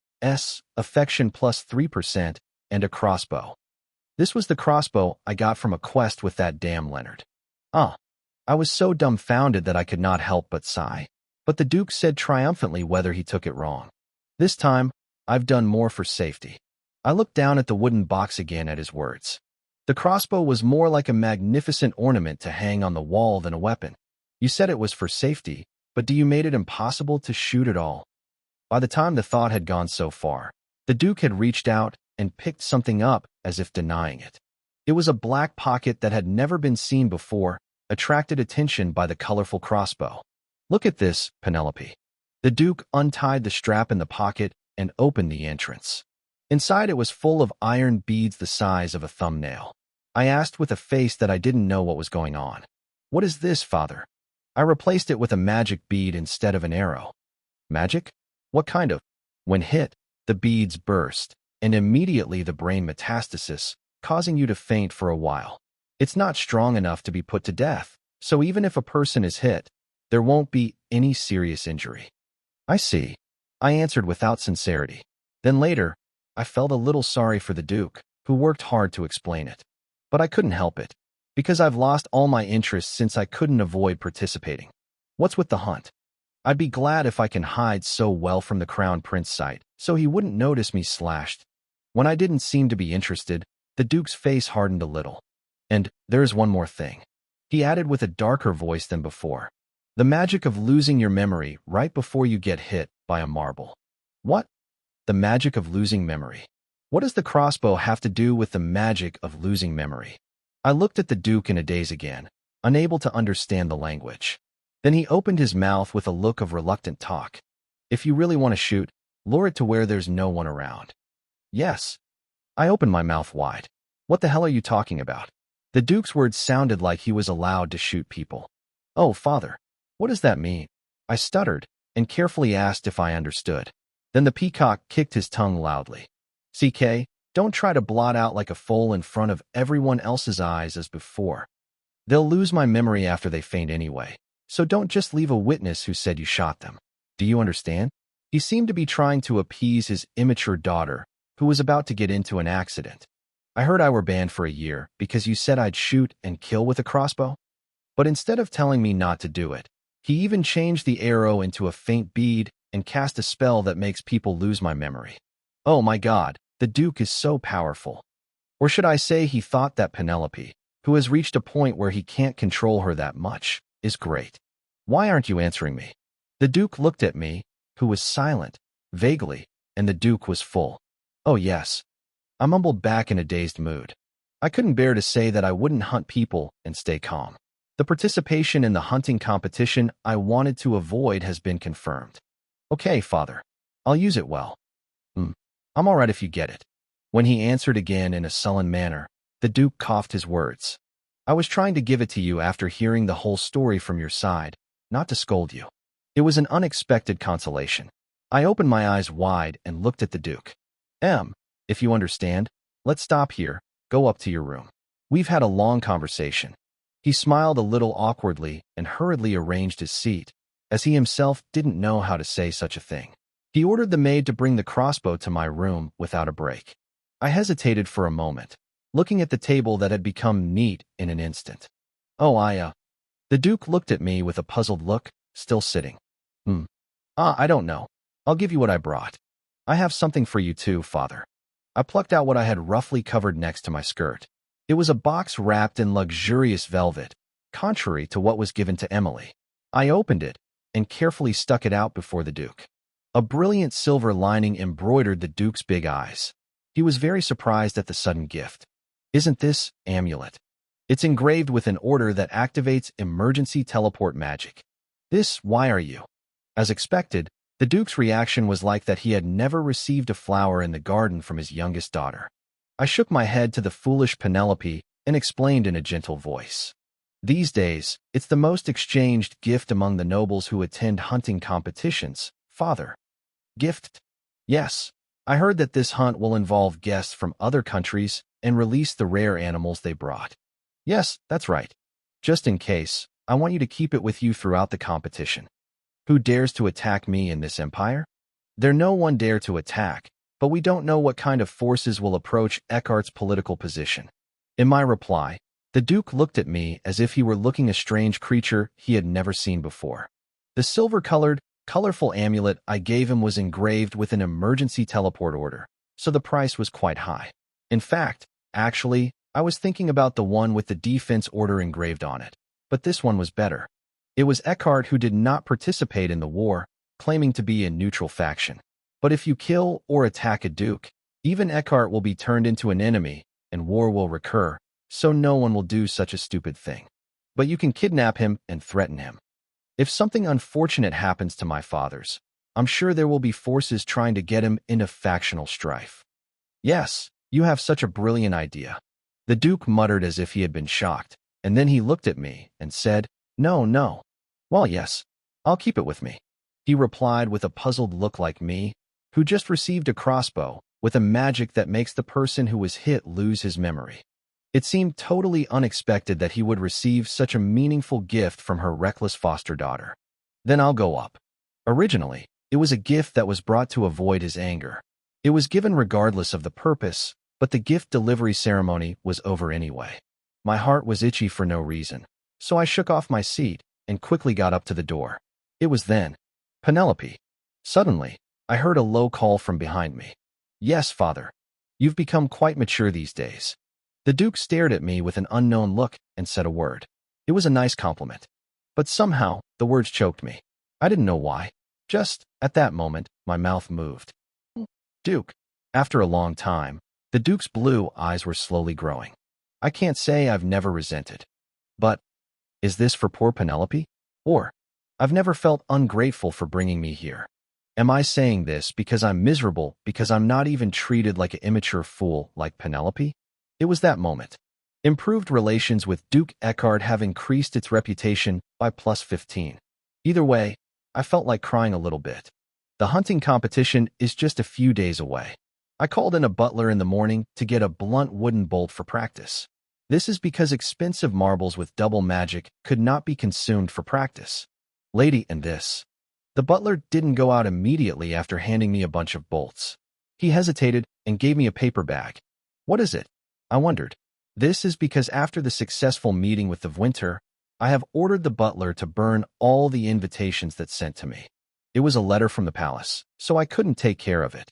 affection plus 3% and a crossbow. This was the crossbow I got from a quest with that damn Leonard. I was so dumbfounded that I could not help but sigh. But the Duke said triumphantly whether he took it wrong. This time, I've done more for safety. I looked down at the wooden box again at his words. The crossbow was more like a magnificent ornament to hang on the wall than a weapon. You said it was for safety, but you made it impossible to shoot at all. By the time the thought had gone so far, the Duke had reached out and picked something up as if denying it. It was a black pocket that had never been seen before, attracted attention by the colorful crossbow. Look at this, Penelope. The Duke untied the strap in the pocket and opened the entrance. Inside it was full of iron beads the size of a thumbnail. I asked with a face that I didn't know what was going on. What is this, father? I replaced it with a magic bead instead of an arrow. Magic? What kind of? When hit, the beads burst, and immediately the brain metastasis, causing you to faint for a while. It's not strong enough to be put to death, so even if a person is hit, there won't be any serious injury. I see, I answered without sincerity. Then later, I felt a little sorry for the Duke, who worked hard to explain it. But I couldn't help it, because I've lost all my interest since I couldn't avoid participating. What's with the hunt? I'd be glad if I can hide so well from the Crown Prince's sight, so he wouldn't notice me slashed. When I didn't seem to be interested, the Duke's face hardened a little. And there's one more thing, he added with a darker voice than before. The magic of losing your memory right before you get hit by a marble. What? The magic of losing memory. What does the crossbow have to do with the magic of losing memory? I looked at the Duke in a daze again, unable to understand the language. Then he opened his mouth with a look of reluctant talk. If you really want to shoot, lure it to where there's no one around. Yes. I opened my mouth wide. What the hell are you talking about? The Duke's words sounded like he was allowed to shoot people. Oh, father, what does that mean? I stuttered and carefully asked if I understood. Then the peacock kicked his tongue loudly. CK, don't try to blot out like a foal in front of everyone else's eyes as before. They'll lose my memory after they faint anyway, so don't just leave a witness who said you shot them. Do you understand? He seemed to be trying to appease his immature daughter, who was about to get into an accident. I heard I were banned for a year because you said I'd shoot and kill with a crossbow? But instead of telling me not to do it, he even changed the arrow into a faint bead and cast a spell that makes people lose my memory. Oh my God, the Duke is so powerful. Or should I say he thought that Penelope, who has reached a point where he can't control her that much, is great. Why aren't you answering me? The Duke looked at me, who was silent, vaguely, and the Duke was full. Oh yes. I mumbled back in a dazed mood. I couldn't bear to say that I wouldn't hunt people and stay calm. The participation in the hunting competition I wanted to avoid has been confirmed. Okay, father. I'll use it well. I'm all right if you get it. When he answered again in a sullen manner, the Duke coughed his words. I was trying to give it to you after hearing the whole story from your side, not to scold you. It was an unexpected consolation. I opened my eyes wide and looked at the Duke. If you understand, let's stop here, go up to your room. We've had a long conversation. He smiled a little awkwardly and hurriedly arranged his seat, as he himself didn't know how to say such a thing. He ordered the maid to bring the crossbow to my room without a break. I hesitated for a moment, looking at the table that had become neat in an instant. The Duke looked at me with a puzzled look, still sitting. I don't know. I'll give you what I brought. I have something for you too, father. I plucked out what I had roughly covered next to my skirt. It was a box wrapped in luxurious velvet, contrary to what was given to Emily. I opened it and carefully stuck it out before the Duke. A brilliant silver lining embroidered the Duke's big eyes. He was very surprised at the sudden gift. Isn't this amulet? It's engraved with an order that activates emergency teleport magic. Why are you? As expected, the Duke's reaction was like that he had never received a flower in the garden from his youngest daughter. I shook my head to the foolish Penelope and explained in a gentle voice. These days, it's the most exchanged gift among the nobles who attend hunting competitions, father. Gift? Yes. I heard that this hunt will involve guests from other countries and release the rare animals they brought. Yes, that's right. Just in case, I want you to keep it with you throughout the competition. Who dares to attack me in this empire? There no one dare to attack, but we don't know what kind of forces will approach Eckhart's political position. In my reply, the Duke looked at me as if he were looking a strange creature he had never seen before. The silver-colored, colorful amulet I gave him was engraved with an emergency teleport order, so the price was quite high. In fact, actually, I was thinking about the one with the defense order engraved on it, but this one was better. It was Eckhart who did not participate in the war, claiming to be a neutral faction. But if you kill or attack a duke, even Eckhart will be turned into an enemy, and war will recur, so no one will do such a stupid thing. But you can kidnap him and threaten him. If something unfortunate happens to my fathers, I'm sure there will be forces trying to get him into factional strife. Yes, you have such a brilliant idea. The Duke muttered as if he had been shocked, and then he looked at me and said, No. Well, yes, I'll keep it with me. He replied with a puzzled look like me, who just received a crossbow with a magic that makes the person who was hit lose his memory. It seemed totally unexpected that he would receive such a meaningful gift from her reckless foster daughter. Then I'll go up. Originally, it was a gift that was brought to avoid his anger. It was given regardless of the purpose, but the gift delivery ceremony was over anyway. My heart was itchy for no reason, so I shook off my seat and quickly got up to the door. It was then. Penelope. Suddenly, I heard a low call from behind me. Yes, father. You've become quite mature these days. The Duke stared at me with an unknown look and said a word. It was a nice compliment. But somehow, the words choked me. I didn't know why. Just, at that moment, my mouth moved. Duke. After a long time, the Duke's blue eyes were slowly growing. I can't say I've never resented. But, is this for poor Penelope? Or, I've never felt ungrateful for bringing me here. Am I saying this because I'm miserable because I'm not even treated like an immature fool like Penelope? It was that moment. Improved relations with Duke Eckhart have increased its reputation by plus 15. Either way, I felt like crying a little bit. The hunting competition is just a few days away. I called in a butler in the morning to get a blunt wooden bolt for practice. This is because expensive marbles with double magic could not be consumed for practice. Lady, and this. The butler didn't go out immediately after handing me a bunch of bolts. He hesitated and gave me a paper bag. What is it? I wondered. This is because after the successful meeting with the winter, I have ordered the butler to burn all the invitations that sent to me. It was a letter from the palace, so I couldn't take care of it.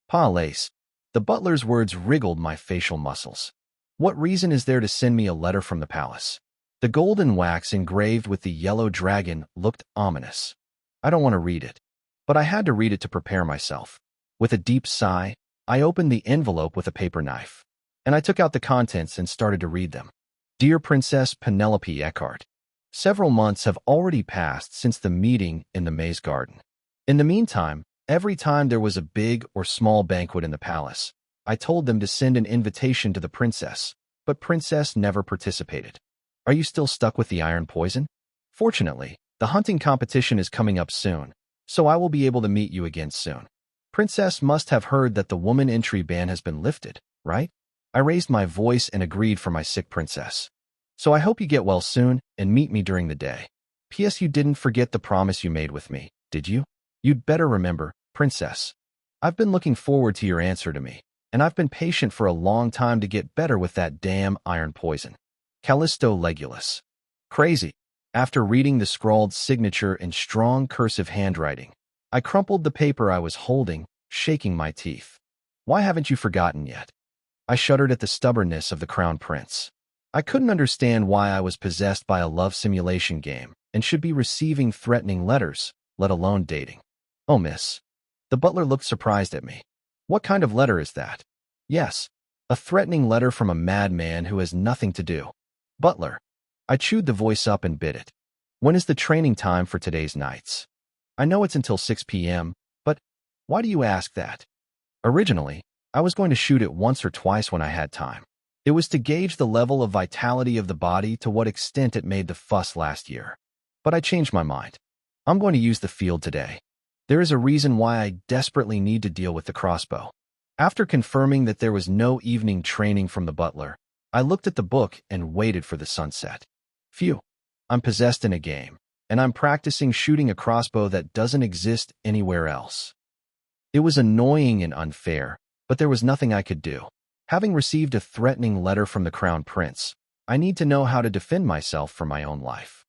Palace. The butler's words wriggled my facial muscles. What reason is there to send me a letter from the palace? The golden wax engraved with the yellow dragon looked ominous. I don't want to read it. But I had to read it to prepare myself. With a deep sigh, I opened the envelope with a paper knife. And I took out the contents and started to read them. Dear Princess Penelope Eckhart, several months have already passed since the meeting in the maze garden. In the meantime, every time there was a big or small banquet in the palace, I told them to send an invitation to the princess, but Princess never participated. Are you still stuck with the iron poison? Fortunately, the hunting competition is coming up soon, so I will be able to meet you again soon. Princess must have heard that the woman entry ban has been lifted, right? I raised my voice and agreed for my sick princess. So I hope you get well soon and meet me during the day. P.S. You didn't forget the promise you made with me, did you? You'd better remember, princess. I've been looking forward to your answer to me, and I've been patient for a long time to get better with that damn iron poison. Callisto Legulus. Crazy. After reading the scrawled signature in strong cursive handwriting, I crumpled the paper I was holding, shaking my teeth. Why haven't you forgotten yet? I shuddered at the stubbornness of the crown prince. I couldn't understand why I was possessed by a love simulation game and should be receiving threatening letters, let alone dating. Oh, miss. The butler looked surprised at me. What kind of letter is that? Yes, a threatening letter from a madman who has nothing to do. Butler. I chewed the voice up and bit it. When is the training time for today's nights? I know it's until 6 p.m., but why do you ask that? Originally, I was going to shoot it once or twice when I had time. It was to gauge the level of vitality of the body to what extent it made the fuss last year. But I changed my mind. I'm going to use the field today. There is a reason why I desperately need to deal with the crossbow. After confirming that there was no evening training from the butler, I looked at the book and waited for the sunset. Phew. I'm possessed in a game, and I'm practicing shooting a crossbow that doesn't exist anywhere else. It was annoying and unfair, but there was nothing I could do. Having received a threatening letter from the crown prince, I need to know how to defend myself for my own life.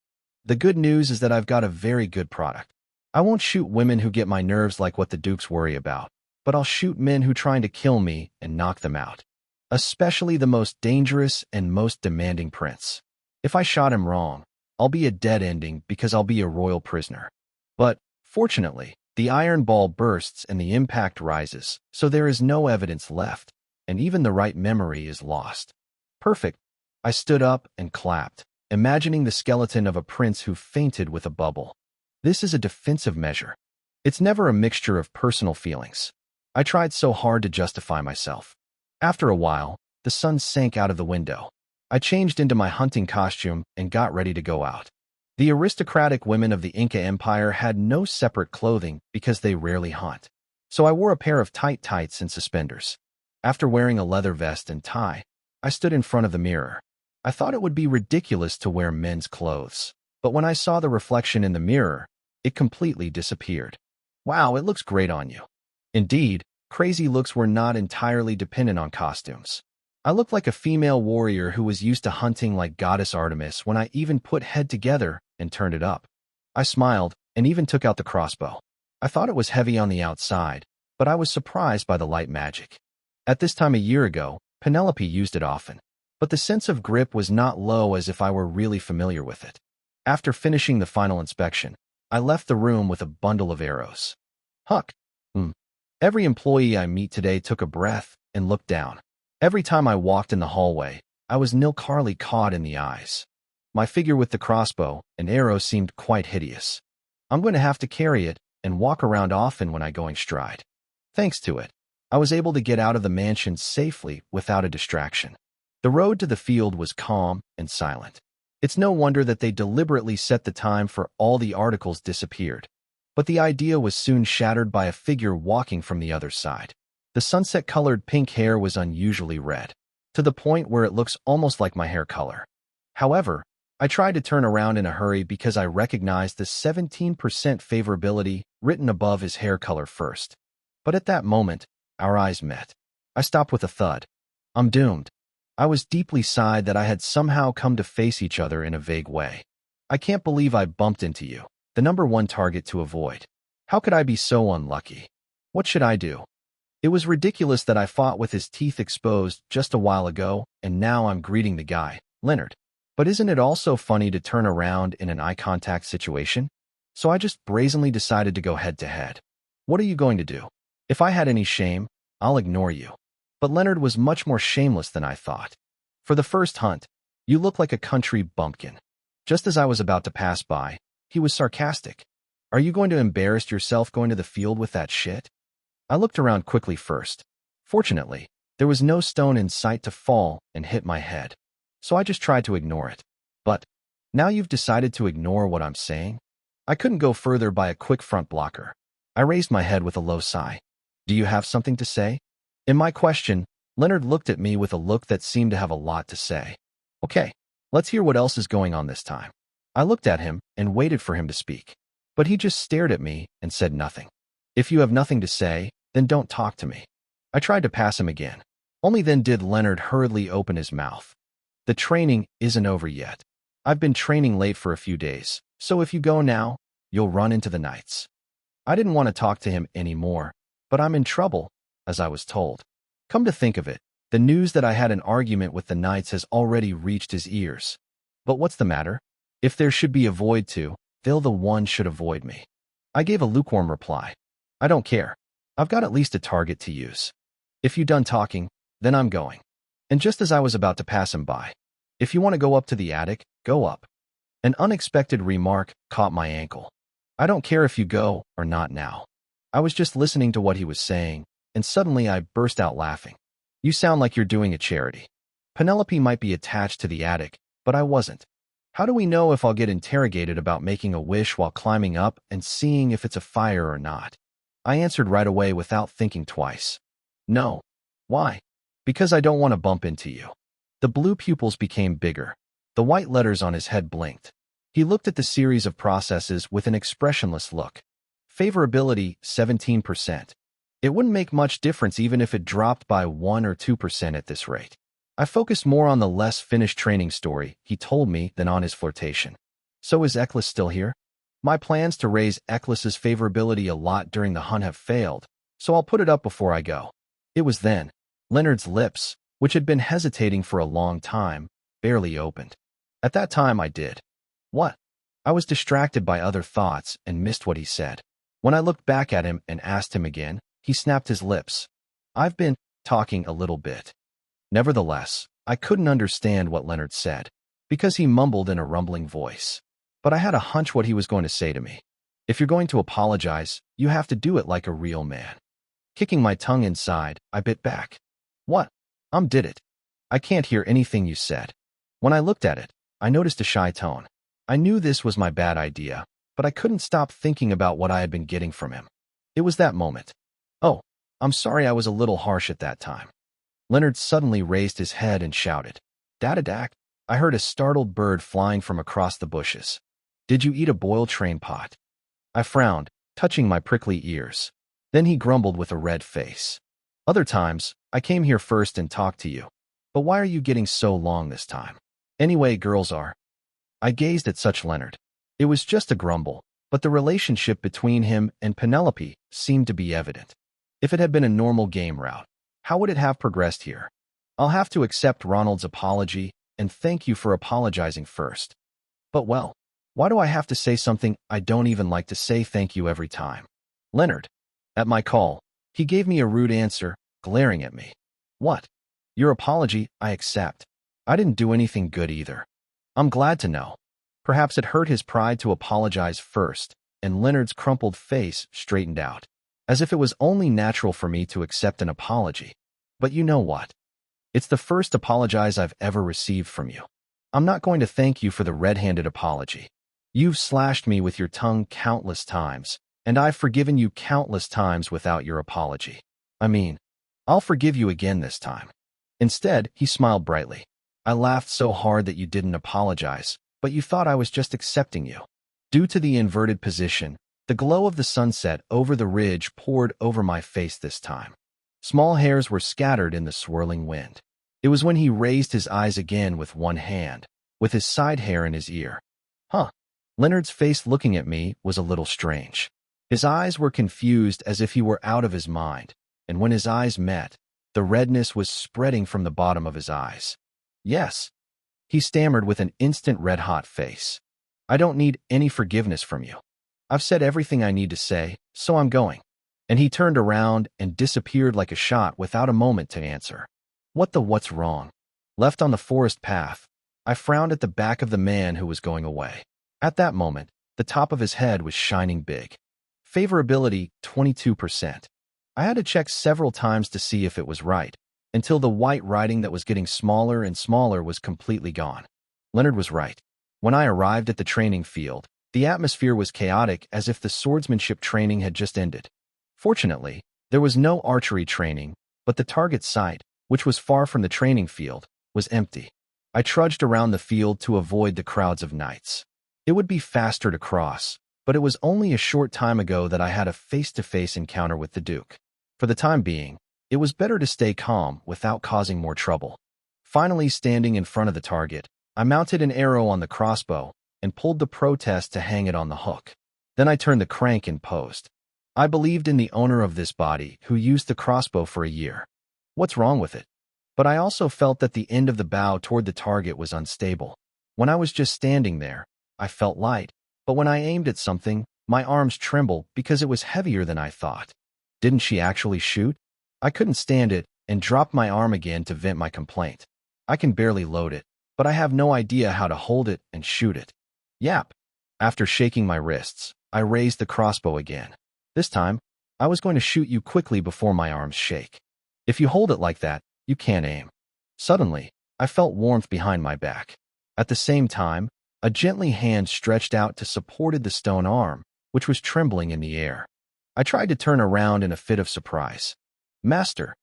The good news is that I've got a very good product. I won't shoot women who get my nerves like what the dukes worry about, but I'll shoot men who try to kill me and knock them out. Especially the most dangerous and most demanding prince. If I shot him wrong, I'll be a dead ending because I'll be a royal prisoner. But, fortunately, the iron ball bursts and the impact rises, so there is no evidence left, and even the right memory is lost. Perfect. I stood up and clapped, imagining the skeleton of a prince who fainted with a bubble. This is a defensive measure. It's never a mixture of personal feelings. I tried so hard to justify myself. After a while, the sun sank out of the window. I changed into my hunting costume and got ready to go out. The aristocratic women of the Inca Empire had no separate clothing because they rarely hunt. So I wore a pair of tight tights and suspenders. After wearing a leather vest and tie, I stood in front of the mirror. I thought it would be ridiculous to wear men's clothes, but when I saw the reflection in the mirror, it completely disappeared. Wow, it looks great on you. Indeed, crazy looks were not entirely dependent on costumes. I looked like a female warrior who was used to hunting like goddess Artemis when I even put head together and turned it up. I smiled and even took out the crossbow. I thought it was heavy on the outside, but I was surprised by the light magic. At this time a year ago, Penelope used it often, but the sense of grip was not low as if I were really familiar with it. After finishing the final inspection, I left the room with a bundle of arrows. Huck. Every employee I meet today took a breath and looked down. Every time I walked in the hallway, I was nilcarly caught in the eyes. My figure with the crossbow and arrow seemed quite hideous. I'm going to have to carry it and walk around often when I going stride. Thanks to it, I was able to get out of the mansion safely without a distraction. The road to the field was calm and silent. It's no wonder that they deliberately set the time for all the articles disappeared. But the idea was soon shattered by a figure walking from the other side. The sunset-colored pink hair was unusually red, to the point where it looks almost like my hair color. However, I tried to turn around in a hurry because I recognized the 17% favorability written above his hair color first. But at that moment, our eyes met. I stopped with a thud. I'm doomed. I was deeply sighed that I had somehow come to face each other in a vague way. I can't believe I bumped into you, the number one target to avoid. How could I be so unlucky? What should I do? It was ridiculous that I fought with his teeth exposed just a while ago, and now I'm greeting the guy, Leonard. But isn't it also funny to turn around in an eye contact situation? So I just brazenly decided to go head to head. What are you going to do? If I had any shame, I'll ignore you. But Leonard was much more shameless than I thought. For the first hunt, you look like a country bumpkin. Just as I was about to pass by, he was sarcastic. Are you going to embarrass yourself going to the field with that shit? I looked around quickly first. Fortunately, there was no stone in sight to fall and hit my head, so I just tried to ignore it. But now you've decided to ignore what I'm saying? I couldn't go further by a quick front blocker. I raised my head with a low sigh. Do you have something to say? In my question, Leonard looked at me with a look that seemed to have a lot to say. Okay, let's hear what else is going on this time. I looked at him and waited for him to speak, but he just stared at me and said nothing. If you have nothing to say, then don't talk to me. I tried to pass him again. Only then did Leonard hurriedly open his mouth. The training isn't over yet. I've been training late for a few days, so if you go now, you'll run into the knights. I didn't want to talk to him anymore, but I'm in trouble, as I was told. Come to think of it, the news that I had an argument with the knights has already reached his ears. But what's the matter? If there should be a void to, they'll the one should avoid me. I gave a lukewarm reply. I don't care. I've got at least a target to use. If you done talking, then I'm going. And just as I was about to pass him by, if you want to go up to the attic, go up. An unexpected remark caught my ankle. I don't care if you go or not now. I was just listening to what he was saying, and suddenly I burst out laughing. You sound like you're doing a charity. Penelope might be attached to the attic, but I wasn't. How do we know if I'll get interrogated about making a wish while climbing up and seeing if it's a fire or not? I answered right away without thinking twice. No. Why? Because I don't want to bump into you. The blue pupils became bigger. The white letters on his head blinked. He looked at the series of processes with an expressionless look. Favorability, 17%. It wouldn't make much difference even if it dropped by 1 or 2% at this rate. I focused more on the less finished training story he told me than on his flirtation. So is Eklis still here? My plans to raise Eklis's favorability a lot during the hunt have failed, so I'll put it up before I go. It was then. Leonard's lips, which had been hesitating for a long time, barely opened. At that time I did. What? I was distracted by other thoughts and missed what he said. When I looked back at him and asked him again, he snapped his lips. I've been talking a little bit. Nevertheless, I couldn't understand what Leonard said, because he mumbled in a rumbling voice. But I had a hunch what he was going to say to me. If you're going to apologize, you have to do it like a real man. Kicking my tongue inside, I bit back. What? Did it. I can't hear anything you said. When I looked at it, I noticed a shy tone. I knew this was my bad idea, but I couldn't stop thinking about what I had been getting from him. It was that moment. Oh, I'm sorry I was a little harsh at that time. Leonard suddenly raised his head and shouted, "Dadadak!" I heard a startled bird flying from across the bushes. "Did you eat a boiled train pot?" I frowned, touching my prickly ears. Then he grumbled with a red face. "Other times, I came here first and talked to you. But why are you getting so long this time? Anyway, girls are." I gazed at such Leonard. It was just a grumble, but the relationship between him and Penelope seemed to be evident. If it had been a normal game route, how would it have progressed here? I'll have to accept Ronald's apology and thank you for apologizing first. But well, why do I have to say something I don't even like to say thank you every time? Leonard. At my call, he gave me a rude answer, glaring at me. What? Your apology, I accept. I didn't do anything good either. I'm glad to know. Perhaps it hurt his pride to apologize first, and Leonard's crumpled face straightened out, as if it was only natural for me to accept an apology. But you know what? It's the first apologize I've ever received from you. I'm not going to thank you for the red-handed apology. You've slashed me with your tongue countless times, and I've forgiven you countless times without your apology. I mean, I'll forgive you again this time. Instead, he smiled brightly. I laughed so hard that you didn't apologize, but you thought I was just accepting you. Due to the inverted position, the glow of the sunset over the ridge poured over my face this time. Small hairs were scattered in the swirling wind. It was when he raised his eyes again with one hand, with his side hair in his ear. Huh. Leonard's face looking at me was a little strange. His eyes were confused as if he were out of his mind, and when his eyes met, the redness was spreading from the bottom of his eyes. Yes, he stammered with an instant red-hot face. I don't need any forgiveness from you. I've said everything I need to say, so I'm going. And he turned around and disappeared like a shot without a moment to answer. What's wrong? Left on the forest path, I frowned at the back of the man who was going away. At that moment, the top of his head was shining big. Favorability, 22%. I had to check several times to see if it was right, until the white writing that was getting smaller and smaller was completely gone. Leonard was right. When I arrived at the training field, the atmosphere was chaotic as if the swordsmanship training had just ended. Fortunately, there was no archery training, but the target site, which was far from the training field, was empty. I trudged around the field to avoid the crowds of knights. It would be faster to cross, but it was only a short time ago that I had a face-to-face encounter with the Duke. For the time being, it was better to stay calm without causing more trouble. Finally, standing in front of the target, I mounted an arrow on the crossbow and pulled the protest to hang it on the hook. Then I turned the crank and posed. I believed in the owner of this body who used the crossbow for a year. What's wrong with it? But I also felt that the end of the bow toward the target was unstable. When I was just standing there, I felt light, but when I aimed at something, my arms trembled because it was heavier than I thought. Didn't she actually shoot? I couldn't stand it and dropped my arm again to vent my complaint. I can barely load it, but I have no idea how to hold it and shoot it. Yap. After shaking my wrists, I raised the crossbow again. This time, I was going to shoot you quickly before my arms shake. If you hold it like that, you can't aim. Suddenly, I felt warmth behind my back. At the same time, a gently hand stretched out to supported the stone arm, which was trembling in the air. I tried to turn around in a fit of surprise. Master.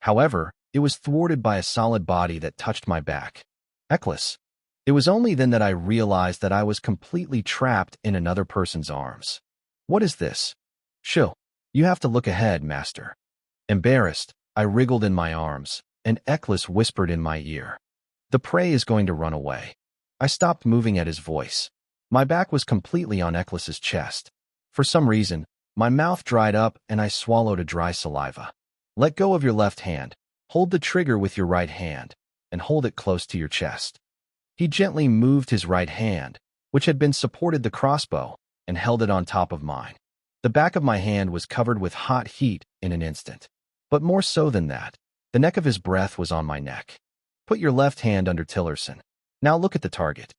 However, it was thwarted by a solid body that touched my back. Eccles. It was only then that I realized that I was completely trapped in another person's arms. What is this? Chill. You have to look ahead, Master. Embarrassed, I wriggled in my arms, and Eccles whispered in my ear. The prey is going to run away. I stopped moving at his voice. My back was completely on Eccles's chest. For some reason, my mouth dried up and I swallowed a dry saliva. Let go of your left hand, hold the trigger with your right hand, and hold it close to your chest. He gently moved his right hand, which had been supported the crossbow, and held it on top of mine. The back of my hand was covered with hot heat in an instant. But more so than that, the neck of his breath was on my neck. Put your left hand under Tillerson. Now look at the target.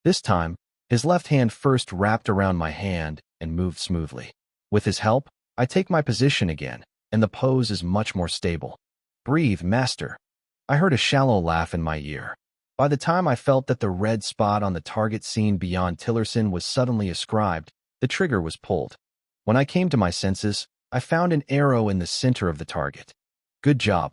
This time, his left hand first wrapped around my hand and moved smoothly. With his help, I take my position again, and the pose is much more stable. Breathe, Master. I heard a shallow laugh in my ear. By the time I felt that the red spot on the target seen beyond Tillerson was suddenly ascribed, the trigger was pulled. When I came to my senses, I found an arrow in the center of the target. Good job.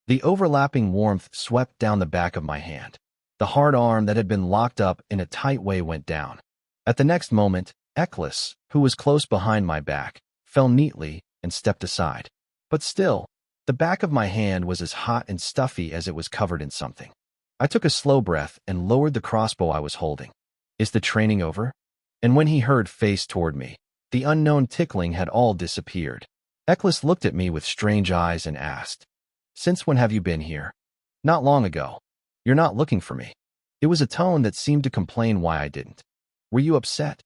The overlapping warmth swept down the back of my hand. The hard arm that had been locked up in a tight way went down. At the next moment, Eklis, who was close behind my back, fell neatly and stepped aside. But still, the back of my hand was as hot and stuffy as it was covered in something. I took a slow breath and lowered the crossbow I was holding. Is the training over? And when he heard face toward me, the unknown tickling had all disappeared. Eklis looked at me with strange eyes and asked, "Since when have you been here?" "Not long ago. You're not looking for me." It was a tone that seemed to complain why I didn't. "Were you upset?"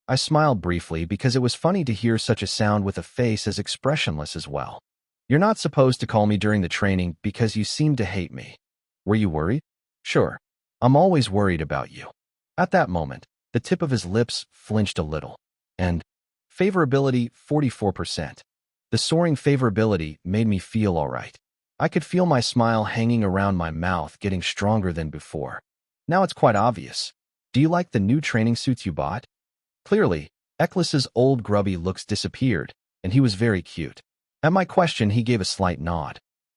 I smiled briefly because it was funny to hear such a sound with a face as expressionless as well. "You're not supposed to call me during the training because you seem to hate me. Were you worried?" "Sure. I'm always worried about you." At that moment, the tip of his lips flinched a little. And favorability 44%. The soaring favorability made me feel all right. I could feel my smile hanging around my mouth getting stronger than before. "Now it's quite obvious. Do you like the new training suits you bought?" Clearly, Eklis's old grubby looks disappeared, and he was very cute. At my question, he gave a slight nod.